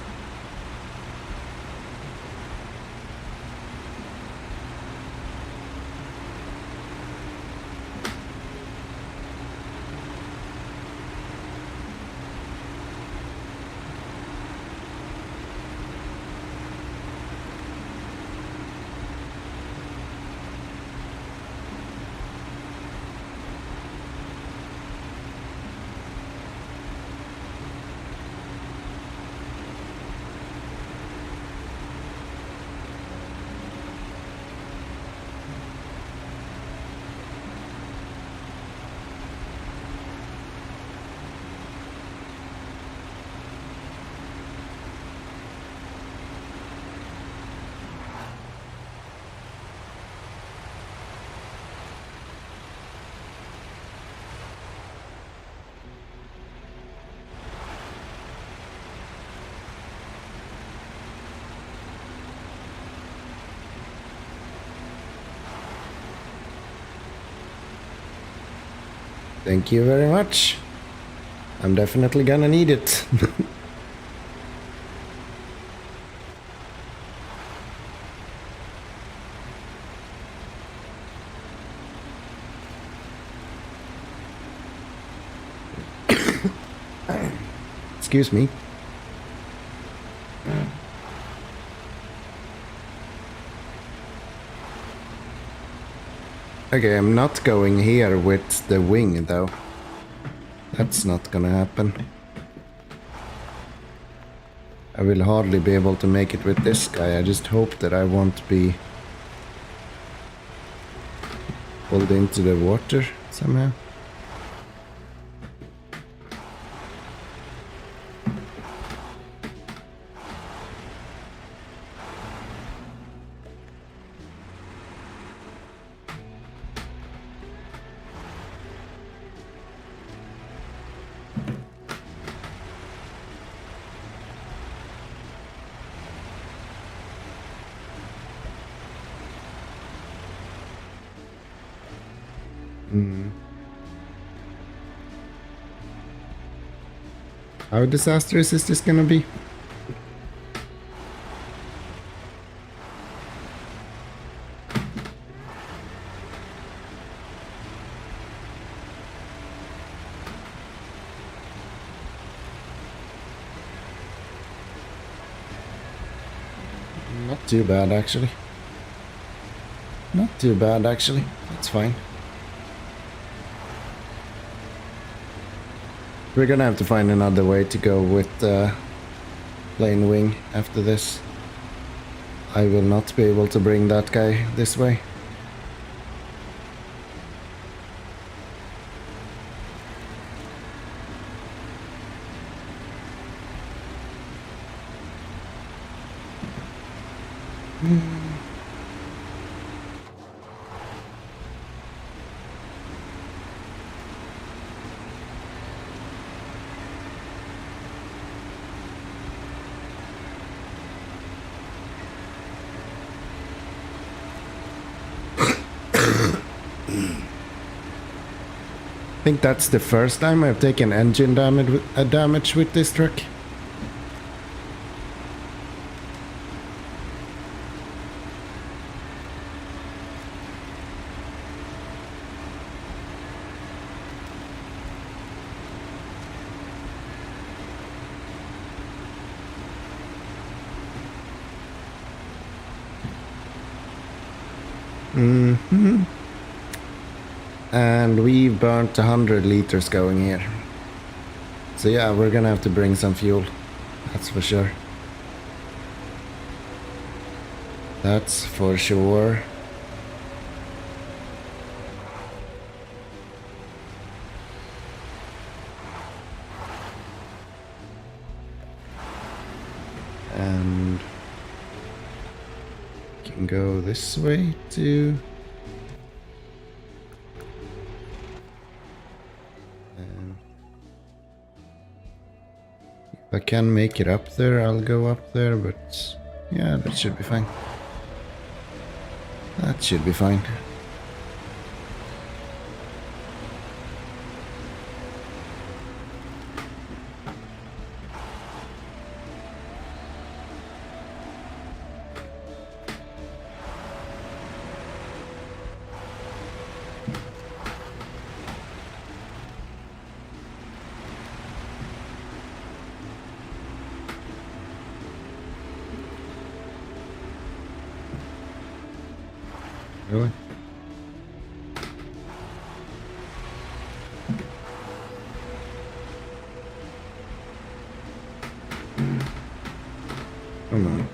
Thank you very much. I'm definitely gonna need it. Excuse me. Okay, I'm not going here with the wing though. That's not gonna happen. I will hardly be able to make it with this guy. I just hope that I won't be pulled into the water somehow. How disastrous is this gonna be? Not too bad actually. Not too bad actually. That's fine. We're gonna have to find another way to go with plain wing after this. I will not be able to bring that guy this way. I think that's the first time I've taken engine damage with this truck. Mm-hmm. And we've burnt 100 liters going here. So yeah, we're gonna have to bring some fuel. That's for sure. That's for sure. And can go this way too. If I can make it up there, I'll go up there, but yeah, that should be fine. That should be fine. Really? Come on.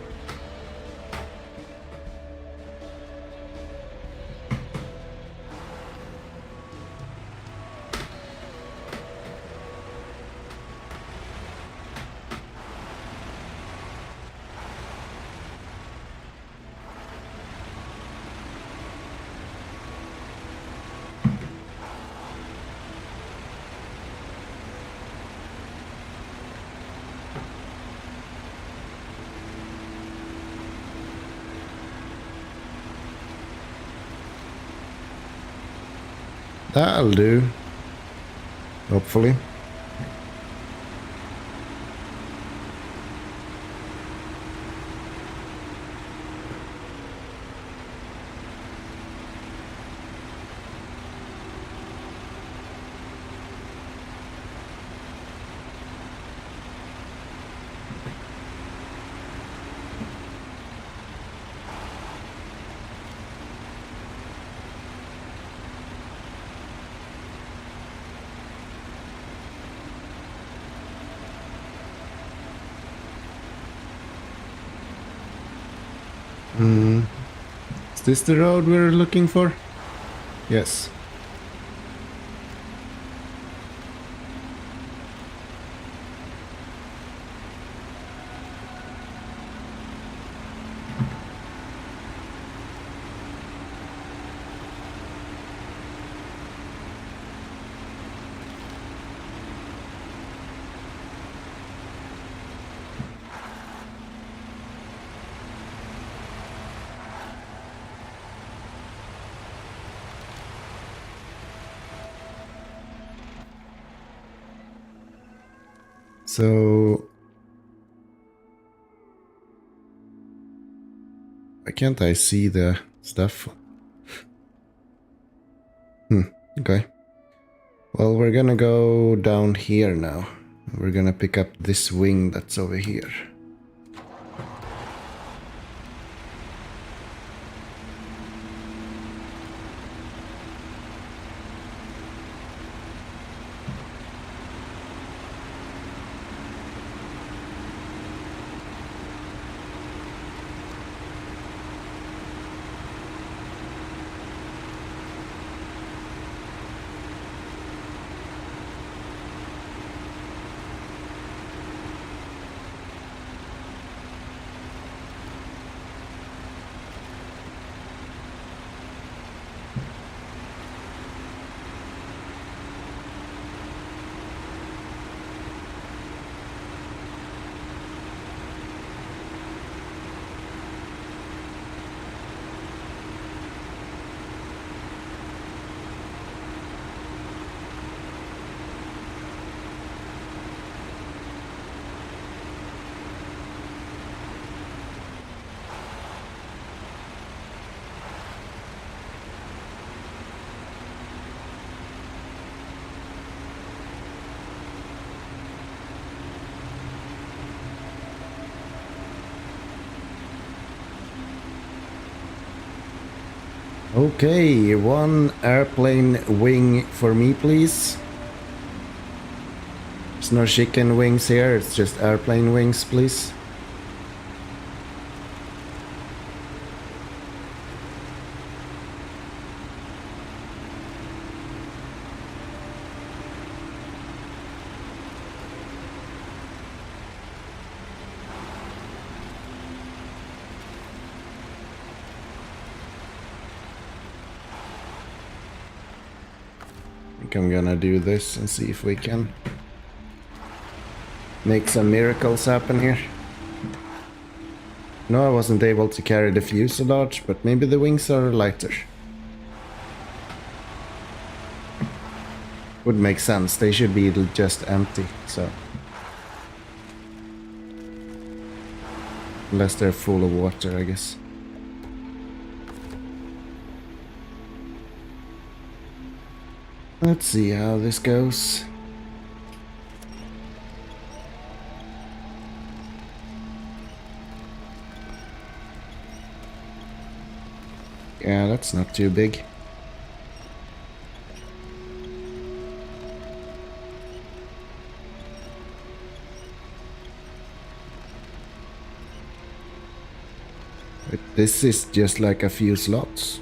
That'll do. Hopefully. Is this the road we're looking for? Yes. So why can't I see the stuff? Okay. Well, we're gonna go down here now. We're gonna pick up this wing that's over here. Okay, one airplane wing for me, please. There's no chicken wings here, it's just airplane wings, please. I think I'm gonna do this and see if we can make some miracles happen here. No, I wasn't able to carry the fuselage, but maybe the wings are lighter. Would make sense, they should be just empty, so. Unless they're full of water, I guess. Let's see how this goes. Yeah, that's not too big. But this is just like a few slots.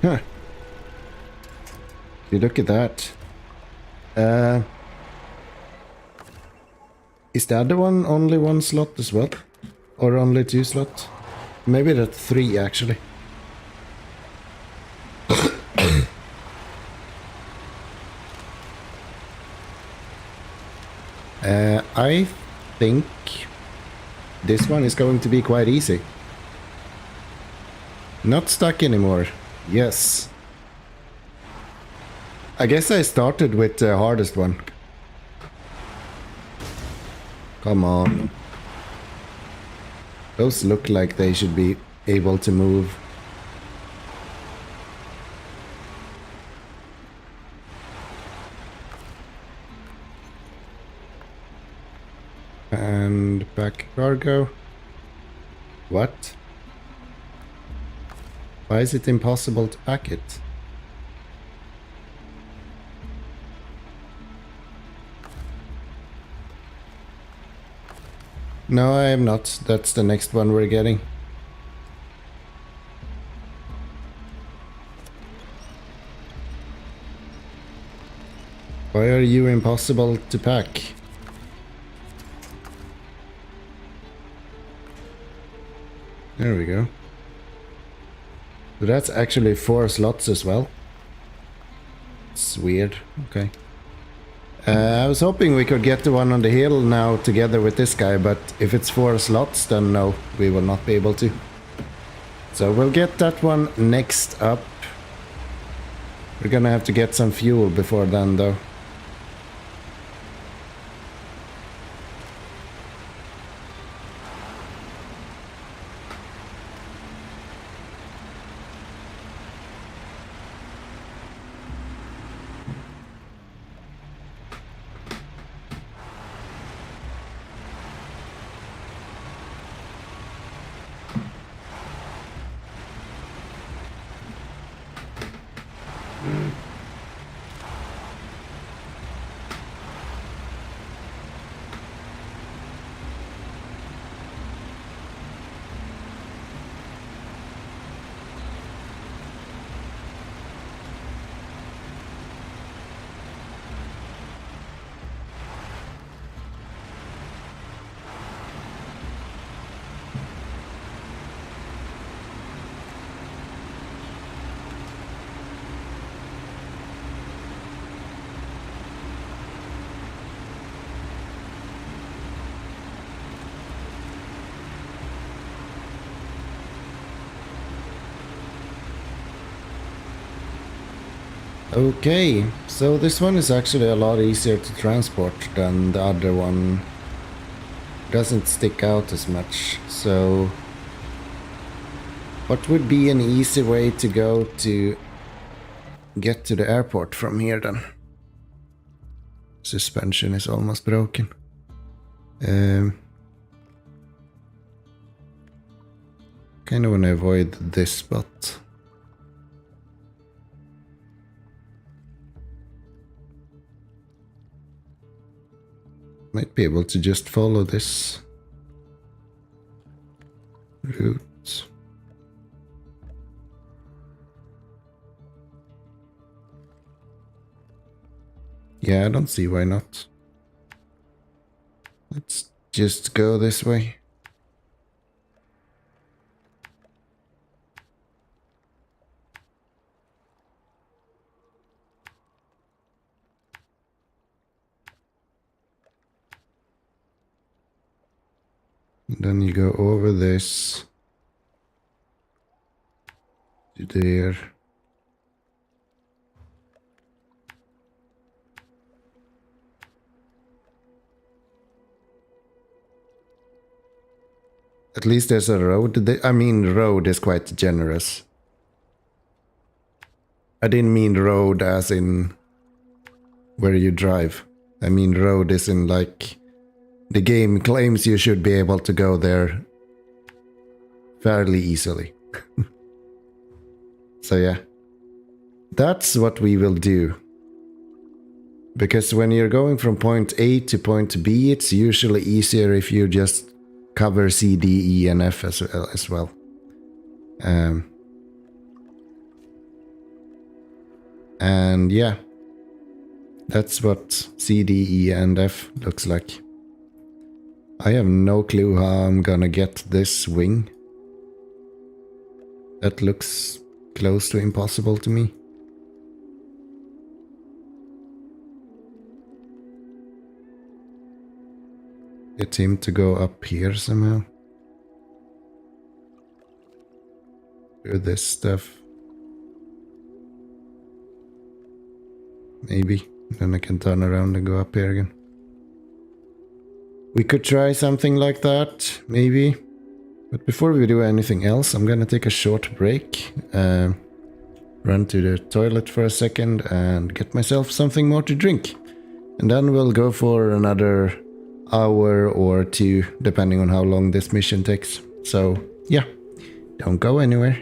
Huh. You look at that. Is the other one only one slot as well? Or only two slots? Maybe that's three actually. I think this one is going to be quite easy. Not stuck anymore. Yes. I guess I started with the hardest one. Come on. Those look like they should be able to move. And back cargo. What? Why is it impossible to pack it? No, I am not. That's the next one we're getting. Why are you impossible to pack? There we go. So that's actually 4 slots as well. It's weird. Okay. I was hoping we could get the one on the hill now together with this guy, but if it's 4 slots, then no, we will not be able to. So we'll get that one next up. We're gonna have to get some fuel before then, though. Okay, so this one is actually a lot easier to transport than the other one. Doesn't stick out as much. So what would be an easy way to go to get to the airport from here then? Suspension is almost broken. Kind of want to avoid this spot. Might be able to just follow this route. Yeah, I don't see why not. Let's just go this way. And then you go over this to there. At least there's a road. I mean, road is quite generous. I didn't mean road as in where you drive. I mean road is in like the game claims you should be able to go there fairly easily. So yeah, that's what we will do. Because when you're going from point A to point B, it's usually easier if you just cover C, D, E, and F as well. And yeah, that's what C, D, E, and F looks like. I have no clue how I'm gonna get this wing. That looks close to impossible to me. Get him to go up here somehow. Do this stuff. Maybe. Then I can turn around and go up here again. We could try something like that, maybe. But before we do anything else, I'm gonna take a short break. Run to the toilet for a second and get myself something more to drink. And then we'll go for another hour or two, depending on how long this mission takes. So, yeah, don't go anywhere.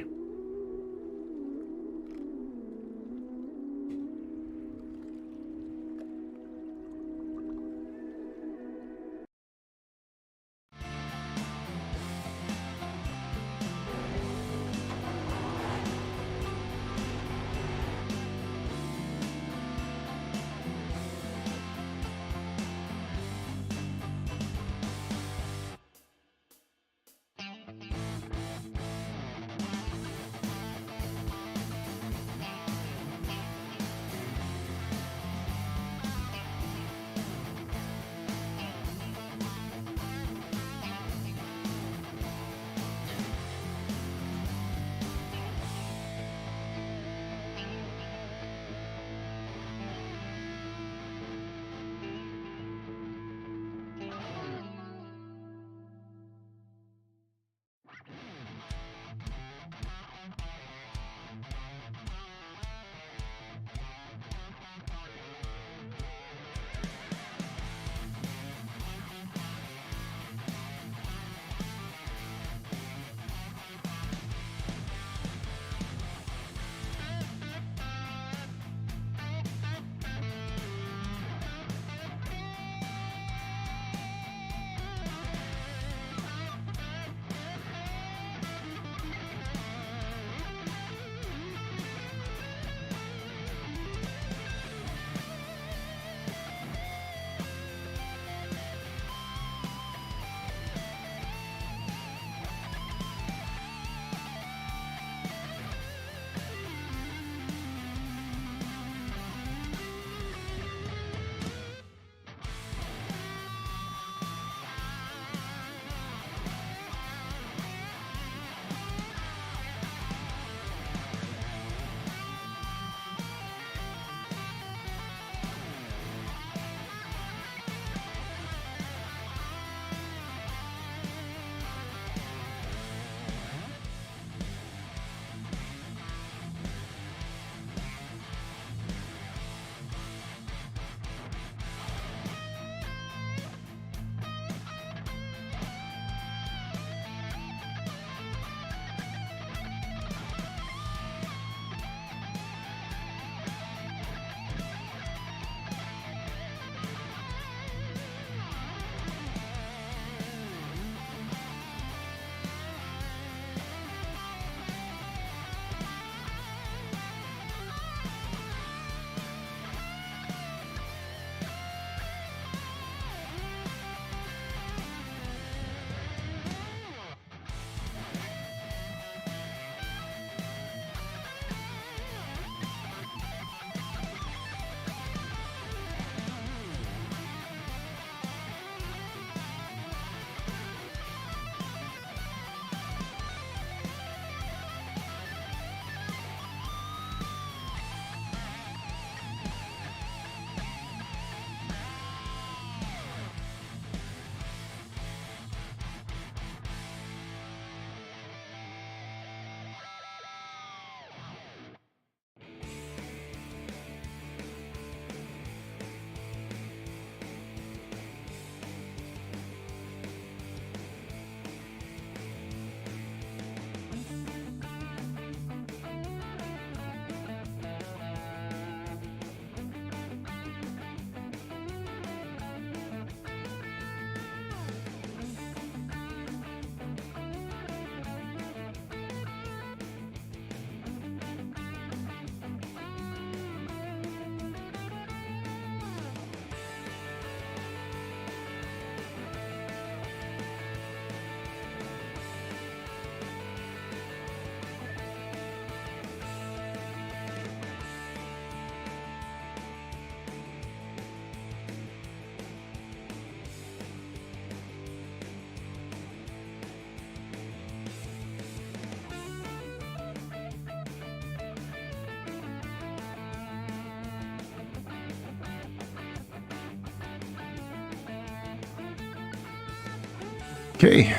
Okay.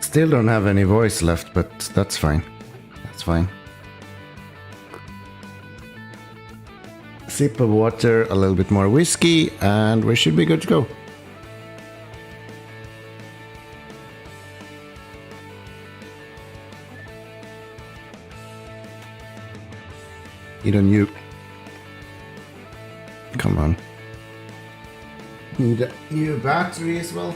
Still don't have any voice left, but that's fine. That's fine. Sip of water, a little bit more whiskey, and we should be good to go. Need a new... Come on. Need a new battery as well.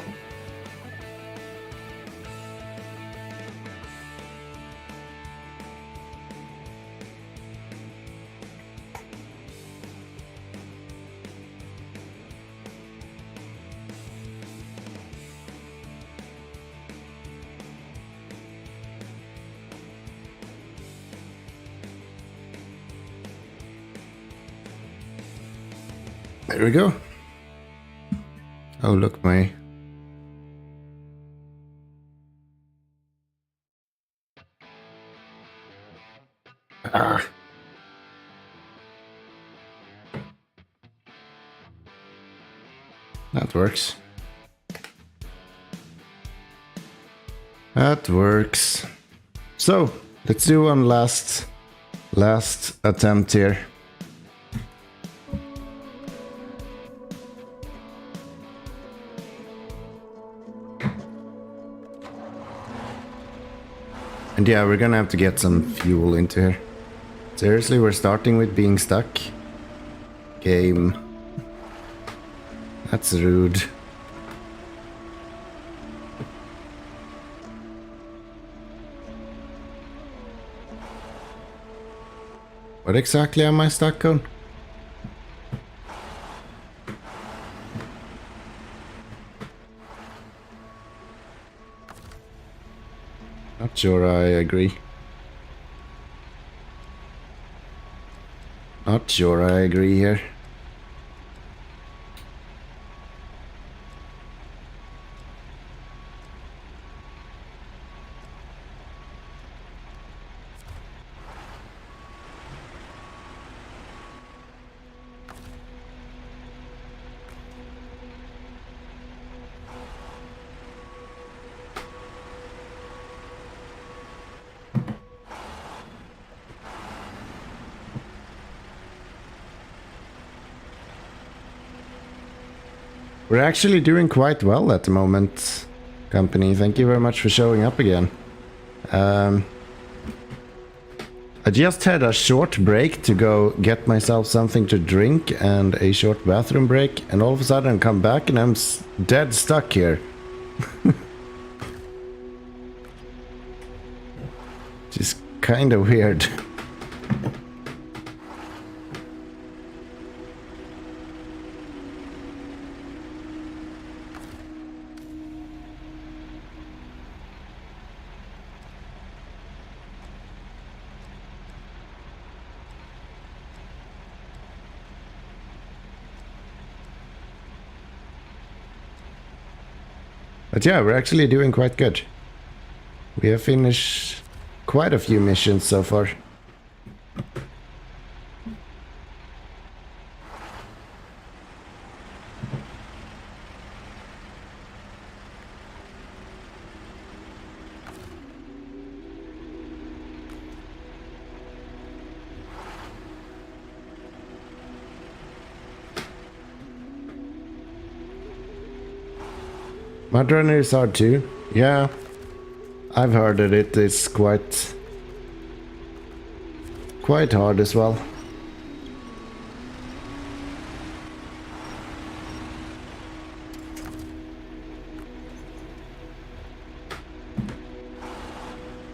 There we go. Oh, look, my... Ah. That works. That works. So, let's do one last attempt here. And yeah, we're gonna have to get some fuel into here. Seriously, we're starting with being stuck? Game. That's rude. What exactly am I stuck on? Not sure I agree. Not sure I agree here. We're actually doing quite well at the moment, company. Thank you very much for showing up again. I just had a short break to go get myself something to drink and a short bathroom break, and all of a sudden I come back and I'm dead stuck here. Just kind of weird. But yeah, we're actually doing quite good. We have finished quite a few missions so far. Mudrunner is hard too. Yeah, I've heard that it is quite hard as well.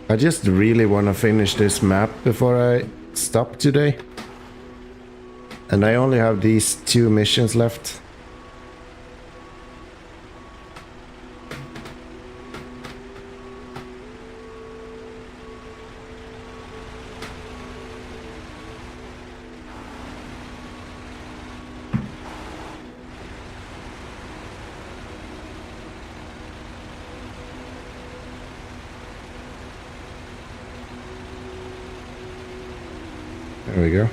I just really want to finish this map before I stop today. And I only have these 2 missions left. There we go.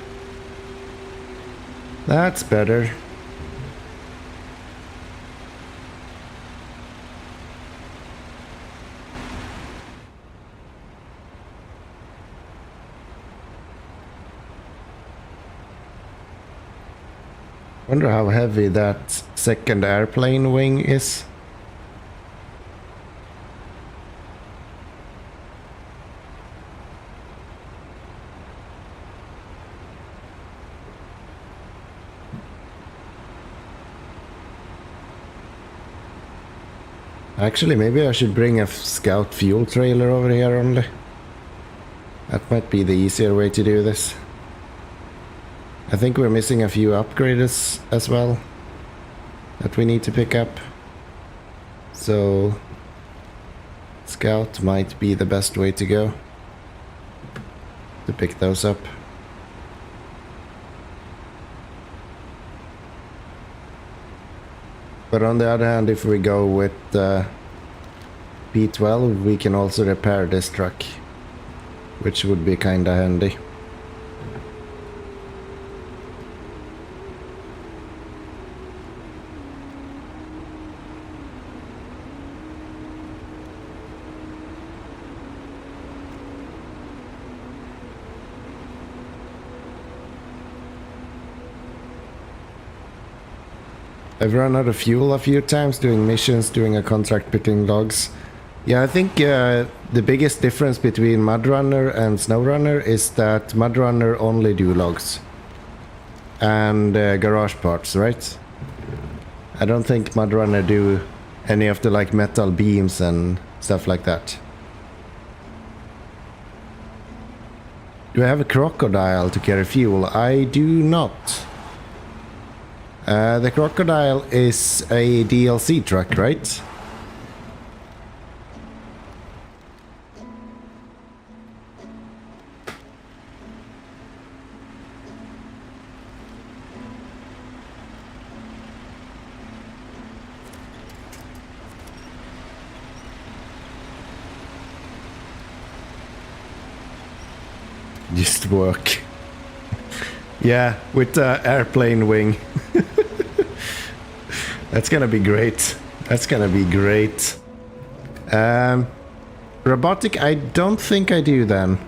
That's better. Wonder how heavy that second airplane wing is. Actually, maybe I should bring a scout fuel trailer over here only. That might be the easier way to do this. I think we're missing a few upgrades as well that we need to pick up. So scout might be the best way to go to pick those up. But on the other hand, if we go with P12, we can also repair this truck, which would be kinda handy. I've run out of fuel a few times doing missions, doing a contract picking logs. Yeah, I think the biggest difference between MudRunner and SnowRunner is that MudRunner only do logs and garage parts, right? I don't think MudRunner do any of the like metal beams and stuff like that. Do I have a crocodile to carry fuel? I do not. The crocodile is a DLC truck, right? Just work. Yeah, with the airplane wing. That's gonna be great. That's gonna be great. Robotic, I don't think I do then.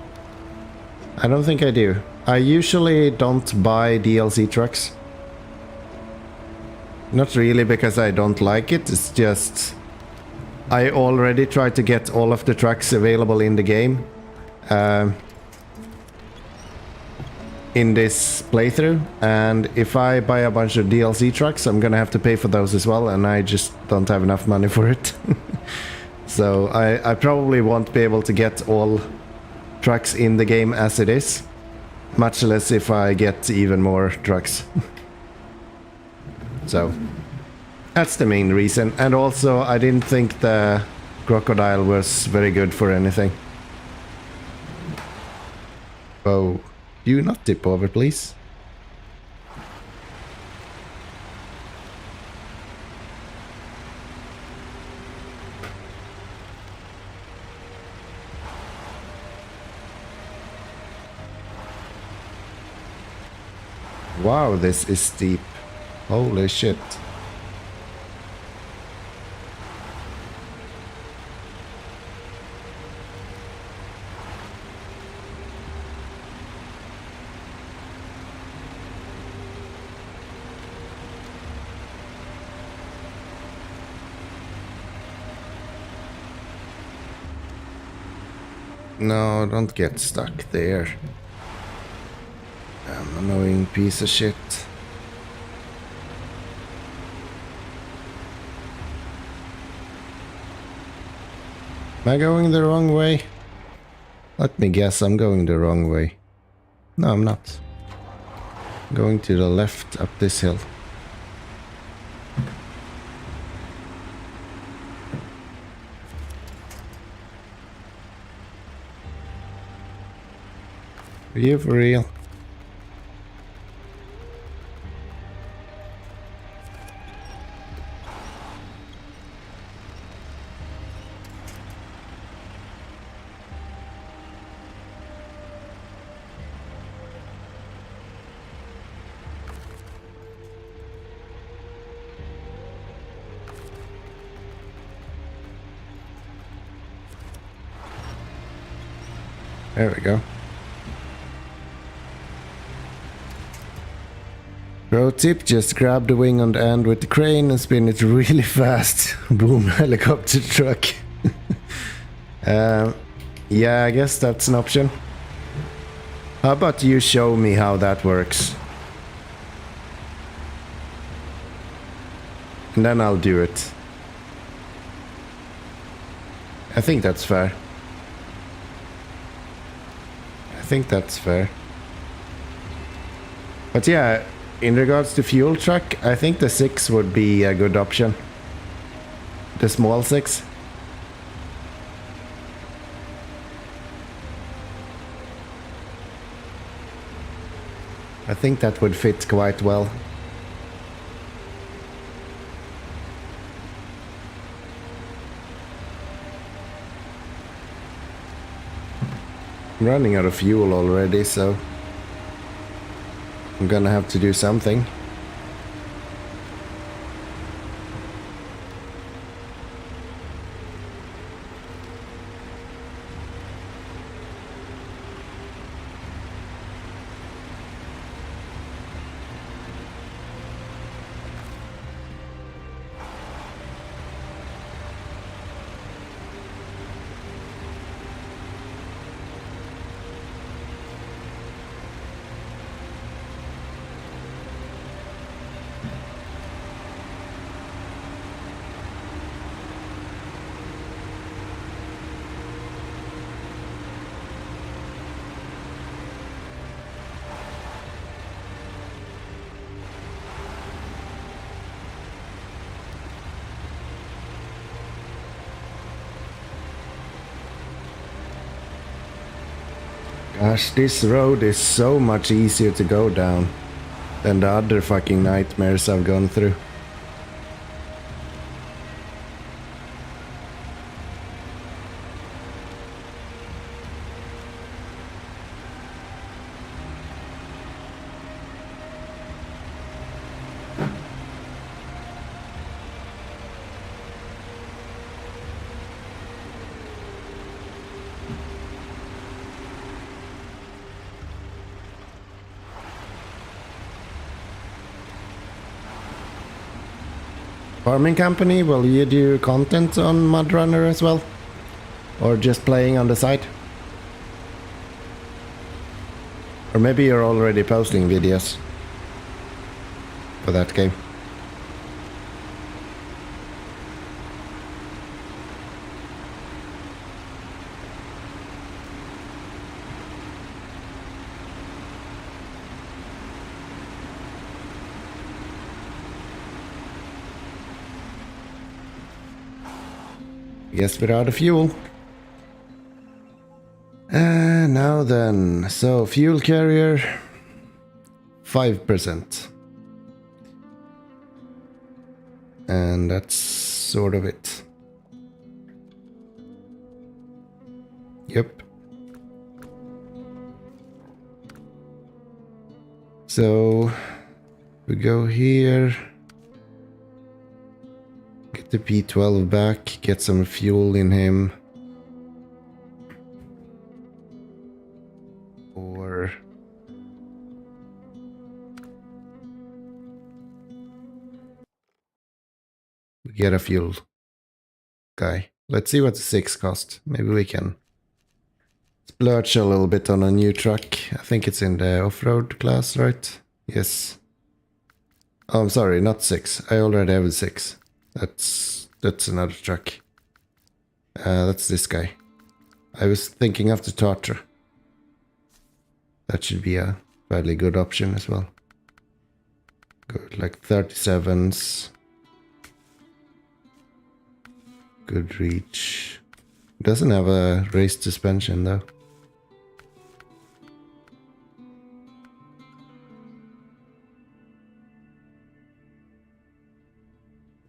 I don't think I do. I usually don't buy DLC trucks. Not really because I don't like it, it's just I already tried to get all of the trucks available in the game. In this playthrough, and if I buy a bunch of DLC trucks, I'm gonna have to pay for those as well, and I just don't have enough money for it. So I probably won't be able to get all trucks in the game as it is, much less if I get even more trucks. So that's the main reason, and also I didn't think the crocodile was very good for anything. Oh. Do you not tip over, please? Wow, this is steep. Holy shit. No, don't get stuck there. Annoying piece of shit. Am I going the wrong way? Let me guess, I'm going the wrong way. No, I'm not. I'm going to the left up this hill. Are you for real? There we go. Pro tip, just grab the wing on the end with the crane and spin it really fast. Boom, helicopter truck. Yeah, I guess that's an option. How about you show me how that works? And then I'll do it. I think that's fair. I think that's fair. But yeah, in regards to fuel truck, I think the 6 would be a good option. The small 6. I think that would fit quite well. I'm running out of fuel already, so I'm gonna have to do something. Gosh, this road is so much easier to go down than the other fucking nightmares I've gone through. Farming company, will you do content on MudRunner as well? Or just playing on the side? Or maybe you're already posting videos for that game. Guess we're out of fuel. Now then, so fuel carrier 5%. And that's sort of it. Yep. So we go here. Get the P12 back, get some fuel in him. Or we get a fuel guy. Let's see what the 6 cost. Maybe we can splurge a little bit on a new truck. I think it's in the off-road class, right? Yes. Oh, I'm sorry, not 6. I already have a 6. That's another truck. That's this guy. I was thinking of the Tartar. That should be a fairly good option as well. Good, like 37s. Good reach. Doesn't have a raised suspension though.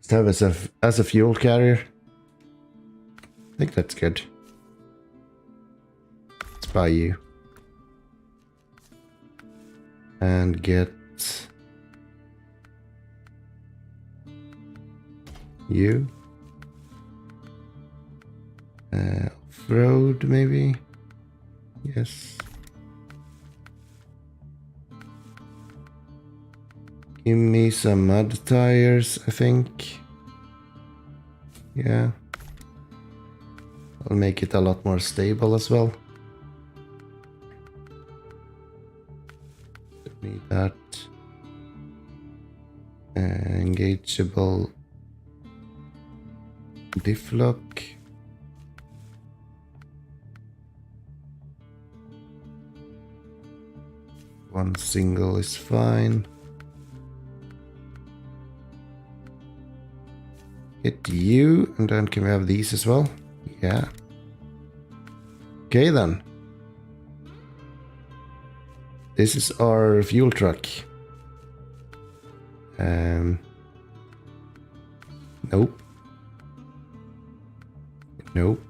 Have as a fuel carrier. I think that's good. Let's buy you. And get you. Off-road maybe? Yes. Give me some mud tires, I think. Yeah. I'll make it a lot more stable as well. Don't need that. Engageable diff lock. One single is fine. Hit you, and then can we have these as well? Yeah. Okay then. This is our fuel truck. Nope. Nope.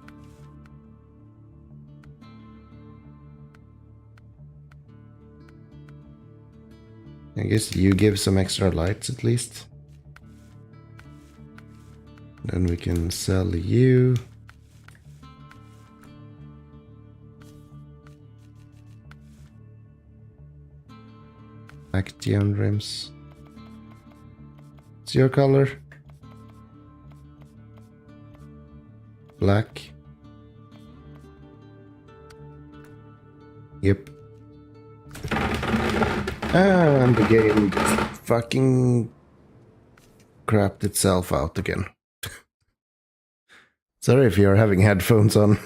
I guess you give some extra lights at least. Then we can sell you. Action rims. What's your color? Black. Yep. And the game just fucking crapped itself out again. Sorry if you're having headphones on.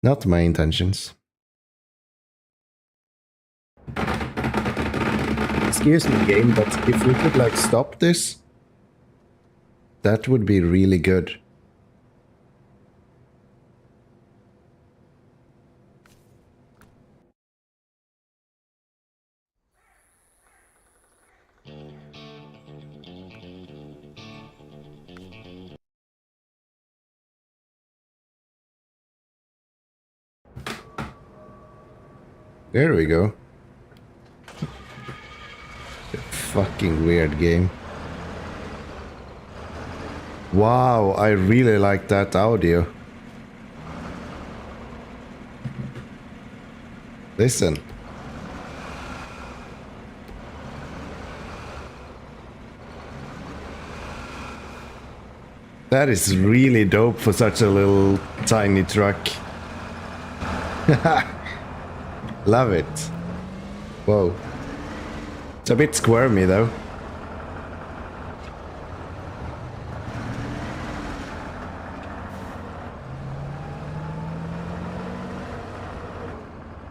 Not my intentions. Excuse me, game, but if we could like stop this, that would be really good. There we go. Fucking weird game. Wow, I really like that audio. Listen. That is really dope for such a little tiny truck. Love it. Whoa. It's a bit squirmy though.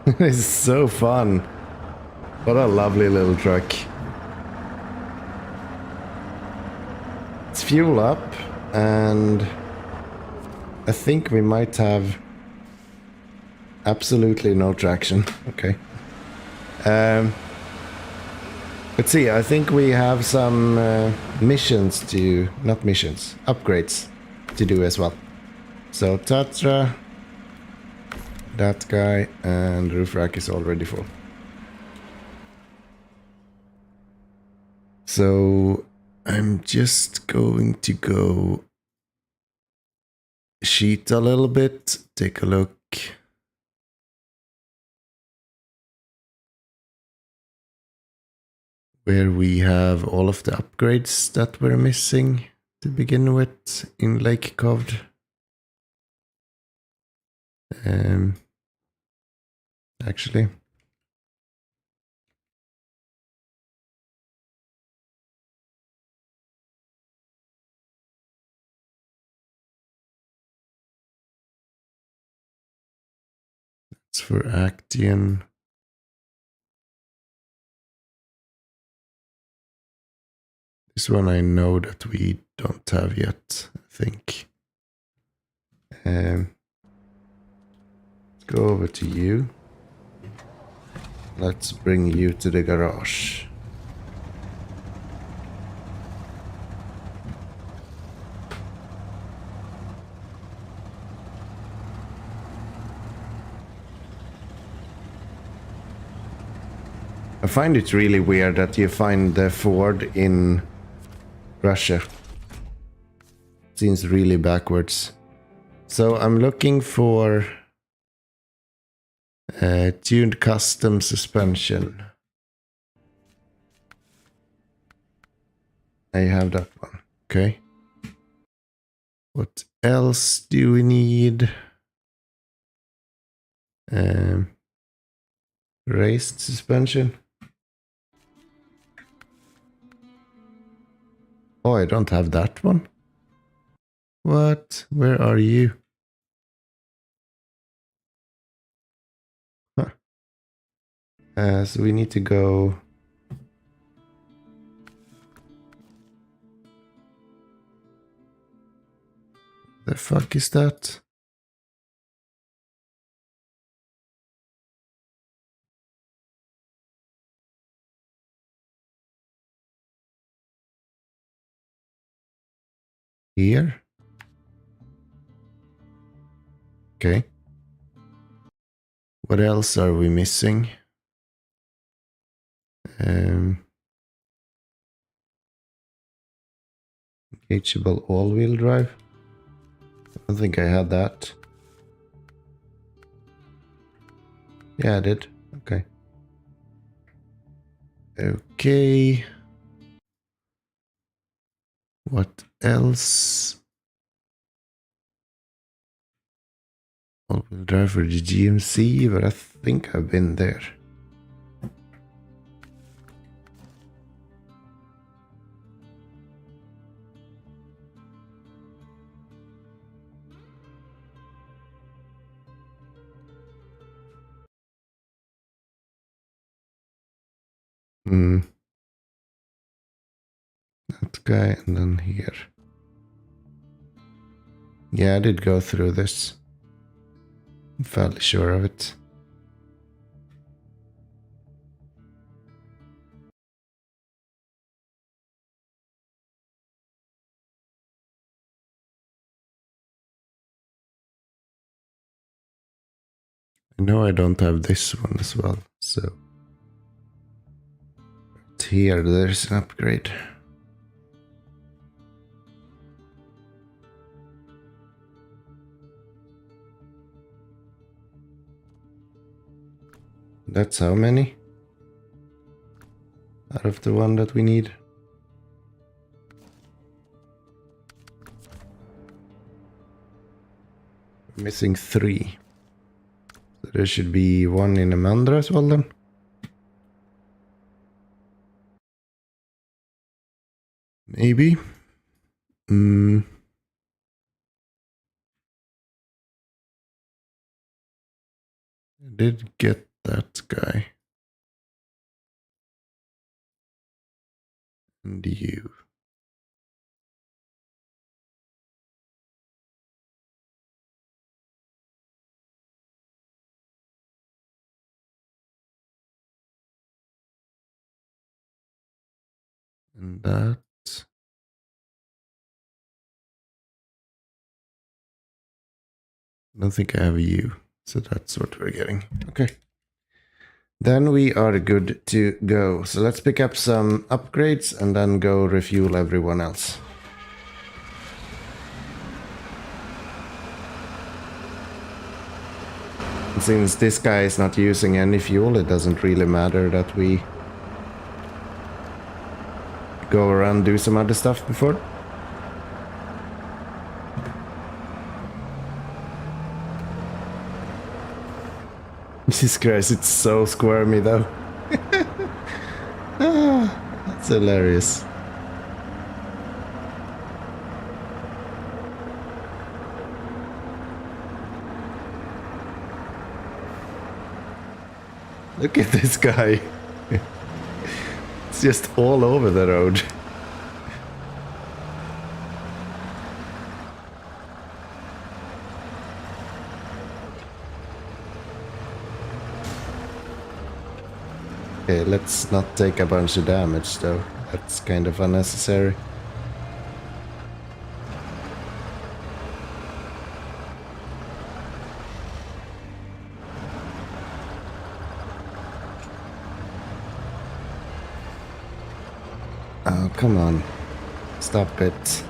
It's so fun. What a lovely little truck. Let's fuel up, and I think we might have absolutely no traction. Okay. Let's see, I think we have some missions to... not missions, upgrades to do as well. So Tatra, that guy, and roof rack is already full. So I'm just going to go sheet a little bit, take a look. Where we have all of the upgrades that we're missing to begin with in Lake Covd. Actually. It's for Actian. This one I know that we don't have yet, I think. Let's go over to you. Let's bring you to the garage. I find it really weird that you find the Ford in Russia. Seems really backwards. So I'm looking for Tuned custom suspension. I have that one. Okay. What else do we need? Raised suspension. Oh, I don't have that one. What? Where are you? Huh. So we need to go... The fuck is that? Here? Okay. What else are we missing? Engageable all-wheel drive. I don't think I had that. Yeah, I did. Okay. Okay. What else? All-wheel drive for the GMC, but I think I've been there. That guy, and then here. Yeah, I did go through this. I'm fairly sure of it. I know I don't have this one as well, so... But here, there's an upgrade. That's how many? Out of the one that we need? We're missing 3. So there should be one in IMANDRA as well then. Maybe. I did get that guy. And you. And that. I don't think I have a U. So that's what we're getting. Okay. Then we are good to go. So let's pick up some upgrades and then go refuel everyone else. And since this guy is not using any fuel, it doesn't really matter that we go around do some other stuff before. Jesus Christ, it's so squirmy though. That's hilarious. Look at this guy. It's just all over the road. Okay, let's not take a bunch of damage though. That's kind of unnecessary. Oh, come on. Stop it.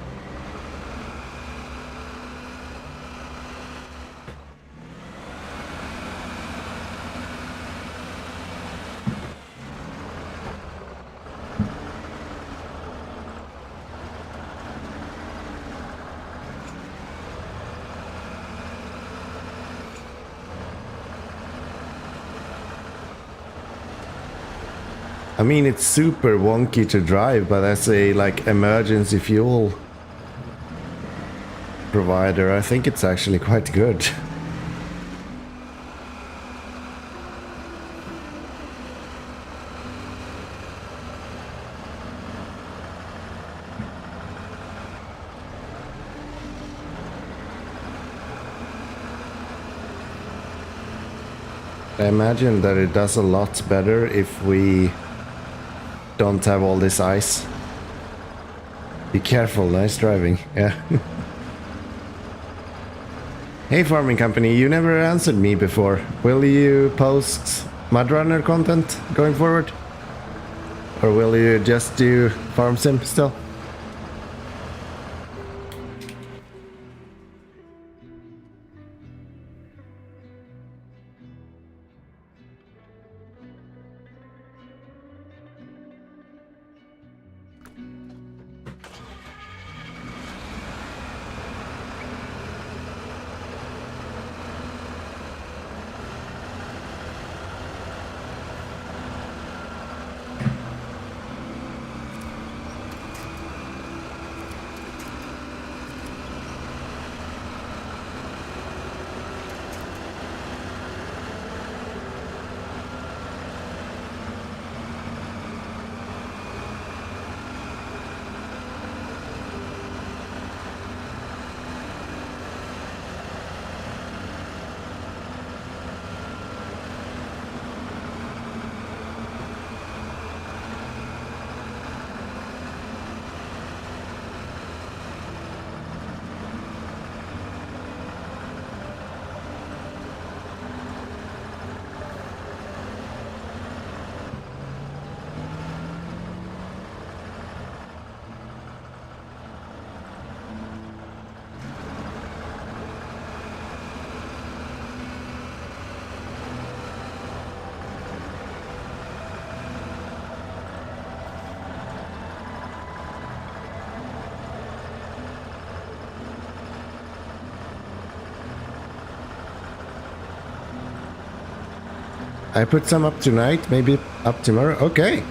I mean, it's super wonky to drive, but as a like emergency fuel provider, I think it's actually quite good. I imagine that it does a lot better if we don't have all this ice. Be careful, nice driving. Yeah. Hey farming company, you never answered me before. Will you post MudRunner content going forward? Or will you just do farm sim still? I put some up tonight, maybe up tomorrow. Okay.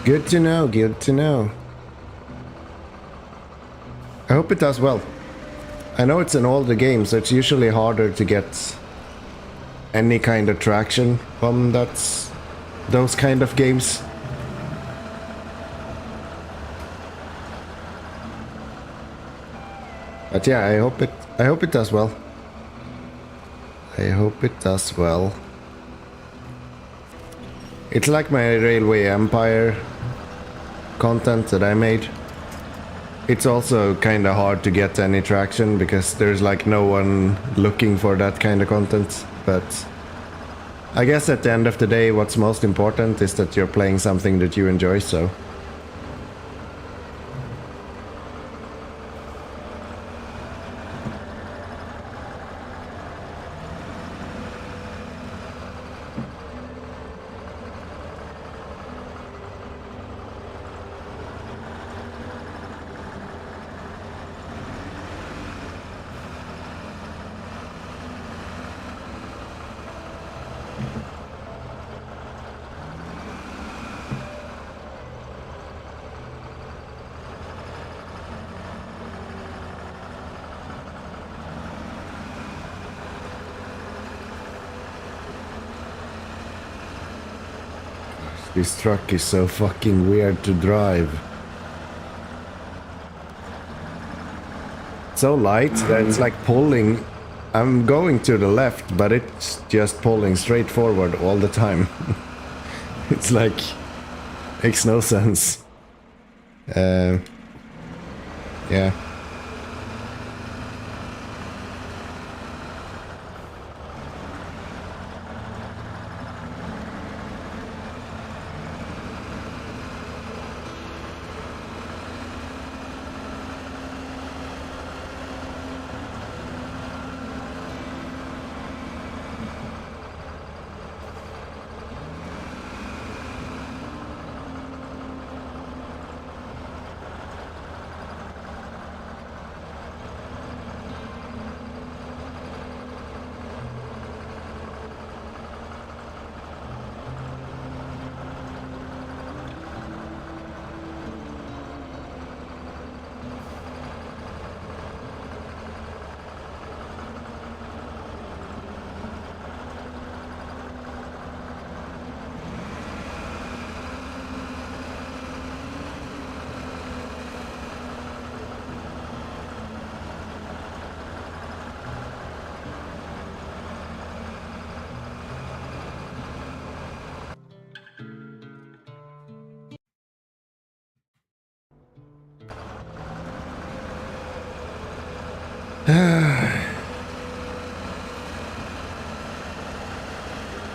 Good to know, good to know. I hope it does well. I know it's an older game, so it's usually harder to get any kind of traction from those kind of games. But yeah, I hope it does well. I hope it does well. It's like my Railway Empire content that I made. It's also kind of hard to get any traction because there's like no one looking for that kind of content. But I guess at the end of the day, what's most important is that you're playing something that you enjoy, so. This truck is so fucking weird to drive. So light that it's like pulling. I'm going to the left, but it's just pulling straight forward all the time. It's like, makes no sense. Yeah.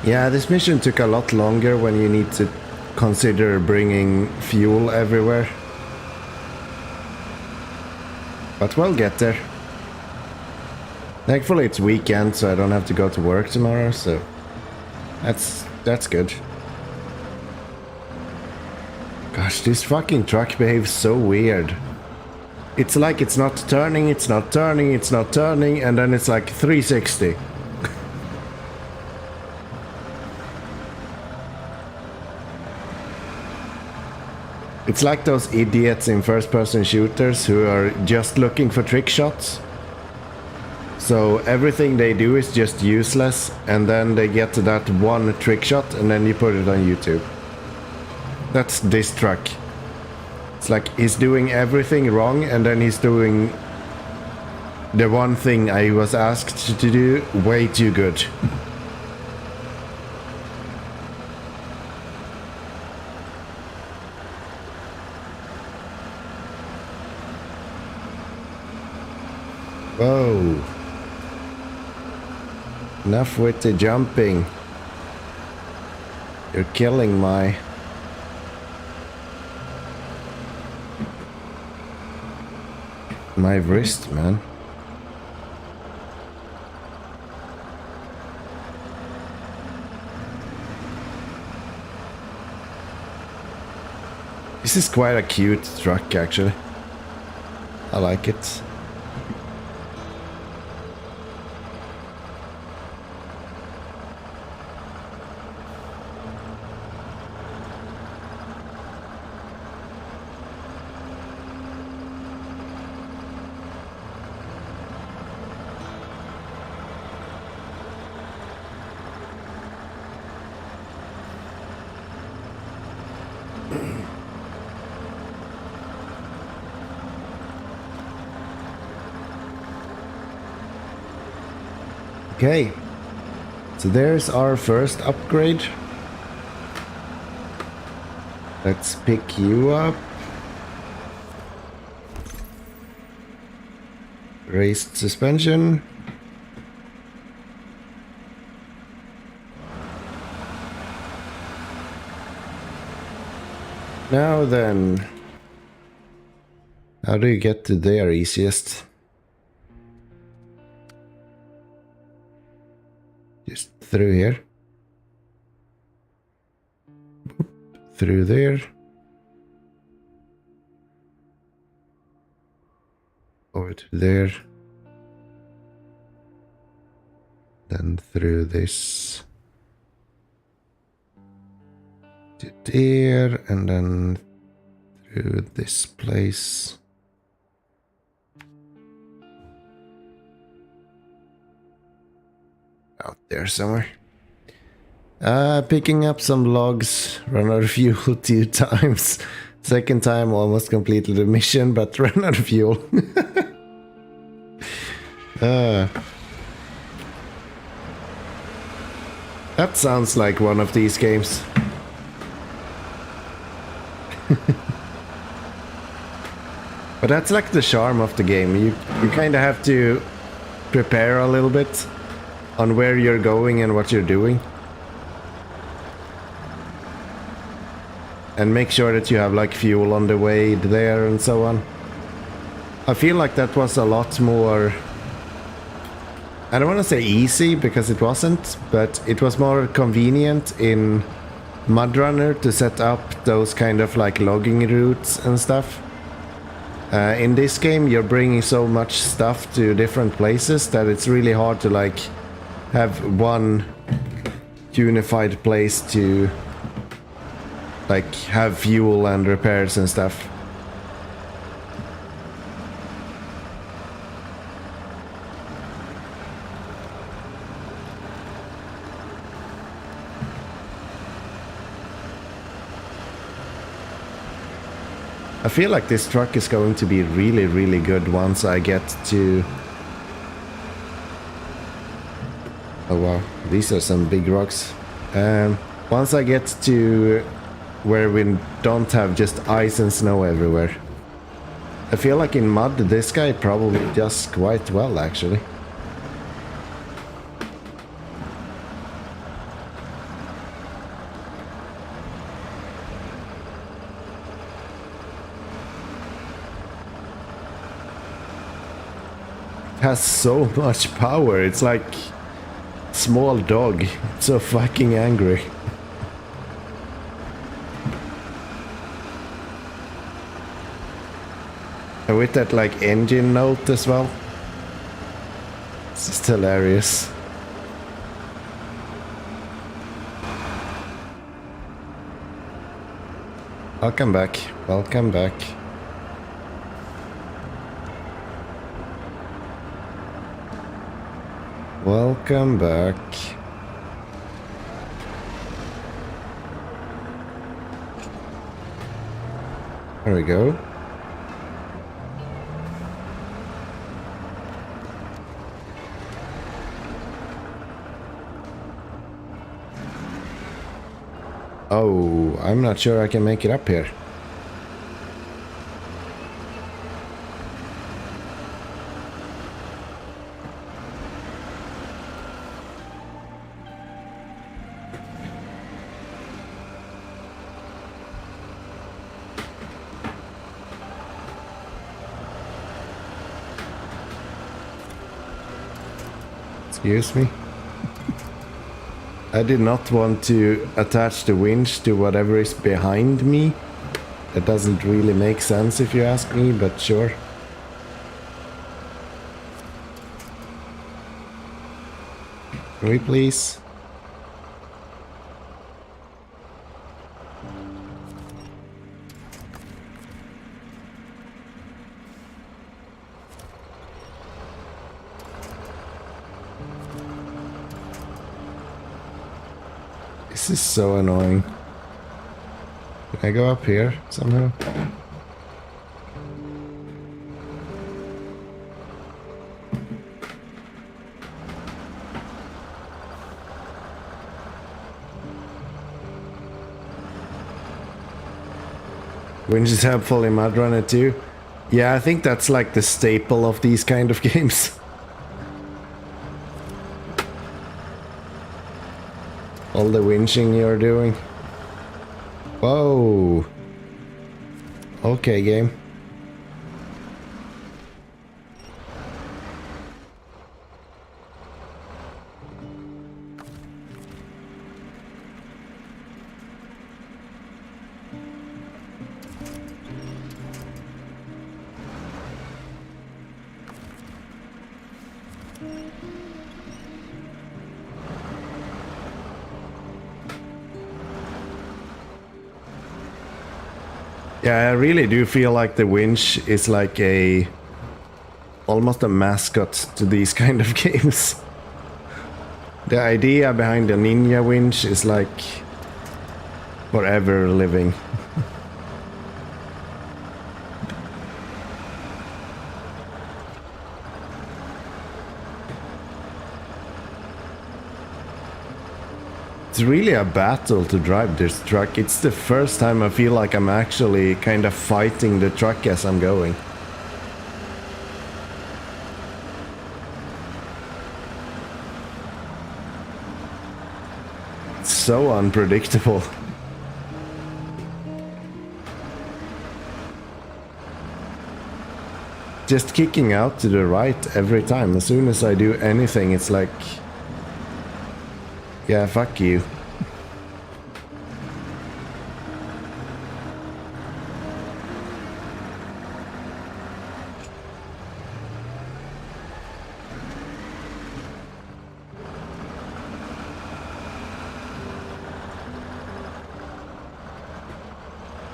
Yeah, this mission took a lot longer when you need to consider bringing fuel everywhere. But we'll get there. Thankfully it's weekend, so I don't have to go to work tomorrow, so that's good. Gosh, this fucking truck behaves so weird. It's like it's not turning, it's not turning, it's not turning, and then it's like 360. It's like those idiots in first-person shooters who are just looking for trick shots. So everything they do is just useless, and then they get to that one trick shot, and then you put it on YouTube. That's this truck. It's like he's doing everything wrong, and then he's doing the one thing I was asked to do way too good. Whoa. Enough with the jumping. You're killing my wrist, man. This is quite a cute truck, actually. I like it. Okay, so there's our first upgrade. Let's pick you up. Raised suspension. Now then, how do you get to there easiest? Just through here. Through there. Over to there. Then through this. To there, and then through this place. Out there somewhere. Picking up some logs, run out of fuel 2 times. Second time almost completed the mission, but ran out of fuel. That sounds like one of these games. But that's like the charm of the game. You kind of have to prepare a little bit on where you're going and what you're doing. And make sure that you have like fuel on the way there and so on. I feel like that was a lot more... I don't want to say easy because it wasn't, but it was more convenient in MudRunner to set up those kind of like logging routes and stuff. In this game you're bringing so much stuff to different places that it's really hard to like have one unified place to like have fuel and repairs and stuff. I feel like this truck is going to be really, really good once I get to... Oh wow, these are some big rocks. Once I get to where we don't have just ice and snow everywhere. I feel like in mud this guy probably does quite well actually. Has so much power, it's like small dog, it's so fucking angry. And with that like engine note as well, it's just hilarious. Welcome back, welcome back. Welcome back. There we go. Oh, I'm not sure I can make it up here. Excuse me. I did not want to attach the winch to whatever is behind me. That doesn't really make sense if you ask me, but sure. Can we please? This is so annoying. Can I go up here somehow? Winch is helpful in MudRunner too. Yeah, I think that's like the staple of these kind of games. All the winching you're doing. Whoa. Okay, game. Yeah, I really do feel like the winch is like almost a mascot to these kind of games. The idea behind the ninja winch is like forever living. It's really a battle to drive this truck. It's the first time I feel like I'm actually kind of fighting the truck as I'm going. It's so unpredictable. Just kicking out to the right every time. As soon as I do anything, it's like... yeah, fuck you.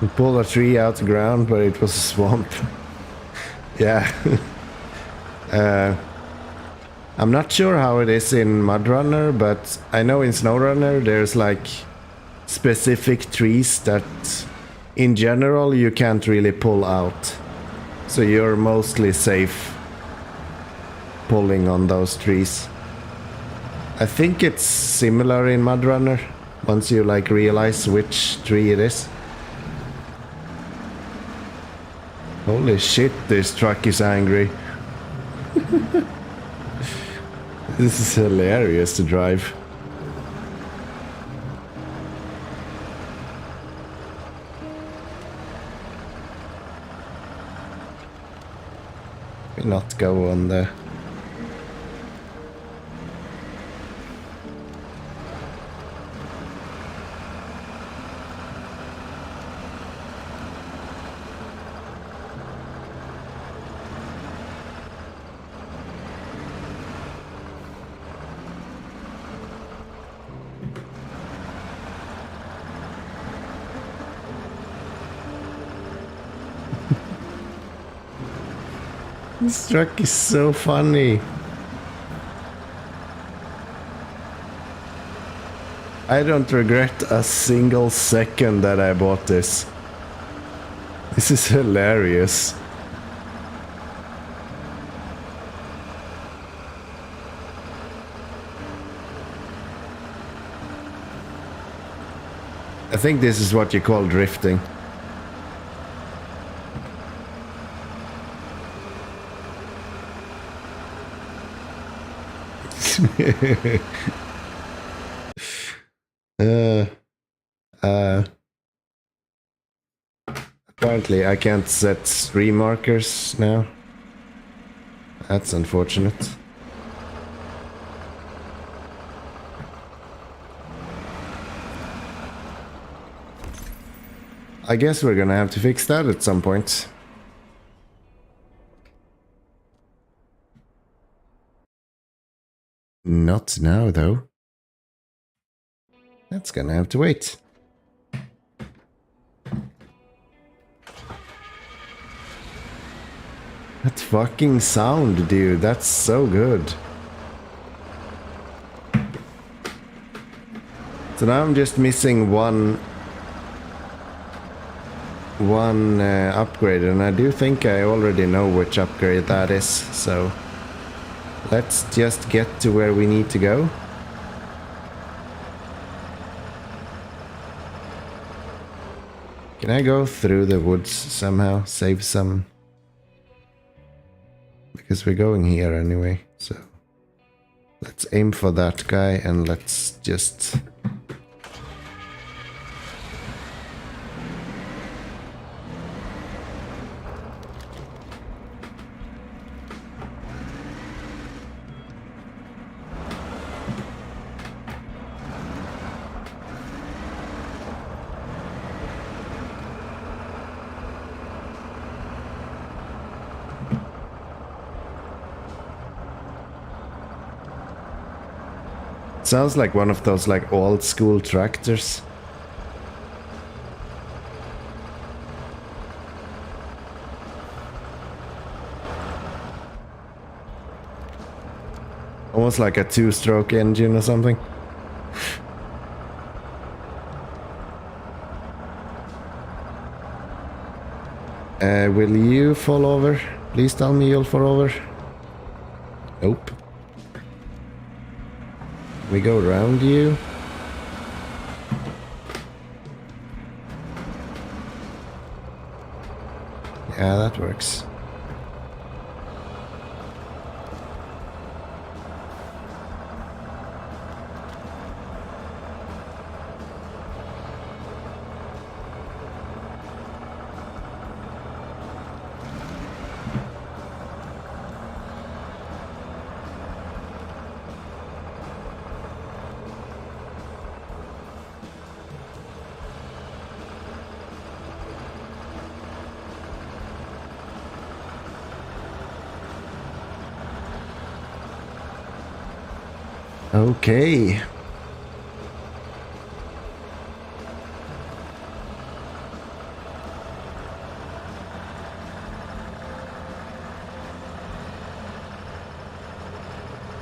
We pulled a tree out the ground, but it was a swamp. Yeah. I'm not sure how it is in MudRunner, but I know in SnowRunner there's like specific trees that in general you can't really pull out. So you're mostly safe pulling on those trees. I think it's similar in MudRunner once you like realize which tree it is. Holy shit, this truck is angry. This is hilarious to drive. Will not go on the... This truck is so funny. I don't regret a single second that I bought this. This is hilarious. I think this is what you call drifting. Apparently I can't set stream markers now. That's unfortunate. I guess we're gonna have to fix that at some point. Not now, though. That's gonna have to wait. That fucking sound, dude. That's so good. So now I'm just missing one upgrade, and I do think I already know which upgrade that is, so let's just get to where we need to go. Can I go through the woods somehow? Save some... Because we're going here anyway, so... Let's aim for that guy and let's just... Sounds like one of those like old school tractors. Almost like a two-stroke engine or something. Will you fall over? Please tell me you'll fall over. Nope. We go around you. Yeah, that works. Okay.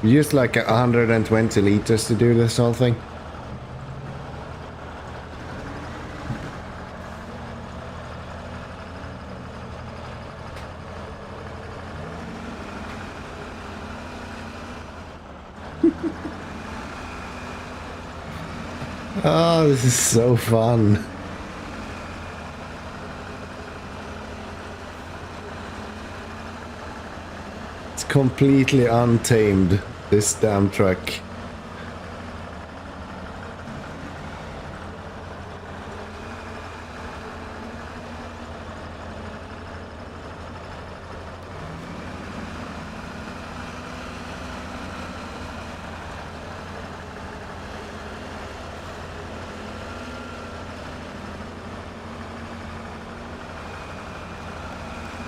We used like 120 liters to do this whole thing. Oh, this is so fun. completely untamed, this damn truck.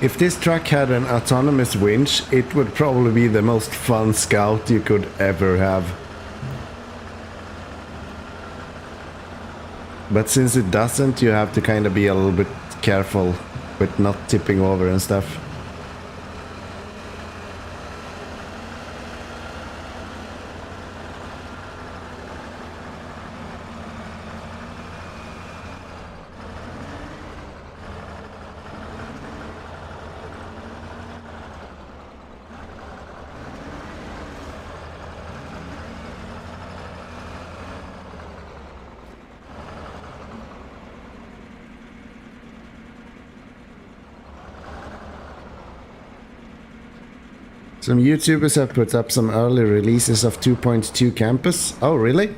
If this truck had an autonomous winch, it would probably be the most fun scout you could ever have. But since it doesn't, you have to kind of be a little bit careful with not tipping over and stuff. Some YouTubers have put up some early releases of 2.2 Campus. Oh, really?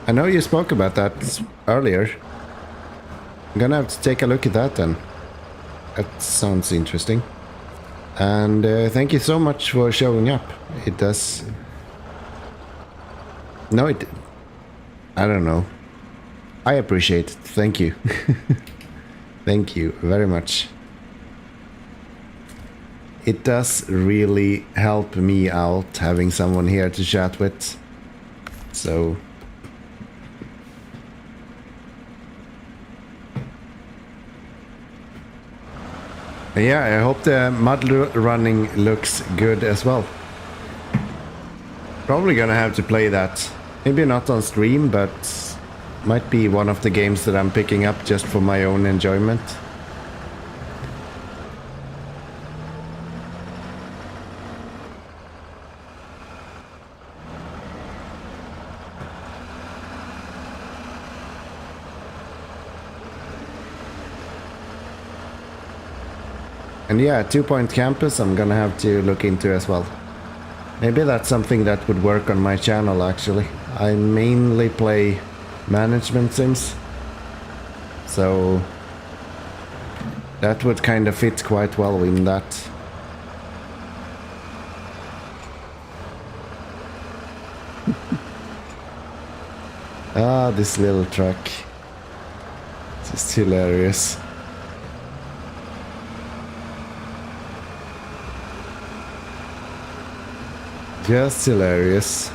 I know you spoke about that earlier. I'm gonna have to take a look at that then. That sounds interesting. And thank you so much for showing up. It does... No, it... I don't know. I appreciate it. Thank you. Thank you very much. It does really help me out having someone here to chat with. So... yeah, I hope the mud running looks good as well. Probably gonna have to play that. Maybe not on stream, but might be one of the games that I'm picking up just for my own enjoyment. And yeah, 2-point campus I'm gonna have to look into as well. Maybe that's something that would work on my channel actually. I mainly play management sims, so that would kind of fit quite well in that. Ah, this little truck. It's just hilarious. Just hilarious.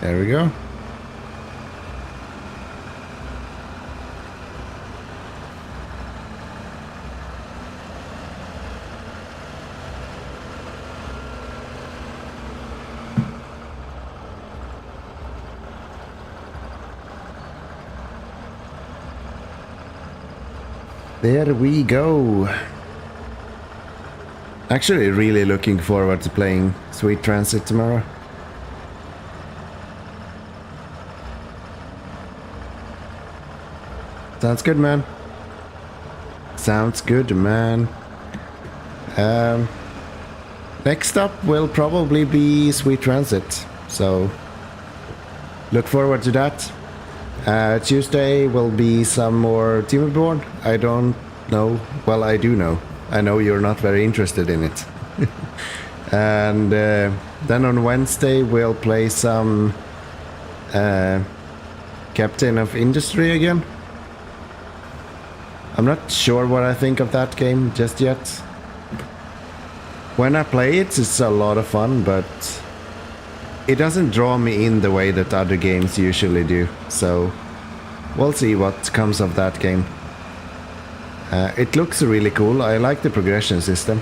There we go. There we go. Actually, really looking forward to playing Sweet Transit tomorrow. Sounds good, man. Sounds good, man. Next up will probably be Sweet Transit, so look forward to that. Tuesday will be some more Team Board. I don't know. Well, I do know. I know you're not very interested in it. And then on Wednesday we'll play some Captain of Industry again. I'm not sure what I think of that game just yet. When I play it, it's a lot of fun, but it doesn't draw me in the way that other games usually do. So we'll see what comes of that game. It looks really cool. I like the progression system.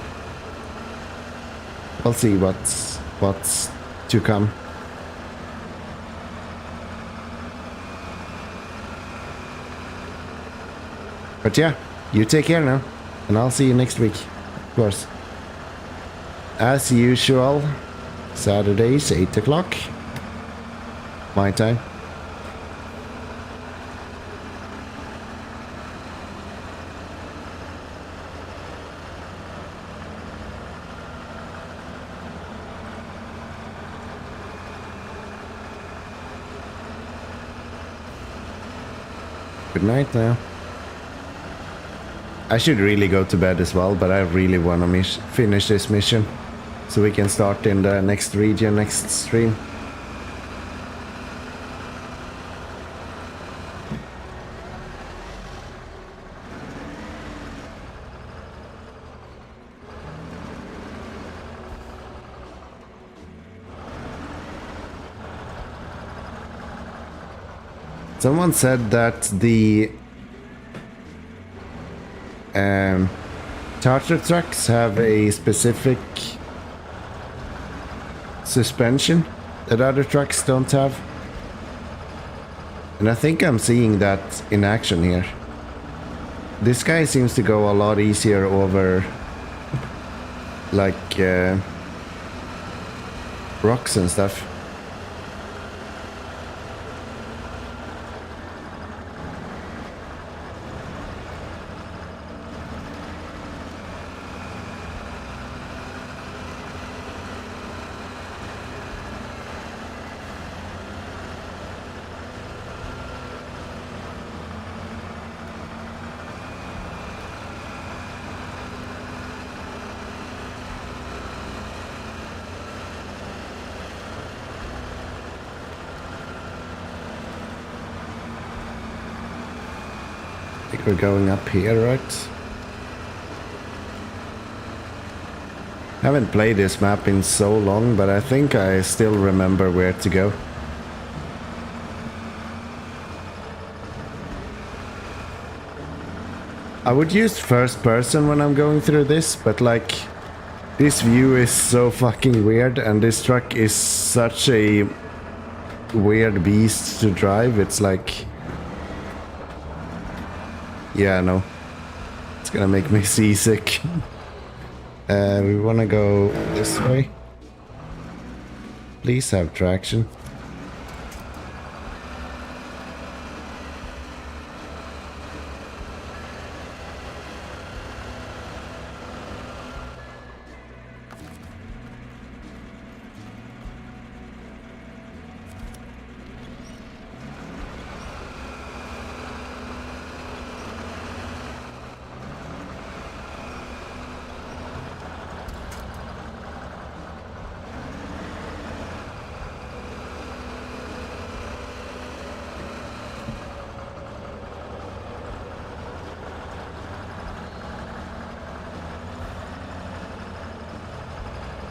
We'll see what's to come. But yeah, you take care now, and I'll see you next week, of course. As usual, Saturdays, 8 o'clock, my time. Good night now. I should really go to bed as well, but I really want to finish this mission so we can start in the next region, next stream. Someone said that the charter trucks have a specific suspension that other trucks don't have. And I think I'm seeing that in action here. This guy seems to go a lot easier over like rocks and stuff. We're going up here, right? Haven't played this map in so long, but I think I still remember where to go. I would use first person when I'm going through this, but like this view is so fucking weird and this truck is such a weird beast to drive. It's like, yeah, no, it's gonna make me seasick. We wanna go this way. Please have traction.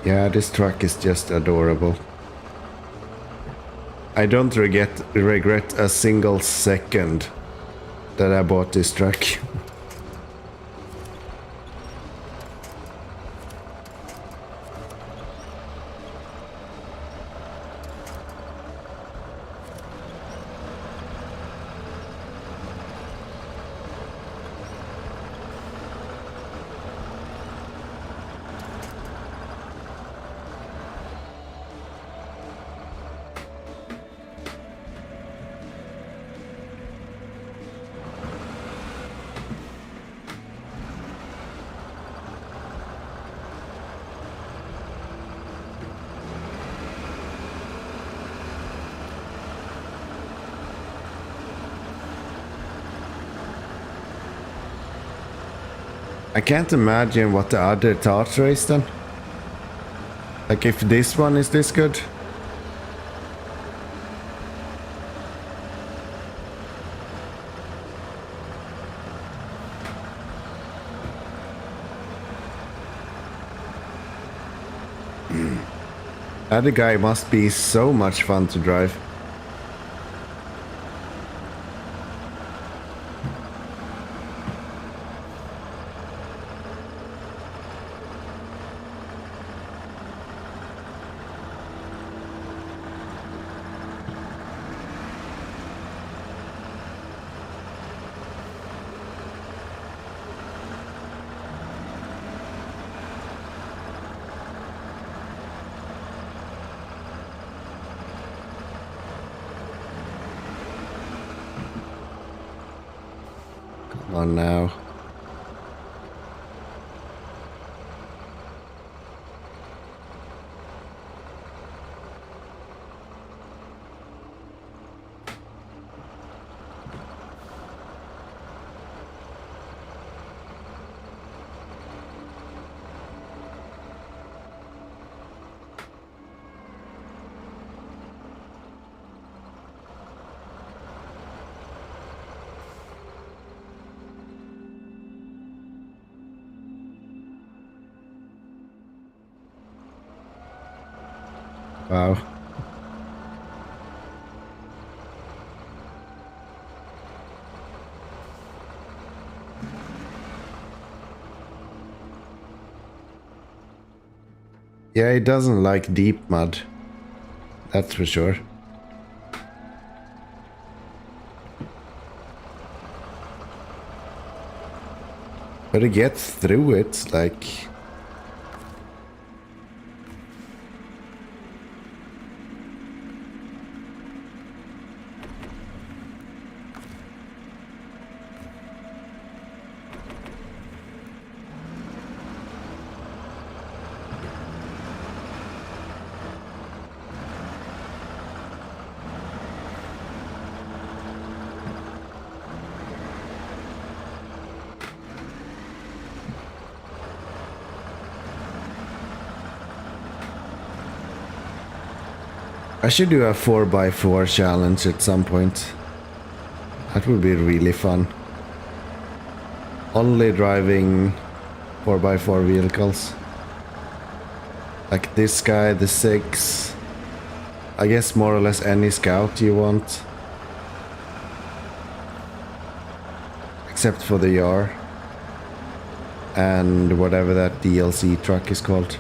Yeah, this truck is just adorable. I don't regret a single second that I bought this truck. I can't imagine what the other Tartar is then. Like if this one is this good. Other guy must be so much fun to drive. Come on now. Wow. Yeah, it doesn't like deep mud. That's for sure. But it gets through it, like... I should do a 4x4 challenge at some point. That would be really fun. Only driving 4x4 vehicles. Like this guy, the 6. I guess more or less any scout you want. Except for the Yar. And whatever that DLC truck is called.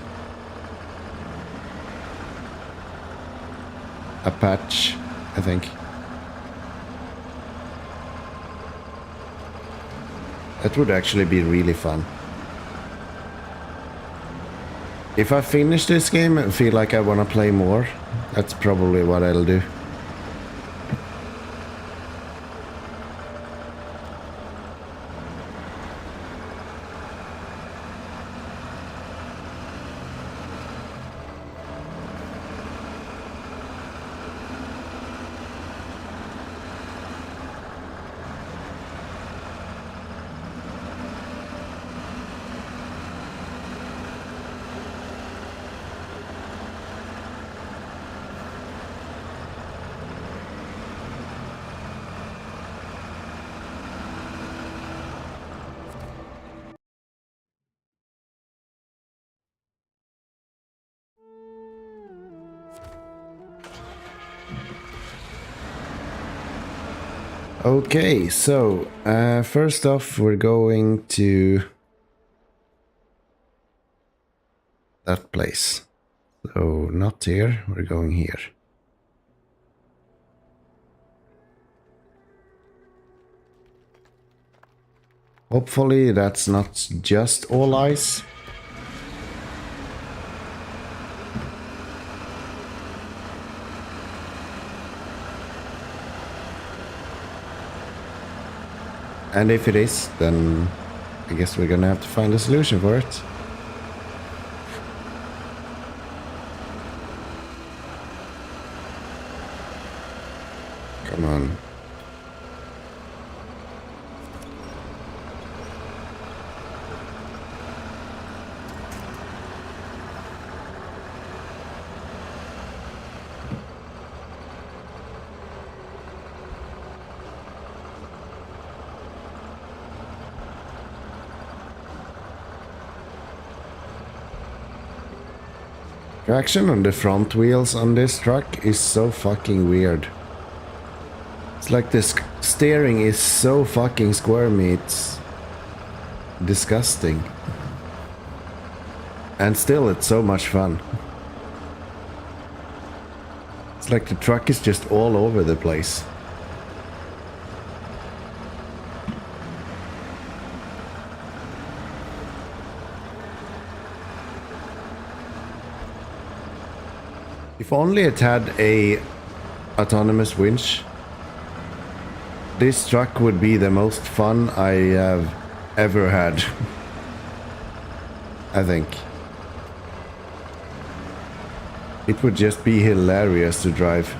A patch, I think. That would actually be really fun. If I finish this game and feel like I want to play more, that's probably what I'll do. Okay, so first off we're going to that place. So not here, we're going here. Hopefully that's not just all ice. And if it is, then I guess we're gonna have to find a solution for it. Come on. Traction on the front wheels on this truck is so fucking weird. It's like this steering is so fucking squirmy, it's disgusting. And still it's so much fun. It's like the truck is just all over the place. If only it had a autonomous winch, this truck would be the most fun I have ever had. I think. It would just be hilarious to drive.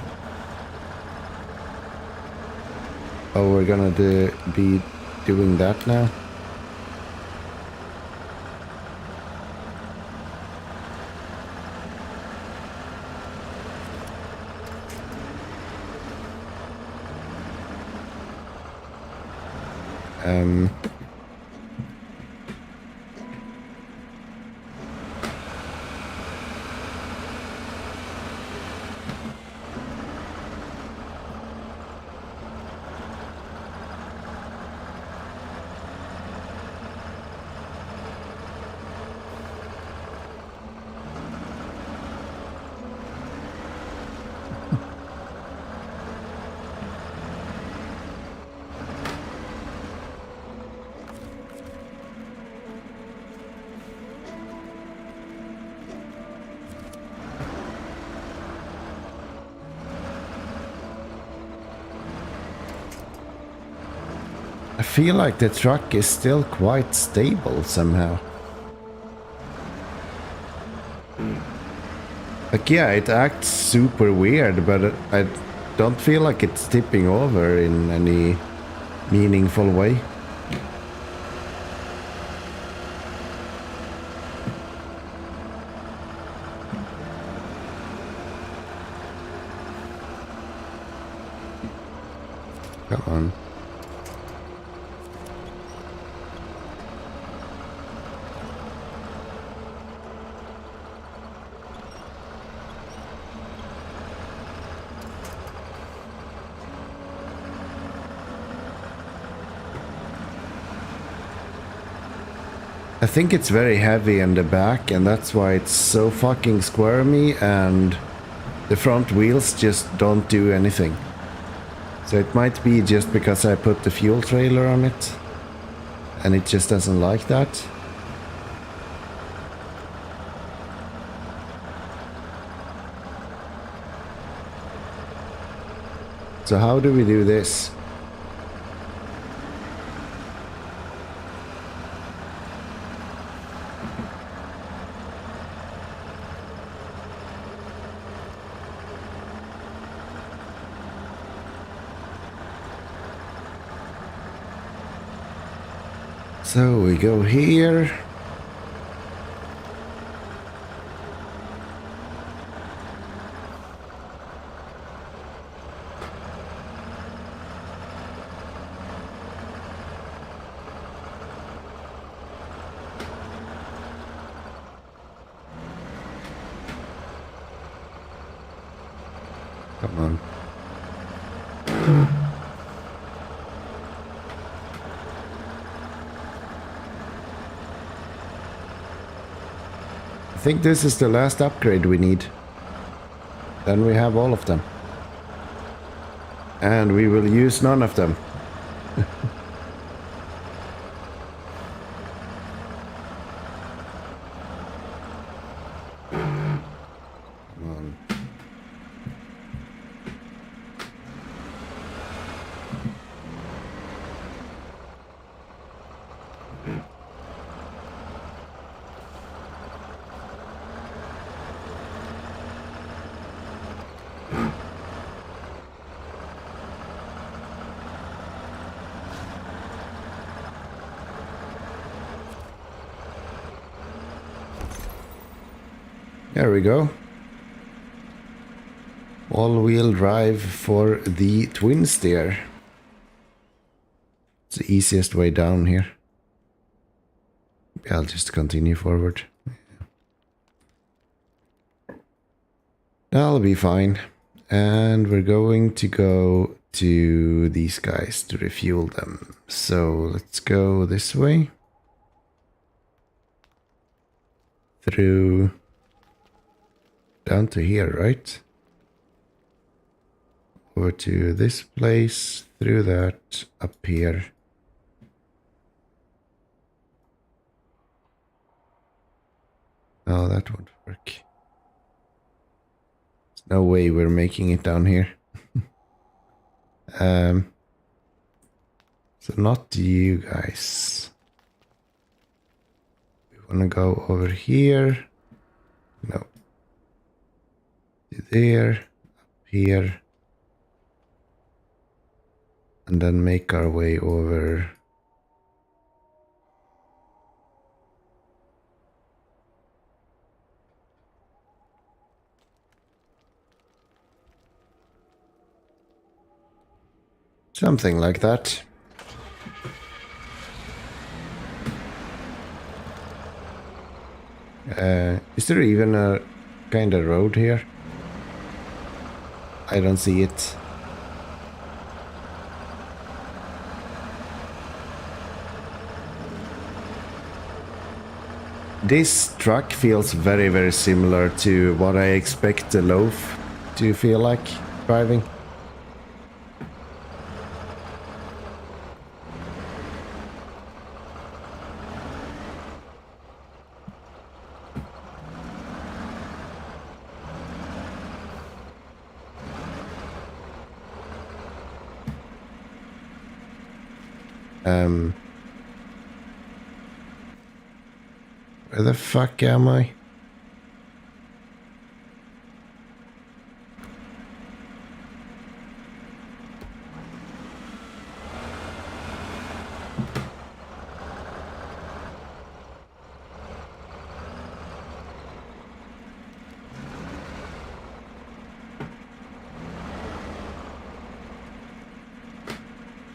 Oh, we're gonna be doing that now? I feel like the truck is still quite stable somehow. Like, yeah, it acts super weird, but I don't feel like it's tipping over in any meaningful way. Come on. I think it's very heavy in the back, and that's why it's so fucking squirmy, and the front wheels just don't do anything. So it might be just because I put the fuel trailer on it, and it just doesn't like that. So how do we do this? So we go here. Come on. I think this is the last upgrade we need. Then we have all of them. And we will use none of them. Come on. There we go. All-wheel drive for the twin steer. It's the easiest way down here. I'll just continue forward. That'll be fine. And we're going to go to these guys to refuel them. So let's go this way. Through... down to here, right? Over to this place, through that, up here. Oh, that won't work. There's no way we're making it down here. So not you guys. We want to go over here. No. There. Up here. And then make our way over. Something like that. Is there even a kind of road here? I don't see it. This truck feels very, very similar to what I expect the loaf to feel like driving. Where the fuck am I?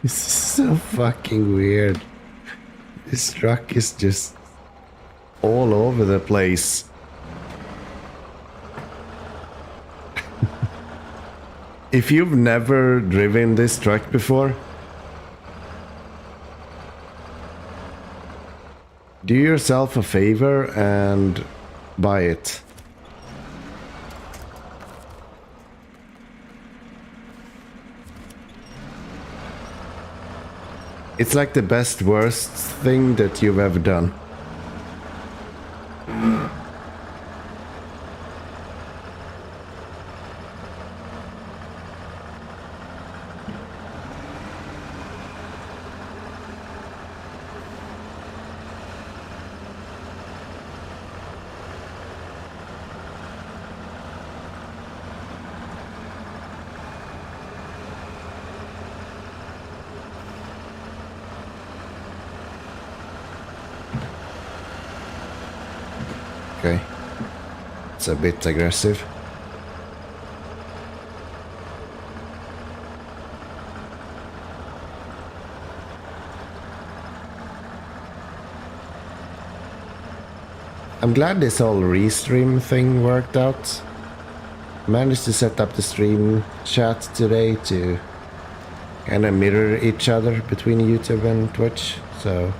This is so fucking weird. This truck is just all over the place. If you've never driven this truck before, do yourself a favor and buy it. It's like the best worst thing that you've ever done. Okay. It's a bit aggressive. I'm glad this whole restream thing worked out. Managed to set up the stream chat today to kind of mirror each other between YouTube and Twitch, so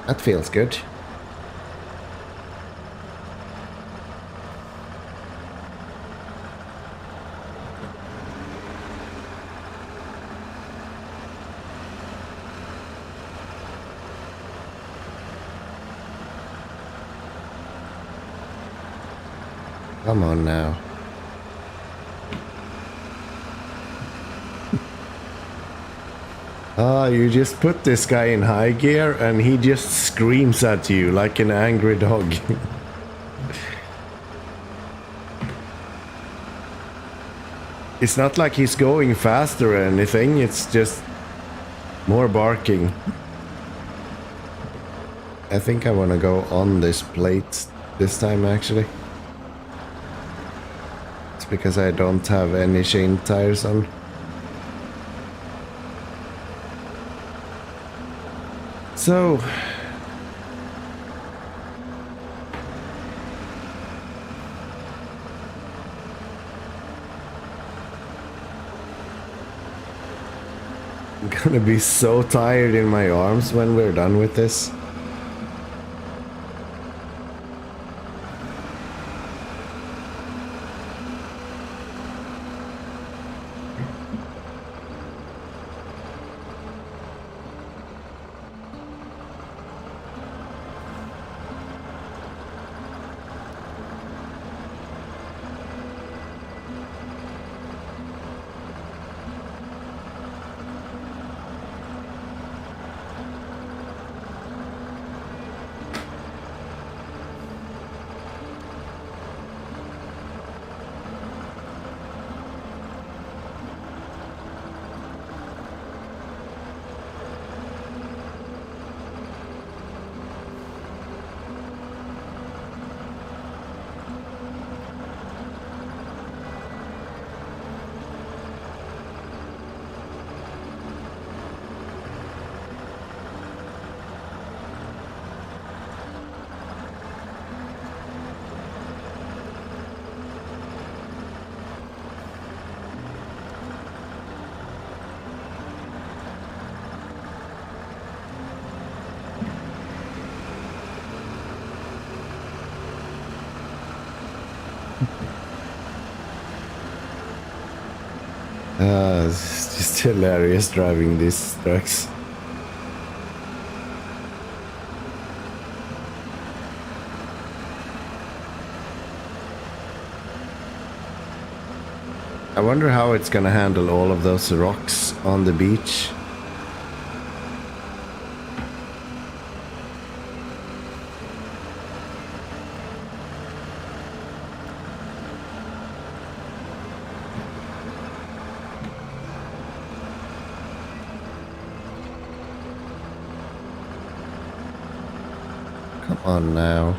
that feels good. Come on now. Ah, you just put this guy in high gear and he just screams at you like an angry dog. It's not like he's going faster or anything, it's just more barking. I think I want to go on this plate this time actually. It's because I don't have any chain tires on. So, I'm gonna be so tired in my arms when we're done with this. It's just hilarious driving these trucks. I wonder how it's gonna handle all of those rocks on the beach. Come on now.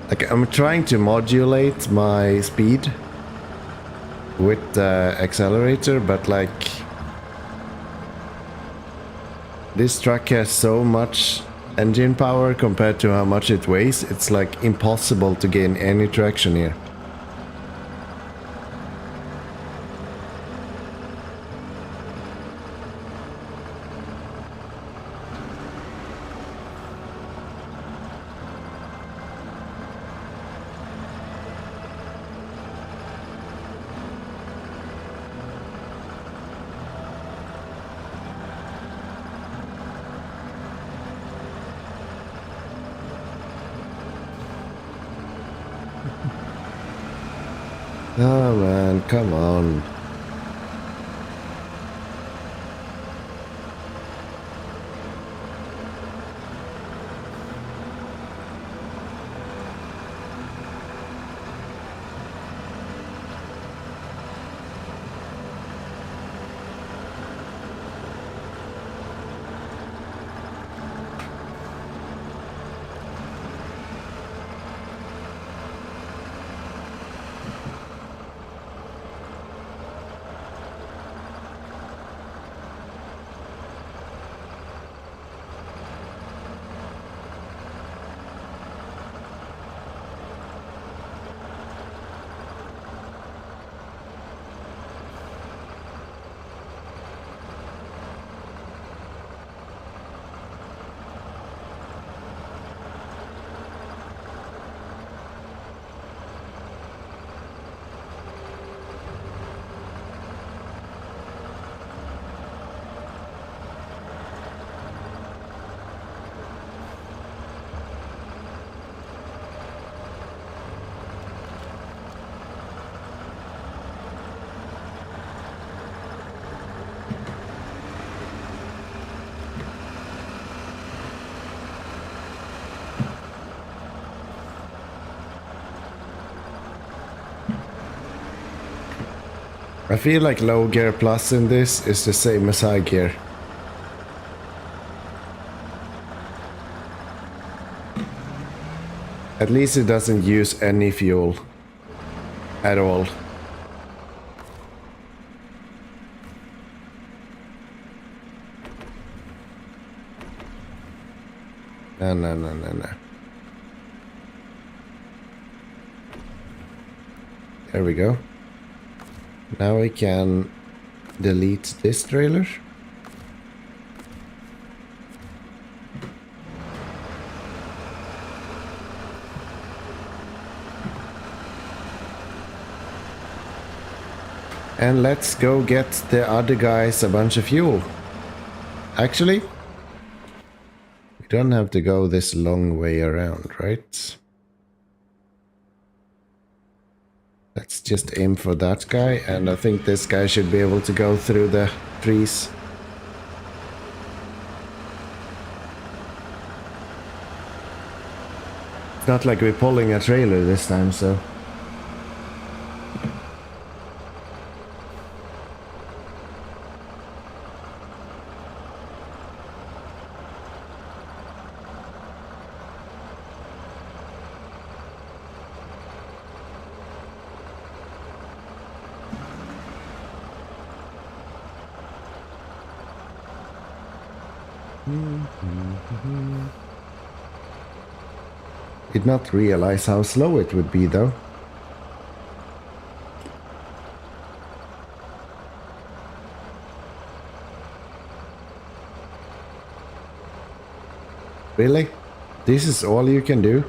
Like, I'm trying to modulate my speed with the accelerator, but like this truck has so much engine power compared to how much it weighs, it's like impossible to gain any traction here. Oh man, come on. I feel like low gear plus in this is the same as high gear. At least it doesn't use any fuel at all. No. There we go. Now we can delete this trailer. And let's go get the other guys a bunch of fuel. Actually, we don't have to go this long way around, right? Let's just aim for that guy, and I think this guy should be able to go through the trees. It's not like we're pulling a trailer this time, so... Did not realize how slow it would be, though. Really? This is all you can do?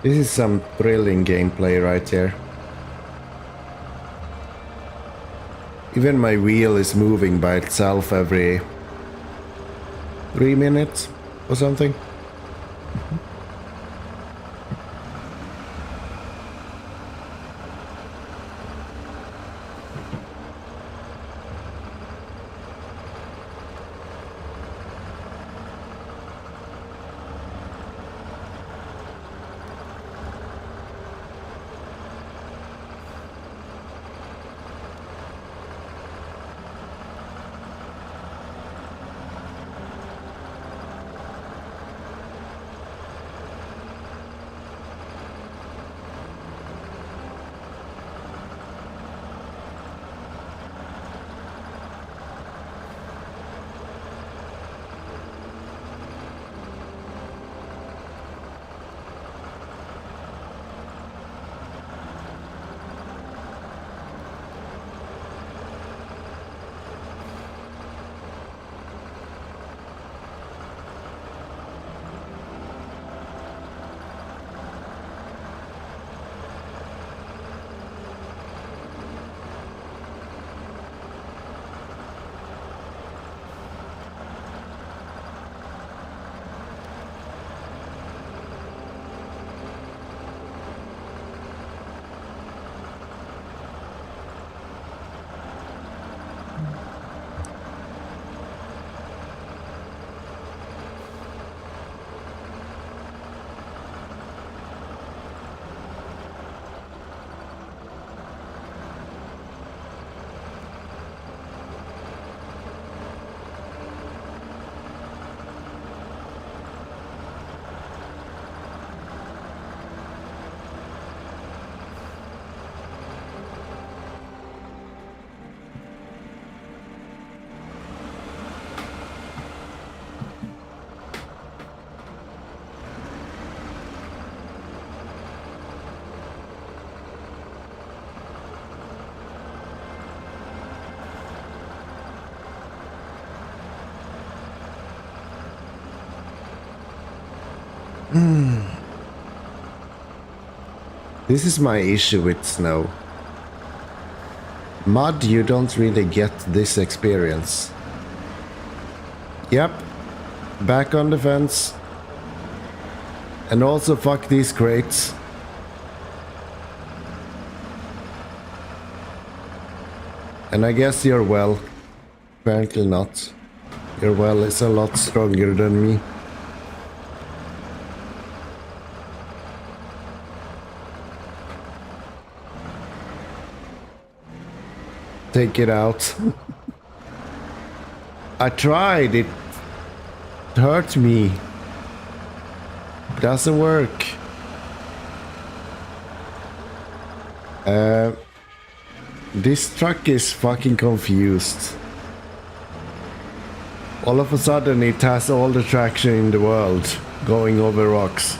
This is some thrilling gameplay right here. Even my wheel is moving by itself every 3 minutes or something. This is my issue with snow. Mud, you don't really get this experience. Yep, back on the fence. And also fuck these crates. And I guess your well. Apparently not. Your well is a lot stronger than me. Take it out. I tried, it hurt me. Doesn't work. This truck is fucking confused. All of a sudden it has all the traction in the world going over rocks.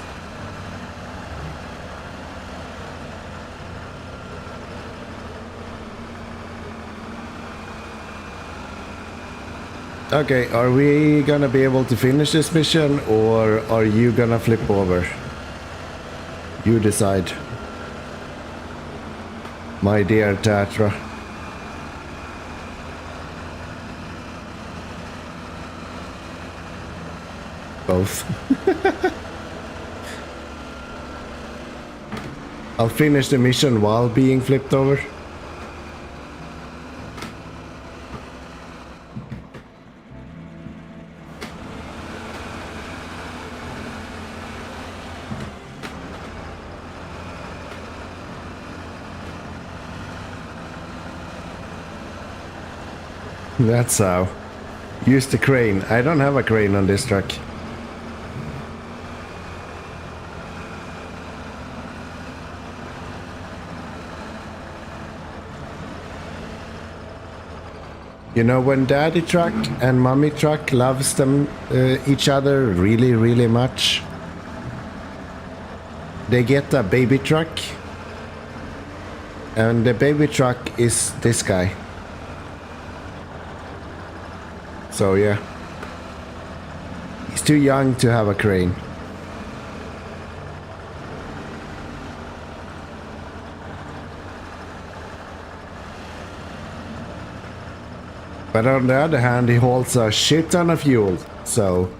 Okay, are we gonna be able to finish this mission, or are you gonna flip over? You decide. My dear Tatra. Both. I'll finish the mission while being flipped over. That's how. Use the crane. I don't have a crane on this truck. You know, when daddy truck and mommy truck loves them each other really, really much, they get a baby truck, and the baby truck is this guy. So yeah, he's too young to have a crane. But on the other hand, he holds a shit ton of fuel, so...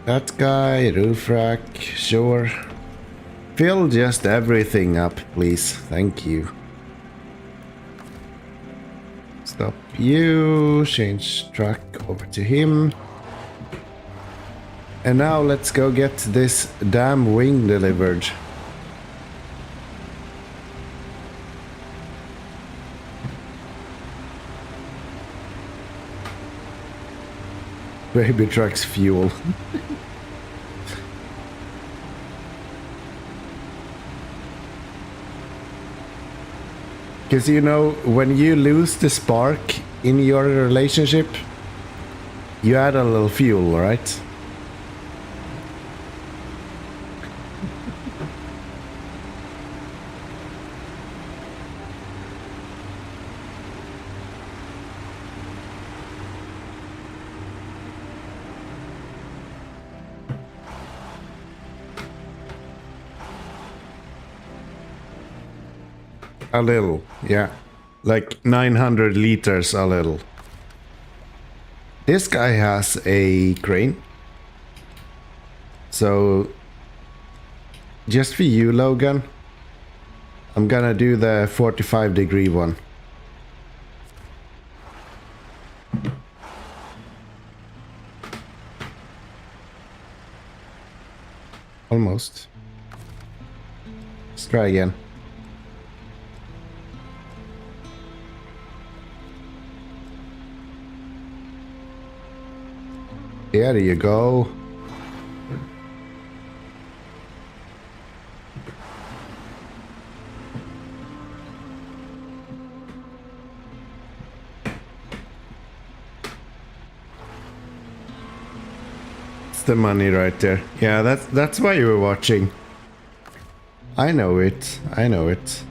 That guy, roof rack, sure. Fill just everything up, please. Thank you. Stop you, change truck over to him. And now let's go get this damn wing delivered. Baby truck's fuel. Because you know, when you lose the spark in your relationship, you add a little fuel, right? A little, yeah. Like 900 liters a little. This guy has a crane. So, just for you, Logan, I'm gonna do the 45-degree one. Almost. Let's try again. Yeah, there you go. It's the money right there. Yeah, that's why you were watching. I know it. I know it.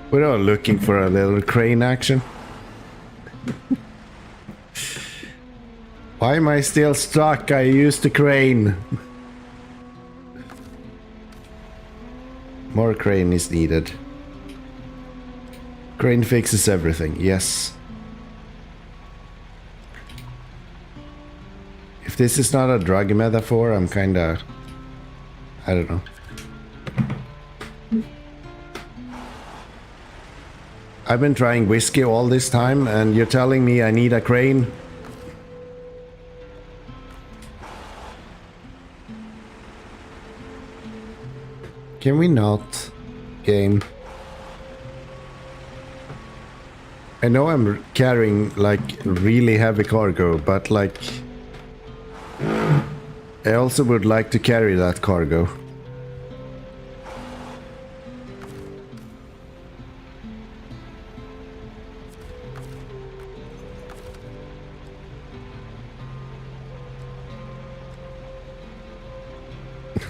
We're all looking for a little crane action. Why am I still stuck? I used the crane. More crane is needed. Crane fixes everything, yes. If this is not a drug metaphor, I'm kinda... I don't know. I've been trying whiskey all this time, and you're telling me I need a crane? Can we not, game? I know I'm carrying like really heavy cargo, but like I also would like to carry that cargo.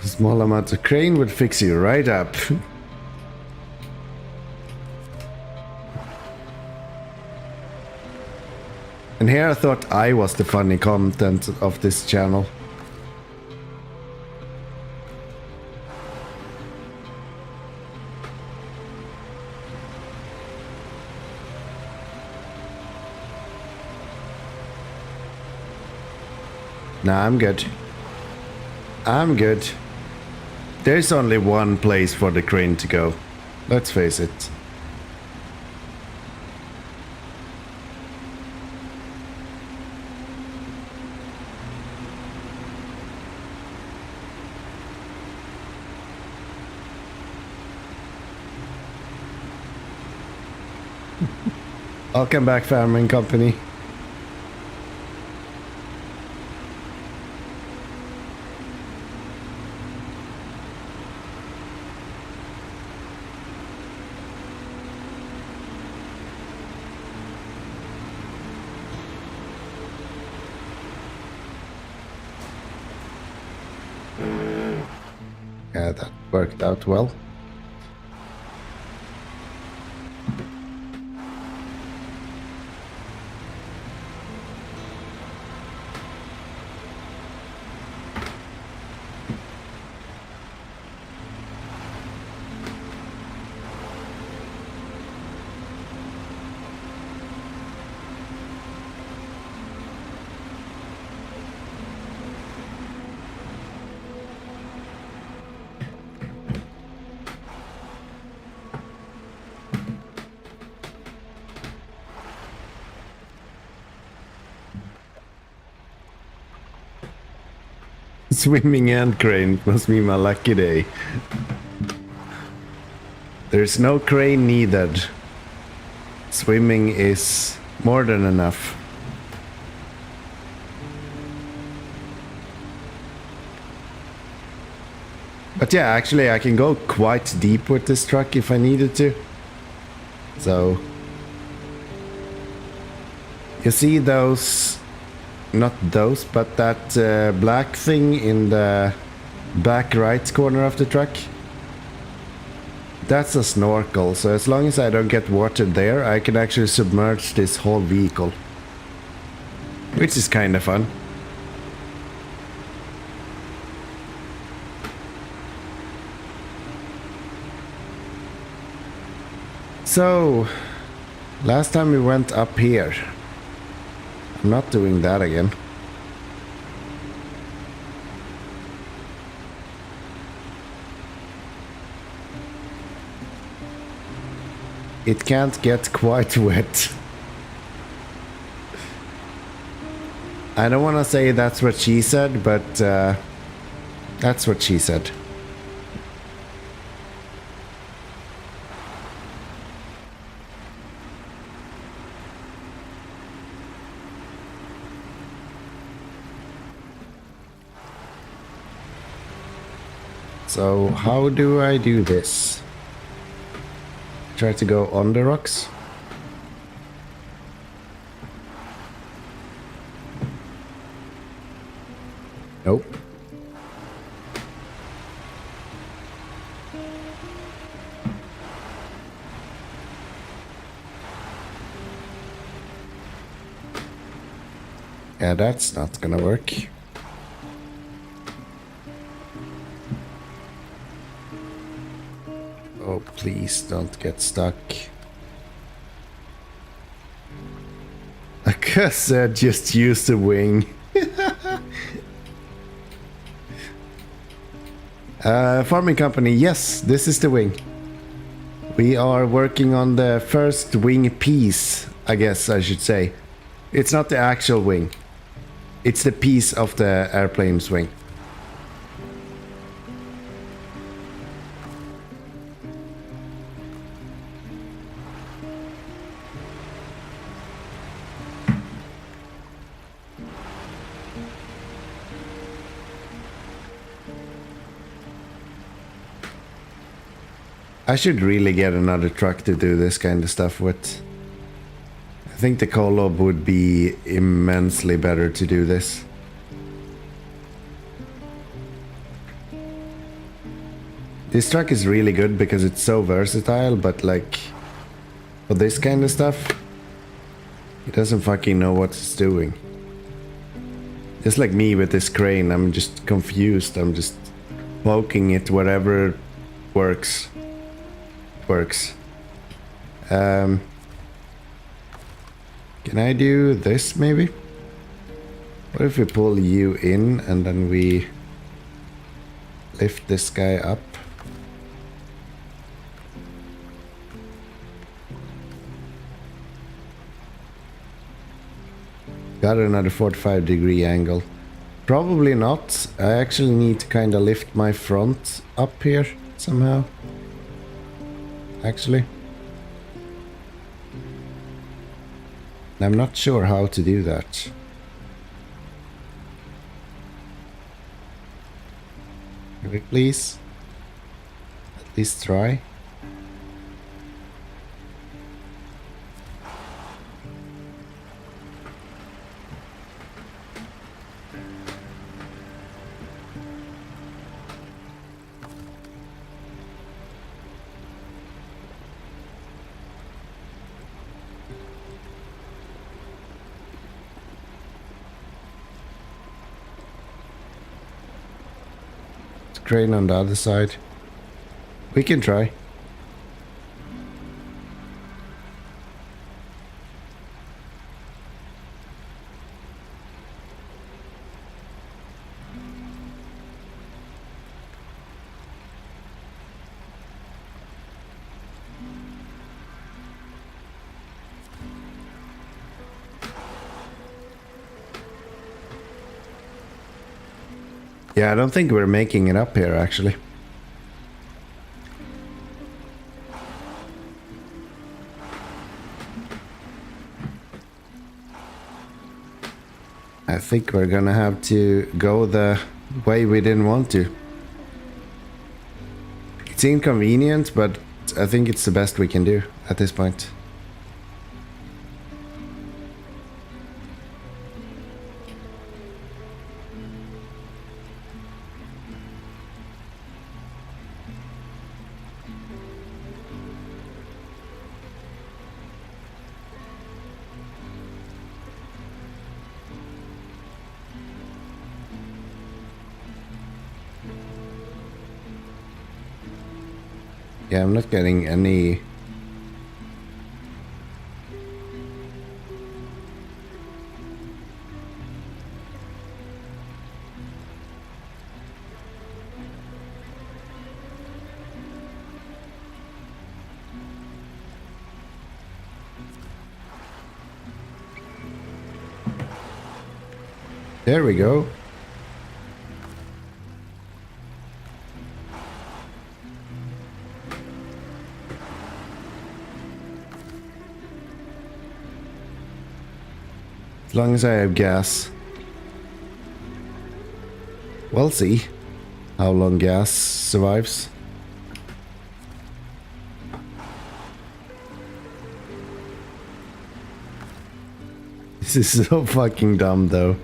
Small amount of crane would fix you right up. And here I thought I was the funny content of this channel. Nah, I'm good. I'm good. There's only one place for the crane to go. Let's face it. Welcome back, Farming Company. Yeah, that worked out well. Swimming and crane must be my lucky day. There's no crane needed. Swimming is more than enough. But yeah, actually I can go quite deep with this truck if I needed to. So you see those, not those, but that black thing in the back right corner of the truck? That's a snorkel, so as long as I don't get water there, I can actually submerge this whole vehicle. Which is kind of fun. So, last time we went up here. I'm not doing that again. It can't get quite wet. I don't want to say that's what she said, but that's what she said. So how do I do this? Try to go on the rocks. Nope. Yeah, that's not gonna work. Oh, please don't get stuck. I guess I just used the wing. Farming company, yes, this is the wing. We are working on the first wing piece, I guess I should say. It's not the actual wing. It's the piece of the airplane's wing. I should really get another truck to do this kind of stuff with. I think the Kolob would be immensely better to do this. This truck is really good because it's so versatile, but like for this kind of stuff, He doesn't fucking know what it's doing. Just like me with this crane, I'm just confused. I'm just poking it wherever works. Can I do this maybe? What if we pull you in and then we lift this guy up? Got another 45-degree angle. Probably not. I actually need to kind of lift my front up here somehow. Actually. I'm not sure how to do that. Can we please at least try? Crane on the other side. We can try. Yeah, I don't think we're making it up here, actually. I think we're gonna have to go the way we didn't want to. It's inconvenient, but I think it's the best we can do at this point. Yeah, I'm not getting any... There we go. As long as I have gas. We'll see how long gas survives. This is so fucking dumb though.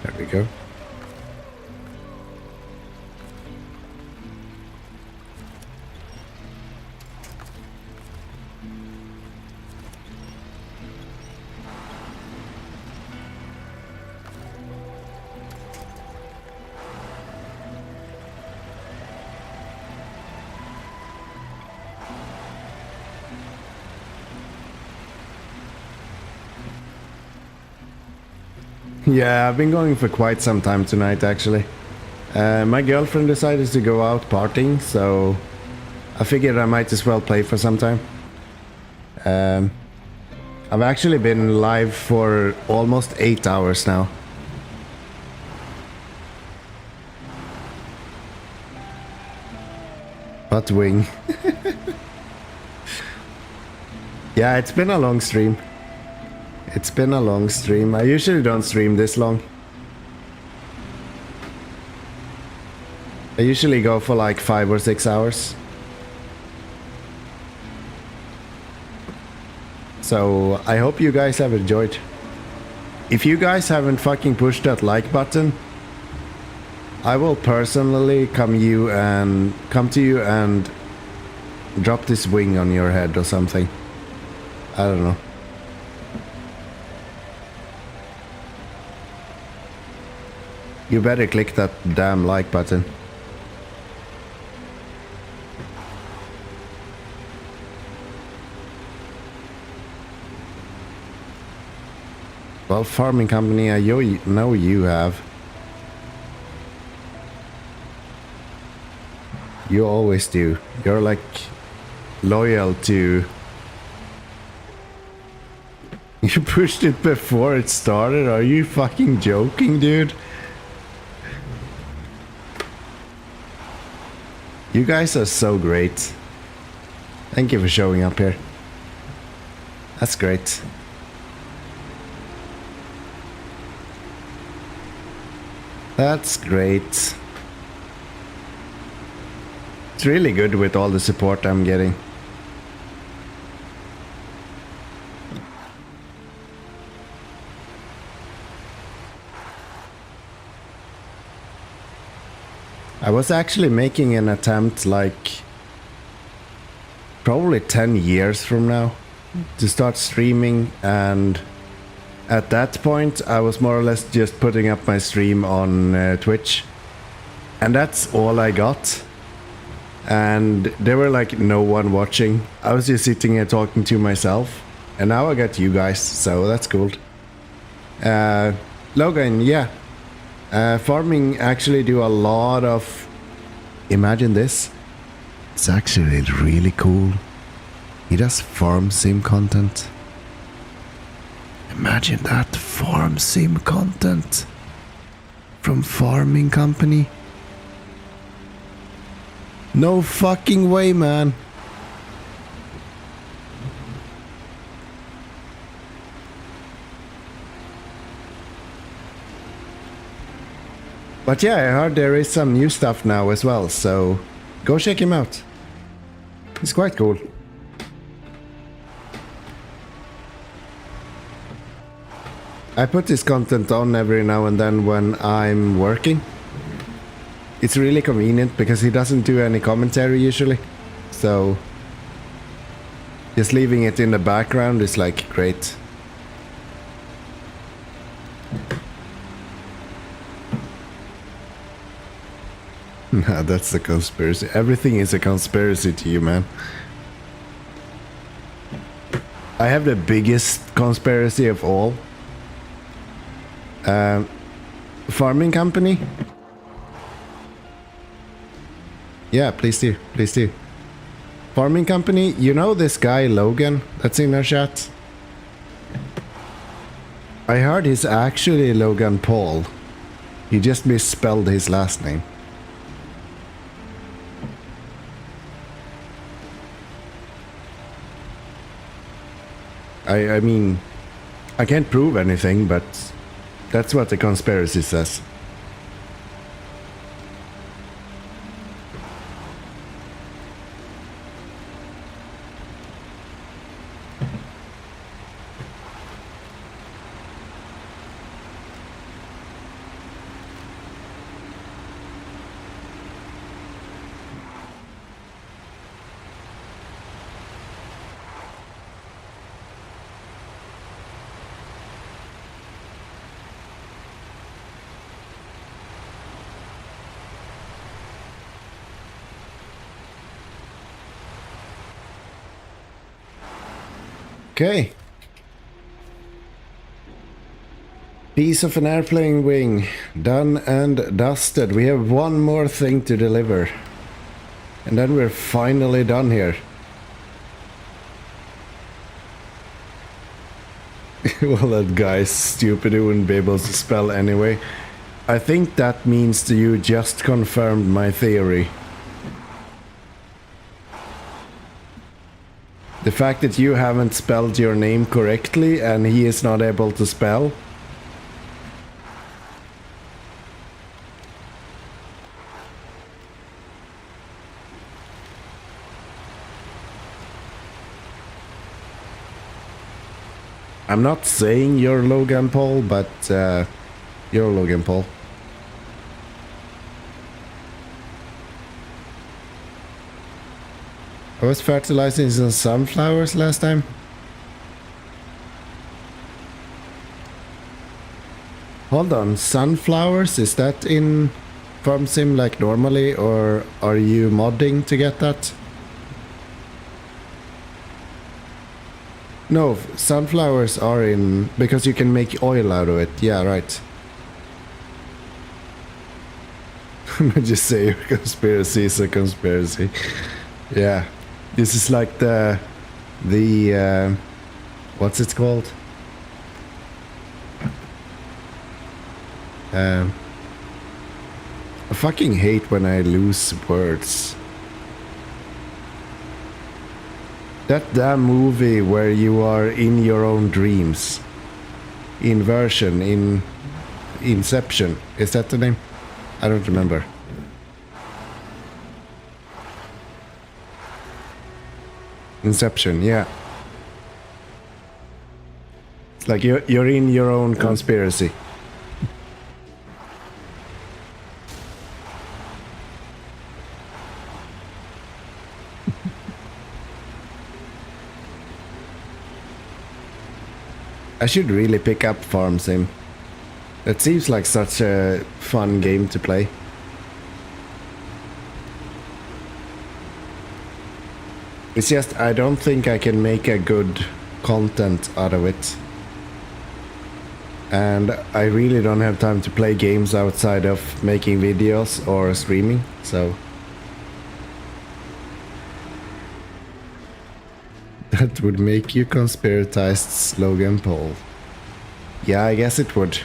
There we go. Yeah, I've been going for quite some time tonight, actually. My girlfriend decided to go out partying, so I figured I might as well play for some time. I've actually been live for almost 8 hours now. Butt wing. Yeah, it's been a long stream. It's been a long stream. I usually don't stream this long. I usually go for like 5 or 6 hours. So I hope you guys have enjoyed. If you guys haven't fucking pushed that like button, I will personally come to you and drop this wing on your head or something. I don't know. You better click that damn like button. Well, farming company, I know you have. You always do. You're like loyal to... You pushed it before it started? Are you fucking joking, dude? You guys are so great. Thank you for showing up here. That's great. That's great. It's really good with all the support I'm getting. I was actually making an attempt like probably 10 years from now to start streaming, and at that point I was more or less just putting up my stream on Twitch, and that's all I got. And there were like no one watching. I was just sitting here talking to myself, and now I got you guys, so that's cool. Logan, yeah. Farming actually do a lot of... Imagine this. It's actually really cool. He does farm sim content. Imagine that, farm sim content from farming company. No fucking way, man. But yeah, I heard there is some new stuff now as well, so go check him out. It's quite cool. I put this content on every now and then when I'm working. It's really convenient because he doesn't do any commentary usually. So just leaving it in the background is like great. Nah, that's the conspiracy. Everything is a conspiracy to you, man. I have the biggest conspiracy of all. Farming company? Yeah, please do. Please do. Farming company, you know this guy Logan that's in our chat? I heard he's actually Logan Paul. He just misspelled his last name. I mean, I can't prove anything, but that's what the conspiracy says. Okay. Piece of an airplane wing. Done and dusted. We have one more thing to deliver. And then we're finally done here. Well, that guy's stupid. He wouldn't be able to spell anyway. I think that means that you just confirmed my theory. The fact that you haven't spelled your name correctly and he is not able to spell. I'm not saying you're Logan Paul, but you're Logan Paul. I was fertilizing some sunflowers last time. Hold on, sunflowers, is that in Farm Sim like normally, or are you modding to get that? No, sunflowers are in, because you can make oil out of it. Yeah, right. I just say a conspiracy is a conspiracy. Yeah, this is like the what's it called? I fucking hate when I lose words. That damn movie where you are in your own dreams. Inversion, in Inception. Is that the name? I don't remember. Inception, yeah. It's like you're in your own conspiracy. I should really pick up Farm Sim. It seems like such a fun game to play. It's just I don't think I can make a good content out of it. And I really don't have time to play games outside of making videos or streaming, so... That would make you conspiratized Logan Paul. Yeah, I guess it would.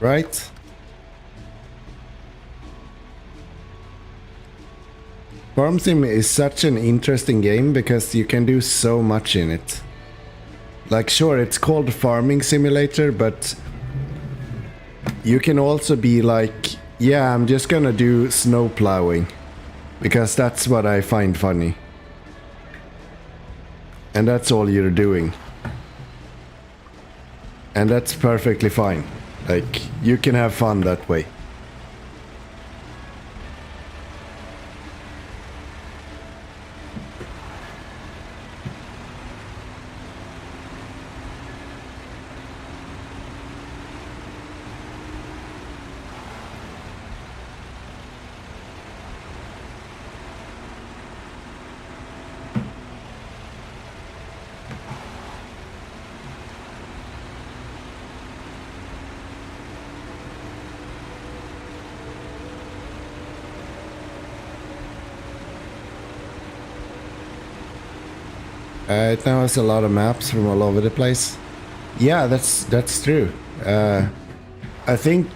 Right? Farm Sim is such an interesting game because you can do so much in it. Like, sure, it's called Farming Simulator, but you can also be like, yeah, I'm just gonna do snow plowing because that's what I find funny. And that's all you're doing. And that's perfectly fine. Like, you can have fun that way. It now has a lot of maps from all over the place. Yeah, that's true. I think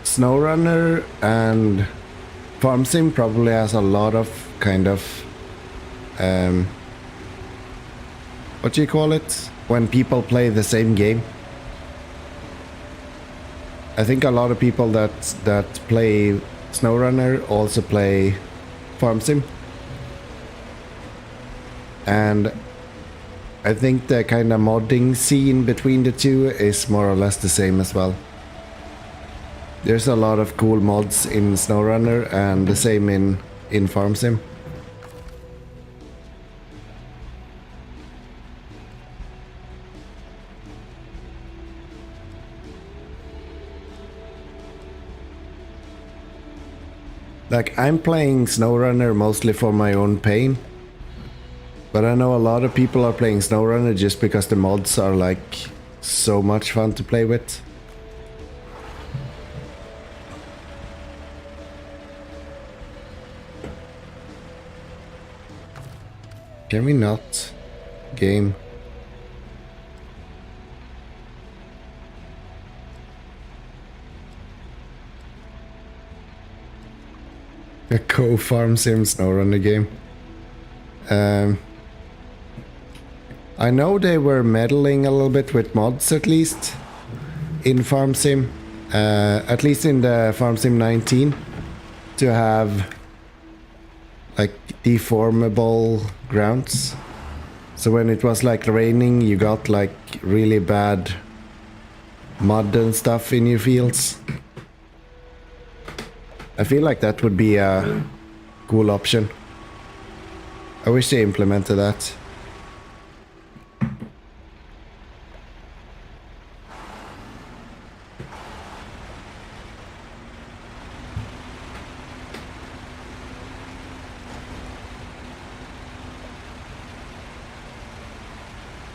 SnowRunner and Farm Sim probably has a lot of kind of what do you call it? When people play the same game. I think a lot of people that play SnowRunner also play Farm Sim. And I think the kind of modding scene between the two is more or less the same as well. There's a lot of cool mods in SnowRunner and the same in Farm Sim. Like, I'm playing SnowRunner mostly for my own pain. But I know a lot of people are playing SnowRunner just because the mods are like so much fun to play with. Can we not game. A co-farm sim SnowRunner game. I know they were meddling a little bit with mods, at least in Farm Sim, at least in the Farm Sim 19, to have like deformable grounds. So when it was like raining, you got like really bad mud and stuff in your fields. I feel like that would be a cool option. I wish they implemented that.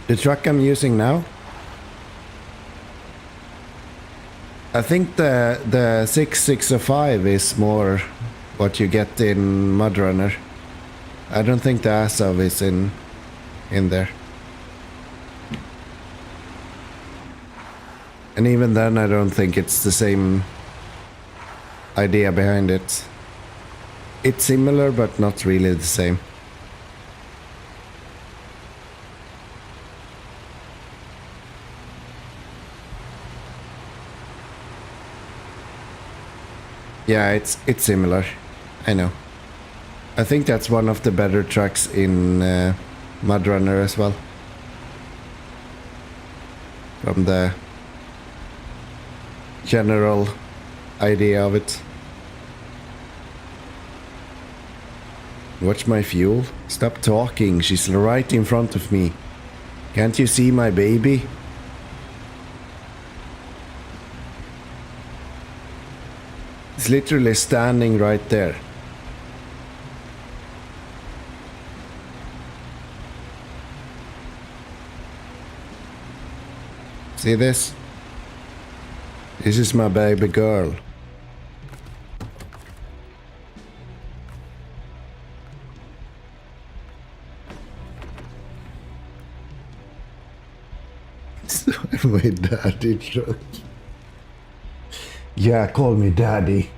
The truck I'm using now, I think the 6605 is more what you get in MudRunner. I don't think the Asov is in there. And even then I don't think it's the same idea behind it. It's similar but not really the same. Yeah, it's similar. I know. I think that's one of the better trucks in MudRunner as well. From the general idea of it. Watch my fuel. Stop talking. She's right in front of me. Can't you see my baby? It's literally standing right there. See this? This is my baby girl. My daddy truck. Yeah, call me daddy.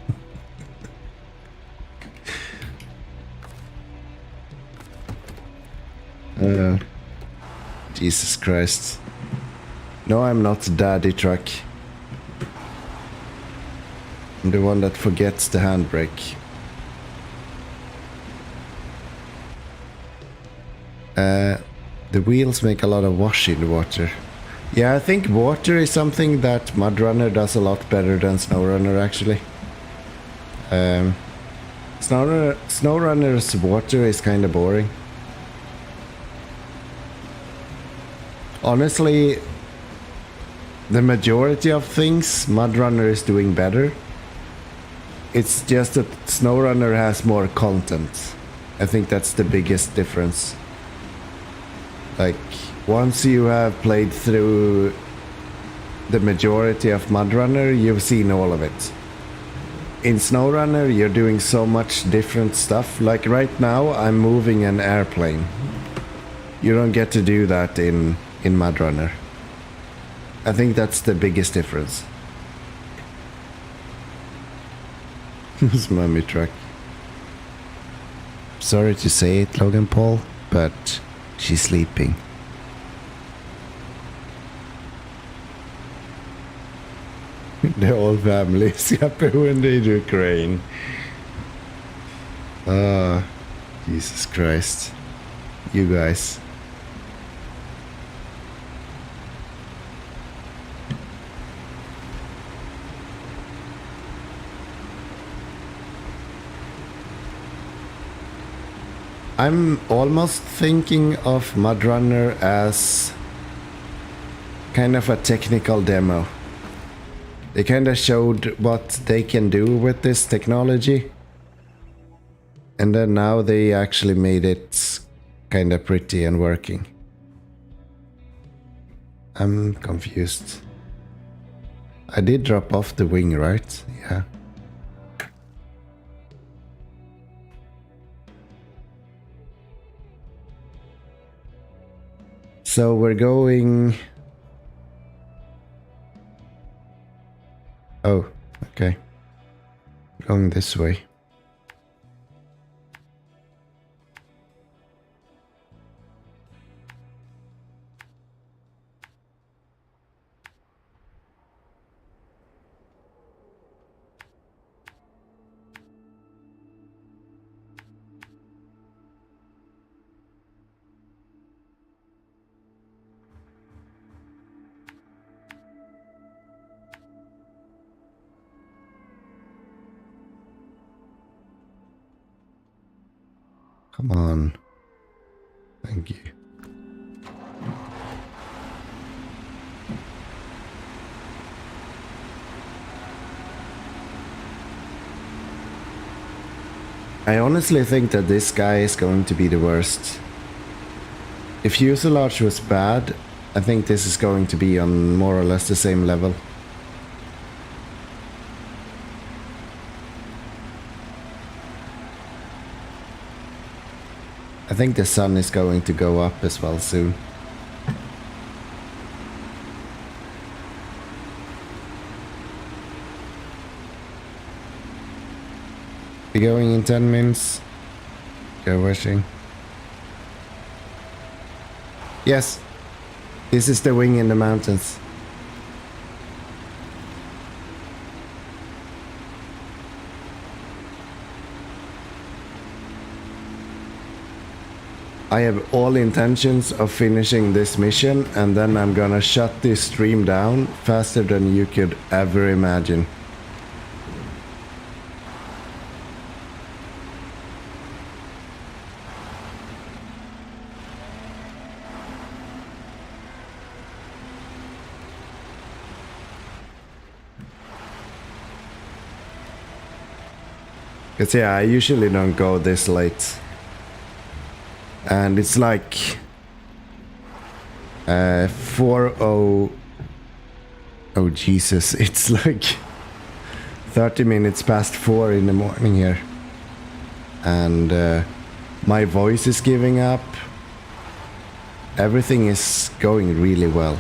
Jesus Christ. No, I'm not daddy truck. I'm the one that forgets the handbrake. The wheels make a lot of wash in the water. Yeah, I think water is something that MudRunner does a lot better than SnowRunner, actually. SnowRunner's water is kind of boring. Honestly, the majority of things MudRunner is doing better. It's just that SnowRunner has more content. I think that's the biggest difference. Like, once you have played through the majority of MudRunner, you've seen all of it. In SnowRunner, you're doing so much different stuff. Like right now, I'm moving an airplane. You don't get to do that in MudRunner. I think that's the biggest difference. It's mommy truck. Sorry to say it, Logan Paul, but she's sleeping. The whole family is happy when they do crane. Ah, Jesus Christ. You guys. I'm almost thinking of MudRunner as kind of a technical demo. They kind of showed what they can do with this technology. And then now they actually made it kind of pretty and working. I'm confused. I did drop off the wing, right? Yeah. So we're going... Oh, okay. Going this way. Come on. Thank you. I honestly think that this guy is going to be the worst. If fuselage was bad, I think this is going to be on more or less the same level. I think the sun is going to go up as well soon. Be going in 10 minutes. Go washing. Yes, this is the wing in the mountains. I have all intentions of finishing this mission, and then I'm gonna shut this stream down faster than you could ever imagine. Cause yeah, I usually don't go this late. And it's like 4:00. Oh Jesus, it's like 30 minutes past 4 in the morning here. And my voice is giving up. Everything is going really well.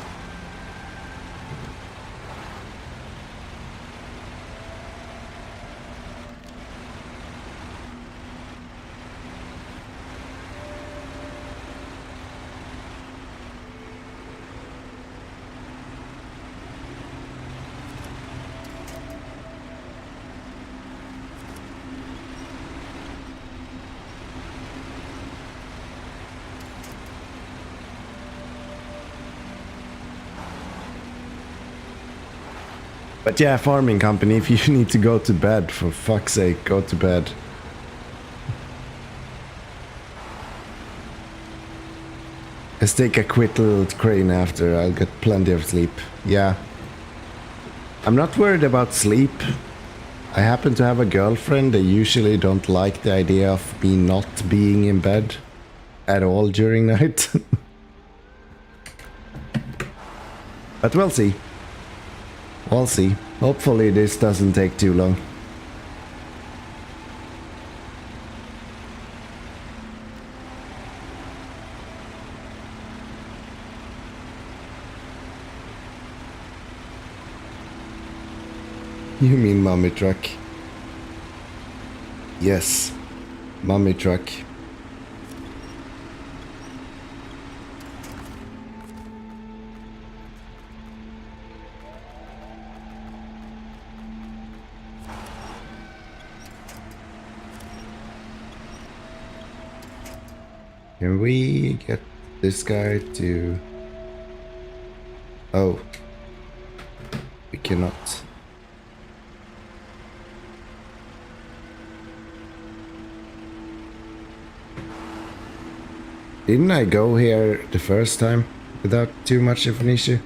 But yeah, farming company, if you need to go to bed, for fuck's sake, go to bed. Let's take a quick little crane after, I'll get plenty of sleep. Yeah. I'm not worried about sleep. I happen to have a girlfriend. They usually don't like the idea of me not being in bed at all during night. But we'll see. We'll see. Hopefully this doesn't take too long. You mean mummy truck? Yes, mummy truck. Can we get this guy to... Oh. We cannot. Didn't I go here the first time without too much of an issue?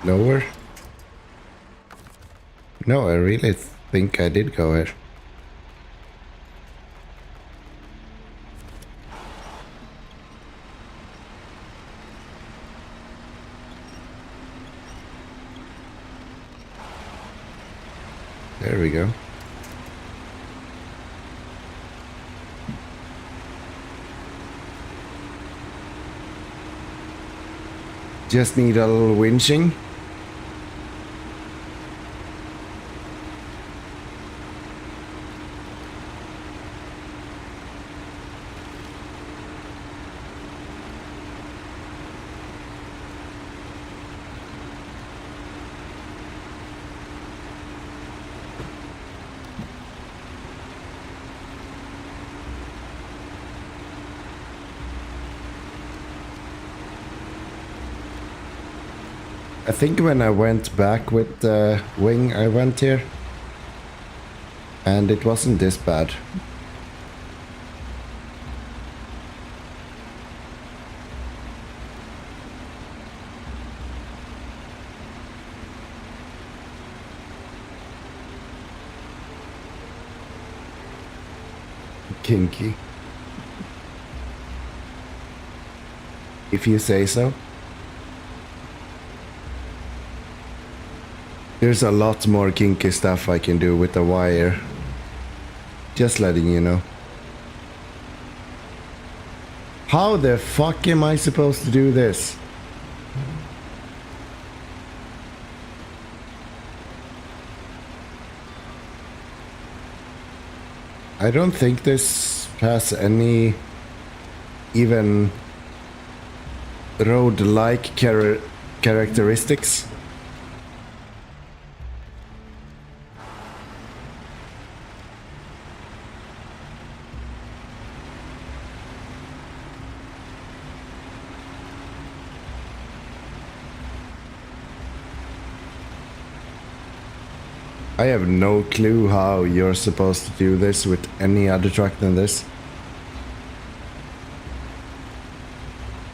Lower. No, I really think I did go here. There we go. Just need a little winching. I think when I went back with the wing, I went here. And it wasn't this bad. Kinky. If you say so. There's a lot more kinky stuff I can do with the wire. Just letting you know. How the fuck am I supposed to do this? I don't think this has any even road-like characteristics. I have no clue how you're supposed to do this with any other truck than this.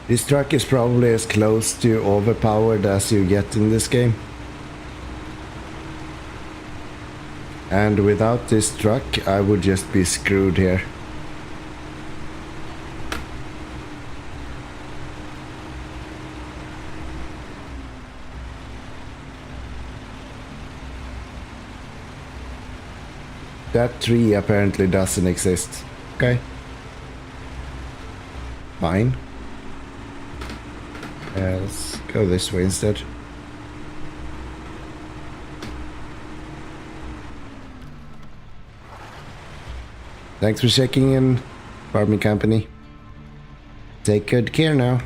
This truck is probably as close to overpowered as you get in this game. And without this truck, I would just be screwed here. That tree apparently doesn't exist. Okay. Fine. Let's go this way instead. Thanks for checking in, farming company. Take good care now.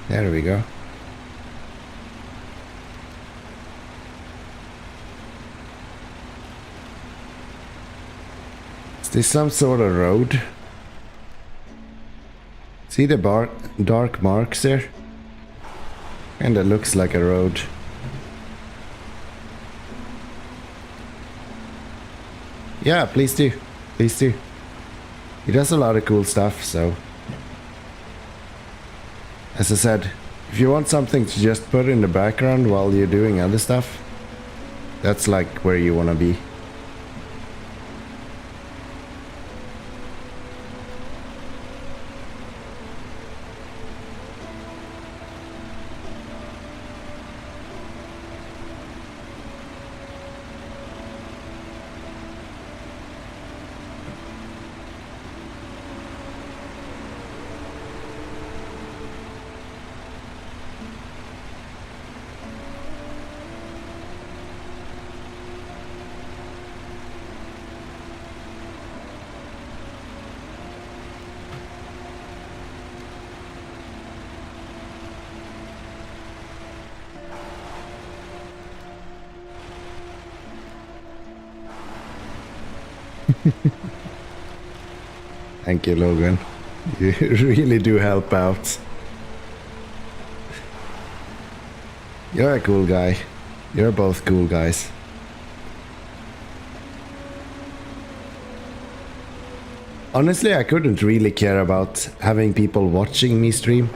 There we go. Is this some sort of road? See the dark marks there? And it looks like a road. Yeah, please do. Please do. He does a lot of cool stuff, so... As I said, if you want something to just put in the background while you're doing other stuff, that's like where you want to be. Thank you, Logan. You really do help out. You're a cool guy. You're both cool guys. Honestly, I couldn't really care about having people watching me stream.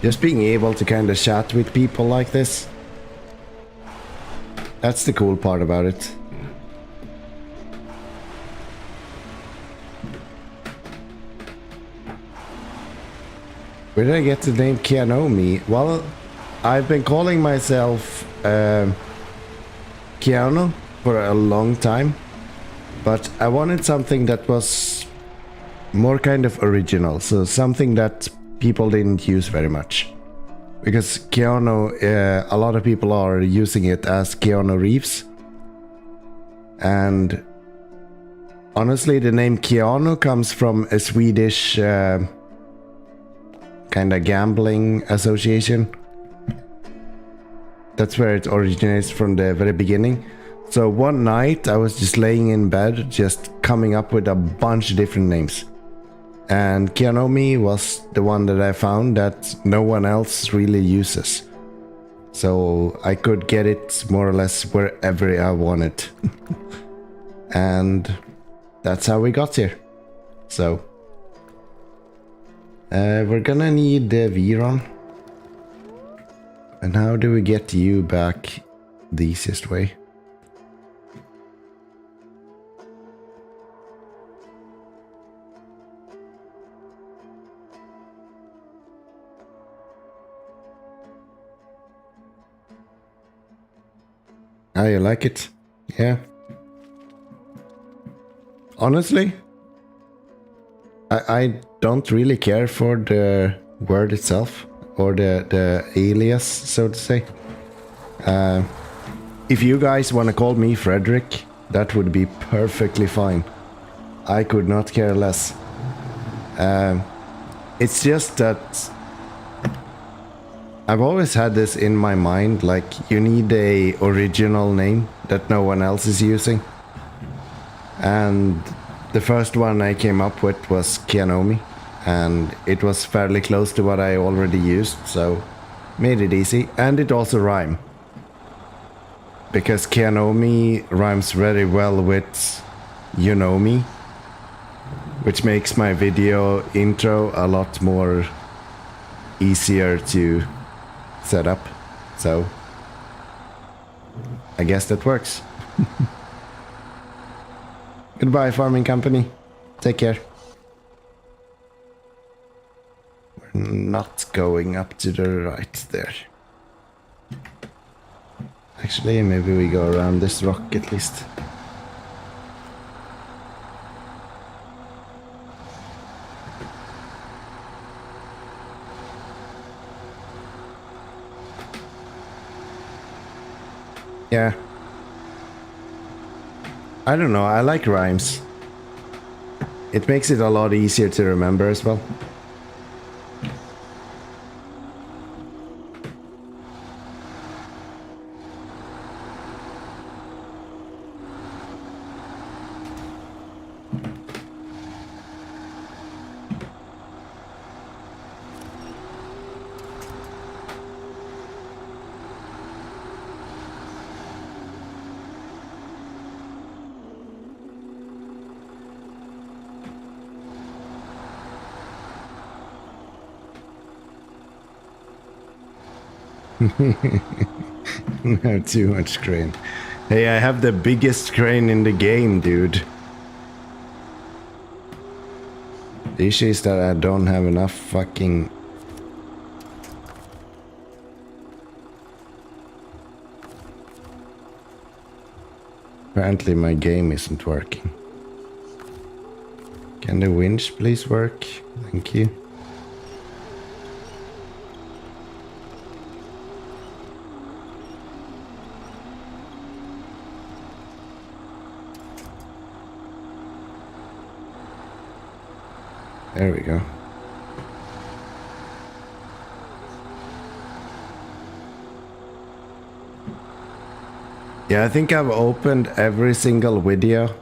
Just being able to kind of chat with people like this. That's the cool part about it. Where did I get the name Keanomi? Well, I've been calling myself Keanu for a long time. But I wanted something that was more kind of original, so something that people didn't use very much. Because Keanu, a lot of people are using it as Keanu Reeves. And honestly, the name Keanu comes from a Swedish kind of gambling association. That's where it originates from the very beginning. So one night I was just laying in bed, just coming up with a bunch of different names. And Keanomi was the one that I found that no one else really uses. So I could get it more or less wherever I wanted. And that's how we got here. So we're gonna need the Viron. And how do we get you back the easiest way? Ah, you like it? Yeah. Honestly, I don't really care for the word itself or the alias, so to say. If you guys want to call me Frederick, that would be perfectly fine. I could not care less. It's just that I've always had this in my mind, like you need a original name that no one else is using. And the first one I came up with was Keanomi, and it was fairly close to what I already used, so made it easy. And it also rhymed, because Keanomi rhymes very well with You Know Me, which makes my video intro a lot more easier to set up. So I guess that works. Goodbye, farming company. Take care. We're not going up to the right there. Actually, maybe we go around this rock at least. Yeah. I don't know, I like rhymes. It makes it a lot easier to remember as well. No, too much crane. Hey, I have the biggest crane in the game, dude. The issue is that I don't have enough fucking... Apparently my game isn't working. Can the winch please work? Thank you. There we go. Yeah, I think I've opened every single video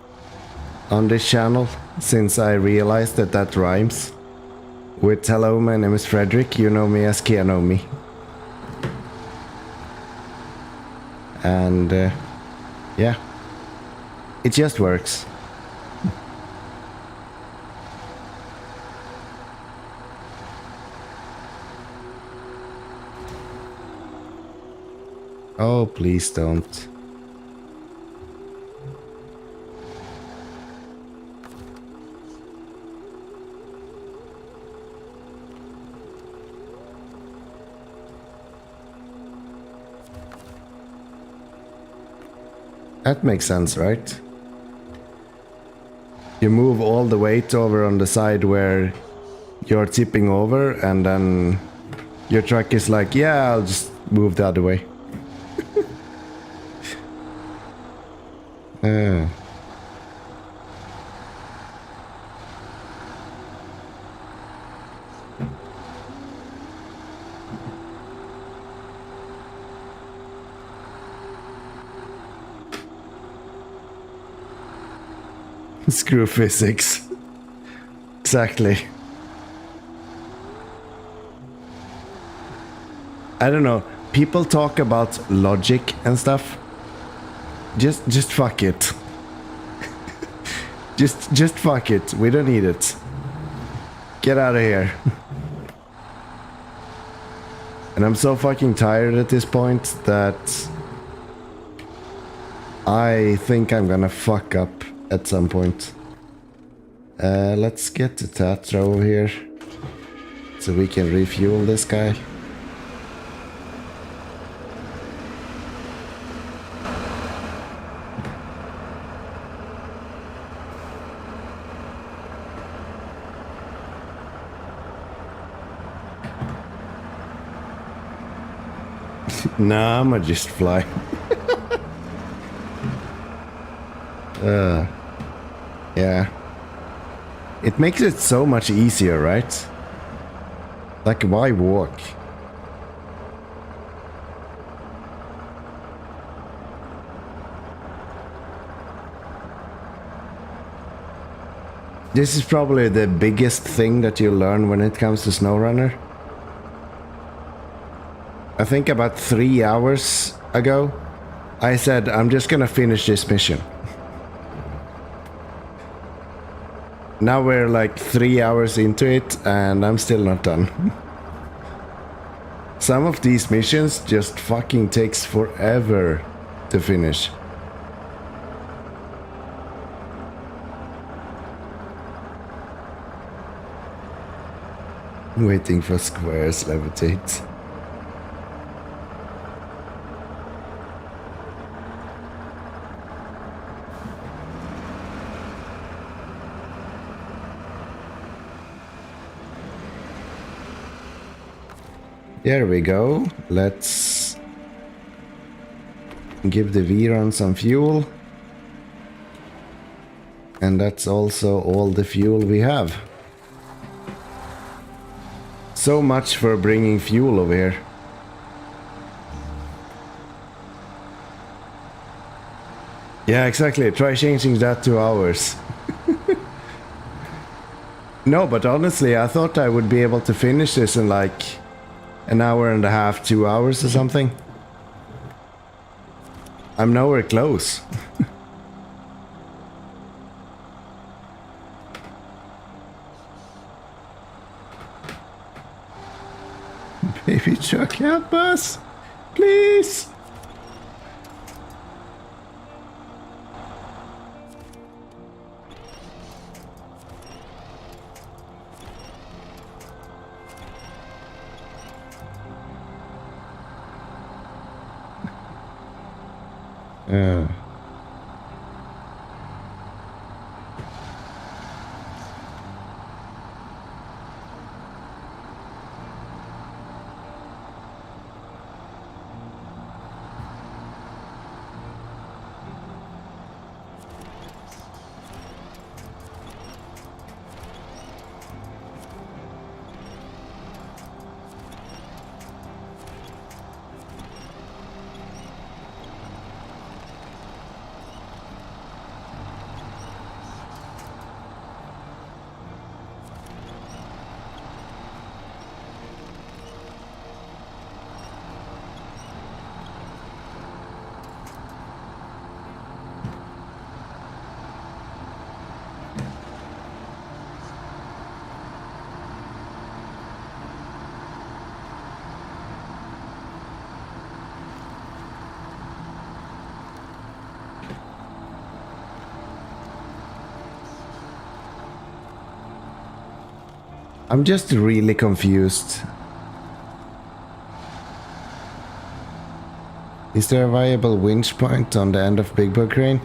on this channel since I realized that that rhymes with hello, my name is Frederick, you know me as Kia know me. And yeah, it just works. Oh, please don't. That makes sense, right? You move all the weight over on the side where you're tipping over, and then your truck is like, yeah, I'll just move the other way. Screw physics. Exactly. I don't know. People talk about logic and stuff. Just fuck it. just fuck it. We don't need it. Get out of here. And I'm so fucking tired at this point that I think I'm gonna fuck up at some point. Let's get the Tatra over here so we can refuel this guy. Nah, I'ma just fly. Yeah. It makes it so much easier, right? Like, why walk? This is probably the biggest thing that you learn when it comes to SnowRunner. I think about 3 hours ago, I said, I'm just gonna finish this mission. Now we're like 3 hours into it and I'm still not done. Some of these missions just fucking takes forever to finish. Waiting for squares levitate. There we go. Let's give the Viron some fuel. And that's also all the fuel we have. So much for bringing fuel over here. Yeah, exactly. Try changing that to hours. No, but honestly, I thought I would be able to finish this in like an hour and a half, 2 hours or something. I'm nowhere close. Baby truck, help us! Please! I'm just really confused. Is there a viable winch point on the end of Big Book Crane?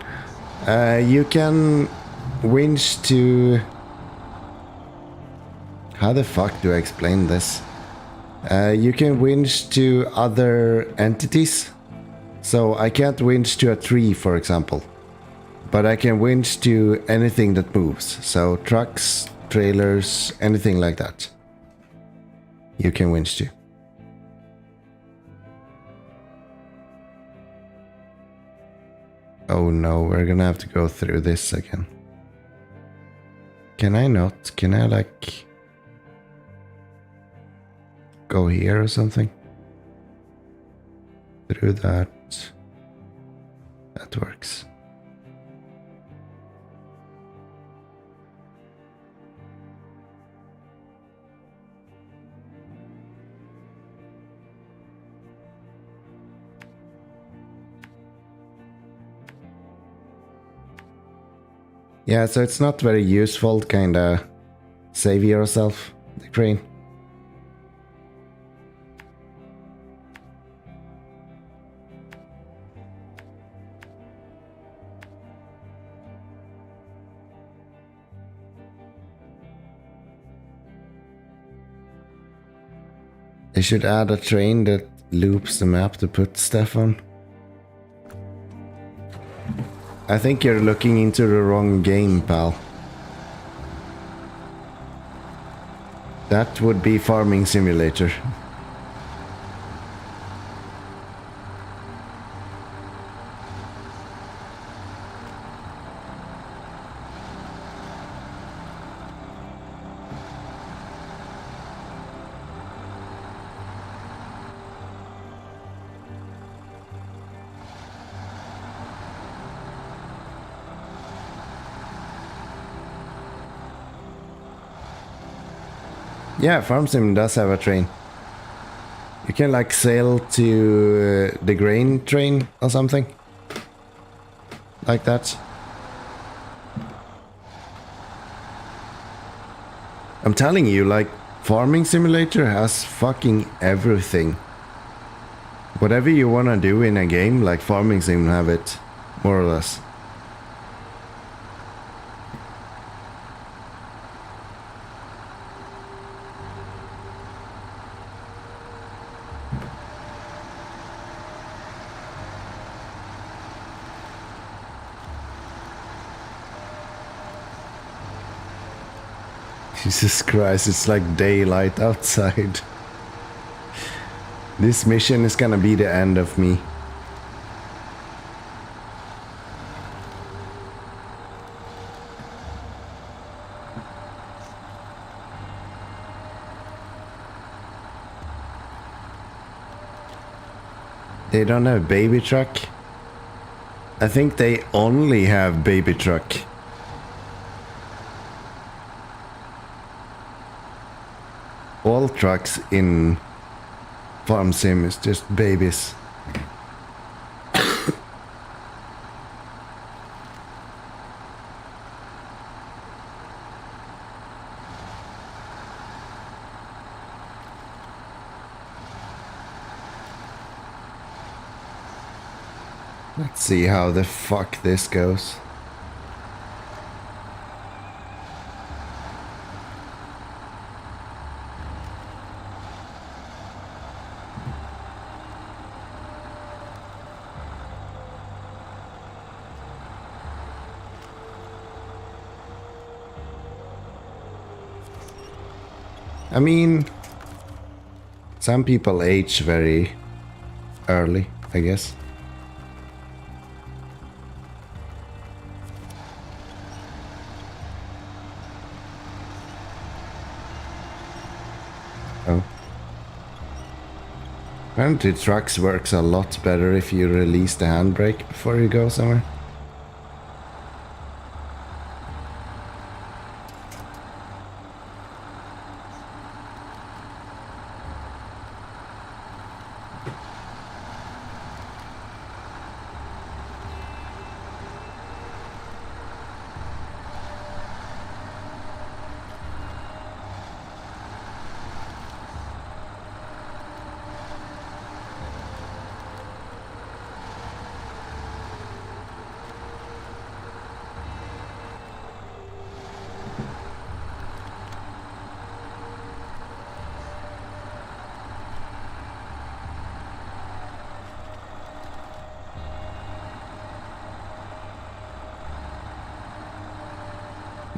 You can winch to... How the fuck do I explain this? You can winch to other entities. So I can't winch to a tree, for example. But I can winch to anything that moves. So trucks, trailers, anything like that. You can winch to. Oh no, we're gonna have to go through this again. Can I not? Can I like... go here or something? Through that. That works. Yeah, so it's not very useful to kinda save yourself, the crane. They should add a train that loops the map to put stuff on. I think you're looking into the wrong game, pal. That would be Farming Simulator. Yeah, Farm Sim does have a train. You can like sail to the grain train or something. Like that. I'm telling you, like, Farming Simulator has fucking everything. Whatever you wanna do in a game, like Farming Sim have it, more or less. Jesus Christ, it's like daylight outside. This mission is gonna be the end of me. They don't have baby truck? I think they only have baby truck. All trucks in Farm Sim is just babies. Let's see how the fuck this goes. I mean, some people age very early, I guess. Oh. Apparently trucks works a lot better if you release the handbrake before you go somewhere.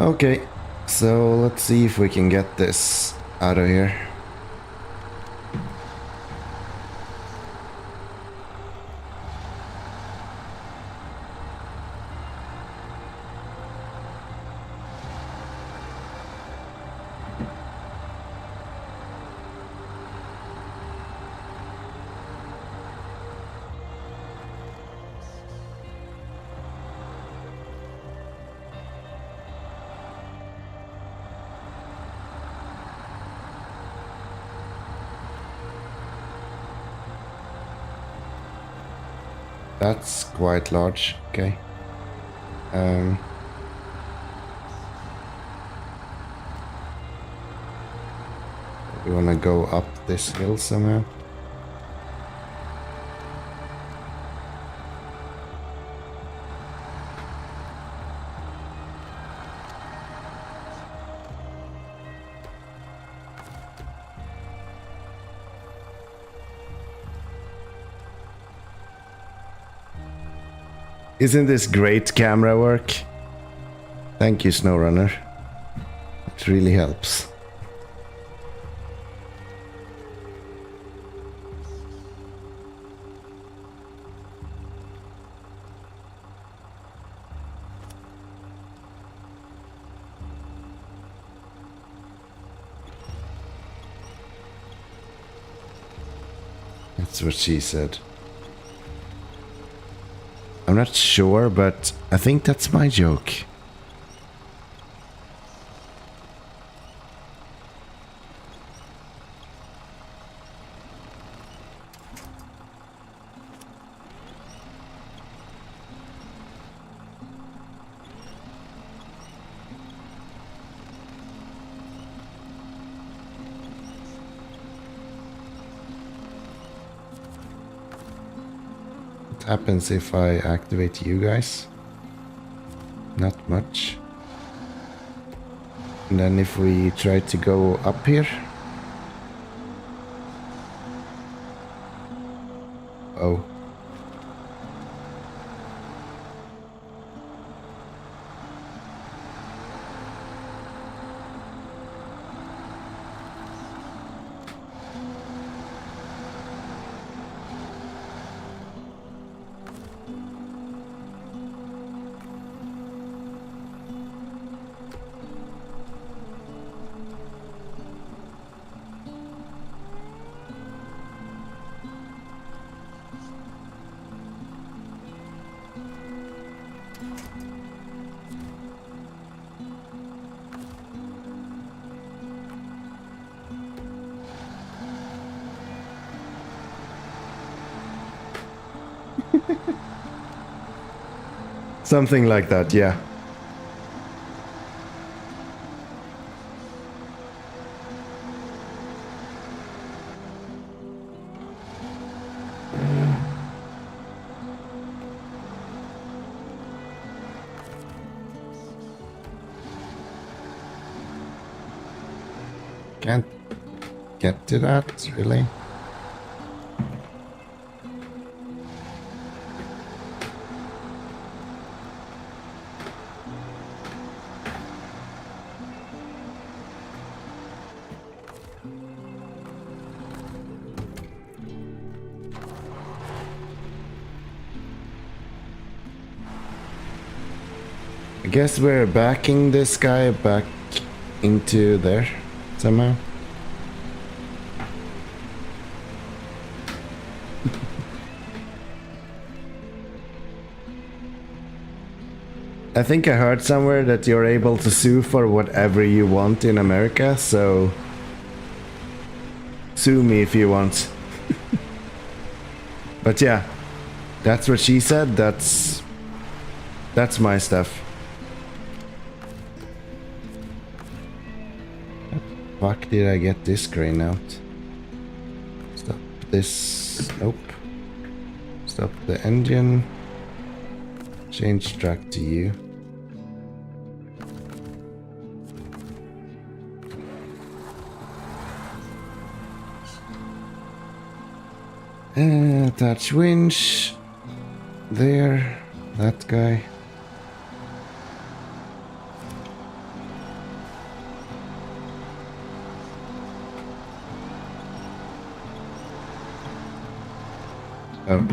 Okay, so let's see if we can get this out of here. That's quite large, okay. We wanna go up this hill somehow. Isn't this great camera work? Thank you, SnowRunner. It really helps. That's what she said. I'm not sure, but I think that's my joke. Happens if I activate you guys? Not much. And then if we try to go up here? Oh. Something like that, yeah. Can't get to that, really. I guess we're backing this guy back into there somehow. I think I heard somewhere that you're able to sue for whatever you want in America, so sue me if you want. But yeah, that's what she said. That's my stuff. Fuck, did I get this crane out? Stop this. Nope. Stop the engine. Change track to you. Attach winch. There. That guy. Oh.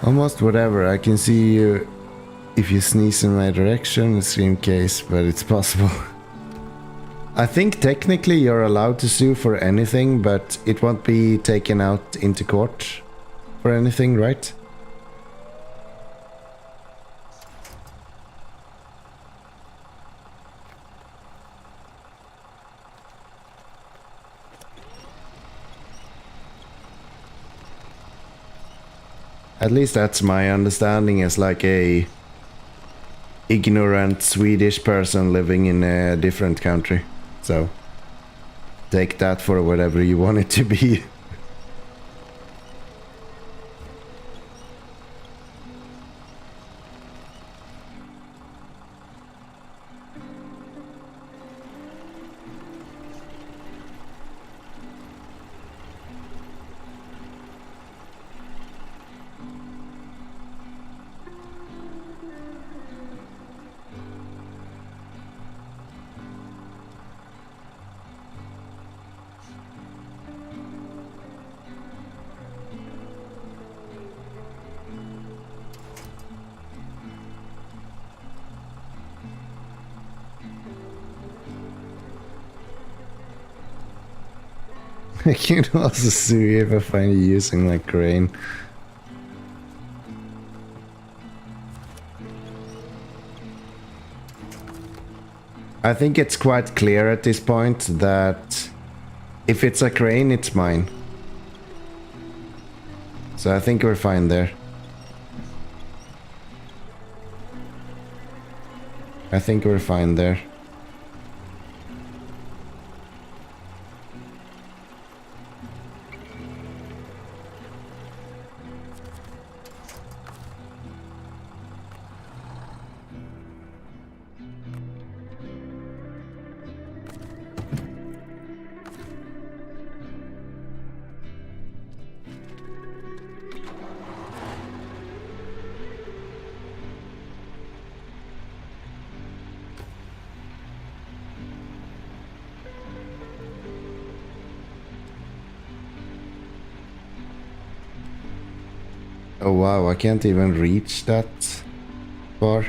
Almost whatever. I can see you if you sneeze in my direction, extreme case, but it's possible. I think technically you're allowed to sue for anything, but it won't be taken out into court for anything, right? At least that's my understanding as like a ignorant Swedish person living in a different country. So take that for whatever you want it to be. I can also sue you if I find you using my crane. I think it's quite clear at this point that if it's a crane, it's mine. So I think we're fine there. I think we're fine there. Oh wow, I can't even reach that far.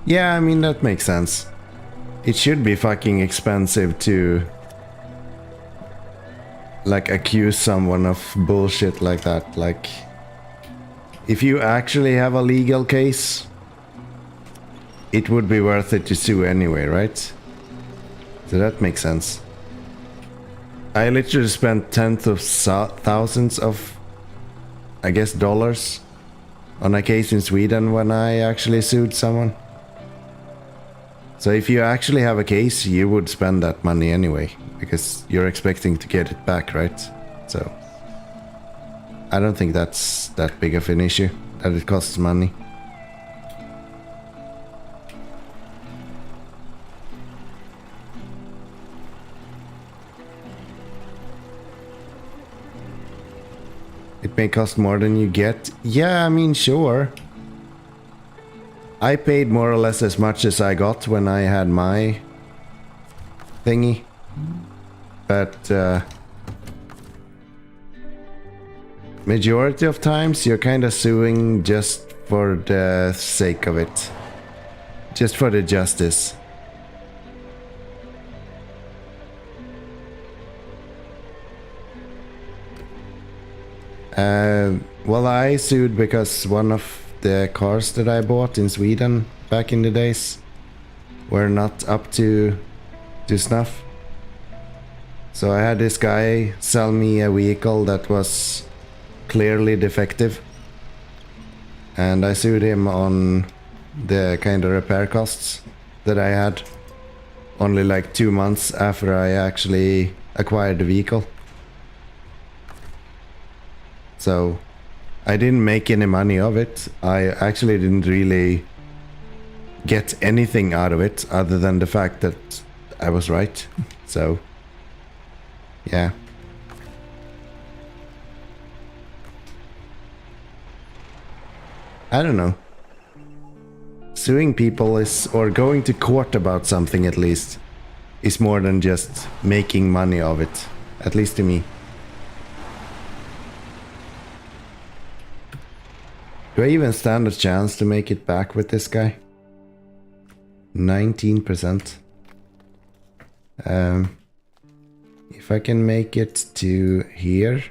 Yeah, I mean, that makes sense. It should be fucking expensive to like accuse someone of bullshit like that. Like, if you actually have a legal case, it would be worth it to sue anyway, right? So that makes sense. I literally spent tens of thousands of, I guess, dollars on a case in Sweden when I actually sued someone. So if you actually have a case, you would spend that money anyway, because you're expecting to get it back, right? So I don't think that's that big of an issue, that it costs money. It may cost more than you get. Yeah, I mean, sure. I paid more or less as much as I got when I had my thingy. But majority of times you're kind of suing just for the sake of it. Just for the justice. Well, I sued because one of the cars that I bought in Sweden back in the days were not up to snuff. So I had this guy sell me a vehicle that was clearly defective. And I sued him on the kind of repair costs that I had only like 2 months after I actually acquired the vehicle. So I didn't make any money of it. I actually didn't really get anything out of it other than the fact that I was right. So yeah. I don't know. Suing people is, or going to court about something at least, is more than just making money of it. At least to me. Do I even stand a chance to make it back with this guy? 19%. If I can make it to here.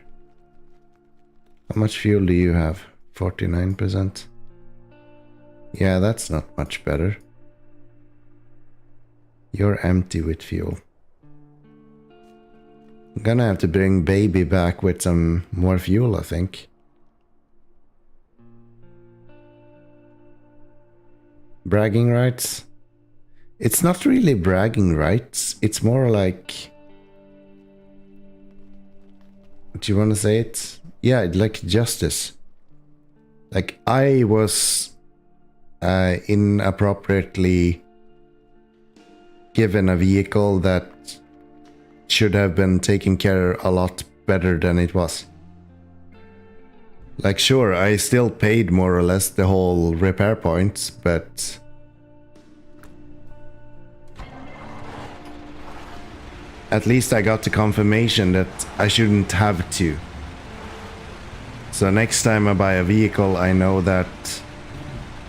How much fuel do you have? 49%. Yeah, that's not much better. You're empty with fuel. I'm gonna have to bring baby back with some more fuel, I think. Bragging rights? It's not really bragging rights. It's more like... What do you want to say it? Yeah, like justice. Like, I was inappropriately given a vehicle that should have been taken care a lot better than it was. Like, sure, I still paid more or less the whole repair points, but at least I got the confirmation that I shouldn't have to. So next time I buy a vehicle, I know that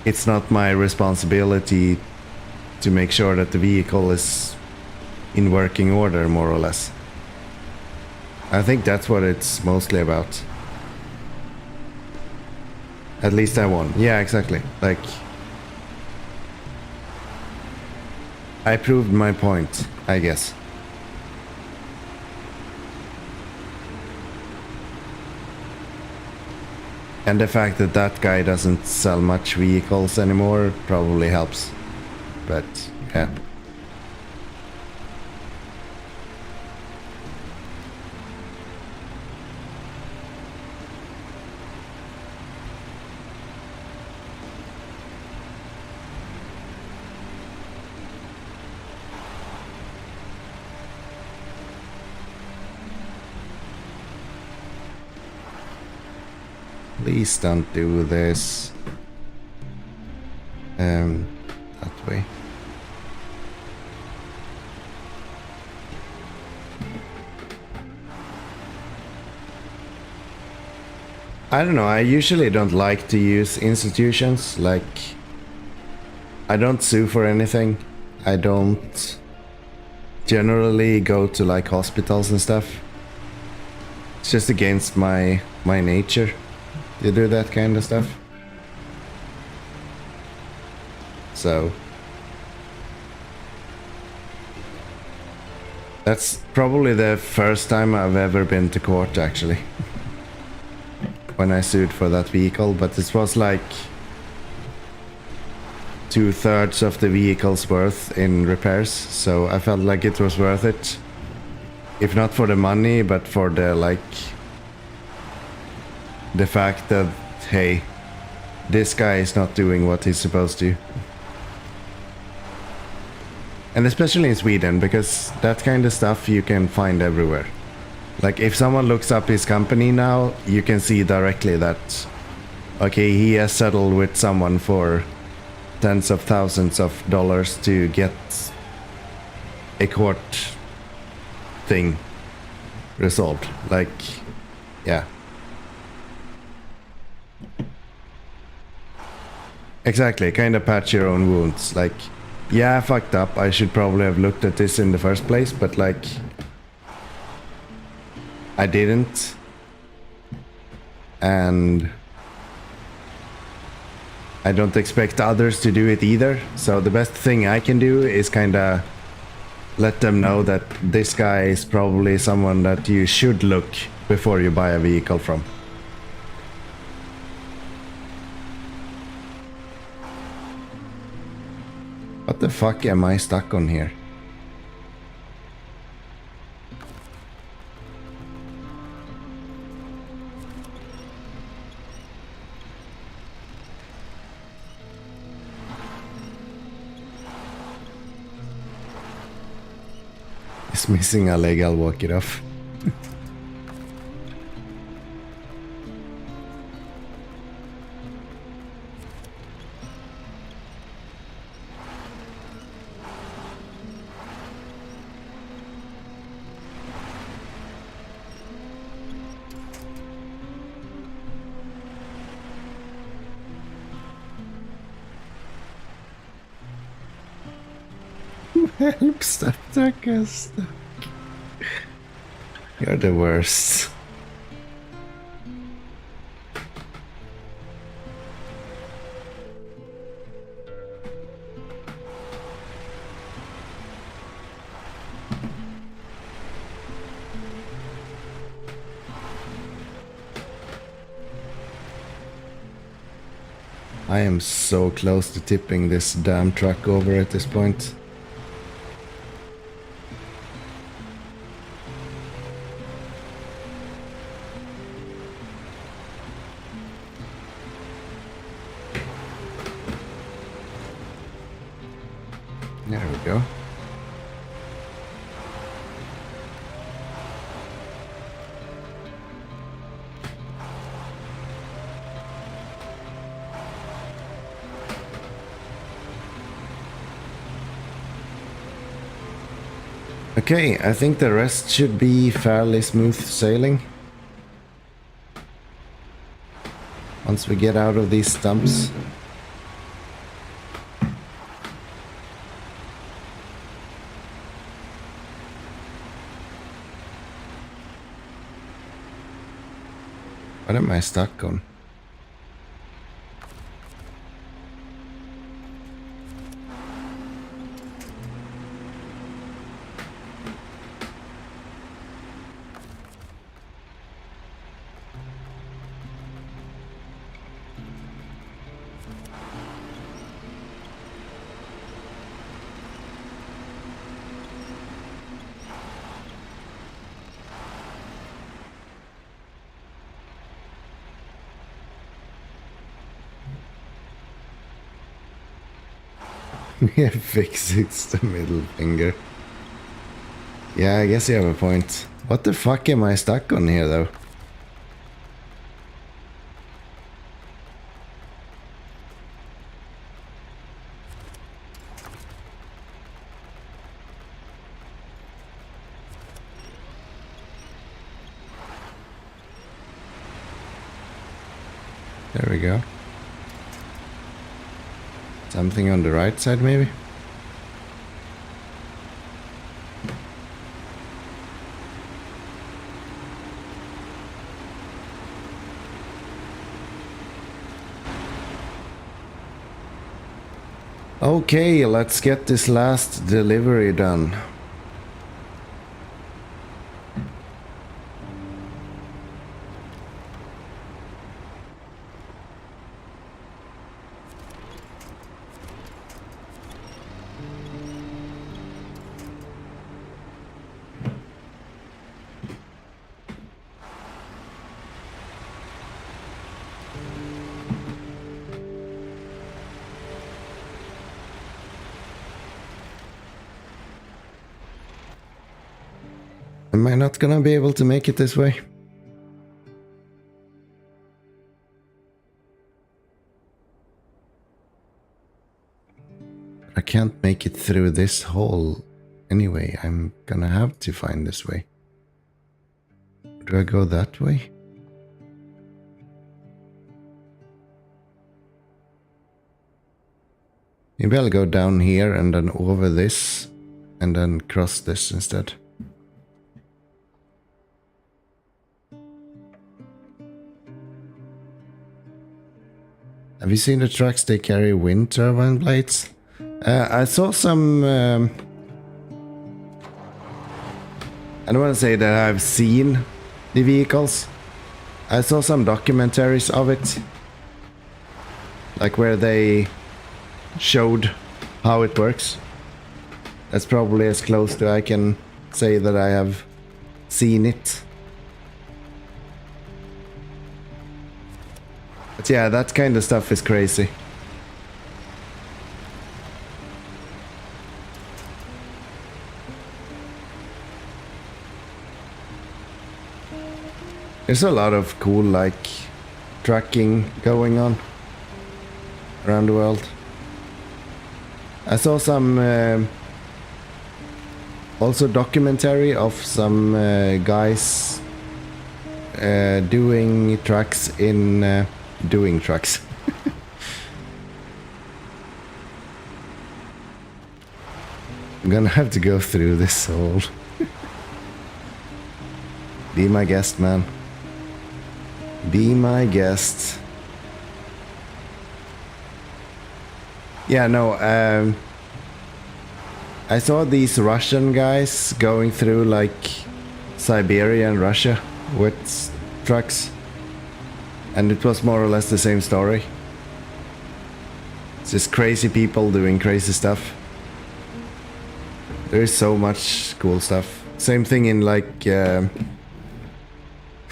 it's not my responsibility to make sure that the vehicle is in working order, more or less. I think that's what it's mostly about. At least I won. Yeah, exactly. Like, I proved my point, I guess. And the fact that that guy doesn't sell much vehicles anymore probably helps. But, yeah. Please don't do this. That way. I don't know, I usually don't like to use institutions, like... I don't sue for anything. I don't generally go to like hospitals and stuff. It's just against my nature. You do that kind of stuff. So that's probably the first time I've ever been to court, actually. When I sued for that vehicle, but it was like 2/3 of the vehicle's worth in repairs, so I felt like it was worth it. If not for the money, but for the the fact that, hey, this guy is not doing what he's supposed to. And especially in Sweden, because that kind of stuff you can find everywhere. Like, if someone looks up his company now, you can see directly that, okay, he has settled with someone for tens of thousands of dollars to get a court thing resolved. Like, yeah. Exactly, kind of patch your own wounds. Like, yeah, I fucked up. I should probably have looked at this in the first place, but like, I didn't. and I don't expect others to do it either. So the best thing I can do is kind of let them know that this guy is probably someone that you should look before you buy a vehicle from. What the fuck am I stuck on here? It's missing a leg, I'll walk it off. Help, stop, stuck. You're the worst. I am so close to tipping this damn truck over at this point. There we go. Okay, I think the rest should be fairly smooth sailing. Once we get out of these stumps. What am I stuck on? Yeah, fix it's the middle finger. Yeah, I guess you have a point. What the fuck am I stuck on here, though? There we go. Something on the right side, maybe? Okay, let's get this last delivery done. Am I not gonna be able to make it this way? I can't make it through this hole anyway. I'm gonna have to find this way. Do I go that way? Maybe I'll go down here and then over this and then cross this instead. Have you seen the trucks? They carry wind turbine blades. I saw some... I don't want to say that I've seen the vehicles. I saw some documentaries of it. Like where they showed how it works. That's probably as close to I can say that I have seen it. But yeah, that kind of stuff is crazy. There's a lot of cool, like, trucking going on around the world. I saw some also documentary of some guys doing trucks in doing trucks. I'm gonna have to go through this whole. Be my guest, man. Be my guest. Yeah, no, I saw these Russian guys going through like Siberia and Russia with trucks, and it was more or less the same story. It's just crazy people doing crazy stuff. There is so much cool stuff. Same thing in like I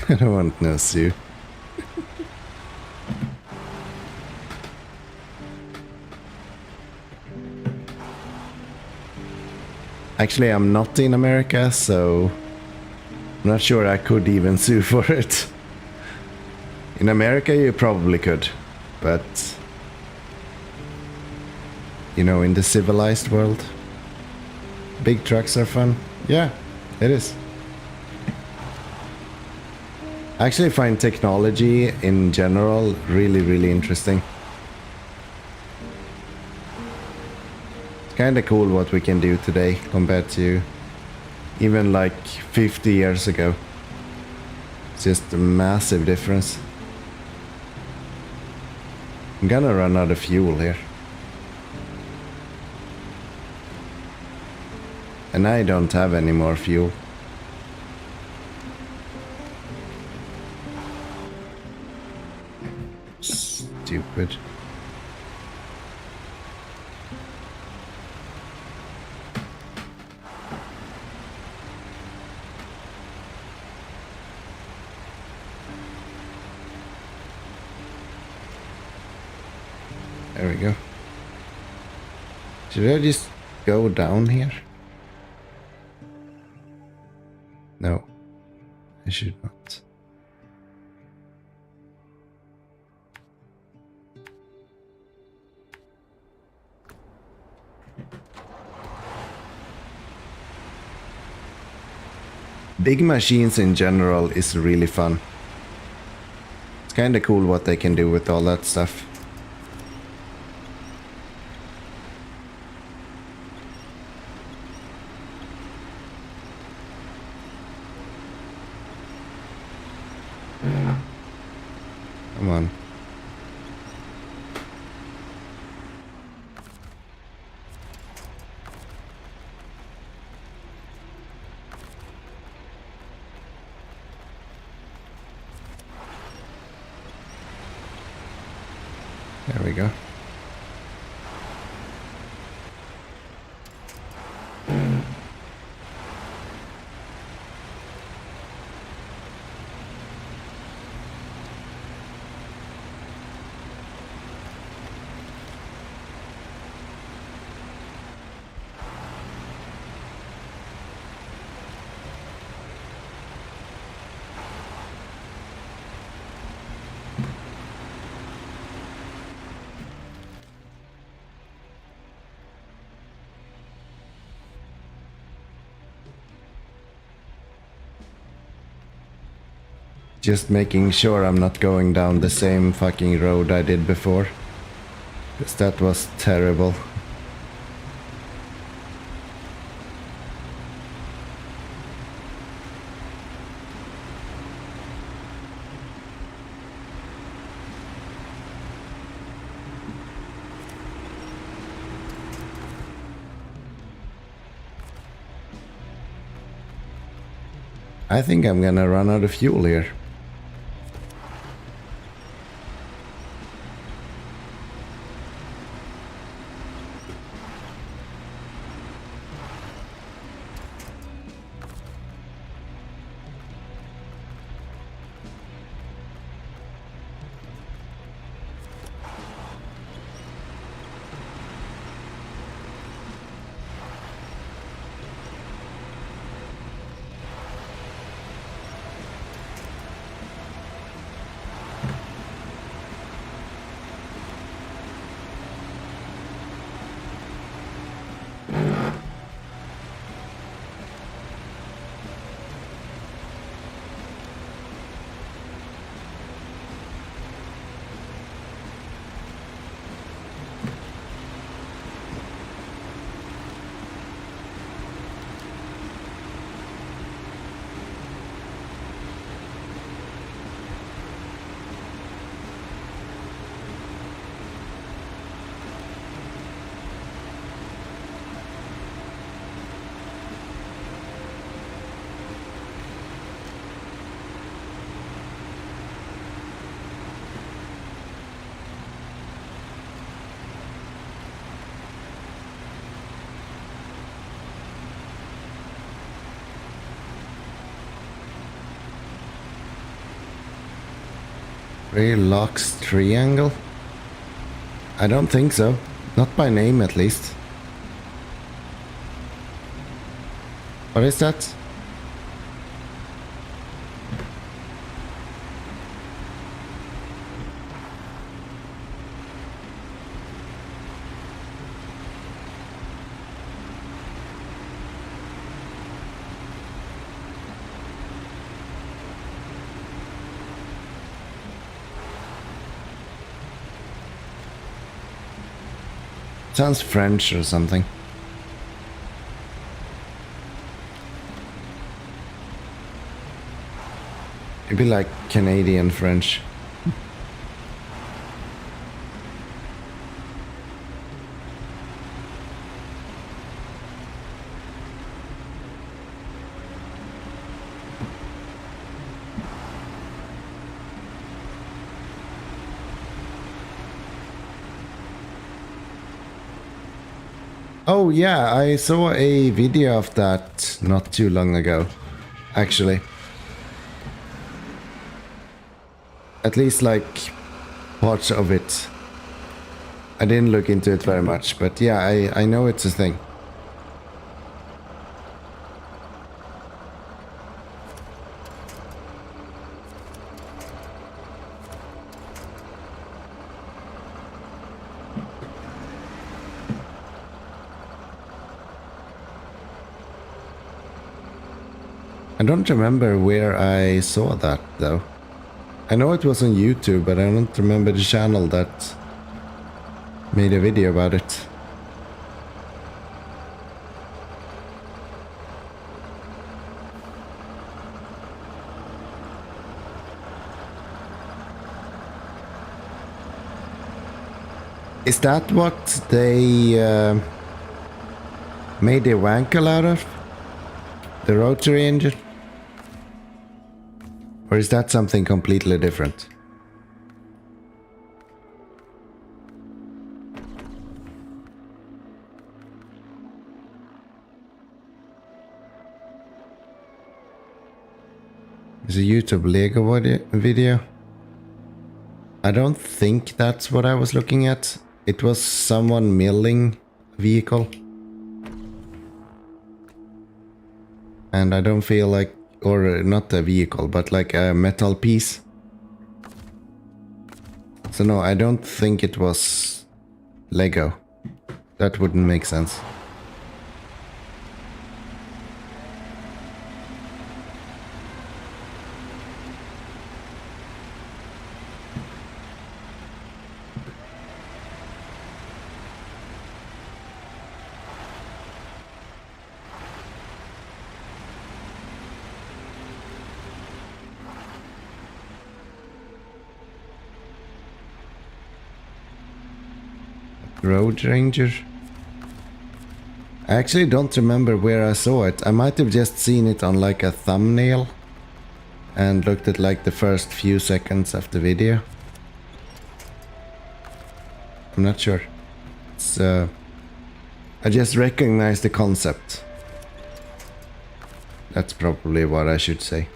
don't want to sue. Actually, I'm not in America, so I'm not sure I could even sue for it. In America, you probably could, but you know, in the civilized world, big trucks are fun. Yeah, it is. I actually find technology in general really, really interesting. Kinda cool what we can do today compared to even like 50 years ago. It's just a massive difference. I'm gonna run out of fuel here. And I don't have any more fuel. Stupid. There we go. Should I just go down here? No, I should not. Big machines in general is really fun. It's kinda cool what they can do with all that stuff. Come on. There we go. Just making sure I'm not going down the same fucking road I did before. Because that was terrible. I think I'm gonna run out of fuel here. Locks triangle? I don't think so. Not by name, at least. What is that? Sounds French or something. Maybe like Canadian French. Oh yeah, I saw a video of that not too long ago, actually. At least like parts of it. I didn't look into it very much, but yeah, I know it's a thing. I don't remember where I saw that though. I know it was on YouTube, but I don't remember the channel that made a video about it. Is that what they made the Wankel out of? The rotary engine? Or is that something completely different? It's a YouTube Lego video. I don't think that's what I was looking at. It was someone milling a vehicle. And I don't feel like, or not a vehicle, but like a metal piece. So no, I don't think it was Lego. That wouldn't make sense. Road Ranger. I actually don't remember where I saw it. I might have just seen it on like a thumbnail and looked at like the first few seconds of the video. I'm not sure. It's I just recognize the concept. That's probably what I should say.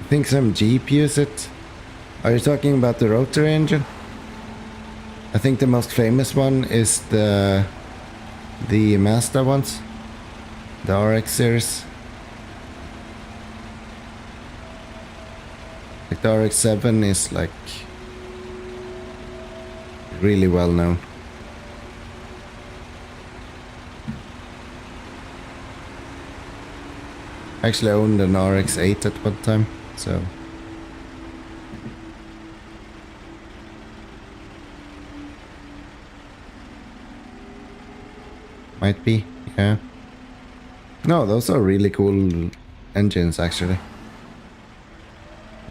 I think some Jeep use it. Are you talking about the rotary engine? I think the most famous one is the Mazda ones. The RX series. Like the RX-7 is like really well known. Actually I owned an RX-8 at one time, so might be, yeah. No, those are really cool engines actually.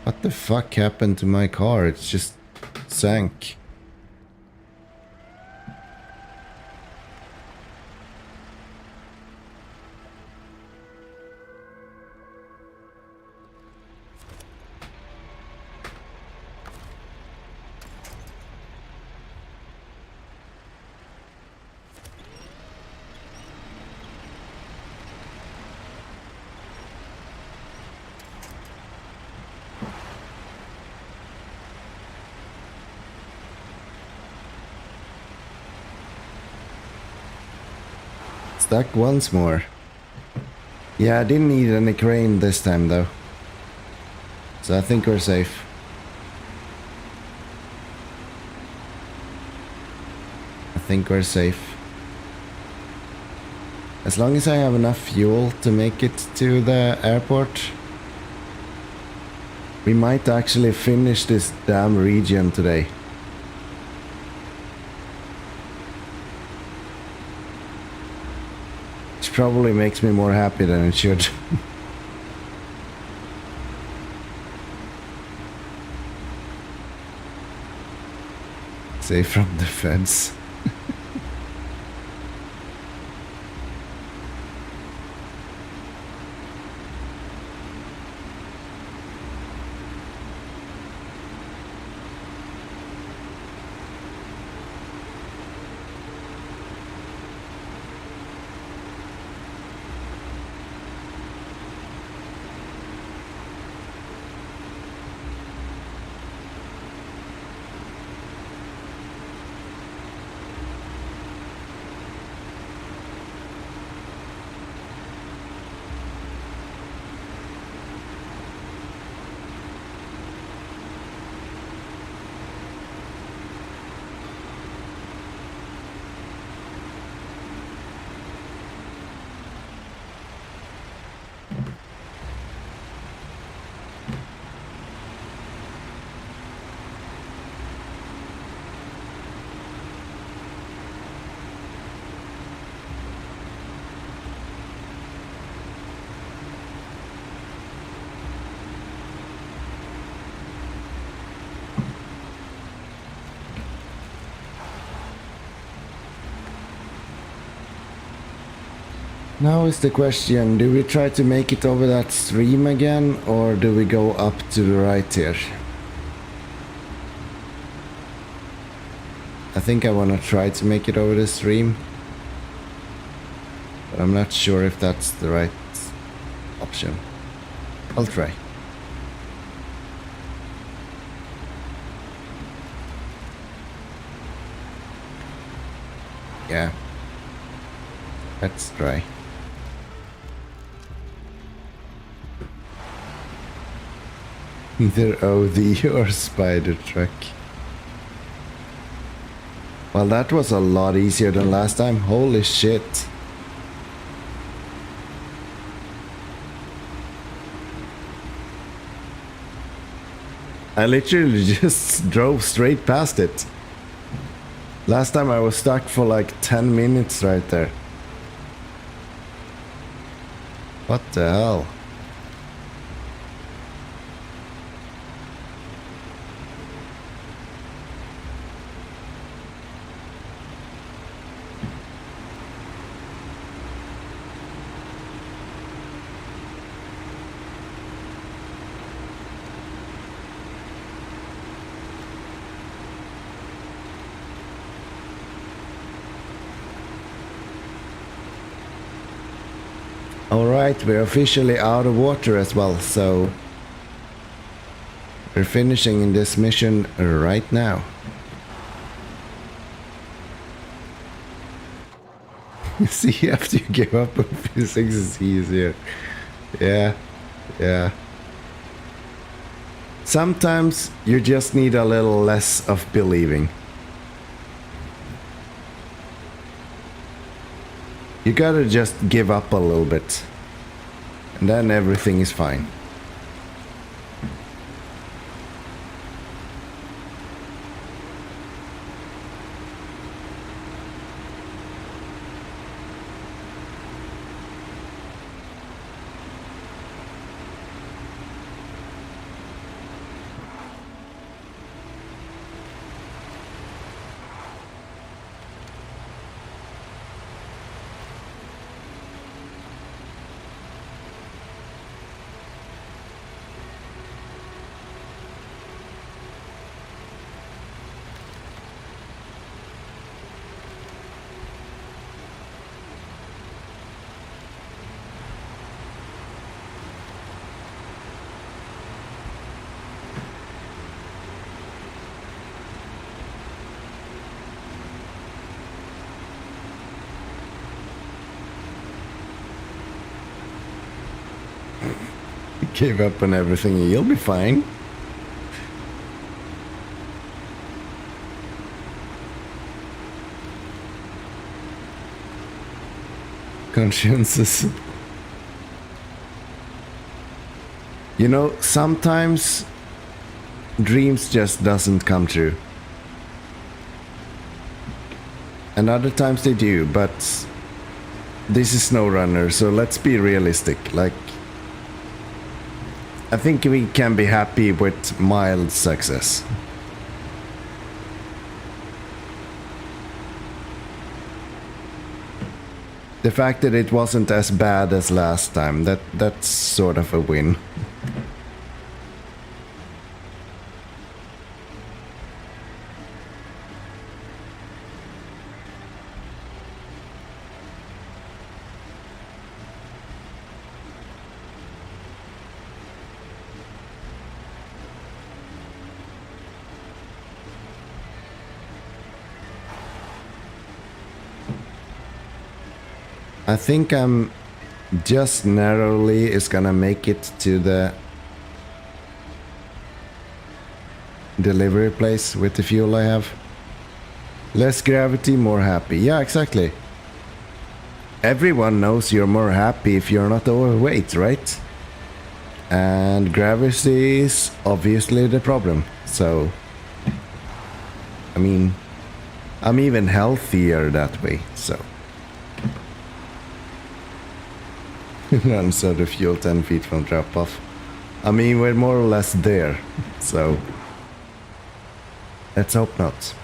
What the fuck happened to my car? It's just sank. Stuck once more. Yeah, I didn't need any crane this time though. So I think we're safe. I think we're safe. As long as I have enough fuel to make it to the airport. We might actually finish this damn region today. Probably makes me more happy than it should. Safe from the feds. Now is the question, do we try to make it over that stream again, or do we go up to the right here? I think I want to try to make it over the stream. But I'm not sure if that's the right option. I'll try. Yeah. Let's try. Either OD or spider truck. Well, that was a lot easier than last time. Holy shit. I literally just drove straight past it. Last time I was stuck for like 10 minutes right there. What the hell? Alright, we're officially out of water as well, so we're finishing in this mission right now. See, after you give up on physics, it's easier. Yeah, yeah. Sometimes you just need a little less of believing. You gotta just give up a little bit, and then everything is fine. Gave up on everything, you'll be fine. Consciences. You know, sometimes dreams just doesn't come true. And other times they do, but this is SnowRunner, so let's be realistic. Like, I think we can be happy with mild success. The fact that it wasn't as bad as last time, that's sort of a win. I think I'm just narrowly is gonna make it to the delivery place with the fuel I have. Less gravity, more happy. Yeah, exactly. Everyone knows you're more happy if you're not overweight, right? And gravity is obviously the problem. So, I mean, I'm even healthier that way, so. Runs out of fuel 10 feet from drop off. I mean, we're more or less there, so let's hope not.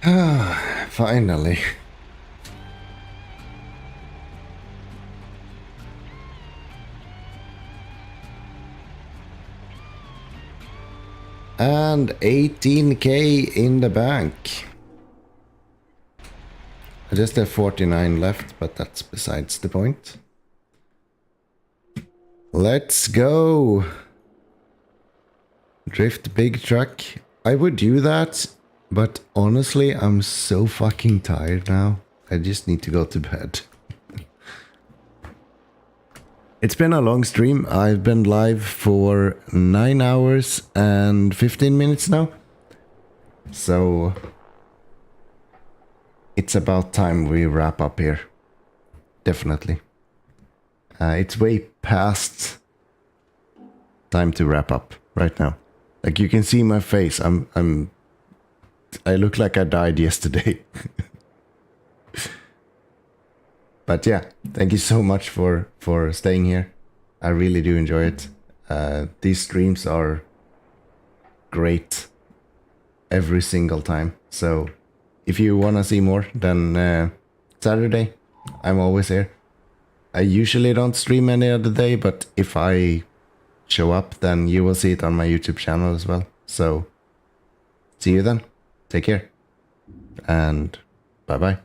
Ah, finally. And 18k in the bank. I just have 49 left, but that's besides the point. Let's go. Drift big truck. I would do that, but honestly, I'm so fucking tired now. I just need to go to bed. It's been a long stream. I've been live for 9 hours and 15 minutes now. So it's about time we wrap up here. Definitely. It's way past time to wrap up right now. Like you can see my face. I look like I died yesterday. But yeah, thank you so much for staying here. I really do enjoy it. These streams are great every single time. So if you want to see more, then Saturday, I'm always here. I usually don't stream any other day, but if I show up, then you will see it on my YouTube channel as well. So see you then. Take care. And bye-bye.